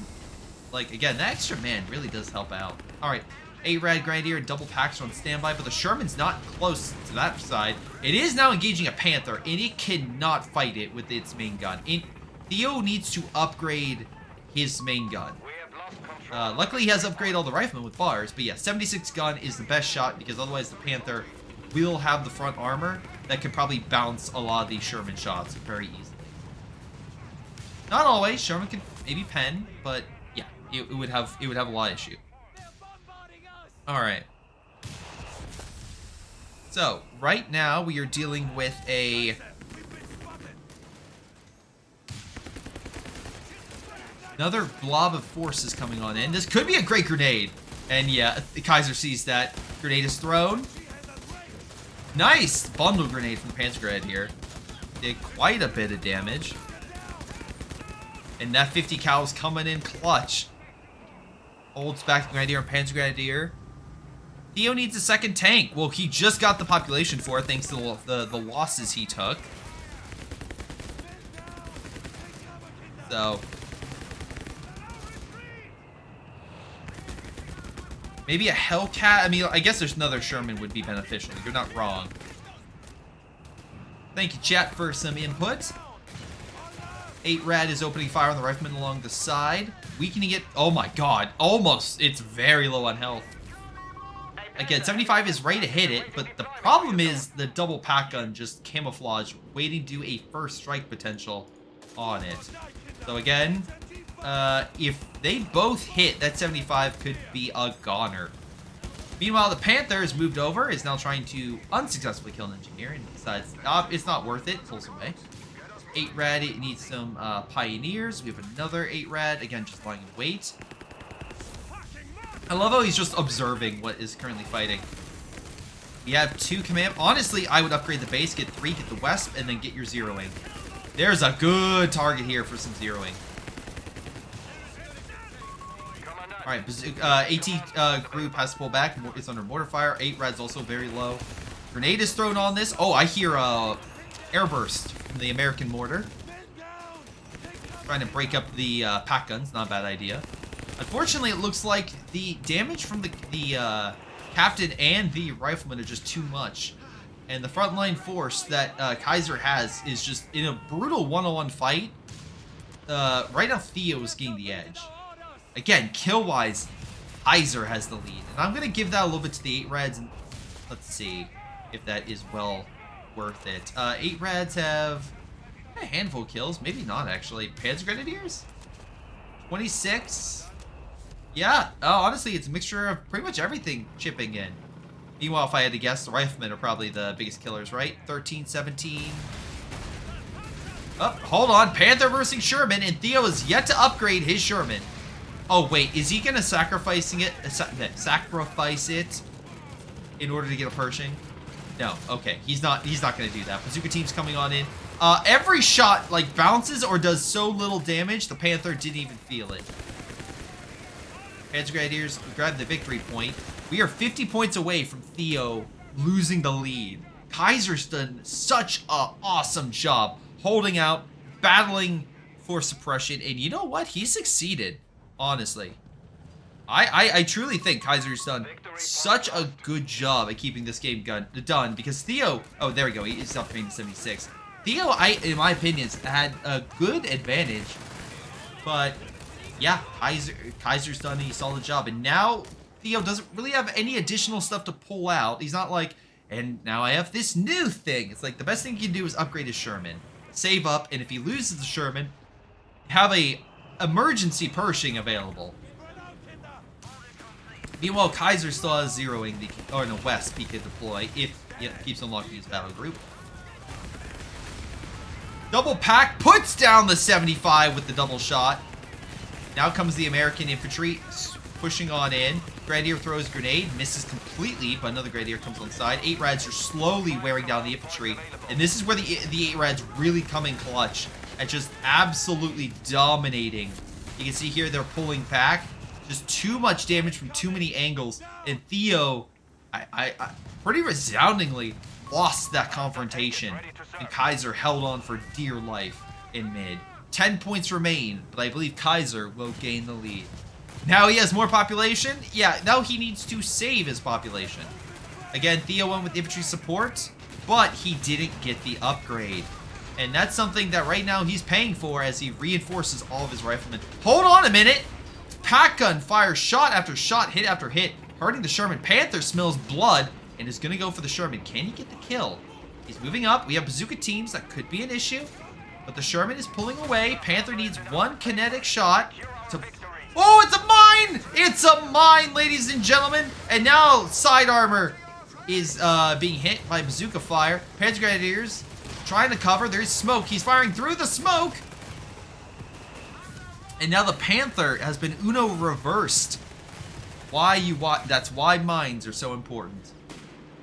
Speaker 1: Like, again, that extra man really does help out. All right, 8 Rad Grenadier and double packs on standby, but the Sherman's not close to that side. It is now engaging a Panther, and it cannot fight it with its main gun. Theo needs to upgrade his main gun. Luckily, he has upgraded all the riflemen with bars, but yeah, 76 gun is the best shot because otherwise the Panther will have the front armor that could probably bounce a lot of these Sherman shots very easily. Not always. Sherman can maybe pen, but yeah, it would have a lot of issue. All right. So right now we are dealing with another blob of forces coming on in. This could be a great grenade. And yeah, the Kaiser sees that. Grenade is thrown. Nice bundle grenade from the Panzer Grenadier. Did quite a bit of damage. And that 50 cal is coming in clutch. Holds back the Grenadier and Panzer Grenadier. Theo needs a second tank. Well, he just got the population for it thanks to the losses he took. So maybe a Hellcat. I mean, I guess there's another Sherman would be beneficial. You're not wrong. Thank you, chat, for some input. 8 Rad is opening fire on the rifleman along the side. Weakening it. Oh my god. Almost. It's very low on health. Again, 75 is ready to hit it, but the problem is the double pack gun just camouflage, waiting to do a first strike potential on it. So again, if they both hit, that 75 could be a goner. Meanwhile, the Panther has moved over, is now trying to unsuccessfully kill an engineer, and decides it's not worth it, pulls away. 8 Rad, it needs some Pioneers. We have another 8 Rad, again, just lying in wait. I love how he's just observing what is currently fighting. We have 2 command. Honestly, I would upgrade the base, get 3, get the Wesp, and then get your zeroing. There's a good target here for some zeroing. Alright, AT group has to pull back. It's under mortar fire. 8 Rad's also very low. Grenade is thrown on this. Oh, I hear airburst from the American mortar. Trying to break up the pack guns. Not a bad idea. Unfortunately, it looks like the damage from the captain and the rifleman are just too much. And the frontline force that Kaiser has is just in a brutal one-on-one fight. Right now, Theo is getting the edge. Again, kill-wise, Kaiser has the lead. And I'm going to give that a little bit to the 8 Rads. And let's see if that is well worth it. 8 Rads have a handful of kills. Maybe not, actually. Panzer Grenadiers? 26? Yeah. Oh, honestly, it's a mixture of pretty much everything chipping in. Meanwhile, if I had to guess, the riflemen are probably the biggest killers, right? 13, 17. Oh, hold on. Panther versus Sherman, and Theo is yet to upgrade his Sherman. Oh, wait. Is he going to sacrifice it in order to get a Pershing? No. Okay. He's not going to do that. Bazooka team's coming on in. Every shot, like, bounces or does so little damage, the Panther didn't even feel it. Panzer Grenadiers grab the victory point. We are 50 points away from Theo losing the lead. Kaiser's done such an awesome job holding out, battling for suppression, and you know what? He succeeded, honestly. I truly think Kaiser's done such a good job at keeping this game done because Theo... Oh, there we go. He's upgrading to 76. Theo, in my opinion, had a good advantage. But, yeah, Kaiser's done a solid job. And now, Theo doesn't really have any additional stuff to pull out. He's not like, and now I have this new thing. It's like, the best thing he can do is upgrade his Sherman. Save up, and if he loses the Sherman, have a emergency Pershing available. Meanwhile, Kaiser still has zeroing the, or no, West he could deploy if he keeps unlocking his battle group. Double pack puts down the 75 with the double shot. Now comes the American infantry pushing on in. Grenadier throws a grenade, misses completely, but another Grenadier comes on side. 8 Rads are slowly wearing down the infantry, and this is where the 8 Rads really come in clutch and just absolutely dominating. You can see here they're pulling back. Just too much damage from too many angles, and Theo, I pretty resoundingly lost that confrontation, and Kaiser held on for dear life in mid. 10 points remain, but I believe Kaiser will gain the lead. Now he has more population. Yeah, now he needs to save his population. Again, Theo went with infantry support, but he didn't get the upgrade. And that's something that right now he's paying for as he reinforces all of his riflemen. Hold on a minute! Pack gun fires shot after shot, hit after hit, hurting the Sherman. Panther smells blood and is going to go for the Sherman. Can he get the kill? He's moving up. We have bazooka teams. That could be an issue. But the Sherman is pulling away. Panther needs one kinetic shot to... Oh, it's a mine! It's a mine, ladies and gentlemen. And now side armor is being hit by bazooka fire. Panther Grenadiers trying to cover. There's smoke. He's firing through the smoke. And now the Panther has been Uno reversed. That's why mines are so important.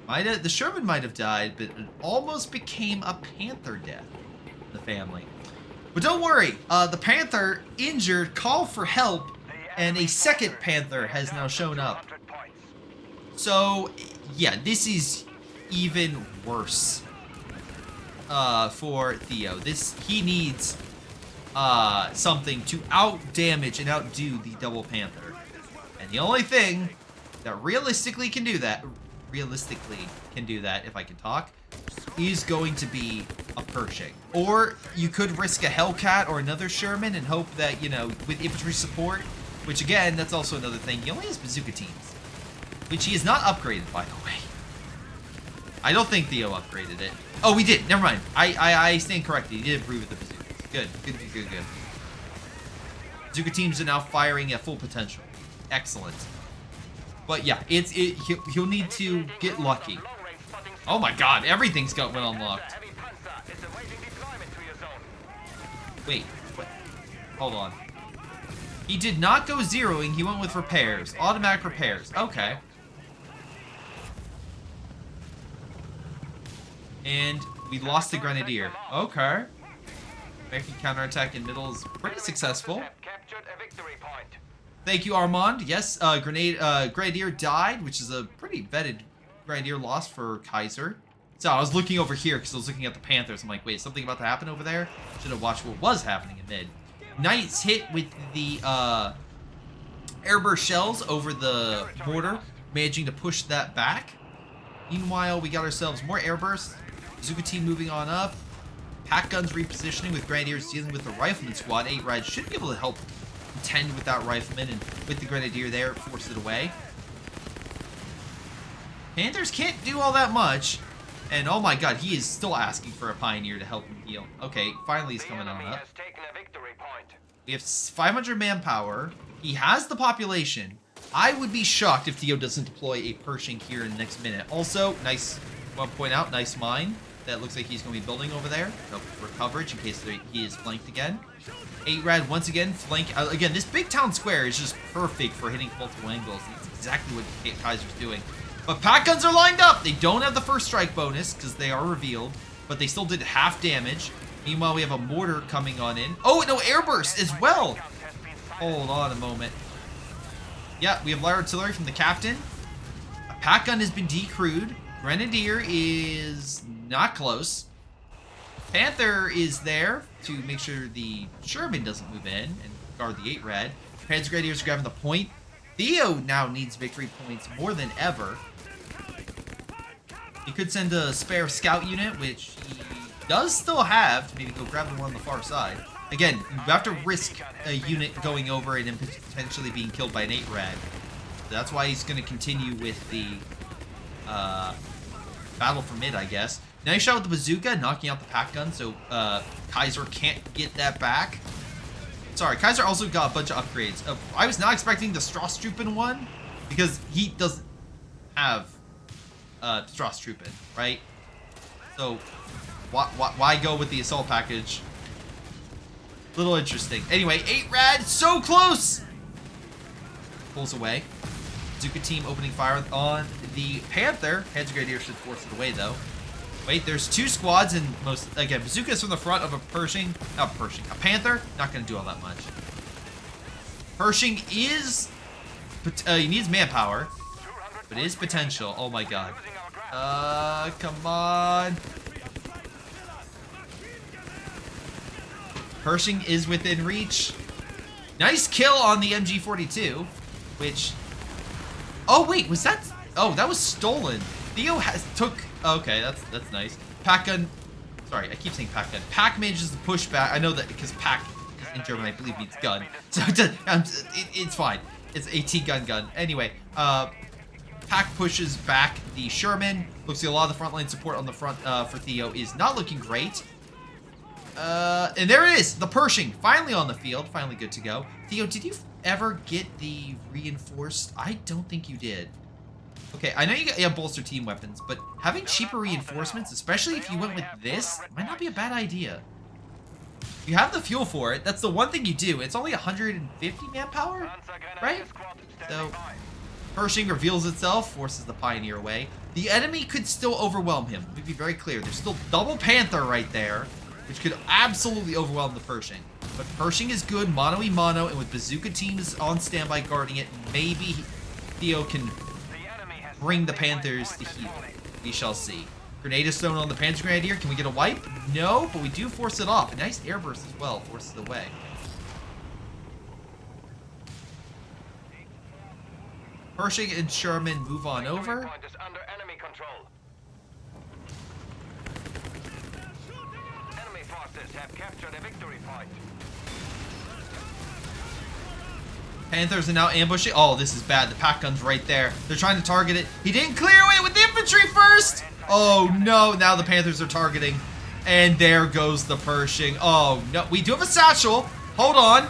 Speaker 1: The Sherman might have died, but it almost became a Panther death in the family. But don't worry, the Panther injured called for help, and a second Panther has now shown up. So, yeah, this is even worse for Theo. He needs something to out-damage and outdo the double Panther. And the only thing that realistically can do that, if I can talk, is going to be a Pershing. Or you could risk a Hellcat or another Sherman and hope that, you know, with infantry support, which again, that's also another thing, he only has bazooka teams, which he is not upgraded, by the way. I don't think Theo upgraded it. Oh, we did. Never mind. I stand corrected. He did improve with the bazooka. Good. Bazooka teams are now firing at full potential. Excellent. But yeah, he'll need to get lucky. Oh my god, everything's went unlocked. Wait. Hold on. He did not go zeroing, he went with repairs. Automatic repairs. Okay. And we lost the Grenadier. Okay. American counterattack in middle is pretty successful. Thank you, Armand. Yes, Grenadier died, which is a pretty vetted Grenadier loss for Kaiser. So I was looking over here because I was looking at the Panthers. I'm like, wait, something about to happen over there? Should have watched what was happening in mid. Knights hit with the airburst shells over the mortar, managing to push that back. Meanwhile, we got ourselves more airbursts. Bazooka team moving on up. Pack guns repositioning with Grenadiers dealing with the Rifleman squad. 8 Rads should be able to help contend with that Rifleman, and with the Grenadier there, force it away. Panthers can't do all that much. And oh my god, he is still asking for a Pioneer to help him heal. Okay, finally he's coming on up. We have 500 manpower. He has the population. I would be shocked if Theo doesn't deploy a Pershing here in the next minute. Also, nice, I want to point out, nice mine that looks like he's going to be building over there for coverage in case he is flanked again. 8 Rad once again flank. Again, this big town square is just perfect for hitting multiple angles. That's exactly what Kaiser's doing. But pack guns are lined up. They don't have the first strike bonus because they are revealed, but they still did half damage. Meanwhile, we have a mortar coming on in. Oh, no, airburst as well. Hold on a moment. Yeah, we have light artillery from the captain. A pack gun has been decrewed. Grenadier is not close. Panther is there to make sure the Sherman doesn't move in and guard the 8 Rad. Panzer Grenadiers grabbing the point. Theo now needs victory points more than ever. He could send a spare scout unit, which he does still have to maybe go grab the one on the far side. Again, you have to risk a unit going over it and potentially being killed by an 8-rad. That's why he's going to continue with the battle for mid, I guess. Nice shot with the bazooka, knocking out the pack gun, so Kaiser can't get that back. Sorry, Kaiser also got a bunch of upgrades. I was not expecting the Strasstruppen one, because he doesn't have Strasstruppen, right? So, why go with the assault package? Little interesting. Anyway, 8-rad, so close! Pulls away. Bazooka team opening fire on the Panther. Panzer Grenadier should force it away, though. Wait, there's 2 squads, and again, Bazooka's from the front of a a Panther. Not going to do all that much. Pershing is, he needs manpower, but it is potential. Oh my god. Come on. Pershing is within reach. Nice kill on the MG42, which, oh wait, was that, oh, that was stolen. Theo okay, that's nice. Pack gun, sorry, I keep saying pack gun. Pack manages to push back. I know that because pack in German, I believe, means gun. So it's fine. It's AT gun. Anyway, Pack pushes back the Sherman. Looks like a lot of the frontline support on the front for Theo is not looking great. And there it is, the Pershing, finally on the field, finally good to go. Theo, did you ever get the reinforced? I don't think you did. Okay, I know you have bolster team weapons, but having cheaper reinforcements, especially if you went with this, might not be a bad idea. You have the fuel for it. That's the one thing you do. It's only 150 manpower, right? So, Pershing reveals itself, forces the Pioneer away. The enemy could still overwhelm him. Let me be very clear. There's still double Panther right there, which could absolutely overwhelm the Pershing. But Pershing is good, mono-y-mono, and with bazooka teams on standby guarding it, maybe Theo can bring the Panthers to heel. We shall see. Grenade is thrown on the Panzer Grenadier. Can we get a wipe? No, but we do force it off. A nice airburst as well forces it away. Pershing and Sherman move on over. Panthers are now ambushing. Oh, this is bad. The pack gun's right there. They're trying to target it. He didn't clear it with the infantry first. Oh, no. Now the Panthers are targeting. And there goes the Pershing. Oh, no. We do have a satchel. Hold on.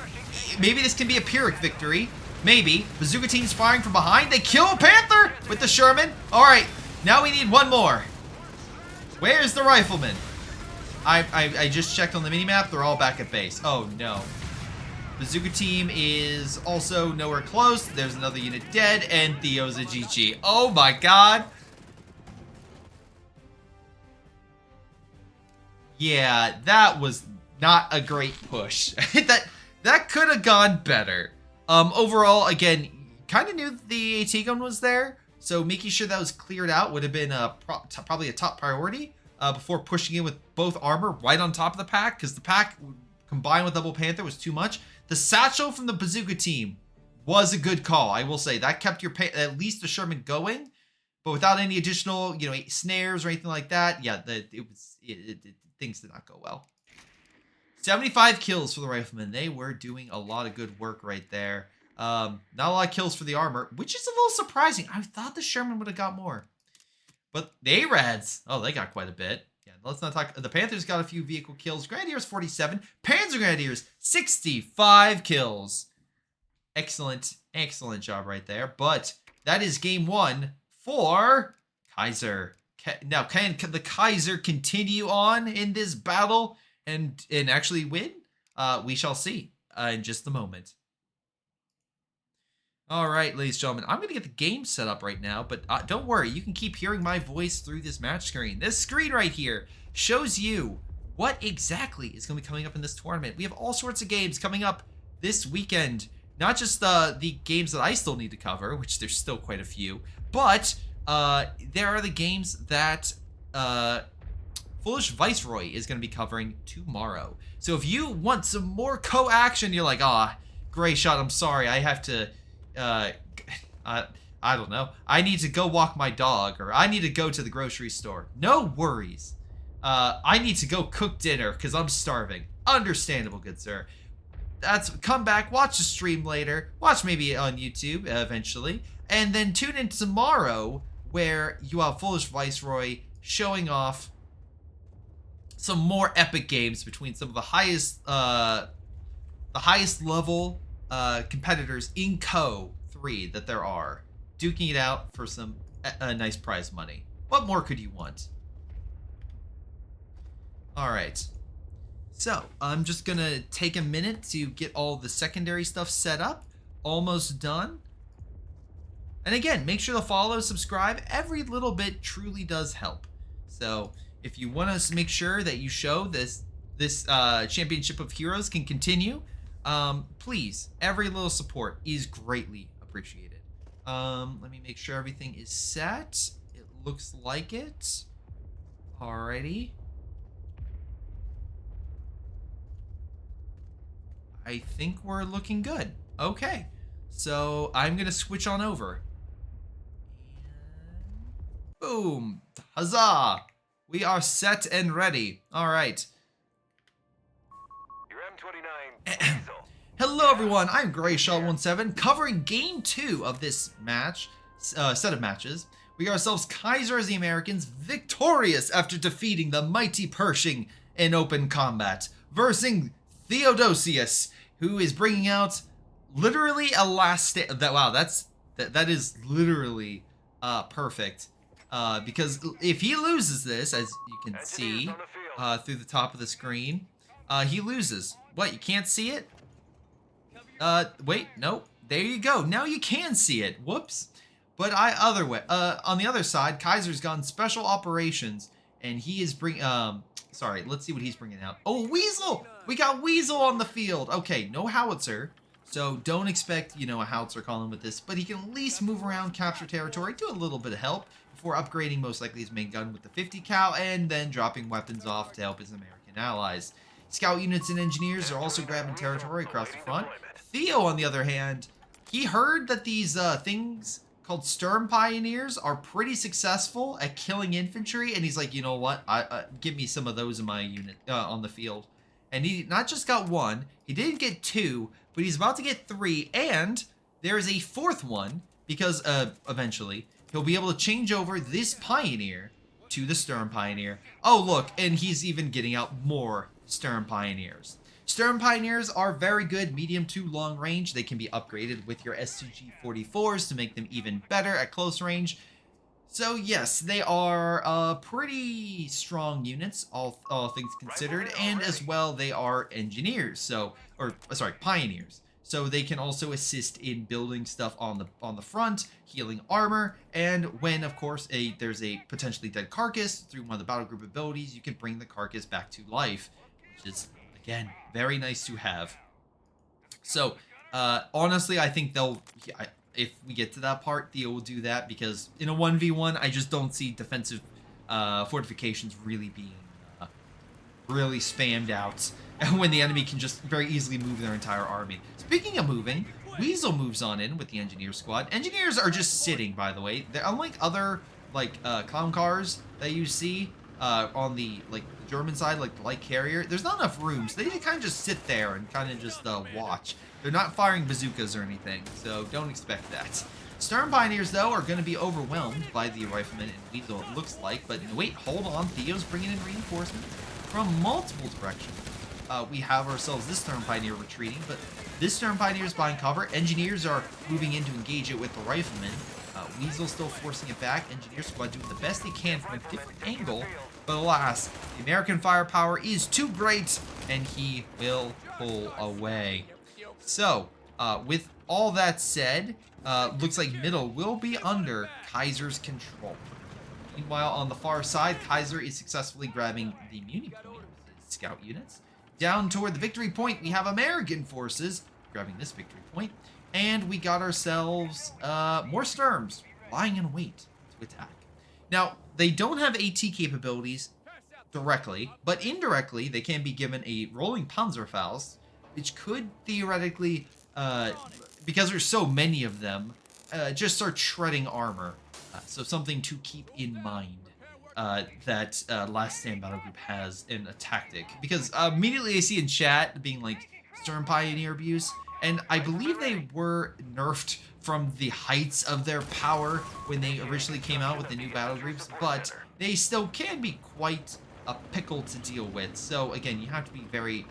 Speaker 1: Maybe this can be a Pyrrhic victory. Maybe. Bazooka team's firing from behind. They kill a Panther with the Sherman. All right. Now we need one more. Where's the Rifleman? I just checked on the minimap. They're all back at base. Oh, no. Bazooka team is also nowhere close. There's another unit dead, and Theo's a GG. Oh my god. Yeah, that was not a great push. that could have gone better. Overall, again, kind of knew the AT gun was there, so making sure that was cleared out would have been probably a top priority before pushing in with both armor right on top of the pack, because the pack combined with double Panther was too much. The satchel from the bazooka team was a good call, I will say. That kept your at least the Sherman going, but without any additional, snares or anything like that, yeah, things did not go well. 75 kills for the Riflemen. They were doing a lot of good work right there. Not a lot of kills for the armor, which is a little surprising. I thought the Sherman would have got more. But the A-Rads, oh, they got quite a bit. Yeah, let's not talk. The Panthers got a few vehicle kills. Grenadiers 47. Panzer Grenadiers 65 kills. Excellent job right there. But that is game 1 for Kaiser. Now, can the Kaiser continue on in this battle and actually win? We shall see in just a moment. All right, ladies and gentlemen, I'm going to get the game set up right now, but don't worry, you can keep hearing my voice through this match screen. This screen right here shows you what exactly is going to be coming up in this tournament. We have all sorts of games coming up this weekend. Not just the games that I still need to cover, which there's still quite a few, but there are the games that Foolish Viceroy is going to be covering tomorrow. So if you want some more co-action, you're like, Gray Shot, I'm sorry, I have to... I don't know. I need to go walk my dog, or I need to go to the grocery store. No worries. I need to go cook dinner because I'm starving. Understandable, good sir. Come back, watch the stream later, watch maybe on YouTube eventually, and then tune in tomorrow where you have Foolish Viceroy showing off some more epic games between some of the highest level competitors in COH3 that there are, duking it out for some nice prize money. What more could you want? All right. So, I'm just gonna take a minute to get all the secondary stuff set up. Almost done. And again, make sure to follow, subscribe. Every little bit truly does help. So, if you want to make sure that you show this Championship of Heroes can continue, please, every little support is greatly appreciated. Let me make sure everything is set. It looks like it. Alrighty. I think we're looking good. Okay, so I'm gonna switch on over. And boom! Huzzah! We are set and ready. All right.
Speaker 2: Your M29
Speaker 1: Hello everyone, I'm GrayShot17 covering Game 2 of this match, set of matches. We got ourselves Kaiser as the Americans, victorious after defeating the mighty Pershing in open combat, versing Theodosius, who is bringing out literally a last stand. Wow, that is literally perfect. Because if he loses this, as you can see through the top of the screen, he loses. What, you can't see it? Wait, nope. There you go. Now you can see it. Whoops. But on the other side, Kaiser's gone special operations, and he is sorry, let's see what he's bringing out. Oh, Weasel! We got Weasel on the field. Okay, no howitzer, so don't expect, a howitzer column with this, but he can at least move around, capture territory, do a little bit of help before upgrading most likely his main gun with the 50 cal, and then dropping weapons off to help his American allies. Scout units and engineers are also grabbing territory across the front. Theo, on the other hand, he heard that these things called Sturm Pioneers are pretty successful at killing infantry, and he's like, you know what, give me some of those in my unit on the field. And he not just got one, he didn't get two, but he's about to get three, and there is a fourth one, because eventually he'll be able to change over this Pioneer to the Sturm Pioneer. Oh look, and he's even getting out more Sturm Pioneers. Sturm Pioneers are very good medium to long range. They can be upgraded with your STG-44s to make them even better at close range. So yes, they are pretty strong units, all things considered, and as well they are engineers, pioneers. So they can also assist in building stuff on the front, healing armor, and when, of course, there's a potentially dead carcass through one of the battle group abilities, you can bring the carcass back to life, which is, again, very nice to have. So, honestly, I think if we get to that part, Theo will do that, because in a 1v1, I just don't see defensive fortifications really being really spammed out when the enemy can just very easily move their entire army. Speaking of moving, Weasel moves on in with the engineer squad. Engineers are just sitting, by the way. They're unlike other clown cars that you see on the German side, like the light carrier. There's not enough room, so they kind of just sit there and kind of just watch. They're not firing bazookas or anything, so don't expect that. Sturm Pioneers, though, are going to be overwhelmed by the Riflemen and Weasel, it looks like. But wait, hold on. Theo's bringing in reinforcements from multiple directions. We have ourselves this Sturm Pioneer retreating, but this Sturm Pioneer is buying cover. Engineers are moving in to engage it with the Riflemen. Weasel still forcing it back. Engineer squad doing the best they can from a different angle. But alas, the American firepower is too great, and he will pull away. So, with all that said, looks like middle will be under Kaiser's control. Meanwhile, on the far side, Kaiser is successfully grabbing the Muni point with his scout units. Down toward the victory point, we have American forces grabbing this victory point. And we got ourselves more Sturms lying in wait to attack. Now, they don't have AT capabilities directly, but indirectly, they can be given a rolling Panzerfaust, which could theoretically, because there's so many of them, just start shredding armor. So something to keep in mind. that Last Stand Battle Group has in a tactic. Because immediately I see in chat being like, Stern Pioneer abuse, and I believe they were nerfed from the heights of their power when they originally came out with the new battle groups, but they still can be quite a pickle to deal with. So again, you have to be very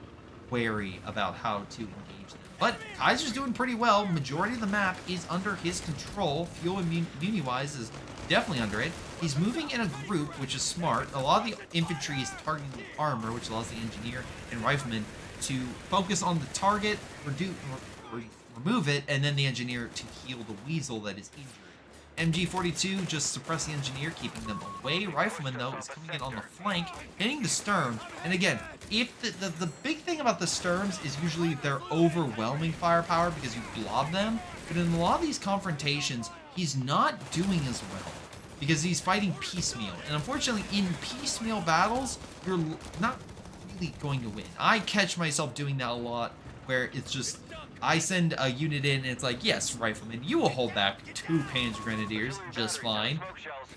Speaker 1: wary about how to engage them. But Kaiser's doing pretty well. Majority of the map is under his control. Fuel immunity-wise is definitely under it. He's moving in a group, which is smart. A lot of the infantry is targeting the armor, which allows the engineer and rifleman to focus on the target, remove it, and then the engineer to heal the weasel that is injured. MG42 just suppress the engineer, keeping them away. Rifleman, though, is coming in on the flank, hitting the stern. And again, if the big thing about the sterns is usually their overwhelming firepower because you blob them, but in a lot of these confrontations, he's not doing as well because he's fighting piecemeal. And unfortunately, in piecemeal battles, you're not really going to win. I catch myself doing that a lot, where it's just, I send a unit in and it's like, yes, Rifleman, you will hold back 2 Panzer Grenadiers just fine.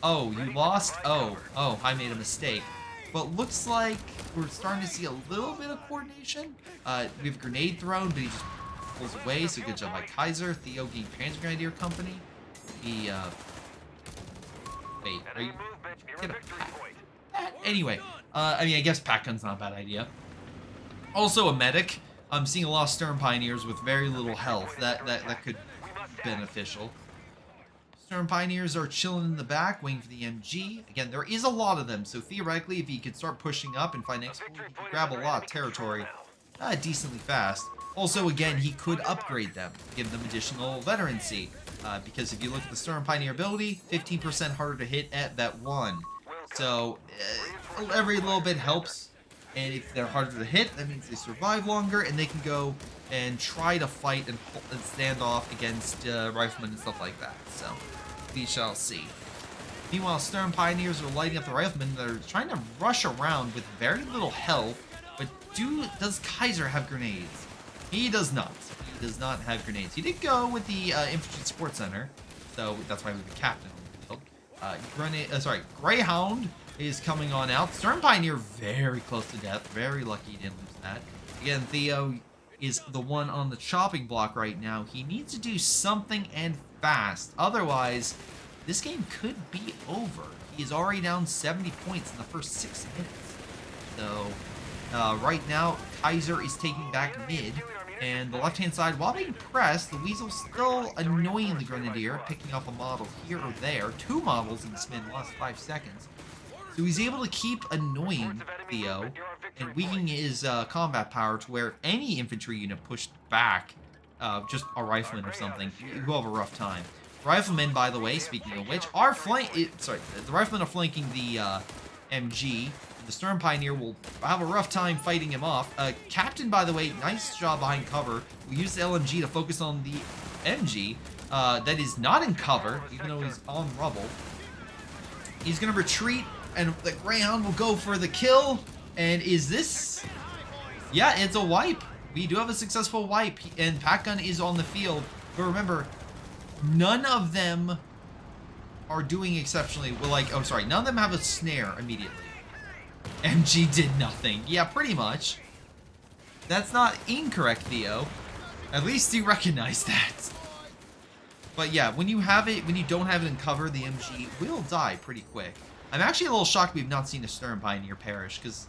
Speaker 1: Oh, you lost? Oh, I made a mistake. But looks like we're starting to see a little bit of coordination. We have a grenade thrown, but he just pulls away, so good job by Kaiser. Theo gained Panzer Grenadier Company. He, wait, are you... Get a pack. Anyway, I mean, I guess pack gun's not a bad idea. Also a medic. I'm seeing a lot of Stern Pioneers with very little health. That could be beneficial. Stern Pioneers are chilling in the back, waiting for the MG. Again, there is a lot of them, so theoretically, if he could start pushing up and find export, he could grab a lot of territory decently fast. Also, again, he could upgrade them, give them additional veterancy. Because if you look at the Stern Pioneer ability, 15% harder to hit at that 1. So, every little bit helps. And if they're harder to hit, that means they survive longer, and they can go and try to fight and stand off against riflemen and stuff like that. So, we shall see. Meanwhile, Stern Pioneers are lighting up the riflemen. They're trying to rush around with very little health, but does Kaiser have grenades? He does not. He does not have grenades. He did go with the Infantry Support Center, so that's why we have the captain on the field. Greyhound is coming on out. Stern Pioneer very close to death. Very lucky he didn't lose that. Again, Theo is the one on the chopping block right now. He needs to do something and fast. Otherwise, this game could be over. He's already down 70 points in the first 6 minutes. So, right now, Kaiser is taking back mid. And the left-hand side, while being pressed, the Weasel's still annoying the Grenadier, picking up a model here or there. 2 models in the span in the last 5 seconds. So he's able to keep annoying Theo and weakening his combat power to where if any infantry unit pushed back, just a rifleman or something, you'll have a rough time. Riflemen, by the way, speaking of which, are the riflemen are flanking the MG. The Stern Pioneer will have a rough time fighting him off. Captain, by the way, nice job behind cover. We use the LMG to focus on the MG that is not in cover, even though he's on rubble. He's going to retreat, and the Greyhound will go for the kill. And is this... Yeah, it's a wipe. We do have a successful wipe, and Pack Gun is on the field. But remember, none of them are doing exceptionally well. None of them have a snare immediately. MG did nothing. Yeah, pretty much. That's not incorrect, Theo. At least you recognize that. But yeah, when you don't have it in cover, the MG will die pretty quick. I'm actually a little shocked we've not seen a Stern Pioneer perish, because,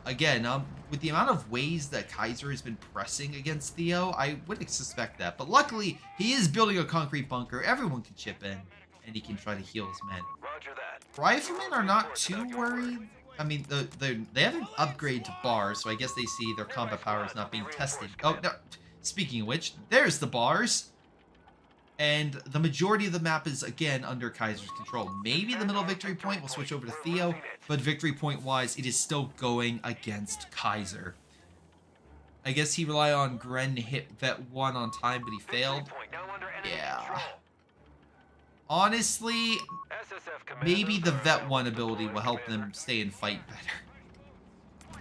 Speaker 1: again, with the amount of ways that Kaiser has been pressing against Theo, I wouldn't suspect that. But luckily, he is building a concrete bunker. Everyone can chip in, and he can try to heal his men.
Speaker 2: Roger that.
Speaker 1: Riflemen are not too worried. I mean, they have an upgrade to bars, so I guess they see their combat power is not being tested. Oh, no. Speaking of which, there's the bars. And the majority of the map is, again, under Kaiser's control. Maybe the middle victory point will switch over to Theo, but victory point-wise, it is still going against Kaiser. I guess he relied on Gren to hit Vet 1 on time, but he failed. Yeah. Honestly, maybe the Vet 1 ability will help them stay and fight better.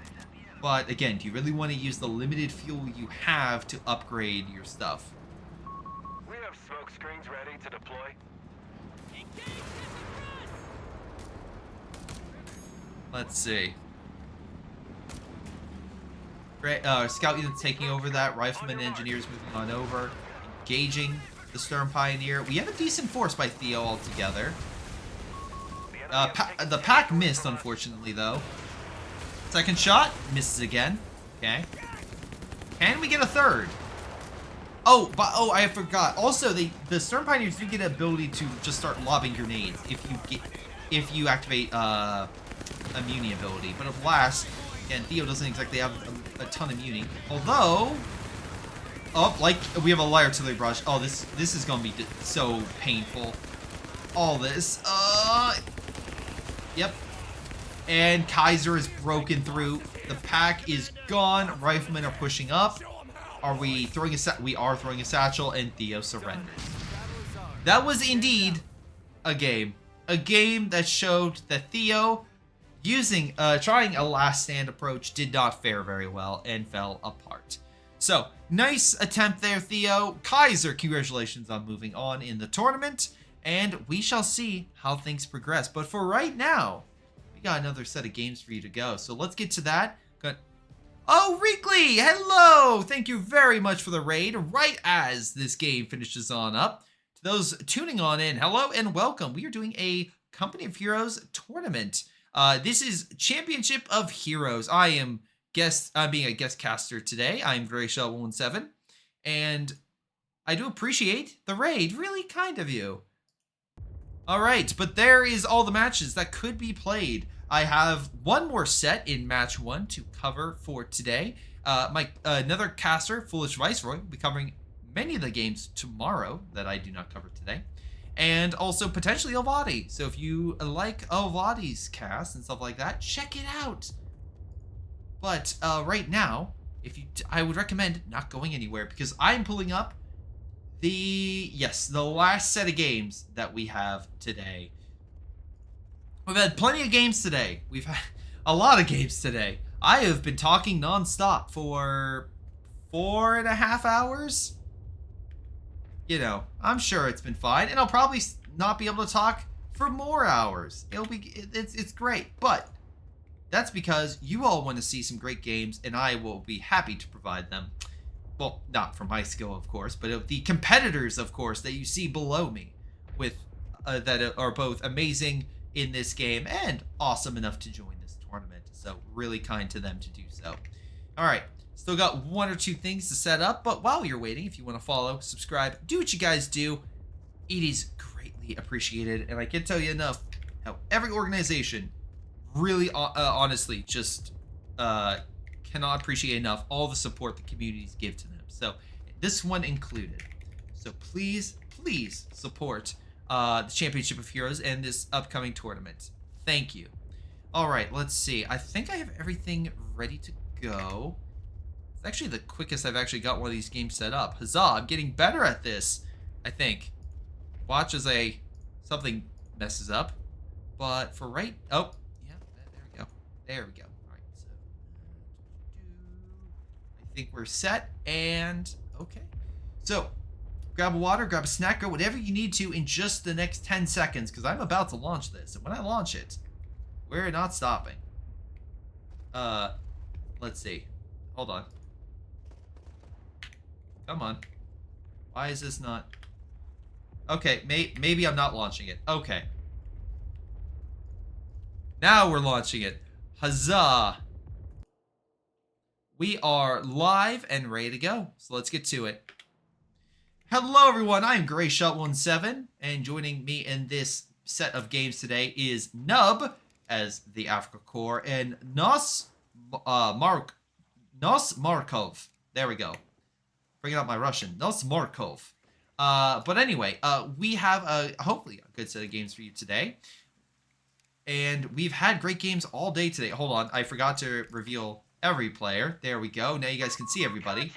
Speaker 1: But again, do you really want to use the limited fuel you have to upgrade your stuff?
Speaker 2: We have smoke screens ready to deploy.
Speaker 1: Let's see. Great, scout units taking over that. Riflemen and engineers moving on over. Engaging the Stern Pioneer. We have a decent force by Theo altogether. The pack missed, unfortunately, though. Second shot. Misses again. Okay. Can we get a third? Oh, but I forgot. Also, the Stern Pioneers do get an ability to just start lobbing grenades if you activate immunity ability. But of last, again, Theo doesn't exactly have a ton of immunity. Although, like we have a light artillery barrage. Oh, this is gonna be so painful. All this. Yep. And Kaiser is broken through. The pack is gone. Riflemen are pushing up. Are we throwing a we are throwing a satchel, and Theo surrenders. That was indeed a game. A game that showed that Theo, trying a last stand approach, did not fare very well and fell apart. So, nice attempt there, Theo. Kaiser, congratulations on moving on in the tournament. And we shall see how things progress. But for right now, we got another set of games for you to go. So let's get to that. Oh, Reekley, hello! Thank you very much for the raid, right as this game finishes on up. To those tuning on in, hello and welcome. We are doing a Company of Heroes tournament. This is Championship of Heroes. I am being a guest caster today. I'm GrayShot117, and I do appreciate the raid. Really kind of you. All right, but there is all the matches that could be played. I have one more set in match 1 to cover for today. Another caster, Foolish Viceroy, will be covering many of the games tomorrow that I do not cover today. And also potentially Ovadi. So if you like Ovadi's cast and stuff like that, check it out. But right now, I would recommend not going anywhere because I'm pulling up the last set of games that we have today. We've had plenty of games today. We've had a lot of games today. I have been talking nonstop for 4.5 hours. You know, I'm sure it's been fine, and I'll probably not be able to talk for more hours. It's great, but that's because you all want to see some great games, and I will be happy to provide them. Well, not for my skill, of course, but of the competitors, of course, that you see below me, with that are both amazing in this game and awesome enough to join this tournament. So really kind to them to do so. All right, still got 1 or 2 things to set up, but while you're waiting, if you want to follow, subscribe, do what you guys do. It is greatly appreciated, and I can't tell you enough how every organization really honestly just cannot appreciate enough all the support the communities give to them. So this one included. So please support the Championship of Heroes and this upcoming tournament. Thank you. All right, let's see. I think I have everything ready to go. It's actually the quickest I've actually got one of these games set up. Huzzah, I'm getting better at this, I think. Watch as something messes up. But for right, oh, yeah, there we go. There we go. All right, so I think we're set, and okay. So grab a water, grab a snack, go whatever you need to in just the next 10 seconds, because I'm about to launch this. And when I launch it, we're not stopping. Let's see. Hold on. Come on. Why is this not? Okay, maybe I'm not launching it. Okay. Now we're launching it. Huzzah! We are live and ready to go. So let's get to it. Hello everyone, I'm GrayShot117, and joining me in this set of games today is Nub as the Africa Corps and Nos Markov. There we go. Bringing up my Russian. Nos Markov. But anyway, we have hopefully a good set of games for you today. And we've had great games all day today. Hold on, I forgot to reveal every player. There we go. Now you guys can see everybody.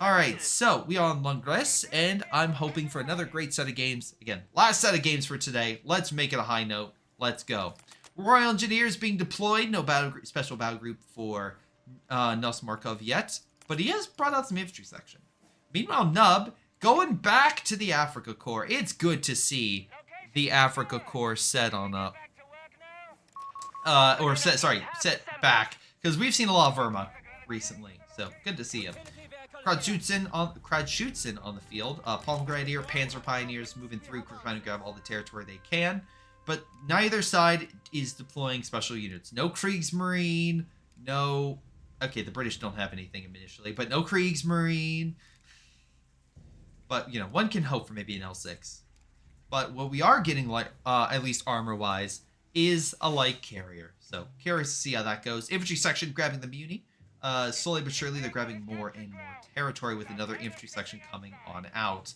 Speaker 1: Alright, so we are on Longres, and I'm hoping for another great set of games. Again, last set of games for today. Let's make it a high note. Let's go. Royal Engineers being deployed. No special battle group for Nos Markov yet, but he has brought out some infantry section. Meanwhile, Nub going back to the Africa Corps. It's good to see the Africa Corps set on up. set back, because we've seen a lot of Verma recently, so good to see him. Krautschützen on the field. Palm Grenadier, Panzer Pioneers moving through, trying to grab all the territory they can, but neither side is deploying special units. No Kriegsmarine, no... Okay, the British don't have anything initially, but no Kriegsmarine. But, you know, one can hope for maybe an L6. But what we are getting, like, at least armor-wise, is a light carrier. So, curious to see how that goes. Infantry section grabbing the Muni. Slowly but surely, they're grabbing more and more territory with another infantry section coming on out.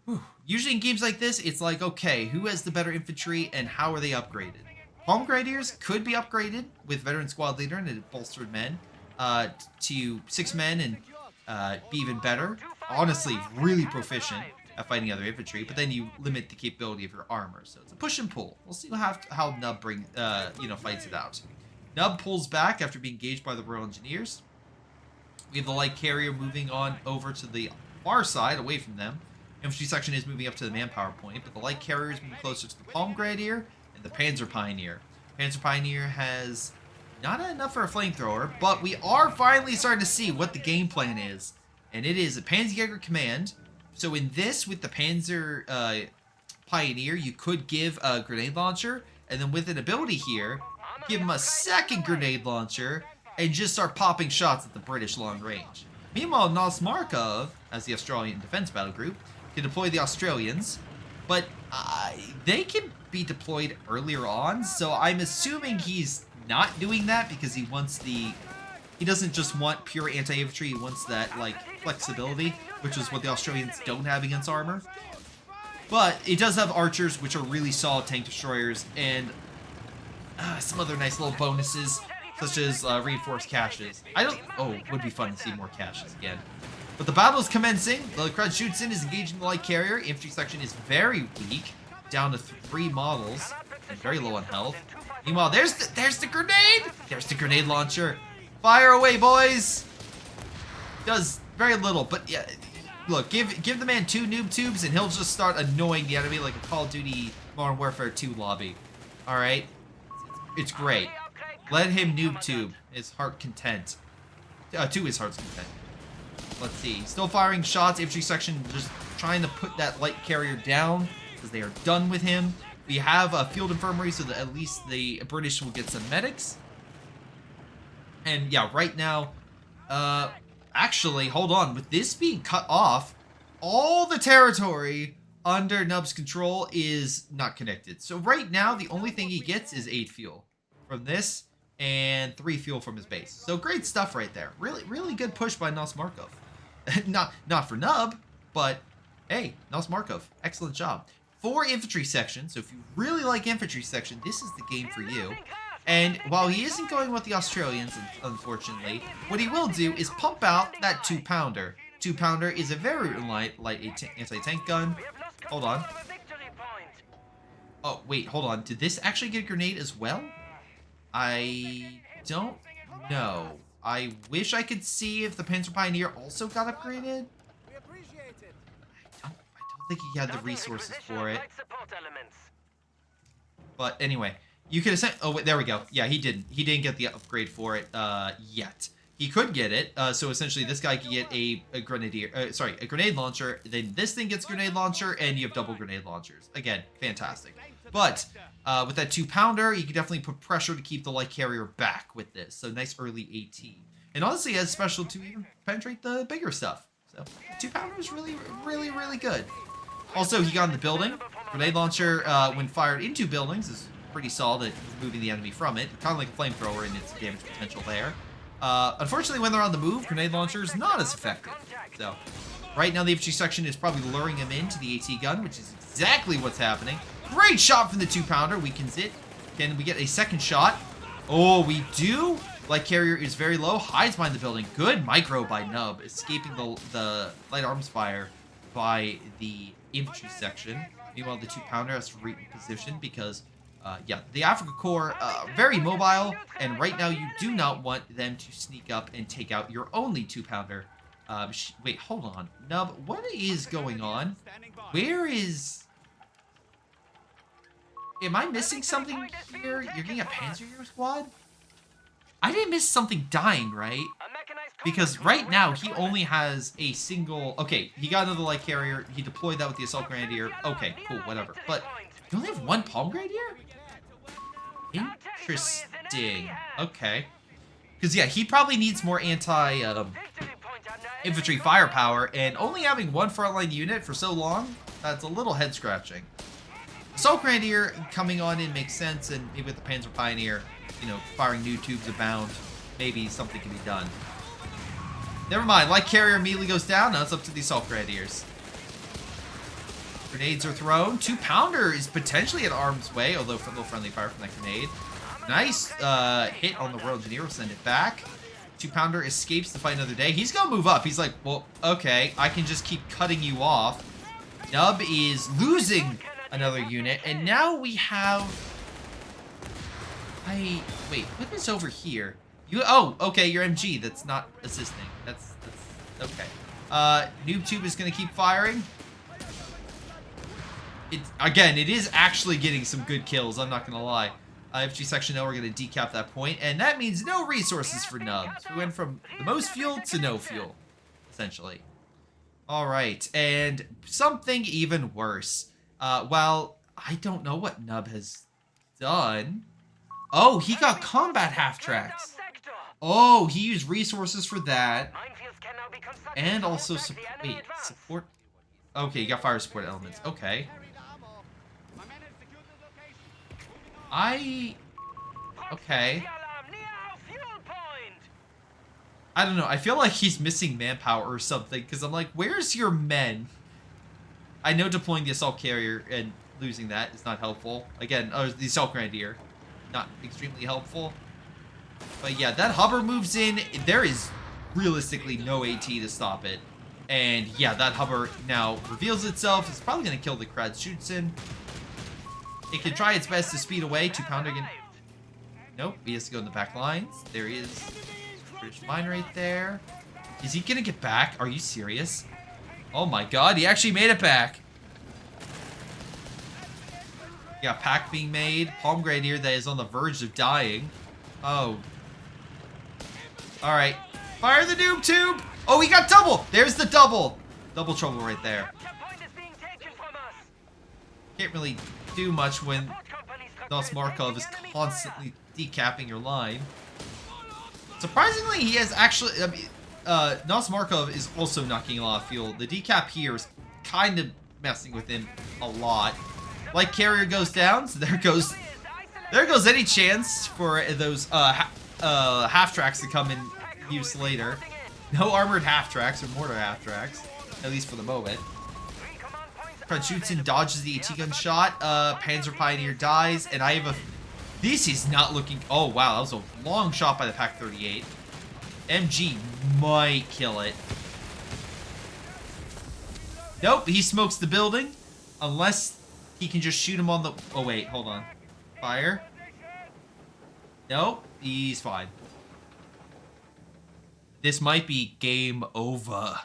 Speaker 1: Whew. Usually in games like this, it's like, okay, who has the better infantry and how are they upgraded? Palm Grenadiers could be upgraded with Veteran Squad Leader and bolstered men to 6 men and be even better. Honestly, really proficient at fighting other infantry, but then you limit the capability of your armor. So it's a push and pull. We'll see how Nub fights it out. Nub pulls back after being engaged by the Royal Engineers. We have the light carrier moving on over to the far side, away from them. Infantry section is moving up to the manpower point, but the light carrier is moving closer to the Palm Grenadier and the Panzer Pioneer. Panzer Pioneer has not enough for a flamethrower, but we are finally starting to see what the game plan is. And it is a Panzerjäger command. So in this, with the Panzer Pioneer, you could give a grenade launcher, and then with an ability here, give him a second grenade launcher, and just start popping shots at the British long range. Meanwhile, Nosmarkov, as the Australian Defense Battle Group, can deploy the Australians, but they can be deployed earlier on, so I'm assuming he's not doing that because he wants he doesn't just want pure anti-infantry, he wants that, like, flexibility, which is what the Australians don't have against armor. But it does have archers, which are really solid tank destroyers, and some other nice little bonuses, such as reinforced caches. It would be fun to see more caches again. But the battle is commencing. The Krautschützen is engaging the light carrier. Infantry section is very weak, down to 3 models, and very low on health. Meanwhile, there's the grenade! There's the grenade launcher. Fire away, boys! Does very little, but yeah, look, give the man 2 noob tubes and he'll just start annoying the enemy like a Call of Duty Modern Warfare 2 lobby. Alright? It's great. Let him noob tube his heart content. To his heart's content. Let's see. Still firing shots. Infantry section just trying to put that light carrier down because they are done with him. We have a field infirmary so that at least the British will get some medics. And yeah, right now, actually, hold on. With this being cut off, all the territory under Nub's control is not connected. So right now, the only thing he gets is 8 fuel from this and 3 fuel from his base. So great stuff right there. Really, really good push by Nosmarkov. not for Nub, but hey, Nosmarkov, excellent job. 4 infantry sections. So if you really like infantry section, this is the game for you. And while he isn't going with the Australians, unfortunately, what he will do is pump out that 2-pounder. 2-pounder is a very light anti-tank gun. Hold on. Oh, wait, hold on. Did this actually get a grenade as well? I don't know. I wish I could see if the Panzer Pioneer also got upgraded. I don't think he had the resources for it. But anyway, you could have oh, wait, there we go. Yeah, he didn't. He didn't get the upgrade for it yet. He could get it. So essentially, this guy could get a grenade launcher. Then this thing gets grenade launcher, and you have double grenade launchers. Again, fantastic. But with that 2-pounder, you can definitely put pressure to keep the light carrier back with this. So nice early AT. And honestly, has special to even penetrate the bigger stuff. So 2-pounder is really, really, really good. Also, he got in the building. Grenade launcher, when fired into buildings, is pretty solid at moving the enemy from it. Kind of like a flamethrower in its damage potential there. Unfortunately, when they're on the move, grenade launcher is not as effective. So, right now the infantry section is probably luring him into the AT gun, which is exactly what's happening. Great shot from the 2-pounder, weakens it. Can we get a second shot? Oh, we do. Light carrier is very low, hides behind the building. Good micro by Nub, escaping the light arms fire by the infantry section. Meanwhile, the 2-pounder has to reposition because, yeah, the Africa Corps, very mobile, and right now you do not want them to sneak up and take out your only 2-pounder. Wait, hold on. Nub, what is going on? Where is... Am I missing something here? You're getting a Panzer squad? I didn't miss something dying, right? Because right now, he only has a single... Okay, he got another light carrier. He deployed that with the Assault Grenadier. Okay, cool, whatever. But you only have one Palm Grenadier? Interesting. Okay. Because, yeah, he probably needs more infantry firepower. And only having one frontline unit for so long, that's a little head-scratching. Assault Grenadier coming on in makes sense. And maybe with the Panzer Pioneer, you know, firing new tubes abound, maybe something can be done. Never mind, light carrier immediately goes down. Now it's up to the Assault Grenadiers. Grenades are thrown. 2-pounder is potentially at arm's way, although for a little friendly fire from that grenade. Nice hit on the Royal Engineer. Will send it back. 2-pounder escapes to fight another day. He's going to move up. He's like, well, okay, I can just keep cutting you off. Nub is losing another unit, and now we have... Wait, what is over here? Oh, okay, your MG. That's not assisting. That's okay. Noob Tube is gonna keep firing. It is actually getting some good kills. I'm not gonna lie. FG Section O are gonna decap that point, and that means no resources for Nubs. We went from the most fuel to no fuel, essentially. All right, and something even worse. Well, I don't know what Nub has done. Oh, he got combat half-tracks. Oh, he used resources for that. And also, support. Okay, you got fire support elements. Okay. Okay. I don't know. I feel like he's missing manpower or something, because I'm like, where's your men? I know deploying the assault carrier and losing that is not helpful. Again, the assault grenadier, not extremely helpful. But yeah, that Hubber moves in. There is realistically no AT to stop it. And yeah, that Hubber now reveals itself. It's probably going to kill the Kratschützen. It can try its best to speed away. 2-pounder again. Nope, he has to go in the back lines. There he is. British mine right there. Is he going to get back? Are you serious? Oh my god, he actually made it back. Yeah, pack being made. Palm Grenadier that is on the verge of dying. Oh. Alright. Fire the noob tube! Oh, he got double! There's the double! Double trouble right there. Can't really do much when Nos Markov is constantly decapping your line. Surprisingly, he has actually... Nos Markov is also knocking a lot of fuel. The decap here is kind of messing with him a lot. Light carrier goes down, so there goes any chance for those half tracks to come in use later. No armored half tracks or mortar half tracks, at least for the moment. Kratschützen dodges the AT gun shot. Panzer Pioneer dies, and I have a... This is not looking... Oh wow, that was a long shot by the Pak 38. MG might kill it. Nope, he smokes the building. Unless he can just shoot him on the... Oh, wait, hold on. Fire. Nope, he's fine. This might be game over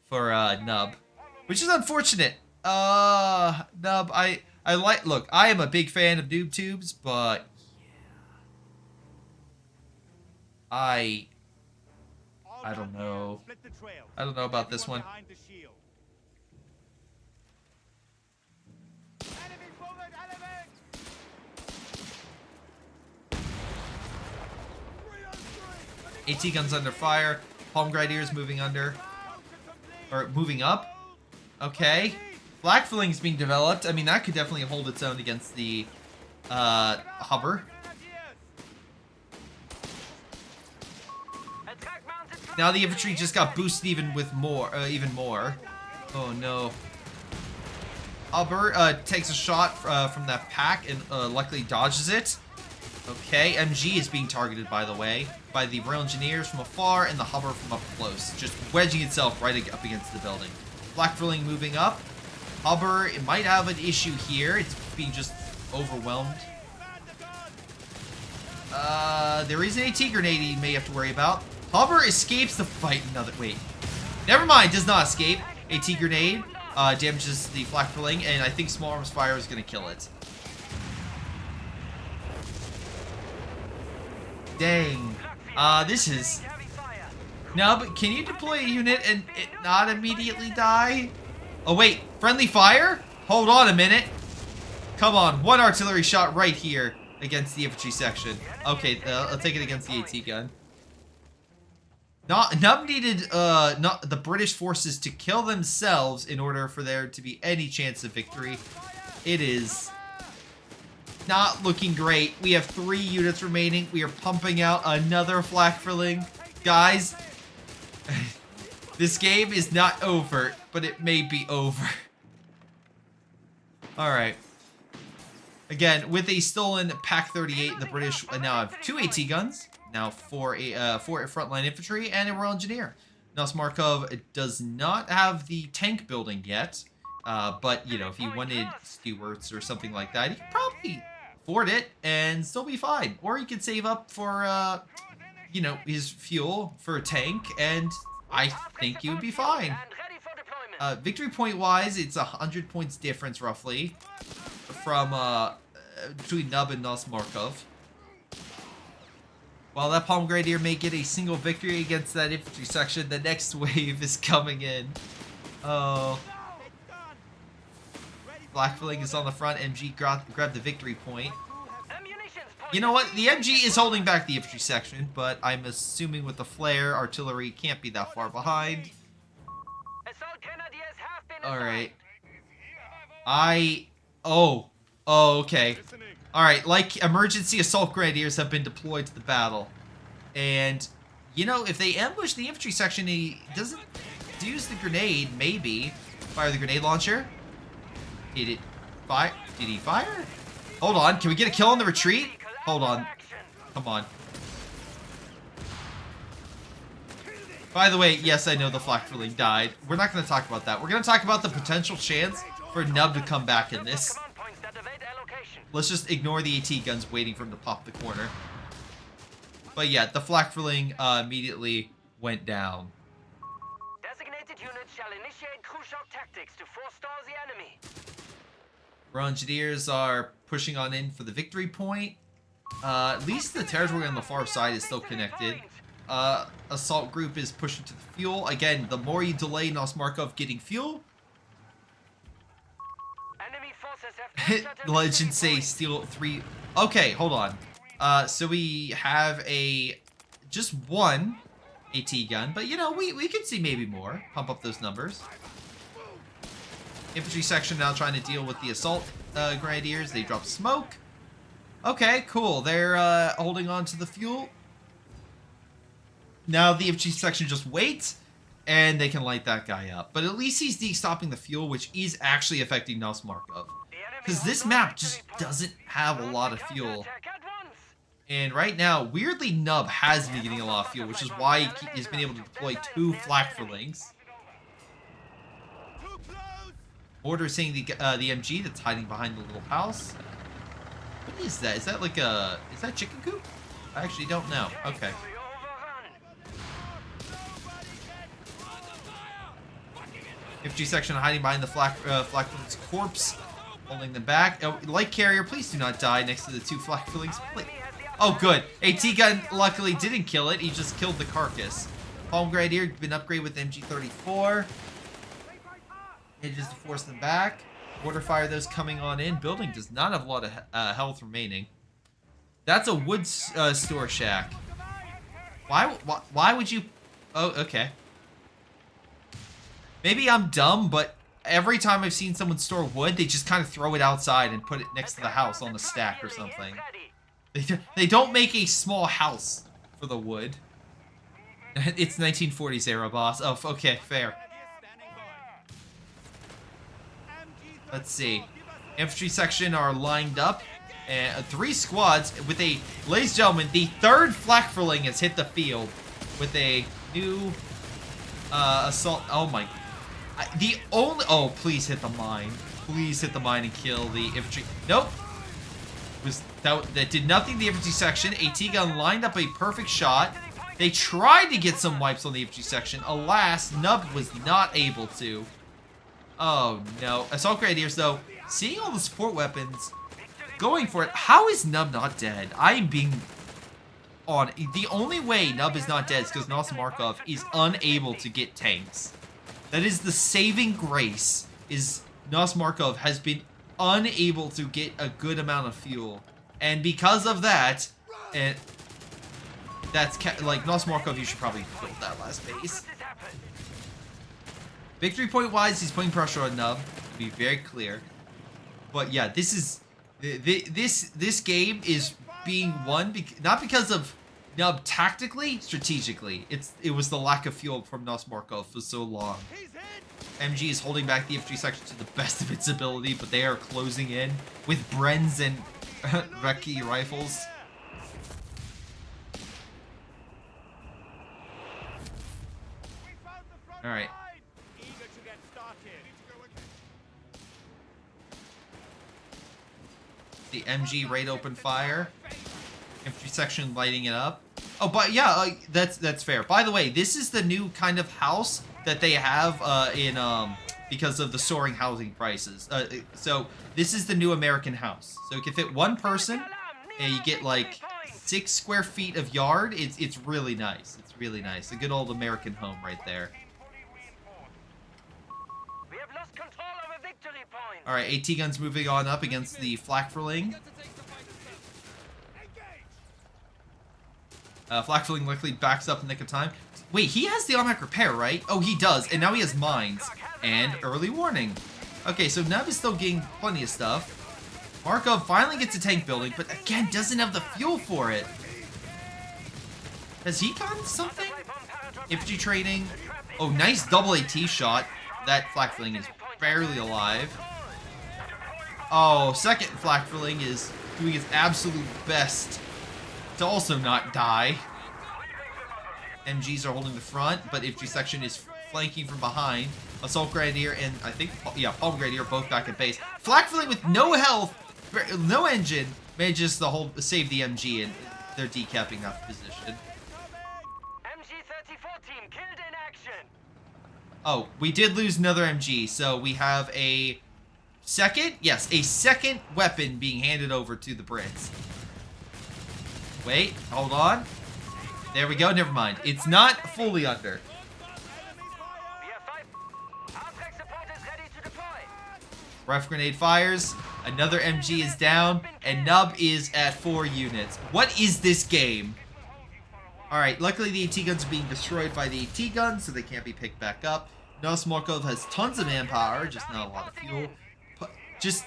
Speaker 1: for Nub. Which is unfortunate. Nub, I like... Look, I am a big fan of noob tubes, but... I don't know. I don't know about this one. AT guns under fire. Palm Grenadiers moving under. Or moving up. Okay. Flak filling is being developed. I mean, that could definitely hold its own against the Hubber. Now the infantry just got boosted even more. Oh no. Hubber takes a shot from that pack and luckily dodges it. Okay, MG is being targeted, by the way, by the Royal Engineers from afar and the Hubber from up close, just wedging itself right up against the building. Flak filling moving up. Hubber, it might have an issue here. It's being just overwhelmed. There is an AT grenade he may have to worry about. Hubber escapes the fight. Wait. Never mind, does not escape. AT grenade damages the flak filling, and I think small arms fire is going to kill it. Dang. This is... Nub, can you deploy a unit and it not immediately die? Oh, wait. Friendly fire? Hold on a minute. Come on. One artillery shot right here against the infantry section. Okay, I'll take it against the AT gun. Nub needed the British forces to kill themselves in order for there to be any chance of victory. It is not looking great. We have 3 units remaining. We are pumping out another flak-filling. Guys, this game is not over, but it may be over. Alright. Again, with a stolen Pak-38, the British now have 2 AT guns. Now 4 frontline infantry and a Royal Engineer. Nosmarkov does not have the tank building yet, but you know, if he wanted Stewarts or something like that, he could probably afford it and still be fine. Or he could save up for you know, his fuel for a tank, and I think he would be fine. Victory point wise, it's 100 points difference roughly from between Nub and Nosmarkov. While that Palm Grenadier may get a single victory against that infantry section, the next wave is coming in. Oh. Blackfilling is on the front. MG grabbed the victory point. You know what? The MG is holding back the infantry section, but I'm assuming with the flare, artillery can't be that far behind. Alright. Oh, okay. Alright, like emergency assault grenadiers have been deployed to the battle. And, you know, if they ambush the infantry section, he doesn't use the grenade, maybe. Fire the grenade launcher. Did it fire? Did he fire? Hold on, can we get a kill on the retreat? Hold on. Come on. By the way, yes, I know the flak-filling died. We're not going to talk about that. We're going to talk about the potential chance for Nub to come back in this. Let's just ignore the AT guns waiting for him to pop the corner. But yeah, the flak-filling immediately went down.
Speaker 2: Designated units shall initiate crew shock tactics to forestall the enemy.
Speaker 1: Royal Engineers are pushing on in for the victory point. At least the territory on the far side is still connected. Assault group is pushing to the fuel. Again, the more you delay Nosmarkov getting fuel, legends say steal 3. Okay, hold on. So we have just 1 AT gun, but you know, we could see maybe more. Pump up those numbers. Infantry section now trying to deal with the assault grenadiers. They drop smoke. Okay, cool. They're holding on to the fuel. Now the infantry section just waits, and they can light that guy up. But at least he's de-stopping the fuel, which is actually affecting Nosmarkov. Because this map just doesn't have a lot of fuel. And right now, weirdly, Nub has been getting a lot of fuel, which is why he's been able to deploy 2 flak-filings. Mortar is seeing the MG that's hiding behind the little house. What is that? Is that like a... Is that chicken coop? I actually don't know. Okay. Infantry section hiding behind the flak-filling's corpse. Holding them back. Oh, light carrier, please do not die next to the 2 flak-fillings. Oh, good. AT gun luckily didn't kill it. He just killed the carcass. Palm Grenadier been upgraded with MG34. Hinges to force them back. Mortar fire those coming on in. Building does not have a lot of health remaining. That's a wood store shack. Why would you... Oh, okay. Maybe I'm dumb, but every time I've seen someone store wood, they just kind of throw it outside and put it next to the house on the stack or something. They don't make a small house for the wood. It's 1940s era, boss. Oh, okay, fair. Let's see. Infantry section are lined up. And 3 squads with a... Ladies and gentlemen, the 3rd flak-filling has hit the field with a new assault... Oh my... The only... Oh, please hit the mine. Please hit the mine and kill the infantry. Nope. That did nothing to the infantry section. AT gun lined up a perfect shot. They tried to get some wipes on the infantry section. Alas, Nub was not able to. Oh, no. Assault Grenadiers, though, seeing all the support weapons, going for it. How is Nub not dead? I am being on. The only way Nub is not dead is because Nosmarkov is unable to get tanks. That is the saving grace, is Nosmarkov has been unable to get a good amount of fuel. And because of that, and that's like Nosmarkov, you should probably build that last base. Victory point wise, he's putting pressure on Nub, to be very clear. But yeah, this is this game is being won not because of Nub tactically, strategically. It was the lack of fuel from Nosmarkov for so long. MG is holding back the infantry section to the best of its ability, but they are closing in with Brens and Recce rifles. All right. The MG raid open fire. Infantry section lighting it up. Oh, but yeah, that's fair. By the way, this is the new kind of house that they have in because of the soaring housing prices. So this is the new American house. So it can fit one person, and you get like 6 square feet of yard. It's really nice. It's really nice. A good old American home right there. All right, AT guns moving on up against the Flakverling. Flakverling luckily backs up in the nick of time. Wait, he has the automatic repair, right? Oh, he does, and now he has mines and early warning. Okay, so Nub is still getting plenty of stuff. Markov finally gets a tank building, but again, doesn't have the fuel for it. Has he gotten something? Infantry training. Oh, nice double AT shot. That Flakverling is barely alive. Oh, second Flakverling is doing his absolute best to also not die. MGs are holding the front, but infantry section is flanking from behind. Assault Grenadier and I think, yeah, Palm Grenadier both back at base. Flakverling with no health, no engine, manages to save the MG, and they're decapping that position.
Speaker 2: MG-34 team killed in action.
Speaker 1: Oh, we did lose another MG, so we have a second? Yes, a second weapon being handed over to the Brits. Wait, hold on. There we go, never mind. It's not fully under. Ref grenade fires. Another MG is down, and Nub is at 4 units. What is this game? Alright, luckily the AT guns are being destroyed by the AT guns, so they can't be picked back up. Nosmarkov has tons of manpower, just not a lot of fuel. Just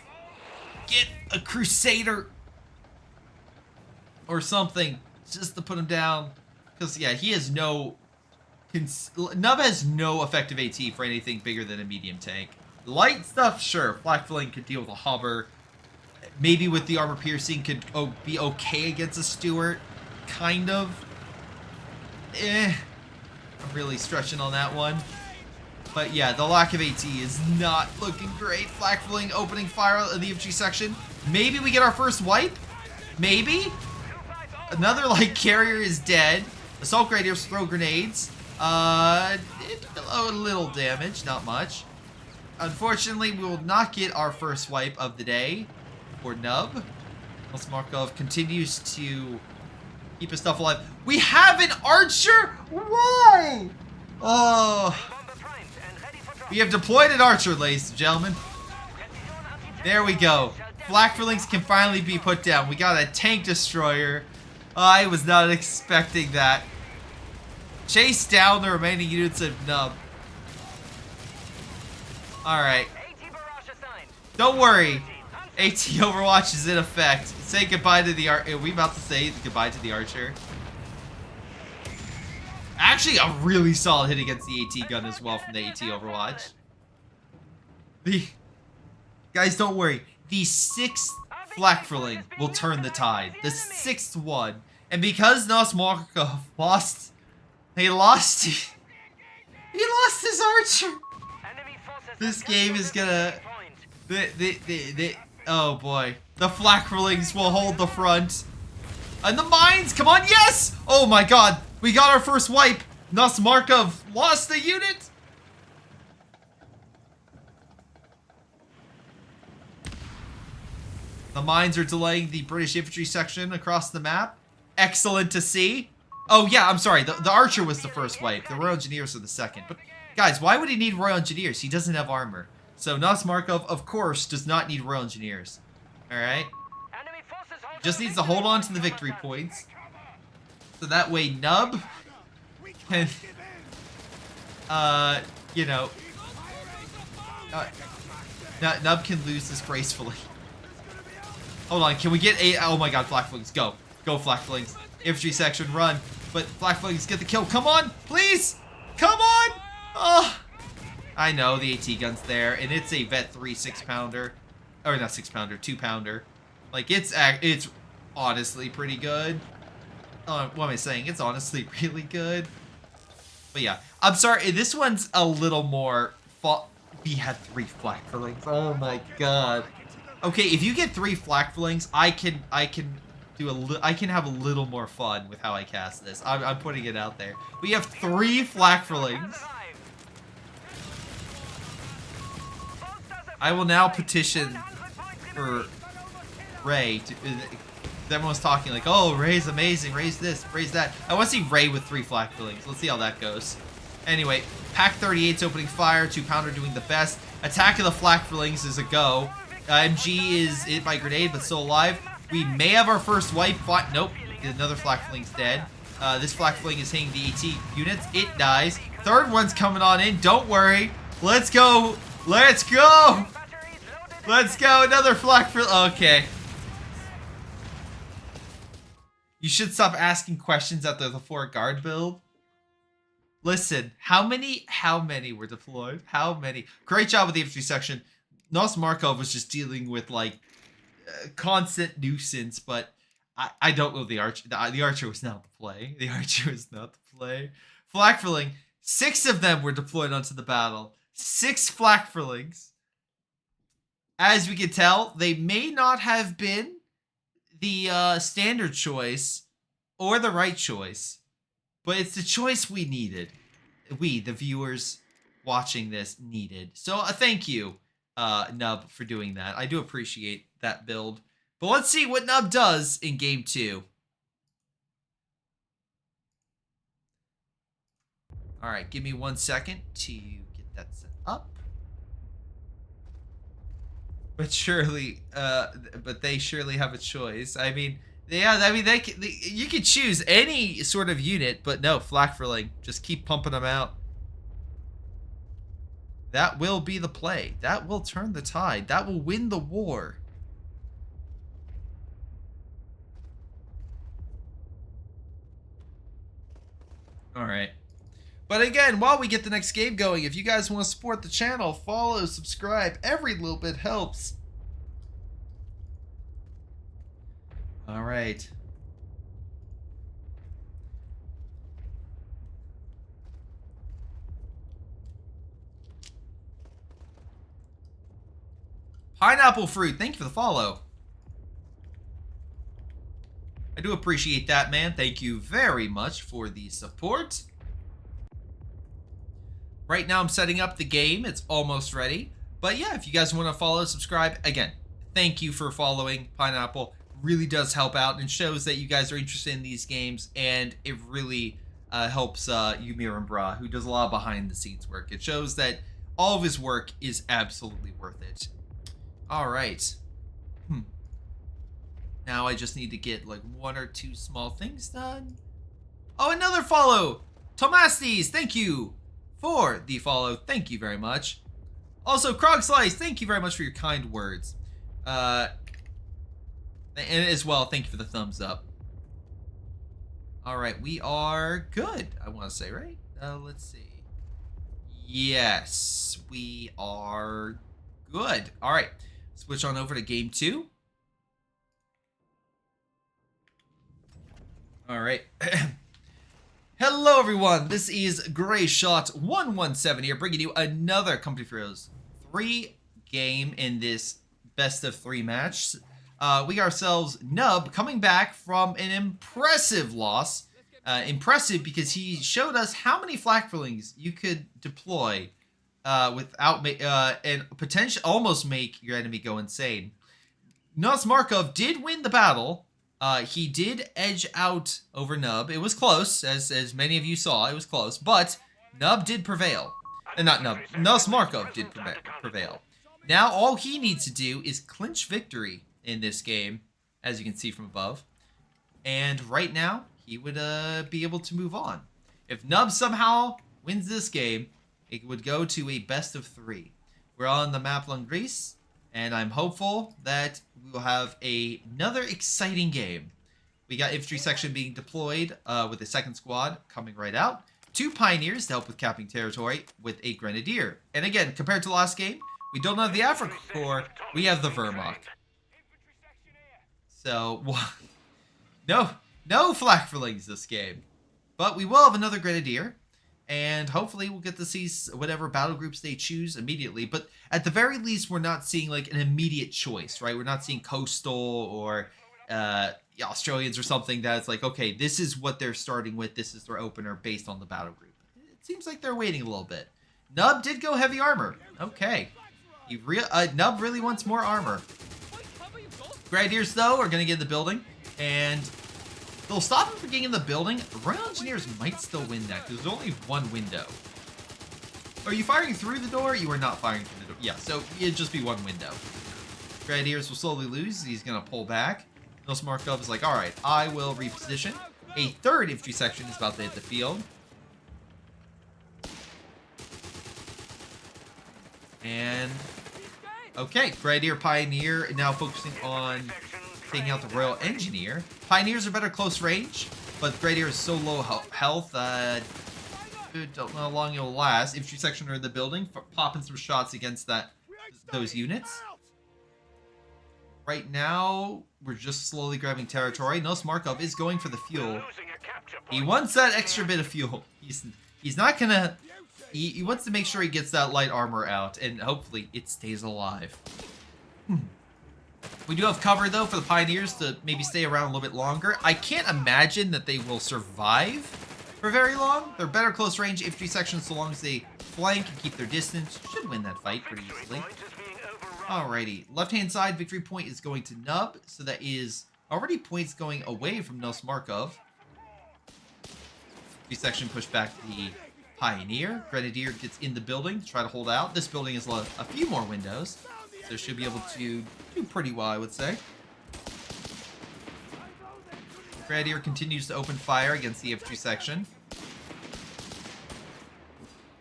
Speaker 1: get a Crusader or something just to put him down. Because, yeah, he has no... Nub has no effective AT for anything bigger than a medium tank. Light stuff, sure. Flakverling could deal with a Hubber. Maybe with the armor piercing could be okay against a Stuart. Kind of. I'm really stretching on that one. But yeah, the lack of AT is not looking great. Flakverling opening fire on the infantry section. Maybe we get our first wipe? Maybe? Another light carrier is dead. Assault Grenadiers throw grenades. A little damage, not much. Unfortunately, we will not get our first wipe of the day for Nub. Nosmarkov continues to keep his stuff alive. We have an archer? Why? Oh. We have deployed an archer, ladies and gentlemen. There we go. Flakverlings can finally be put down. We got a tank destroyer. I was not expecting that. Chase down the remaining units of Nub. Alright. Don't worry. AT Overwatch is in effect. Say goodbye to the Archer. Are we about to say goodbye to the Archer? Actually, a really solid hit against the AT gun as well from the AT Overwatch. Guys, don't worry. The 6th Flakverling will turn the tide. The 6th one. And because Nosmarkov lost... He lost his Archer. This game is gonna... Oh boy. The Flakverlings will hold the front. And the mines, come on, yes! Oh my god, we got our first wipe. Nosmarkov lost the unit. The mines are delaying the British infantry section across the map. Excellent to see. Oh, yeah, I'm sorry. The Archer was the first wipe. The Royal Engineers are the second. But, guys, why would he need Royal Engineers? He doesn't have armor. So, Nos Markov, of course, does not need Royal Engineers. Alright? Just needs to hold on to the victory points. So that way Nub can, you know, Nub can lose this gracefully. Hold on, can we get a... Oh my god, Flak Flings, go. Go, Flak Flings. Infantry section, run. But Flak Flings, get the kill. Come on, please. Come on. Oh, I know the AT gun's there, and it's a Vet 3 6-pounder. Or not 6-pounder, 2-pounder. Like, it's honestly pretty good. What am I saying? It's honestly really good. But yeah, I'm sorry. This one's a little more... We had 3 Flak Flings. Oh my god. Okay, if you get 3 Flak Flings, I can have a little more fun with how I cast this. I'm putting it out there. We have 3 Flak Flings. I will now petition for Ray to... Everyone's talking like, oh, Ray's amazing, Ray's this, Ray's that. I want to see Ray with 3 Flak Flings. Let's see how that goes. Anyway, Pack 38's opening fire, 2-pounder doing the best. Attack of the Flak Flings is a go. MG is hit by grenade, but still alive. We may have our first wipe. Nope, another Flak Fling's dead. This Flak Fling is hitting the AT units. It dies. Third one's coming on in. Don't worry. Let's go. Let's go. Let's go. Another Flak Fling. Okay. You should stop asking questions after the 4 guard build. Listen, how many were deployed? How many? Great job with the infantry section. Nos Markov was just dealing with, like, constant nuisance, but I don't know the Archer. The Archer was not the play. The Archer was not the play. Flak Fling, 6 of them were deployed onto the battle. 6 Flak Flings. As we can tell, they may not have been the standard choice or the right choice, but it's the choice we needed. We, the viewers watching this, needed. So thank you, Nub, for doing that. I do appreciate that build. But let's see what Nub does in game 2. All right, give me 1 second to get that set up. But surely, but they surely have a choice. I mean, yeah, I mean, you could choose any sort of unit, but no, Flak Fling, just keep pumping them out. That will be the play. That will turn the tide. That will win the war. All right. But again, while we get the next game going, if you guys want to support the channel, follow, subscribe. Every little bit helps. All right. Pineapple Fruit, thank you for the follow. I do appreciate that, man. Thank you very much for the support. Right now I'm setting up the game. It's almost ready. But yeah, if you guys want to follow, subscribe, again, thank you for following. Pineapple really does help out and shows that you guys are interested in these games, and it really helps Ymir and Bra, who does a lot of behind the scenes work. It shows that all of his work is absolutely worth it. All right. Now I just need to get like 1 or 2 small things done. Oh, another follow. Tomastes, thank you for the follow. Thank you very much. Also, Krog Slice, thank you very much for your kind words. And as well, thank you for the thumbs up. All right, we are good, I want to say, right? Let's see. Yes, we are good. All right, switch on over to game 2. All right. Hello, everyone. This is Gray Shot 117 here, bringing you another Company of Heroes 3 game in this best of 3 match. We got ourselves Nub coming back from an impressive loss. Impressive because he showed us how many Flak Flings you could deploy without and potentially almost make your enemy go insane. Nos Markov did win the battle, He did edge out over Nub. It was close, as many of you saw. It was close, but Nub did prevail. And not Nub. Nosmarkov did prevail. Now all he needs to do is clinch victory in this game, as you can see from above. And right now, he would be able to move on. If Nub somehow wins this game, it would go to a best of 3. We're on the map Langris, and I'm hopeful that we will have another exciting game. We got infantry section being deployed with a second squad coming right out. 2 pioneers to help with capping territory with a grenadier. And again, compared to last game, we don't have the Africa Corps, we have the Wehrmacht. So, no flak-fillings this game. But we will have another grenadier. And hopefully we'll get to see whatever battle groups they choose immediately. But at the very least, we're not seeing like an immediate choice, right? We're not seeing Coastal or Australians or something that's like, okay, this is what they're starting with. This is their opener based on the battle group. It seems like they're waiting a little bit. Nub did go heavy armor. Okay. Nub really wants more armor. Grenadiers, though, are going to get in the building. And they'll stop him from getting in the building. Royal Engineers might still win that because there's only one window. Are you firing through the door? You are not firing through the door. Yeah, so it'd just be one window. Grenadiers will slowly lose. He's going to pull back. Nosmarkov is like, all right, I will reposition. A third infantry section is about to hit the field. And, okay, Grenadier, Pioneer now focusing on taking out the Royal Engineer. Pioneers are better close range, but Grenadier is so low health, don't know how long it'll last. Infantry section are in the building, popping some shots against those units. Right now, we're just slowly grabbing territory. Nosmarkov is going for the fuel. He wants that extra bit of fuel. He's not gonna... He wants to make sure he gets that light armor out, and hopefully it stays alive. We do have cover, though, for the Pioneers to maybe stay around a little bit longer. I can't imagine that they will survive for very long. They're better close-range infantry sections so long as they flank and keep their distance. Should win that fight pretty easily. Alrighty. Left-hand side, victory point is going to Nub, so that is already points going away from Nosmarkov. Infantry section pushed back the Pioneer. Grenadier gets in the building to try to hold out. This building has a few more windows, so should be able to do pretty well, I would say. Grenadier continues to open fire against the infantry section.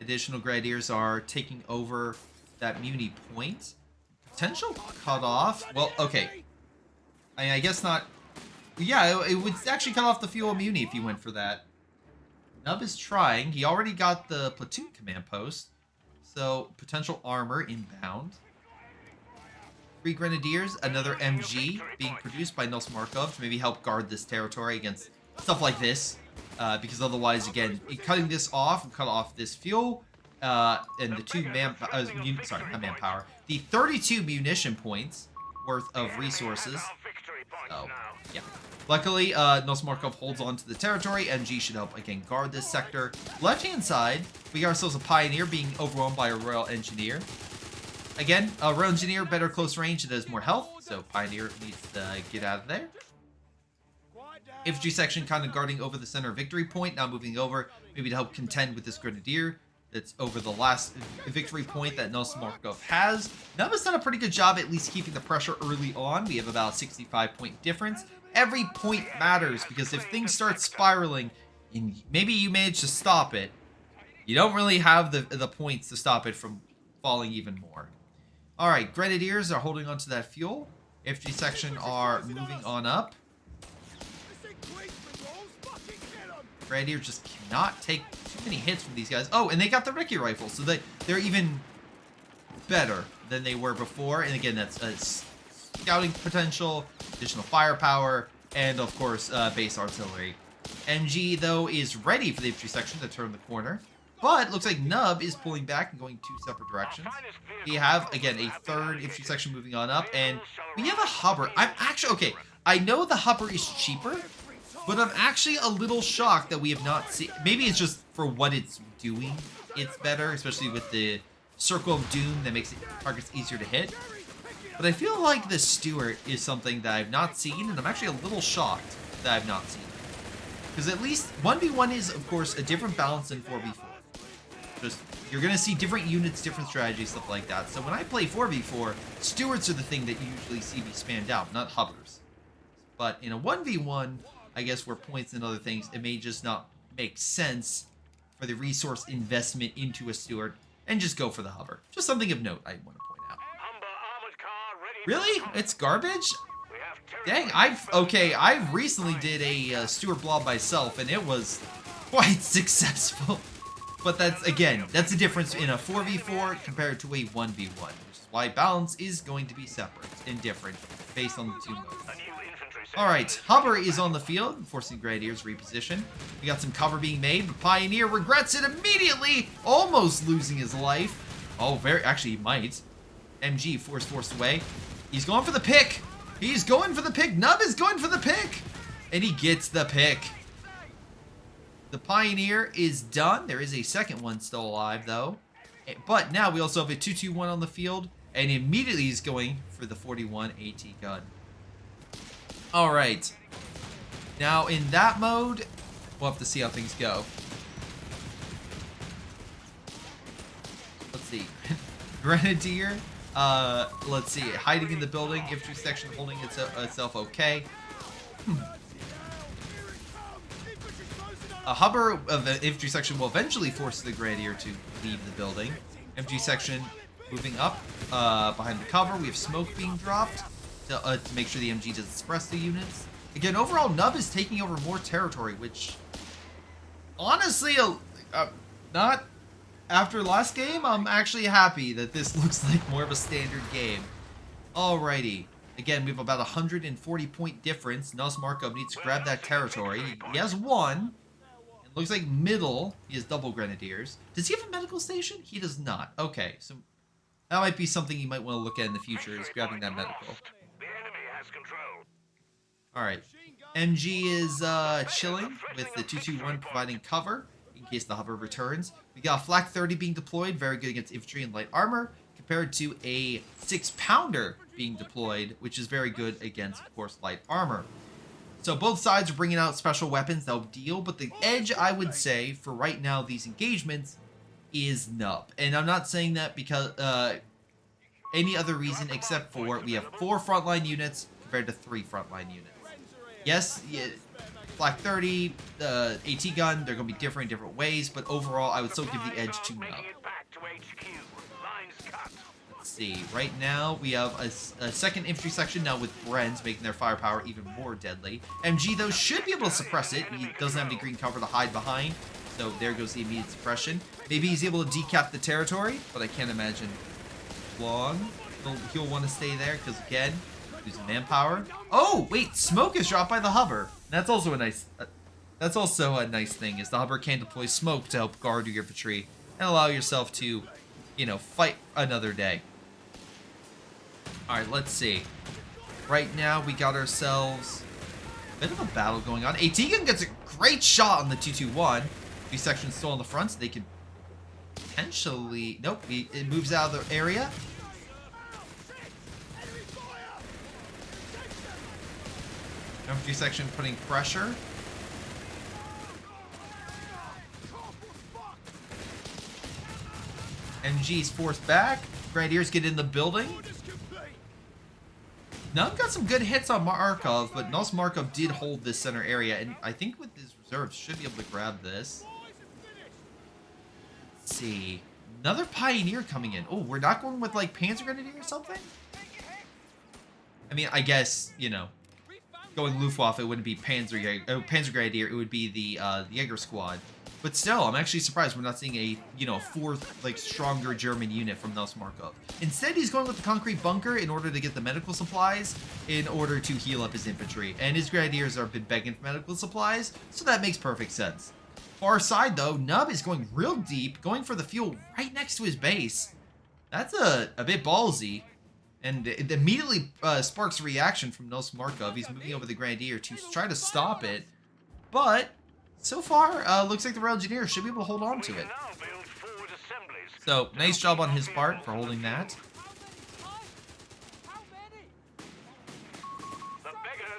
Speaker 1: Additional Grenadiers are taking over that Muni point. Potential cutoff. Well, okay. I guess not. Yeah, it would actually cut off the fuel Muni if you went for that. Nub is trying. He already got the platoon command post. So, potential armor inbound. 3 Grenadiers, another MG being produced by Nosmarkov to maybe help guard this territory against stuff like this. Because otherwise, again, cutting this off will cut off this fuel. And the 2 not manpower. The 32 munition points worth of resources. So, yeah. Luckily, Nosmarkov holds on to the territory. MG should help, again, guard this sector. Left-hand side, we got ourselves a Pioneer being overwhelmed by a Royal Engineer. Again, a Royal Engineer, better close range, it has more health, so Pioneer needs to get out of there. Infantry section kind of guarding over the center victory point, now moving over, maybe to help contend with this Grenadier that's over the last victory point that Nosmarkov has. Nub has done a pretty good job at least keeping the pressure early on. We have about 65-point difference. Every point matters, because if things start spiraling, and maybe you manage to stop it, you don't really have the points to stop it from falling even more. Alright, Grenadiers are holding on to that fuel. Infantry section are moving on up. Grenadier just cannot take too many hits from these guys. Oh, and they got the Ricky rifle, so they're even better than they were before. And again, that's scouting potential, additional firepower, and of course, base artillery. MG, though, is ready for the infantry section to turn the corner. But looks like Nub is pulling back and going 2 separate directions. We have, again, a 3rd infantry section moving on up, and we have a Hubber. I'm actually, okay, I know the Hubber is cheaper, but I'm actually a little shocked that we have not seen. Maybe it's just for what it's doing, it's better, especially with the Circle of Doom that makes targets easier to hit. But I feel like the Stewart is something that I've not seen, and I'm actually a little shocked that I've not seen it. Because at least 1v1 is, of course, a different balance than 4v4. Just, you're going to see different units, different strategies, stuff like that. So when I play 4v4, Stewarts are the thing that you usually see be spammed out, not hovers. But in a 1v1, I guess where points and other things, it may just not make sense for the resource investment into a Stewart and just go for the hover. Just something of note I want to point out. Really? It's garbage? Dang, I've recently did a Stewart blob myself, and it was quite successful. But that's, again, that's the difference in a 4v4 compared to a 1v1, which is why balance is going to be separate and different based on the two modes. Alright, Hover is on the field, forcing Grenadiers reposition. We got some cover being made, but Pioneer regrets it immediately, almost losing his life. Oh, actually, he might. MG forced away. He's going for the pick. He's going for the pick. Nub is going for the pick. And he gets the pick. The Pioneer is done. There is a second one still alive, though. But now we also have a 2-2-1 on the field. And immediately he's going for the 41 AT gun. Alright. Now, in that mode, we'll have to see how things go. Let's see. Grenadier. Let's see. Hiding in the building. Infantry section holding itself okay. A hover of the infantry section will eventually force the Grenadier to leave the building. Infantry section moving up behind the cover. We have smoke being dropped to make sure the MG doesn't suppress the units. Again, overall, Nub is taking over more territory, which honestly, not after last game, I'm actually happy that this looks like more of a standard game. Alrighty. Again, we have about 140 point difference. Nus Markov needs to grab that territory. He has one. It looks like middle, he has double Grenadiers. Does he have a medical station? He does not. Okay, so that might be something you might want to look at in the future, is grabbing that medical. Alright. MG is chilling with the 2-2-1 providing cover in case the hover returns. We got a Flak 30 being deployed, very good against infantry and light armor, compared to a 6-pounder being deployed, which is very good against, of course, light armor. So both sides are bringing out special weapons that'll deal, but the edge, I would say, for right now, these engagements, is Nub. And I'm not saying that because any other reason except for we have 4 frontline units compared to 3 frontline units. Yes, Flak 30, the AT gun, they're going to be different in different ways, but overall, I would still give the edge to Nub. Let's see, right now, we have a second infantry section now with Brens making their firepower even more deadly. MG, though, should be able to suppress it. He doesn't have any green cover to hide behind, so there goes the immediate suppression. Maybe he's able to decap the territory, but I can't imagine long. He'll want to stay there, because again, using manpower. Oh, wait, smoke is dropped by the hover. That's also a nice thing, is the hover can deploy smoke to help guard your infantry and allow yourself to, you know, fight another day. Alright, let's see. Right now, we got ourselves a bit of a battle going on. AT-Gun gets a great shot on the 2-2-1. These sections still on the front, so they can potentially... Nope, it moves out of the area. Infantry section putting pressure. MG's forced back. Grenadiers get in the building. Nub got some good hits on Markov, but Nus Markov did hold this center area, and I think with his reserves should be able to grab this. Let's see. Another Pioneer coming in. Oh, we're not going with like Panzer Grenadier or something? I mean, I guess, you know, going Luftwaffe, it wouldn't be Panzer Grenadier, it would be the Jaeger squad. But still, I'm actually surprised we're not seeing a, you know, 4th, like, stronger German unit from Nus Markov. Instead, he's going with the concrete bunker in order to get the medical supplies, in order to heal up his infantry. And his Grenadiers have been begging for medical supplies, so that makes perfect sense. Far side, though, Nub is going real deep, going for the fuel right next to his base. That's a bit ballsy. And it immediately sparks a reaction from Nus Markov. He's moving over the Grenadier to try to stop it. But so far, looks like the Royal Engineer should be able to hold on to it. So, nice job on his part for holding that.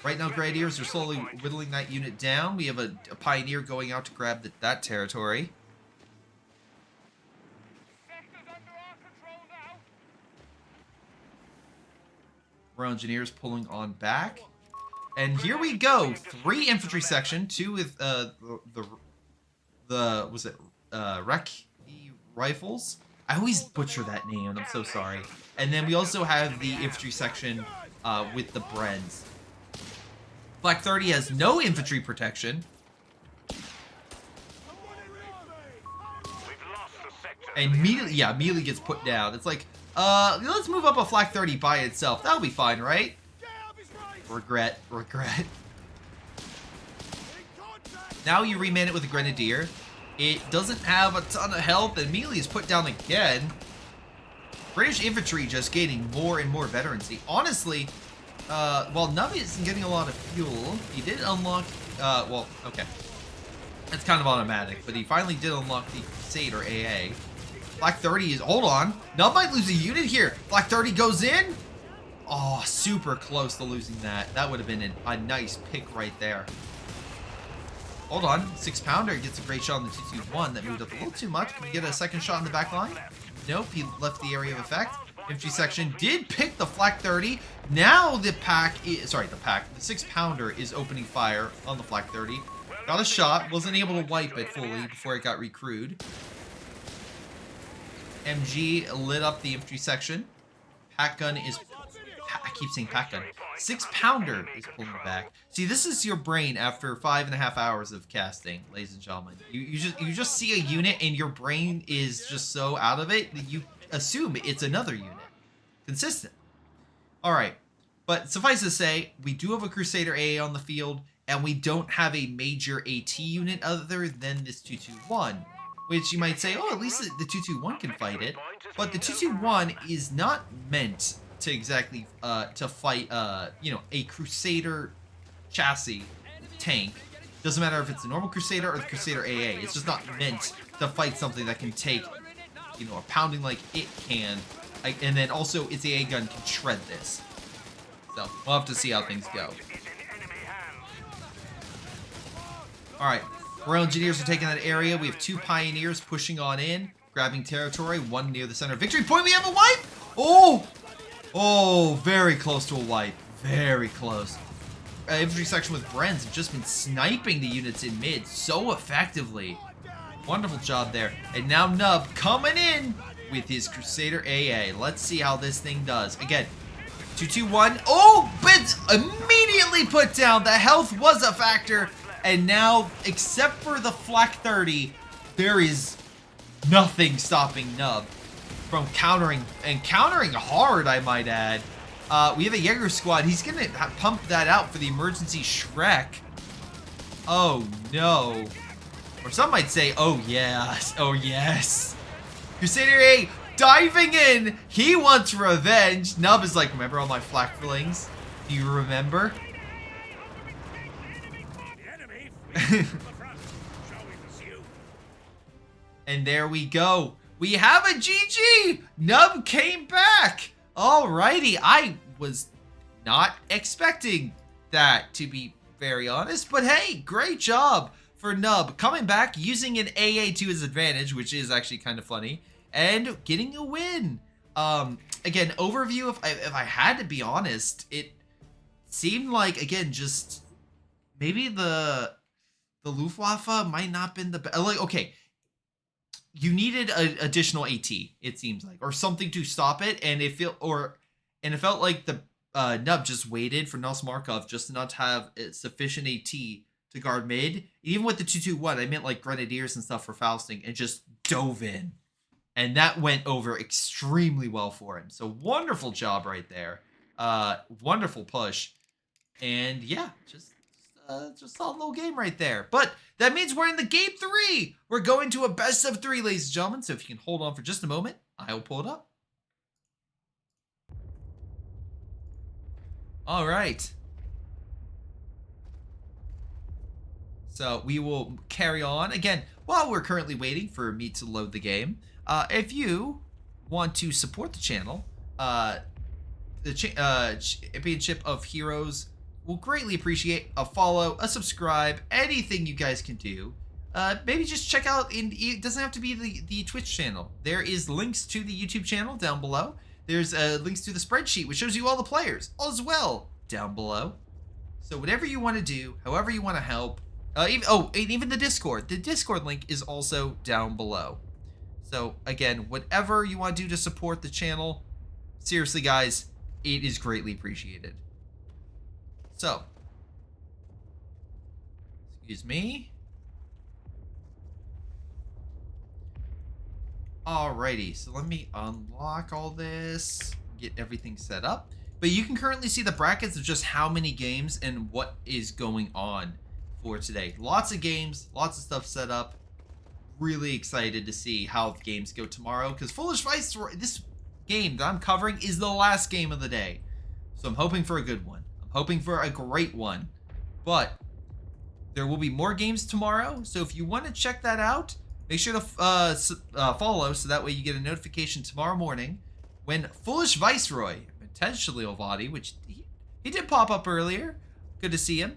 Speaker 1: Right now, Grenadiers are slowly whittling that unit down. We have a Pioneer going out to grab that territory. We're Engineers pulling on back. And here we go. 3 infantry section, 2 with was it Recce rifles? I always butcher that name, and I'm so sorry. And then we also have the infantry section with the Brens. Flak 30 has no infantry protection. And immediately gets put down. It's like, let's move up a Flak 30 by itself. That'll be fine, right? Regret. Now you reman it with a Grenadier. It doesn't have a ton of health, and immediately is put down again. British infantry just gaining more and more veterancy. Honestly, while Nub isn't getting a lot of fuel, he did unlock, well, okay. It's kind of automatic, but he finally did unlock the Crusader AA. Flak 30 is, hold on. Nub might lose a unit here. Flak 30 goes in. Oh, super close to losing that. That would have been a nice pick right there. Hold on. 6-pounder gets a great shot on the 221. That moved up a little too much. Can we get a second shot in the back line? Nope. He left the area of effect. Infantry section did pick the Flak 30. Now the pack, the 6-pounder is opening fire on the Flak 30. Got a shot. Wasn't able to wipe it fully before it got recrewed. MG lit up the infantry section. Pack gun is... I keep saying pack gun. 6-pounder is pulling back. See, this is your brain after 5.5 hours of casting, ladies and gentlemen. You just see a unit and your brain is just so out of it that you assume it's another unit. Consistent. Alright. But suffice to say, we do have a Crusader AA on the field, and we don't have a major AT unit other than this 221. Which you might say, oh, at least the 221 can fight it. But the 221 is not meant to exactly to fight you know, a Crusader chassis tank. Doesn't matter if it's the normal Crusader or the Crusader AA. It's just not meant to fight something that can take, you know, a pounding like it can. And then also its AA gun can shred this. So we'll have to see how things go. Alright, our Engineers are taking that area. We have 2 Pioneers pushing on in, grabbing territory, 1 near the center. Victory point, we have a wipe! Oh! Oh, very close to a wipe. Very close. Infantry section with Brens have just been sniping the units in mid so effectively. Wonderful job there. And now Nub coming in with his Crusader AA. Let's see how this thing does. Again, 221. Oh, but immediately put down. The health was a factor. And now, except for the Flak 30, there is nothing stopping Nub from countering, and countering hard, I might add. We have a Jaeger squad. He's going to pump that out for the emergency Shrek. Oh, no. Or some might say, oh, yes. Oh, yes. Crusader A diving in. He wants revenge. Nub is like, remember all my flakflings? Do you remember? And there we go. We have a GG! Nub came back! Alrighty, I was not expecting that, to be very honest, but hey, great job for Nub coming back, using an AA to his advantage, which is actually kind of funny, and getting a win. Again, overview, if I had to be honest, it seemed like, again, just maybe the Luftwaffe might not have been the best. Like, okay, you needed an additional AT, it seems like, or something to stop it, and it felt like the Nub just waited for Nels Markov just not to have sufficient AT to guard mid. Even with the 221, I meant like Grenadiers and stuff for Fausting, and just dove in. And that went over extremely well for him. So wonderful job right there. Wonderful push. And yeah, just a solid little game right there. But that means we're in the game 3. We're going to a best of 3, ladies and gentlemen. So if you can hold on for just a moment, I will pull it up. All right. So we will carry on. Again, while we're currently waiting for me to load the game, if you want to support the channel, the Championship of Heroes We'll greatly appreciate a follow, a subscribe, anything you guys can do. Maybe just check out, it doesn't have to be the Twitch channel. There is links to the YouTube channel down below. There's links to the spreadsheet, which shows you all the players as well down below. So whatever you want to do, however you want to help, even the Discord. The Discord link is also down below. So again, whatever you want to do to support the channel, seriously guys, it is greatly appreciated. So, excuse me. Alrighty, so let me unlock all this, get everything set up. But you can currently see the brackets of just how many games and what is going on for today. Lots of games, lots of stuff set up. Really excited to see how the games go tomorrow, because Foolish Viceroy, this game that I'm covering is the last game of the day. So I'm hoping for a good one. I'm hoping for a great one. But there will be more games tomorrow, so if you want to check that out, make sure to follow, so that way you get a notification tomorrow morning when Foolish Viceroy, potentially Ovadi, which he did pop up earlier. Good to see him.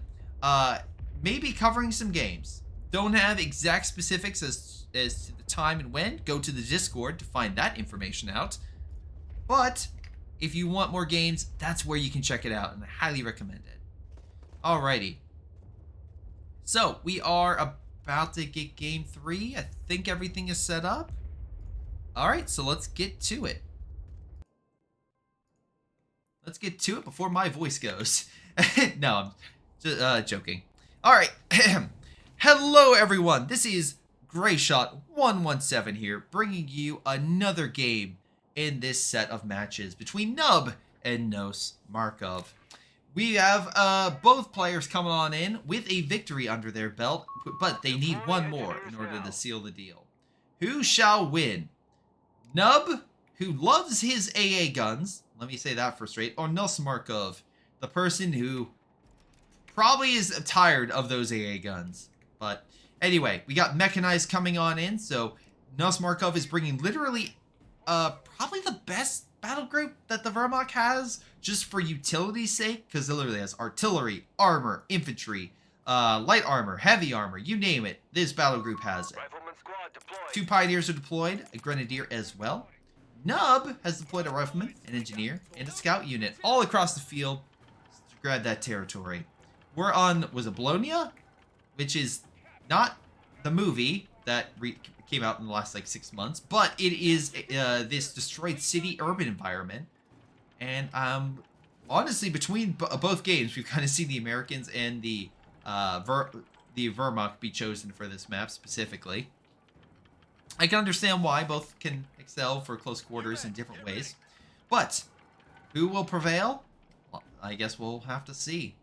Speaker 1: Maybe covering some games. Don't have exact specifics as to the time and when. Go to the Discord to find that information out. But if you want more games, that's where you can check it out, and I highly recommend it. Alrighty. So, we are about to get game 3. I think everything is set up. Alright, so let's get to it. Let's get to it before my voice goes. No, I'm just joking. Alright. Hello, everyone. This is GrayShot117 here, bringing you another game in this set of matches between Nub and Nos Markov. We have both players coming on in with a victory under their belt, but they need one more in order to seal the deal. Who shall win? Nub, who loves his AA guns, let me say that for straight, or Nos Markov, the person who probably is tired of those AA guns. But anyway, we got Mechanized coming on in, so Nos Markov is bringing literally probably the best battle group that the Wehrmacht has, just for utility's sake, because it literally has artillery, armor, infantry, light armor, heavy armor, you name it, this battle group has it. 2 Pioneers are deployed, a Grenadier as well. Nub has deployed a Rifleman, an Engineer, and a Scout unit all across the field to grab that territory. We're on, was it Bologna? Which is not the movie that came out in the last like 6 months, but it is this destroyed city urban environment. And honestly, between both games, we've kind of seen the Americans and the Wehrmacht be chosen for this map specifically. I can understand why both can excel for close quarters in different ways, but who will prevail? Well, I guess we'll have to see.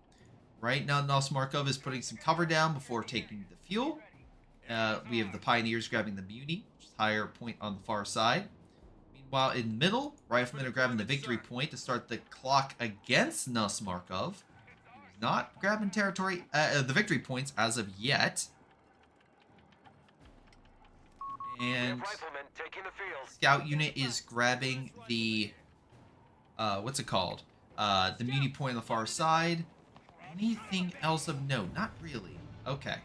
Speaker 1: Right now, Nos Markov is putting some cover down before taking the fuel. We have the Pioneers grabbing the Muni, which is higher point on the far side. Meanwhile, in the middle, Riflemen are grabbing the victory point to start the clock against Nos Markov. He's not grabbing territory, the victory points as of yet. And Scout unit is grabbing the, what's it called? The Muni point on the far side. Anything else of note? Not really. Okay.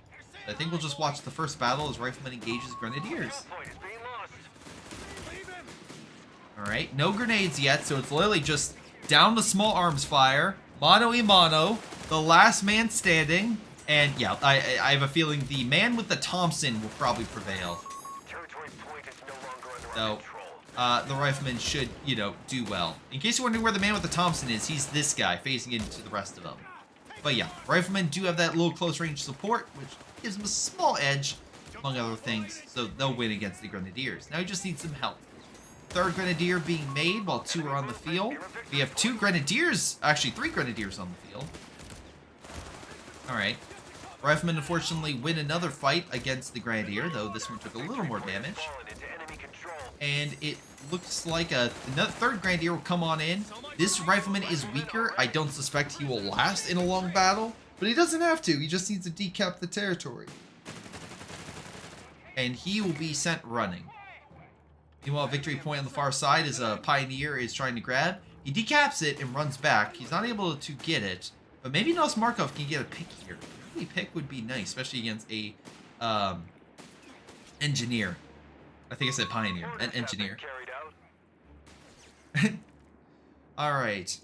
Speaker 1: I think we'll just watch the first battle as Rifleman engages Grenadiers. Alright, no grenades yet, so it's literally just down the small arms fire, mano a mano, the last man standing, and yeah, I have a feeling the man with the Thompson will probably prevail. So, the Rifleman should, you know, do well. In case you're wondering where the man with the Thompson is, he's this guy, facing into the rest of them. But yeah, Riflemen do have that little close range support, which gives them a small edge, among other things, so they'll win against the Grenadiers. Now he just needs some help. 3rd Grenadier being made while 2 are on the field. We have 2 Grenadiers, actually 3 Grenadiers on the field. Alright. Riflemen unfortunately win another fight against the Grenadier, though this one took a little more damage. And it looks like another 3rd Grenadier will come on in. This Rifleman is weaker. I don't suspect he will last in a long battle, but he doesn't have to. He just needs to decap the territory. And he will be sent running. Meanwhile, victory point on the far side is a Pioneer is trying to grab. He decaps it and runs back. He's not able to get it, But maybe Nos Markov can get a pick here. A early pick would be nice, especially against a engineer. I think I said pioneer, an engineer. Alright.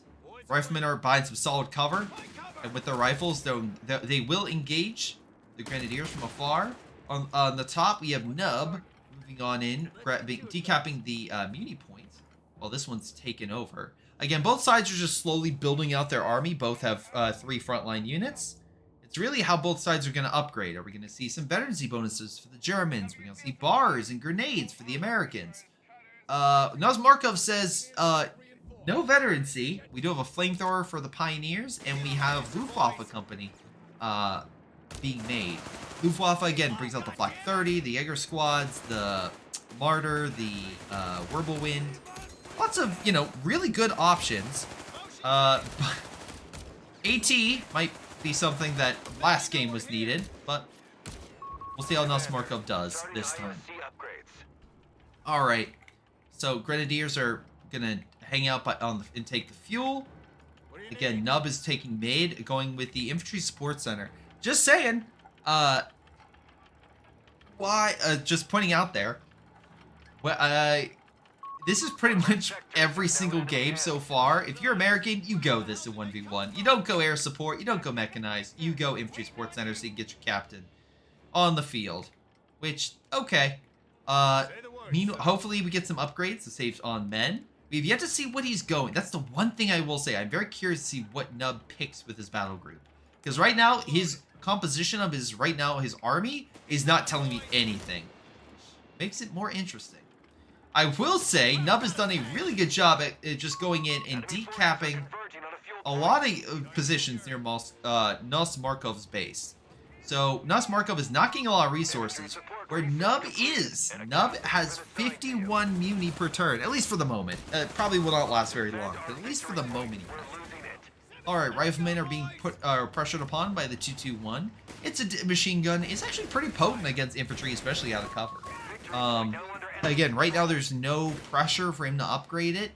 Speaker 1: Riflemen are behind some solid cover. And with their rifles, they will engage the Grenadiers from afar. On the top, we have Nub moving on in, decapping the Muni point. While this one's taken over. Again, both sides are just slowly building out their army. Both have 3 frontline units. It's really how both sides are going to upgrade. Are we going to see some veterancy bonuses for the Germans? We're going to see bars and grenades for the Americans. Nos Markov says, no veterancy. We do have a flamethrower for the Pioneers, and we have Luftwaffe company being made. Luftwaffe, again, brings out the Flak 30, the Jaeger squads, the Martyr, the Wirbelwind. Lots of, you know, really good options. AT might be something that last game was needed, but we'll see how Nos Markov does this time. Alright, so Grenadiers are going to hang out and take the fuel. Again, Nub is taking mid, going with the Infantry Support Center. Just saying, just pointing out there, this is pretty much every single game so far. If you're American, you go this in 1v1. You don't go air support, you don't go mechanized, you go Infantry Support Center so you can get your captain on the field. Which, okay. Hopefully we get some upgrades to save on men. We've yet to see what he's going. That's the one thing I will say. I'm very curious to see what Nub picks with his battle group. Because right now, his composition of his army is not telling me anything. Makes it more interesting. I will say, Nub has done a really good job at just going in and decapping a lot of positions near Nos Markov's base. So, Nos Markov is not getting a lot of resources, where Nub is. Nub has 51 muni per turn, at least for the moment. Probably will not last very long, but at least for the moment. Alright, Riflemen are being pressured upon by the 221. It's a machine gun. It's actually pretty potent against infantry, especially out of cover. Again, right now there's no pressure for him to upgrade it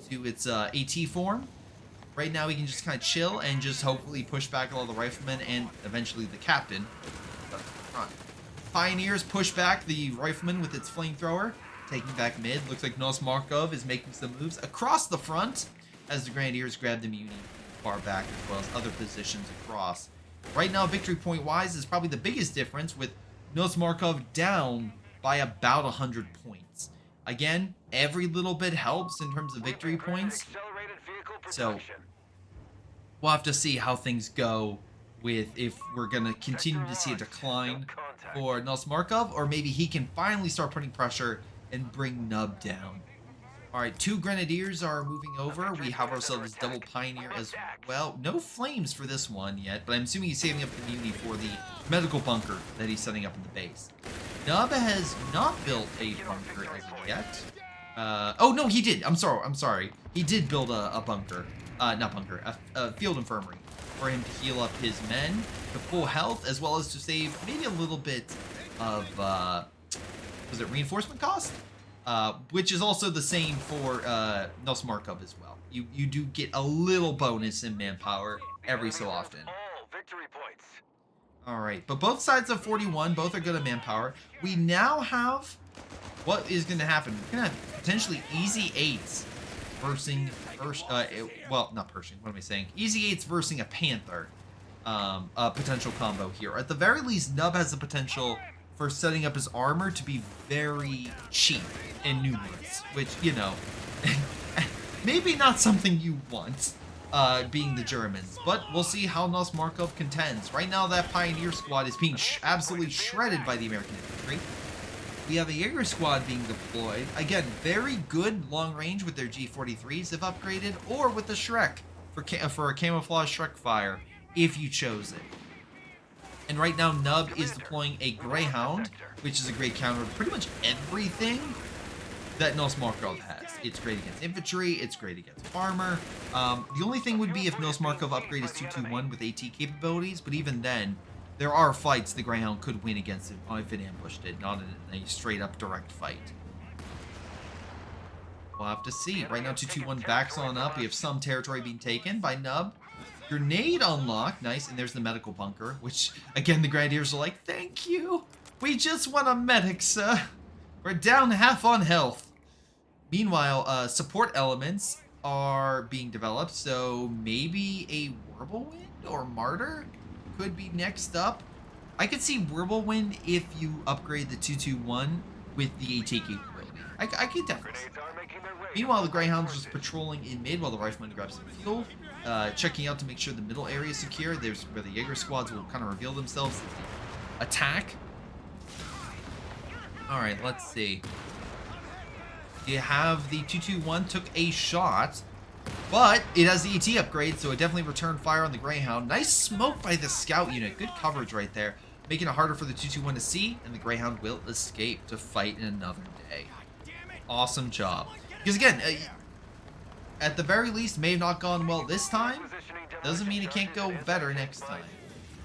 Speaker 1: to its AT form. Right now he can just kind of chill and just hopefully push back all the riflemen and eventually the captain. Pioneers push back the rifleman with its flamethrower, taking back mid. Looks like Nos Markov is making some moves across the front as the Grenadiers grab the muni far back as well as other positions across. Right now, victory point wise is probably the biggest difference with Nos Markov down by about 100 points. Again, every little bit helps in terms of victory points. So, we'll have to see how things go with if we're going to continue to see a decline for Nos Markov, or maybe he can finally start putting pressure and bring Nub down. Alright, 2 Grenadiers are moving over. We have ourselves double Pioneer as well. No flames for this one yet, but I'm assuming he's saving up the muni for the medical bunker that he's setting up in the base. Nub has not built a bunker as of yet. Oh, no, he did. I'm sorry. He did build a bunker. Not bunker, a field infirmary for him to heal up his men to full health, as well as to save maybe a little bit of, was it reinforcement cost? Which is also the same for Nos Markov as well. You do get a little bonus in manpower every so often. Alright, but both sides of 41, both are good at manpower. We now have what is going to happen. We're going to have potentially easy 8s versing, well, not Pershing, what am I saying? Easy 8s versing a Panther, a potential combo here. At the very least, Nub has the potential for setting up his armor to be very cheap and numerous, which, you know, maybe not something you want, being the Germans, but we'll see how Nos Markov contends. Right now, that Pioneer squad is being absolutely shredded by the American infantry. We have a Jaeger squad being deployed. Again, very good long range with their G43s if upgraded, or with the Shrek for a camouflage Shrek fire if you chose it. And right now, Nub is deploying a Greyhound, which is a great counter to pretty much everything that Nos Markov has. It's great against infantry, it's great against armor. The only thing would be if Nos Markov upgrade is 221 with AT capabilities, but even then, there are fights the Greyhound could win against it if it ambushed it, not in a straight-up direct fight. We'll have to see. Right now, 221 backs on up. We have some territory being taken by Nub. Grenade unlocked. Nice. And there's the medical bunker, which, again, the Grenadiers are like, thank you. We just want a medic, sir. We're down half on health. Meanwhile, support elements are being developed, so maybe a Whirlwind or Martyr could be next up. I could see Whirlwind if you upgrade the 221 with the AT capability. I could definitely see that. Meanwhile, the Greyhound's just patrolling in mid while the Rifleman grabs some fuel, checking out to make sure the middle area is secure. There's where the Jaeger squads will kind of reveal themselves as they attack. Alright, let's see. You have the 221 took a shot, but it has the ET upgrade, so it definitely returned fire on the Greyhound. Nice smoke by the scout unit. Good coverage right there, making it harder for the 221 to see, and the Greyhound will escape to fight in another day. Awesome job. Because again, at the very least, may have not gone well this time. Doesn't mean it can't go better next time.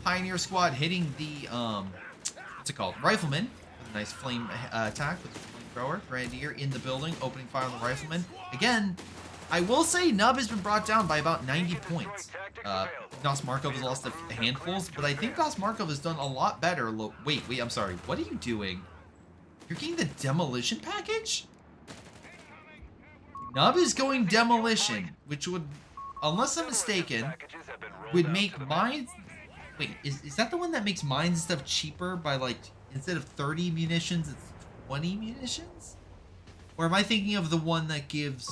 Speaker 1: Pioneer squad hitting the, what's it called? Rifleman. With a nice flame attack with the flamethrower. Grenadier in the building, opening fire on the Rifleman. Again, I will say Nub has been brought down by about 90 points. Nos Markov has lost a handfuls, but I think Nos Markov has done a lot better. Wait, I'm sorry. What are you doing? You're getting the demolition package? Nub is going demolition, which would, unless I'm mistaken, would make mines... Wait, is that the one that makes mines and stuff cheaper by, like, instead of 30 munitions, it's 20 munitions? Or am I thinking of the one that gives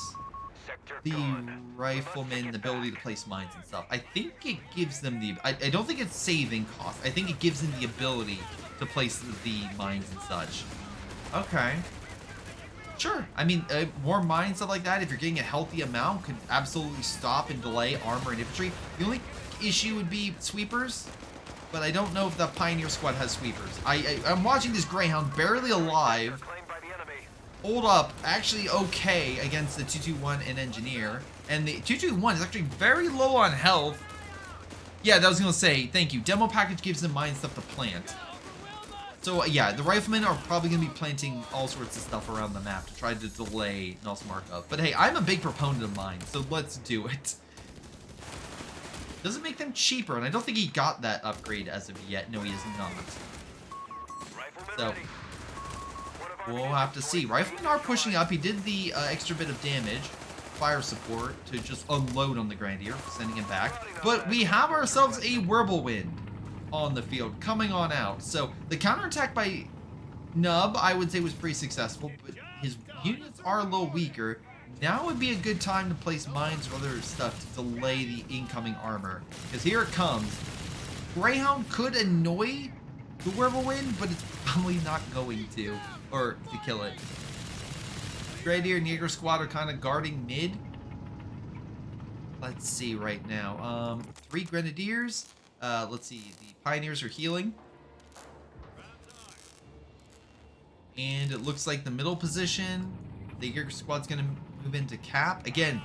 Speaker 1: the Rifleman the ability to place mines and stuff? I think it gives them the... I don't think it's saving cost. I think it gives them the ability to place the mines and such. Okay. Sure. I mean, more mines, stuff like that, if you're getting a healthy amount, could absolutely stop and delay armor and infantry. The only issue would be sweepers, but I don't know if the Pioneer squad has sweepers. I'm watching this Greyhound barely alive. Hold up, actually okay against the 221 and Engineer. And the 221 is actually very low on health. Yeah, that was going to say, thank you. Demo package gives them mine stuff to plant. So, yeah, the Riflemen are probably going to be planting all sorts of stuff around the map to try to delay Nos Markov. But hey, I'm a big proponent of mine, so let's do it. Doesn't make them cheaper, and I don't think he got that upgrade as of yet. No, he is not. So, we'll have to see. Riflemen are pushing up. He did the extra bit of damage, fire support, to just unload on the Grenadier, sending him back. But we have ourselves a Whirlwind on the field, coming on out. So the counterattack by Nub, I would say, was pretty successful, but his units are a little weaker. Now would be a good time to place mines or other stuff to delay the incoming armor, because here it comes. Greyhound could annoy the Whirlwind, but it's probably not going to, or to kill it. Grenadier and Jaeger squad are kind of guarding mid. Let's see right now. 3 Grenadiers. Let's see, the Pioneers are healing. And it looks like the middle position, the Jaeger squad's going to move into cap. Again,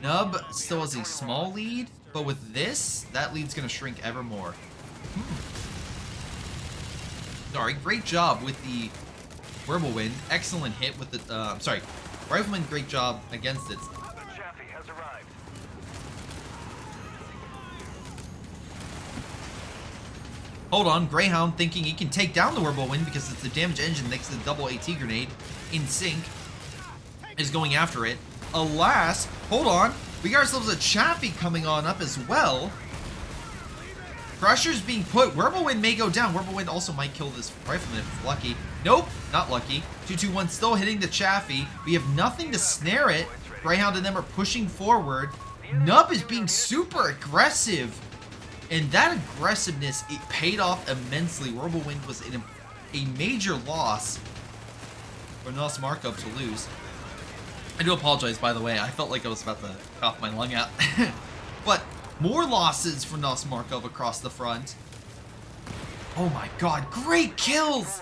Speaker 1: Nub still has a small lead, but with this, that lead's going to shrink ever more. Sorry, great job with the Whirlwind. Excellent hit with the, sorry, Rifleman, great job against it. Hold on, Greyhound thinking he can take down the Whirlwind because it's the damage engine next to the double AT grenade in sync, is going after it. Alas, hold on, we got ourselves a Chaffee coming on up as well. Pressure's being put. Whirlwind may go down. Whirlwind also might kill this Rifleman if it's lucky. Nope, not lucky. 221 still hitting the Chaffee. We have nothing to snare it. Greyhound and them are pushing forward. Nub is being super aggressive. And that aggressiveness, it paid off immensely. Whirlwind was in a major loss for Nos Markov to lose. I do apologize, by the way. I felt like I was about to cough my lung out. But more losses for Nos Markov across the front. Oh my god, great kills!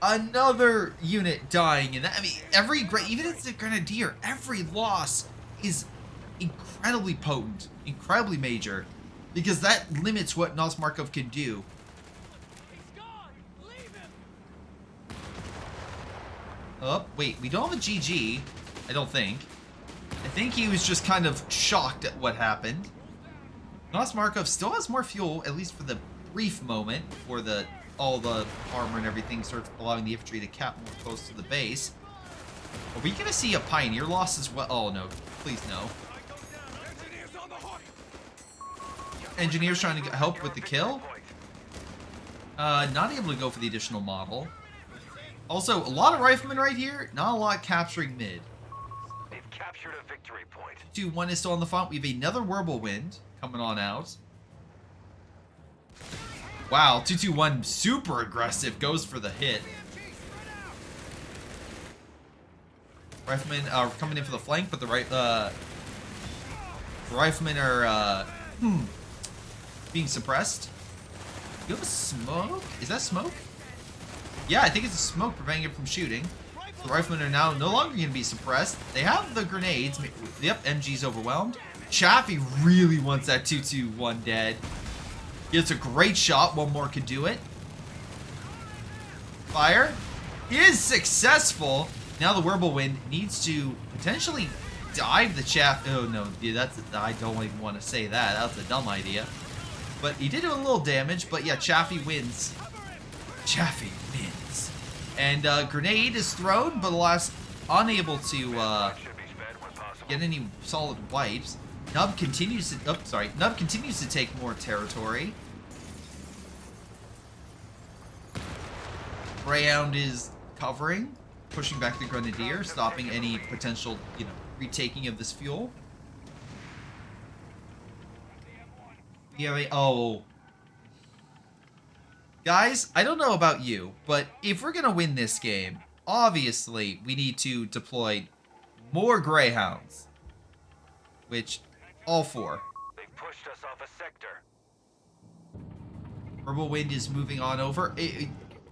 Speaker 1: Another unit dying. And that, I mean, even if it's a Grenadier, every loss is incredibly potent, incredibly major. Because that limits what Nos Markov can do. Oh, wait, we don't have a GG, I don't think. I think he was just kind of shocked at what happened. Nos Markov still has more fuel, at least for the brief moment, before all the armor and everything starts allowing the infantry to cap more close to the base. Are we gonna see a Pioneer loss as well? Oh no, please no. Engineers trying to help with the kill. Not able to go for the additional model. Also, a lot of riflemen right here, not a lot capturing mid.
Speaker 2: They've captured a victory point.
Speaker 1: 2-1 is still on the front. We have another Whirlwind coming on out. Wow, 2-2-1 super aggressive, goes for the hit. Riflemen are coming in for the flank, but the riflemen are being suppressed. You have a smoke? Is that smoke? Yeah, I think it's a smoke preventing it from shooting. The riflemen are now no longer going to be suppressed. They have the grenades. Yep, MG's overwhelmed. Chaffee really wants that 2-2-1 dead. Gets a great shot. One more could do it. Fire. He is successful. Now the Whirlwind needs to potentially dive the Chaff. Oh no, yeah, I don't even want to say that. That's a dumb idea. But he did do a little damage. But yeah, Chaffee wins. Chaffee wins. And grenade is thrown, but alas, unable to get any solid wipes. Nub continues to. Nub continues to take more territory. Greyhound is covering, pushing back the Grenadier, stopping any potential, retaking of this fuel. Oh. Guys, I don't know about you, but if we're gonna win this game, obviously we need to deploy more Greyhounds. Which, all four.
Speaker 2: They pushed us off a sector.
Speaker 1: Whirlwind is moving on over.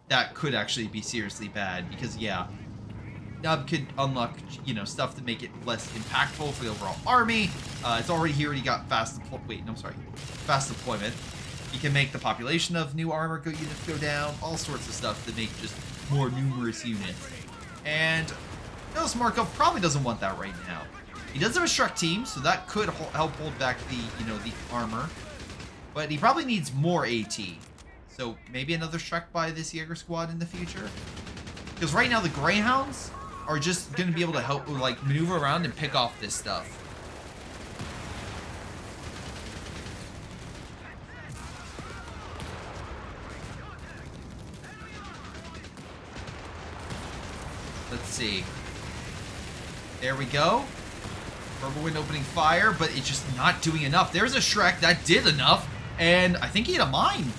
Speaker 1: That could actually be seriously bad because, yeah, Nub could unlock, stuff to make it less impactful for the overall army. It's already here. He got fast deployment. He can make the population of new armor units go down. All sorts of stuff to make just more numerous units. And Nos Markov probably doesn't want that right now. He does have a Shrek team, so that could help hold back the, the armor. But he probably needs more AT. So maybe another Shrek by this Jaeger squad in the future. Because right now the Greyhounds are just going to be able to help, maneuver around and pick off this stuff. Let's see. There we go. Whirlwind opening fire, but it's just not doing enough. There's a Shrek that did enough, and I think he had a mine.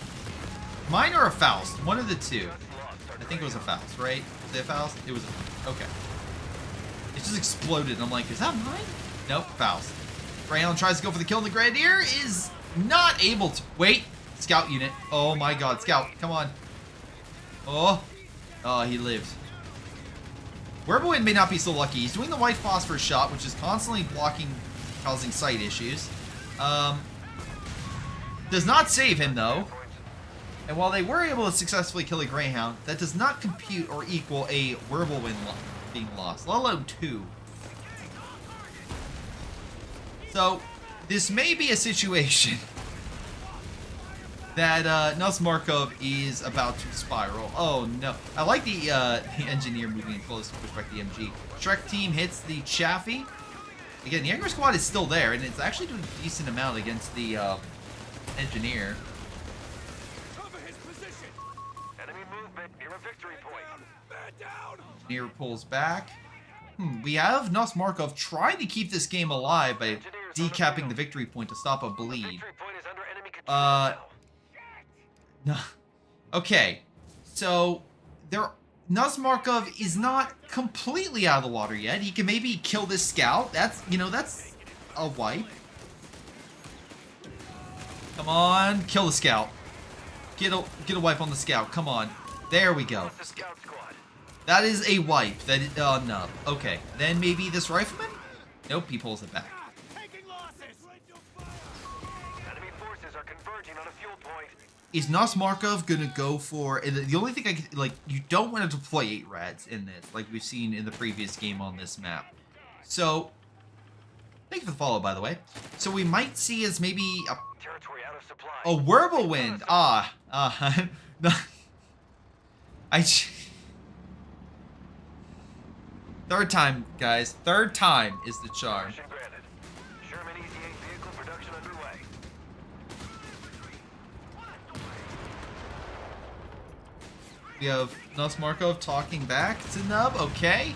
Speaker 1: Mine or a Faust? One of the two. I think it was a Faust, right? Was it a Faust? It was a... Okay. It just exploded, and I'm like, is that mine? Nope, Faust. Greyhound tries to go for the kill, and the Grenadier is not able to... Wait. Scout unit. Oh my god, Scout. Come on. Oh. Oh, he lived. Whirlwind may not be so lucky. He's doing the white phosphorus shot, which is constantly blocking, causing sight issues. Does not save him, though. And while they were able to successfully kill a Greyhound, that does not compute or equal a Whirlwind being lost, let alone 2. So, this may be a situation that Nos Markov is about to spiral. Oh no. I like the engineer moving in close to push back the MG. Shrek team hits the Chaffee. Again, the Jaeger squad is still there, and it's actually doing a decent amount against the engineer.
Speaker 2: Cover his position. Enemy movement near a victory point. Man down.
Speaker 1: Engineer pulls back. We have Nos Markov trying to keep this game alive by decapping the victory point to stop a bleed.
Speaker 2: Victory point is under enemy control now.
Speaker 1: No. Okay, so Nos Markov is not completely out of the water yet. He can maybe kill this scout. That's a wipe. Come on, kill the scout. Get a wipe on the scout. Come on. There we go.
Speaker 2: The scout squad.
Speaker 1: That is a wipe. That is no. Okay, then maybe this rifleman. Nope, he pulls it back.
Speaker 2: Taking losses. Enemy forces are converging on a fuel point.
Speaker 1: Is Nos Markov gonna go for... The only thing I could... you don't want to deploy 8 rads in this, like we've seen in the previous game on this map. So, Thank you for the follow, by the way. So we might see as maybe
Speaker 2: Territory out of supply.
Speaker 1: a whirlwind. No. Third time, guys. Third time is the charm.
Speaker 2: Mission granted. Sherman EZ-8 vehicle production underway.
Speaker 1: We have Markov talking back to Nub. Okay.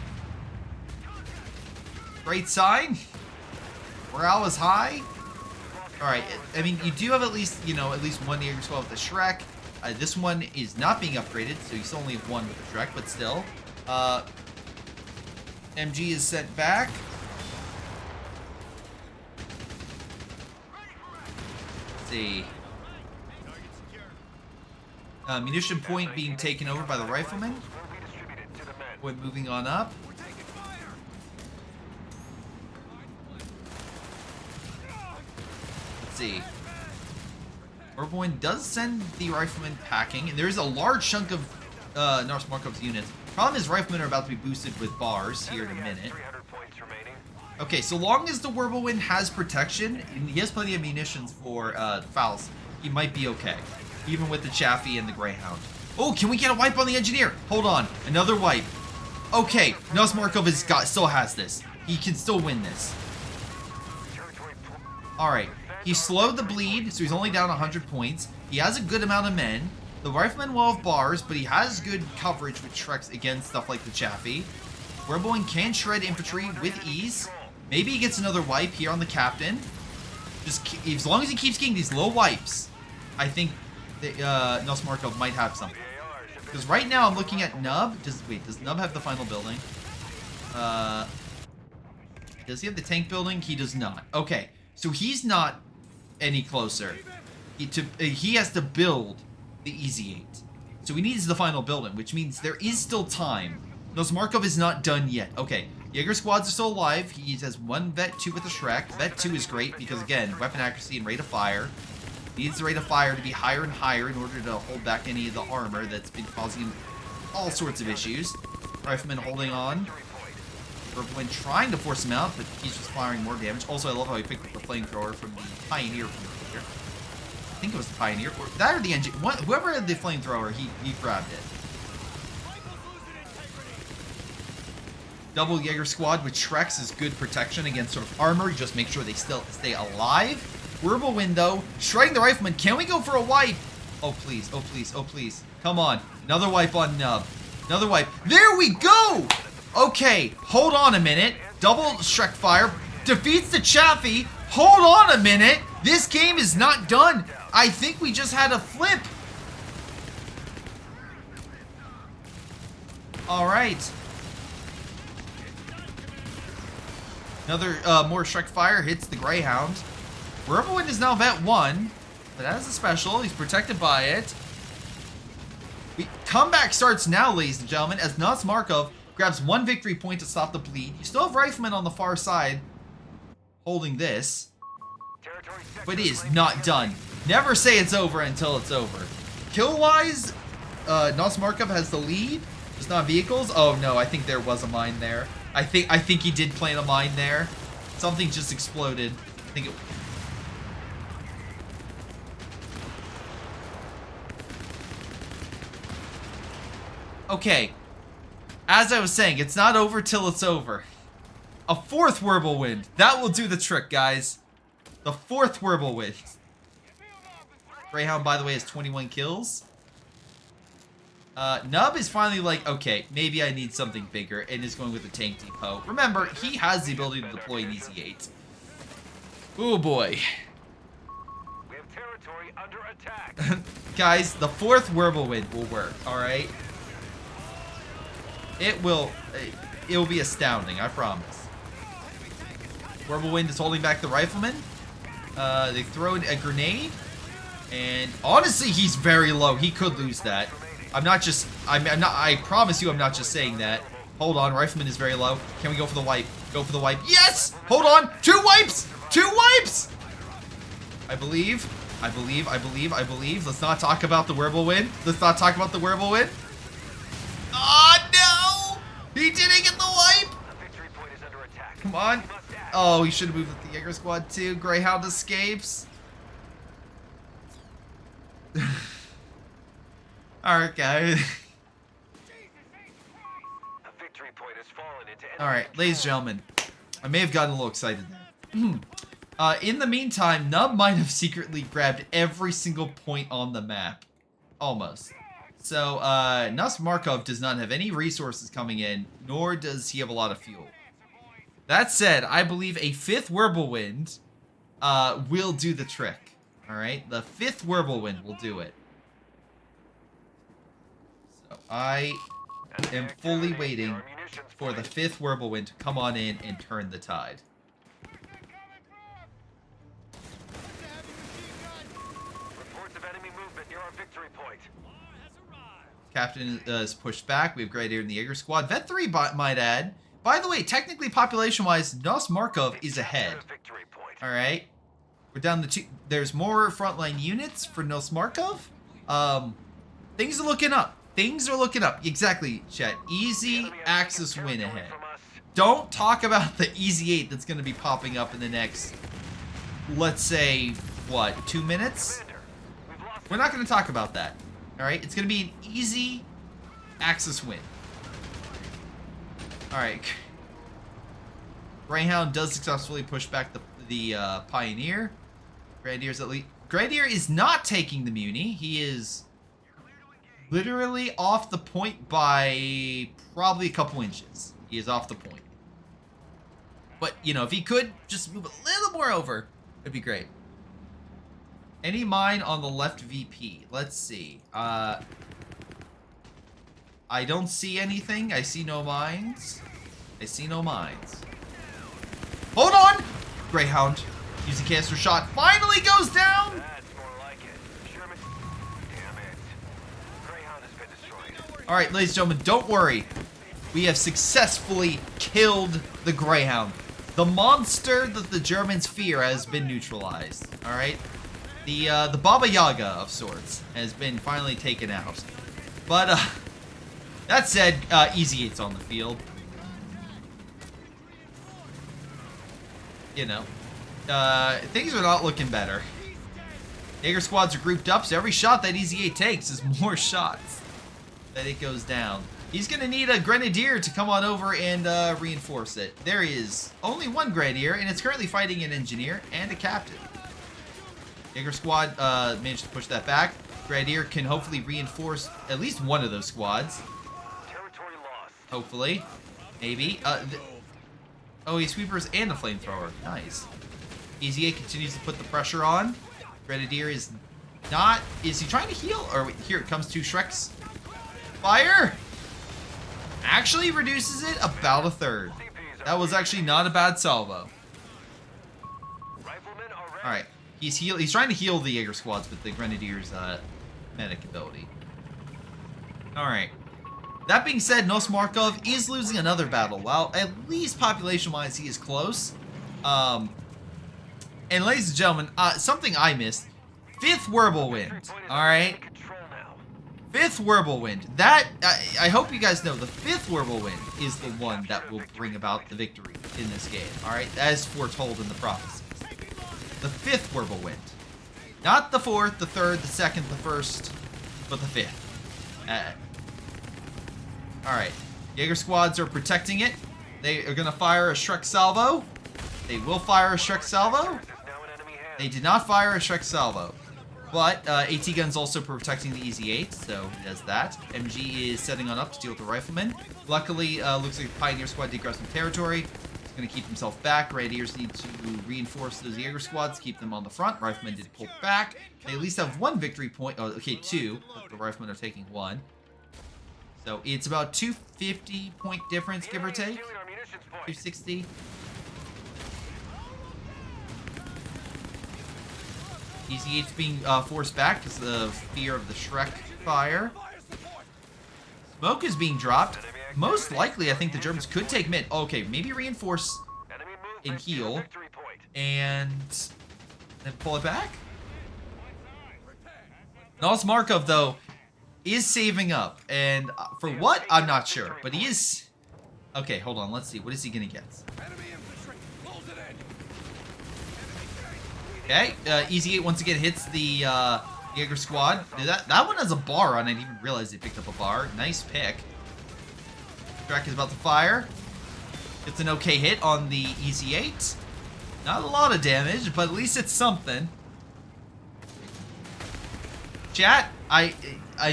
Speaker 1: Great sign. Morale is high. Alright, I mean, you do have at least, at least one Jaeger Squad with the Shrek. This one is not being upgraded, so you still only have one with the Shrek, but still. MG is sent back. Let's see. Munition point being taken over by the rifleman. When moving on up. Let's see. Orboin does send the rifleman packing, and there is a large chunk of Nars Markov's units. Problem is, riflemen are about to be boosted with bars here in a minute. Okay, so long as the Whirlwind has protection, and he has plenty of munitions for fouls, he might be okay. Even with the Chaffee and the Greyhound. Oh, can we get a wipe on the engineer? Hold on, another wipe. Okay, Nars Markov still has this. He can still win this. Alright, he slowed the bleed, so he's only down 100 points. He has a good amount of men. The rifleman will have bars, but he has good coverage with Shreks against stuff like the Chaffee. Whirlwind can shred infantry with ease. Maybe he gets another wipe here on the captain. As long as he keeps getting these low wipes, I think Nars Markov might have something. Because right now I'm looking at Nub. Does Nub have the final building? Does he have the tank building? He does not. Okay, so he's not any closer. He has to build the EZ-8. So he needs the final building, which means there is still time. Nars Markov is not done yet. Okay, Jaeger squads are still alive. He has one Vet 2 with a Shrek. Vet 2 is great because, again, weapon accuracy and rate of fire. Needs the rate of fire to be higher and higher in order to hold back any of the armor that's been causing him all sorts of issues. Rifleman holding on. When trying to force him out, but he's just firing more damage. Also, I love how he picked up the flamethrower from the Pioneer from earlier. I think it was the Pioneer, or that or the engine. Whoever had the flamethrower, he grabbed it. Double Jaeger squad with Shreks is good protection against sort of armor. You just make sure they still stay alive. Whirlwind, though, shredding the rifleman. Can we go for a wipe? Oh, please. Oh, please. Oh, please. Come on. Another wipe on Nub. Another wipe. There we go! Okay, hold on a minute. Double Shrek fire. Defeats the Chaffee. Hold on a minute. This game is not done. I think we just had a flip. All right. Another more Shrek fire hits the Greyhound. Whirlwind is now Vet 1, but as a special, he's protected by it. Comeback starts now, ladies and gentlemen, as Nars Markov grabs one victory point to stop the bleed. You still have Rifleman on the far side holding this, but it is not done. Never say it's over until it's over. Kill-wise, Nars Markov has the lead. Just not vehicles. Oh no, I think there was a mine there. I think he did plant a mine there. Something just exploded. I think it. Okay. As I was saying, it's not over till it's over. A fourth Whirlwind. That will do the trick, guys. The fourth Whirlwind. Greyhound, by the way, has 21 kills. Nub is finally like, okay, maybe I need something bigger, and is going with the tank depot. Remember, he has the ability to deploy an EZ-8. Oh boy.
Speaker 2: We have territory under attack.
Speaker 1: Guys, the fourth Whirlwind will work, alright? It will be astounding, I promise. Whirlwind is holding back the rifleman. They throw a grenade, and honestly, he's very low. He could lose that. I promise you I'm not just saying that. Hold on, rifleman is very low. Can we go for the wipe? Go for the wipe. Yes! Hold on! 2 wipes! 2 wipes! I believe. Let's not talk about the Whirlwind. Let's not talk about the Whirlwind. Oh, no! He didn't get the wipe!
Speaker 2: The victory point is under attack.
Speaker 1: Come on.
Speaker 2: We must act.
Speaker 1: Oh, he should have moved with the Jaeger squad too. Greyhound escapes. Alright, guys. Alright, ladies and gentlemen. I may have gotten a little excited there. In the meantime, Nub might have secretly grabbed every single point on the map. Almost. So, Nus Markov does not have any resources coming in, nor does he have a lot of fuel. That said, I believe a 5th Whirlwind will do the trick. Alright? The 5th Whirlwind will do it. So, I am fully waiting for the 5th Whirlwind to come on in and turn the tide.
Speaker 2: Reports of enemy movement near our victory point.
Speaker 1: Captain is pushed back. We have Grenadier in the Jaeger squad. Vet 3, might add. By the way, technically, population-wise, Nos Markov is ahead. Alright. We're down to 2. There's more frontline units for Nos Markov. Things are looking up. Things are looking up. Exactly, chat. Easy Axis win ahead. Don't talk about the Easy 8 that's going to be popping up in the next, let's say, what, 2 minutes? We're not going to talk about that. Alright, it's going to be an easy Axis win. Alright. Greyhound does successfully push back the Pioneer. Grenadier's at least... Grenadier is not taking the Muni. He is literally off the point by probably a couple inches. He is off the point. But, you know, if he could just move a little more over, it'd be great. Any mine on the left VP? Let's see. I don't see anything. I see no mines. I see no mines. Hold on! Greyhound. Using canister shot. Finally goes down!
Speaker 2: That's more like it. Sherman. Damn it. Greyhound has been destroyed.
Speaker 1: Alright, ladies and gentlemen, don't worry. We have successfully killed the Greyhound. The monster that the Germans fear has been neutralized. Alright? The Baba Yaga of sorts has been finally taken out. But, that said, Easy 8's on the field. You know, things are not looking better. Jaeger squads are grouped up, so every shot that Easy 8 takes is more shots that it goes down. He's going to need a Grenadier to come on over and reinforce it. There is only one Grenadier, and it's currently fighting an Engineer and a Captain. Jaeger squad managed to push that back. Grenadier can hopefully reinforce at least one of those squads.
Speaker 2: Territory lost.
Speaker 1: Hopefully. Maybe. Oh, he sweepers and a flamethrower. Nice. Easy 8 continues to put the pressure on. Grenadier is not... Is he trying to heal? Or wait, here it comes to Shrek's fire. Actually reduces it about a third. That was actually not a bad salvo. Alright. He's trying to heal the Jaeger squads with the Grenadier's medic ability. Alright. That being said, Nos Markov is losing another battle. Well, at least population-wise, he is close. And ladies and gentlemen, something I missed. 5th Whirlwind. Alright? 5th Whirlwind. That, I hope you guys know, the 5th Whirlwind is the one that will bring about the victory in this game. Alright? As foretold in the prophecies. The 5th Whirlwind. Not the 4th, the 3rd, the 2nd, the 1st, but the 5th. Alright. Jaeger squads are protecting it. They are going to fire a Shrek salvo. They will fire a Shrek salvo. They did not fire a Shrek salvo. But AT gun's also protecting the Easy 8, so he does that. MG is setting on up to deal with the Rifleman. Luckily, looks like the Pioneer squad did grab some territory. He's going to keep himself back. Grenadiers need to reinforce those Jaeger squads, keep them on the front. Riflemen did pull back. They at least have one victory point. Oh, okay, 2. The Riflemen are taking 1. So it's about 250 point difference, give or take. 260. Easy 8's being forced back because of fear of the Shrek fire. Smoke is being dropped. Most likely, I think the Germans could take mid. Okay, maybe reinforce and heal. And then pull it back? Nos Markov, though, is saving up. And for what? I'm not sure. But he is... Okay, hold on. Let's see. What is he going to get? Okay, Easy 8 once again hits the Jaeger squad. That one has a bar on it. I didn't even realize they picked up a bar. Nice pick. Shrek is about to fire. Gets an okay hit on the Easy 8. Not a lot of damage, but at least it's something. Chat, I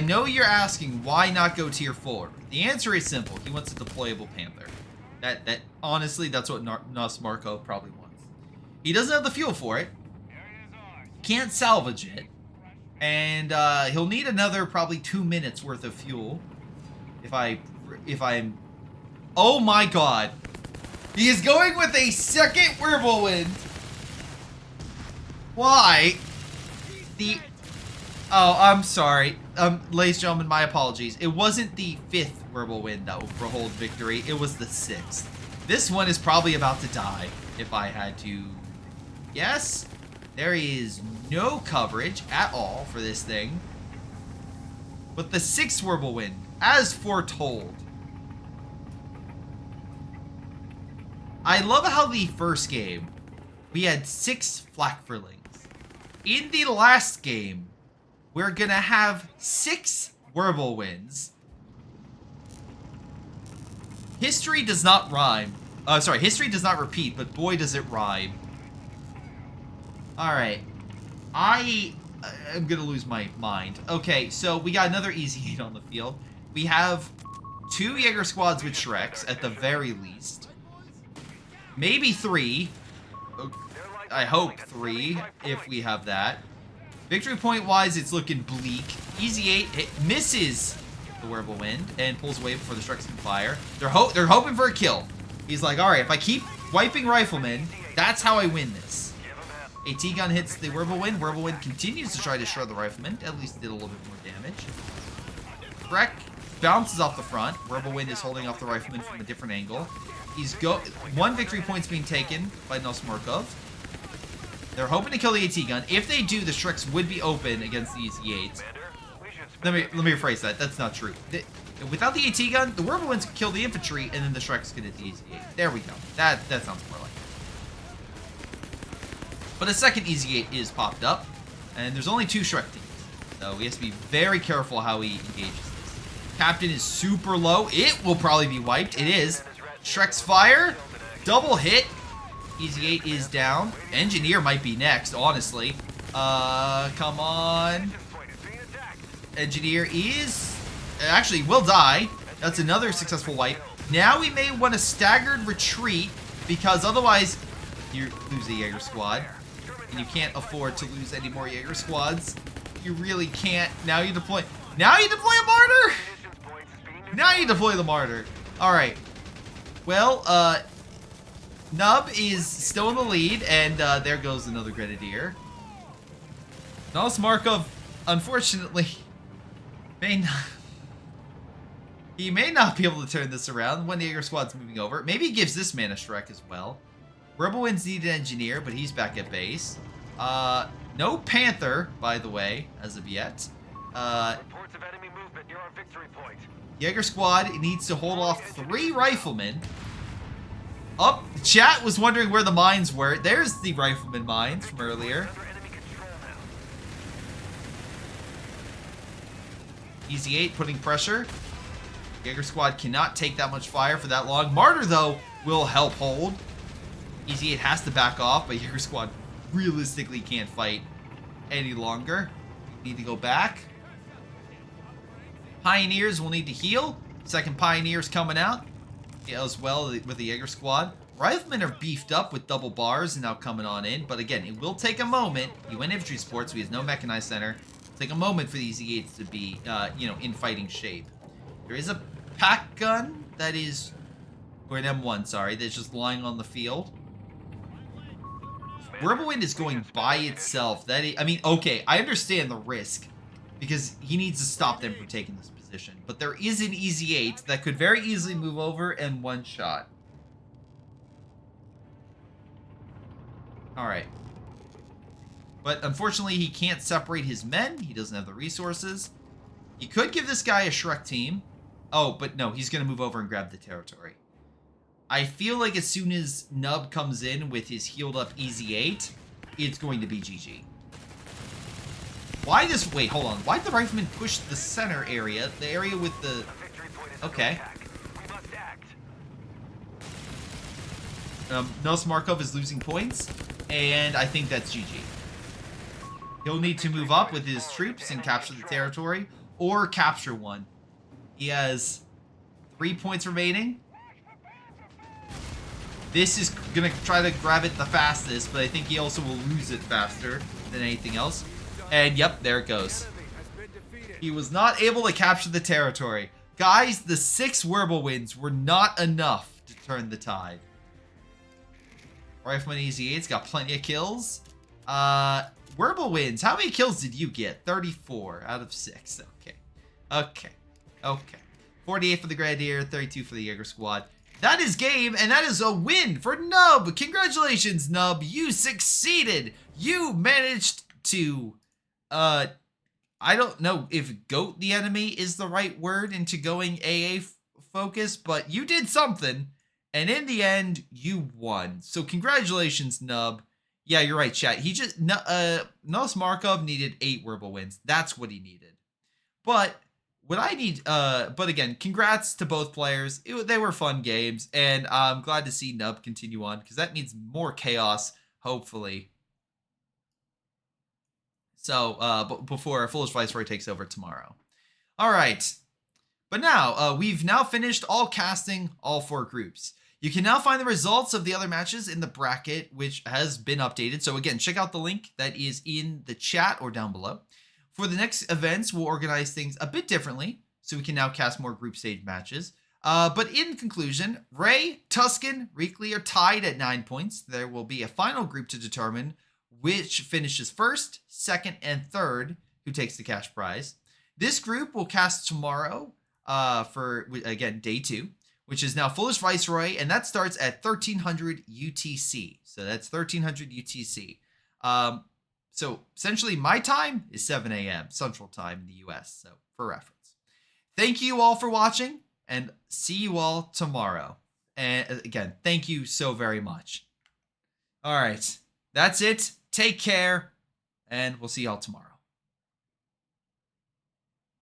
Speaker 1: know you're asking why not go tier 4. The answer is simple. He wants a deployable Panther. That honestly, that's what Nos Markov probably wants. He doesn't have the fuel for it. Can't salvage it. And he'll need another probably 2 minutes worth of fuel. If I'm... Oh my god. He is going with a second Whirlwind. Why? Oh, I'm sorry. Ladies and gentlemen, my apologies. It wasn't the 5th Whirlwind that will hold victory. It was the 6th. This one is probably about to die, if I had to guess. There is no coverage at all for this thing. But the 6th Whirlwind, as foretold. I love how the first game, we had 6 Flakverlings. In the last game, we're gonna have 6 Whirlwinds. History does not rhyme. History does not repeat, but boy does it rhyme. Alright. I'm gonna lose my mind. Okay, so we got another Easy 8 on the field. We have 2 Jaeger squads with Shreks, at the very least. Maybe 3. I hope 3, if we have that. Victory point wise, it's looking bleak. Easy 8 misses the Whirlwind and pulls away before the Shreks can fire. They're hoping for a kill. He's like, alright, if I keep wiping Riflemen, that's how I win this. AT gun hits the Whirlwind. Whirlwind continues to try to shred the Rifleman. At least did a little bit more damage. Shrek bounces off the front. Whirlwind is holding off the Rifleman from a different angle. One victory point's being taken by Nos Markov. They're hoping to kill the AT gun. If they do, the Shreks would be open against the Easy 8. Let me rephrase that. That's not true. Without the AT gun, the Whirlwinds could kill the infantry, and then the Shreks could hit the Easy 8. There we go. That sounds more like it. But a second Easy 8 is popped up, and there's only 2 Shrek teams. So he has to be very careful how he engages this. Captain is super low. It will probably be wiped. It is. Shrek's fire. Double hit. Easy 8 is down. Engineer might be next, honestly. Come on. Engineer is... Actually, will die. That's another successful wipe. Now we may want a staggered retreat, because otherwise you lose the Jaeger squad. And you can't afford to lose any more Jaeger squads. You really can't. Now you deploy... Now you deploy a martyr! Now you deploy the martyr. Alright. Well, Nub is still in the lead, and there goes another Grenadier. Nos Markov, unfortunately, he may not be able to turn this around when the Jaeger squad's moving over. Maybe he gives this man a Shrek as well. Whirlwinds need an engineer, but he's back at base. No Panther, by the way, as of yet.
Speaker 2: Reports of enemy movement near our victory point.
Speaker 1: Jaeger squad needs to hold off 3 Riflemen. Up, chat was wondering where the mines were. There's the Rifleman mines from earlier. Easy 8 putting pressure. Jaeger squad cannot take that much fire for that long. Martyr, though, will help hold. Easy 8 has to back off, but Jaeger squad realistically can't fight any longer. Need to go back. Pioneers will need to heal. Second Pioneer's coming out as well with the Jaeger squad. Riflemen are beefed up with double bars and now coming on in, but again, it will take a moment. He went infantry support, so he has no mechanized center. It'll take a moment for these E8s to be, in fighting shape. There is a pack gun that is, or an M1, sorry, that's just lying on the field. Whirlwind is going by itself. Okay, I understand the risk because he needs to stop them from taking this position. But there is an Easy 8 that could very easily move over and one-shot. Alright. But unfortunately, he can't separate his men. He doesn't have the resources. He could give this guy a Shrek team. Oh, but no, he's going to move over and grab the territory. I feel like as soon as Nub comes in with his healed up Easy 8, it's going to be GG. Why this? Wait, hold on. Why'd the rifleman push the center area? The area with the... Okay. Nels Markov is losing points, and I think that's GG. He'll need to move up with his troops and capture the territory, or capture one. He has 3 points remaining. This is going to try to grab it the fastest, but I think he also will lose it faster than anything else. And yep, there it goes. He was not able to capture the territory. Guys, the 6 Whirlwinds were not enough to turn the tide. Rifleman Easy 8's got plenty of kills. Whirlwinds, how many kills did you get? 34 out of 6. Okay. 48 for the Grenadier, 32 for the Jaeger Squad. That is game, and that is a win for Nub. Congratulations, Nub. You succeeded. You managed to, I don't know if goat the enemy is the right word into going AA focus, but you did something. And in the end, you won. So congratulations, Nub. Yeah, you're right, chat. He just, Nels Markov needed 8 Whirlwinds. That's what he needed. But what I need, but again, congrats to both players. They were fun games, and I'm glad to see Nub continue on, because that means more chaos, hopefully. So, before Foolish Viceroy takes over tomorrow. All right. But now, we've now finished all casting all 4 groups. You can now find the results of the other matches in the bracket, which has been updated. So again, check out the link that is in the chat or down below. For the next events, we'll organize things a bit differently, so we can now cast more group stage matches. But in conclusion, Ray, Tuscan, Reekley are tied at 9 points. There will be a final group to determine which finishes first, second, and third, who takes the cash prize. This group will cast tomorrow for, again, day 2. Which is now Foolish Viceroy, and that starts at 1300 UTC. So that's 1300 UTC. So essentially my time is 7 a.m. Central Time in the US, so for reference. Thank you all for watching, and see you all tomorrow. And again, thank you so very much. All right, that's it. Take care, and we'll see y'all tomorrow.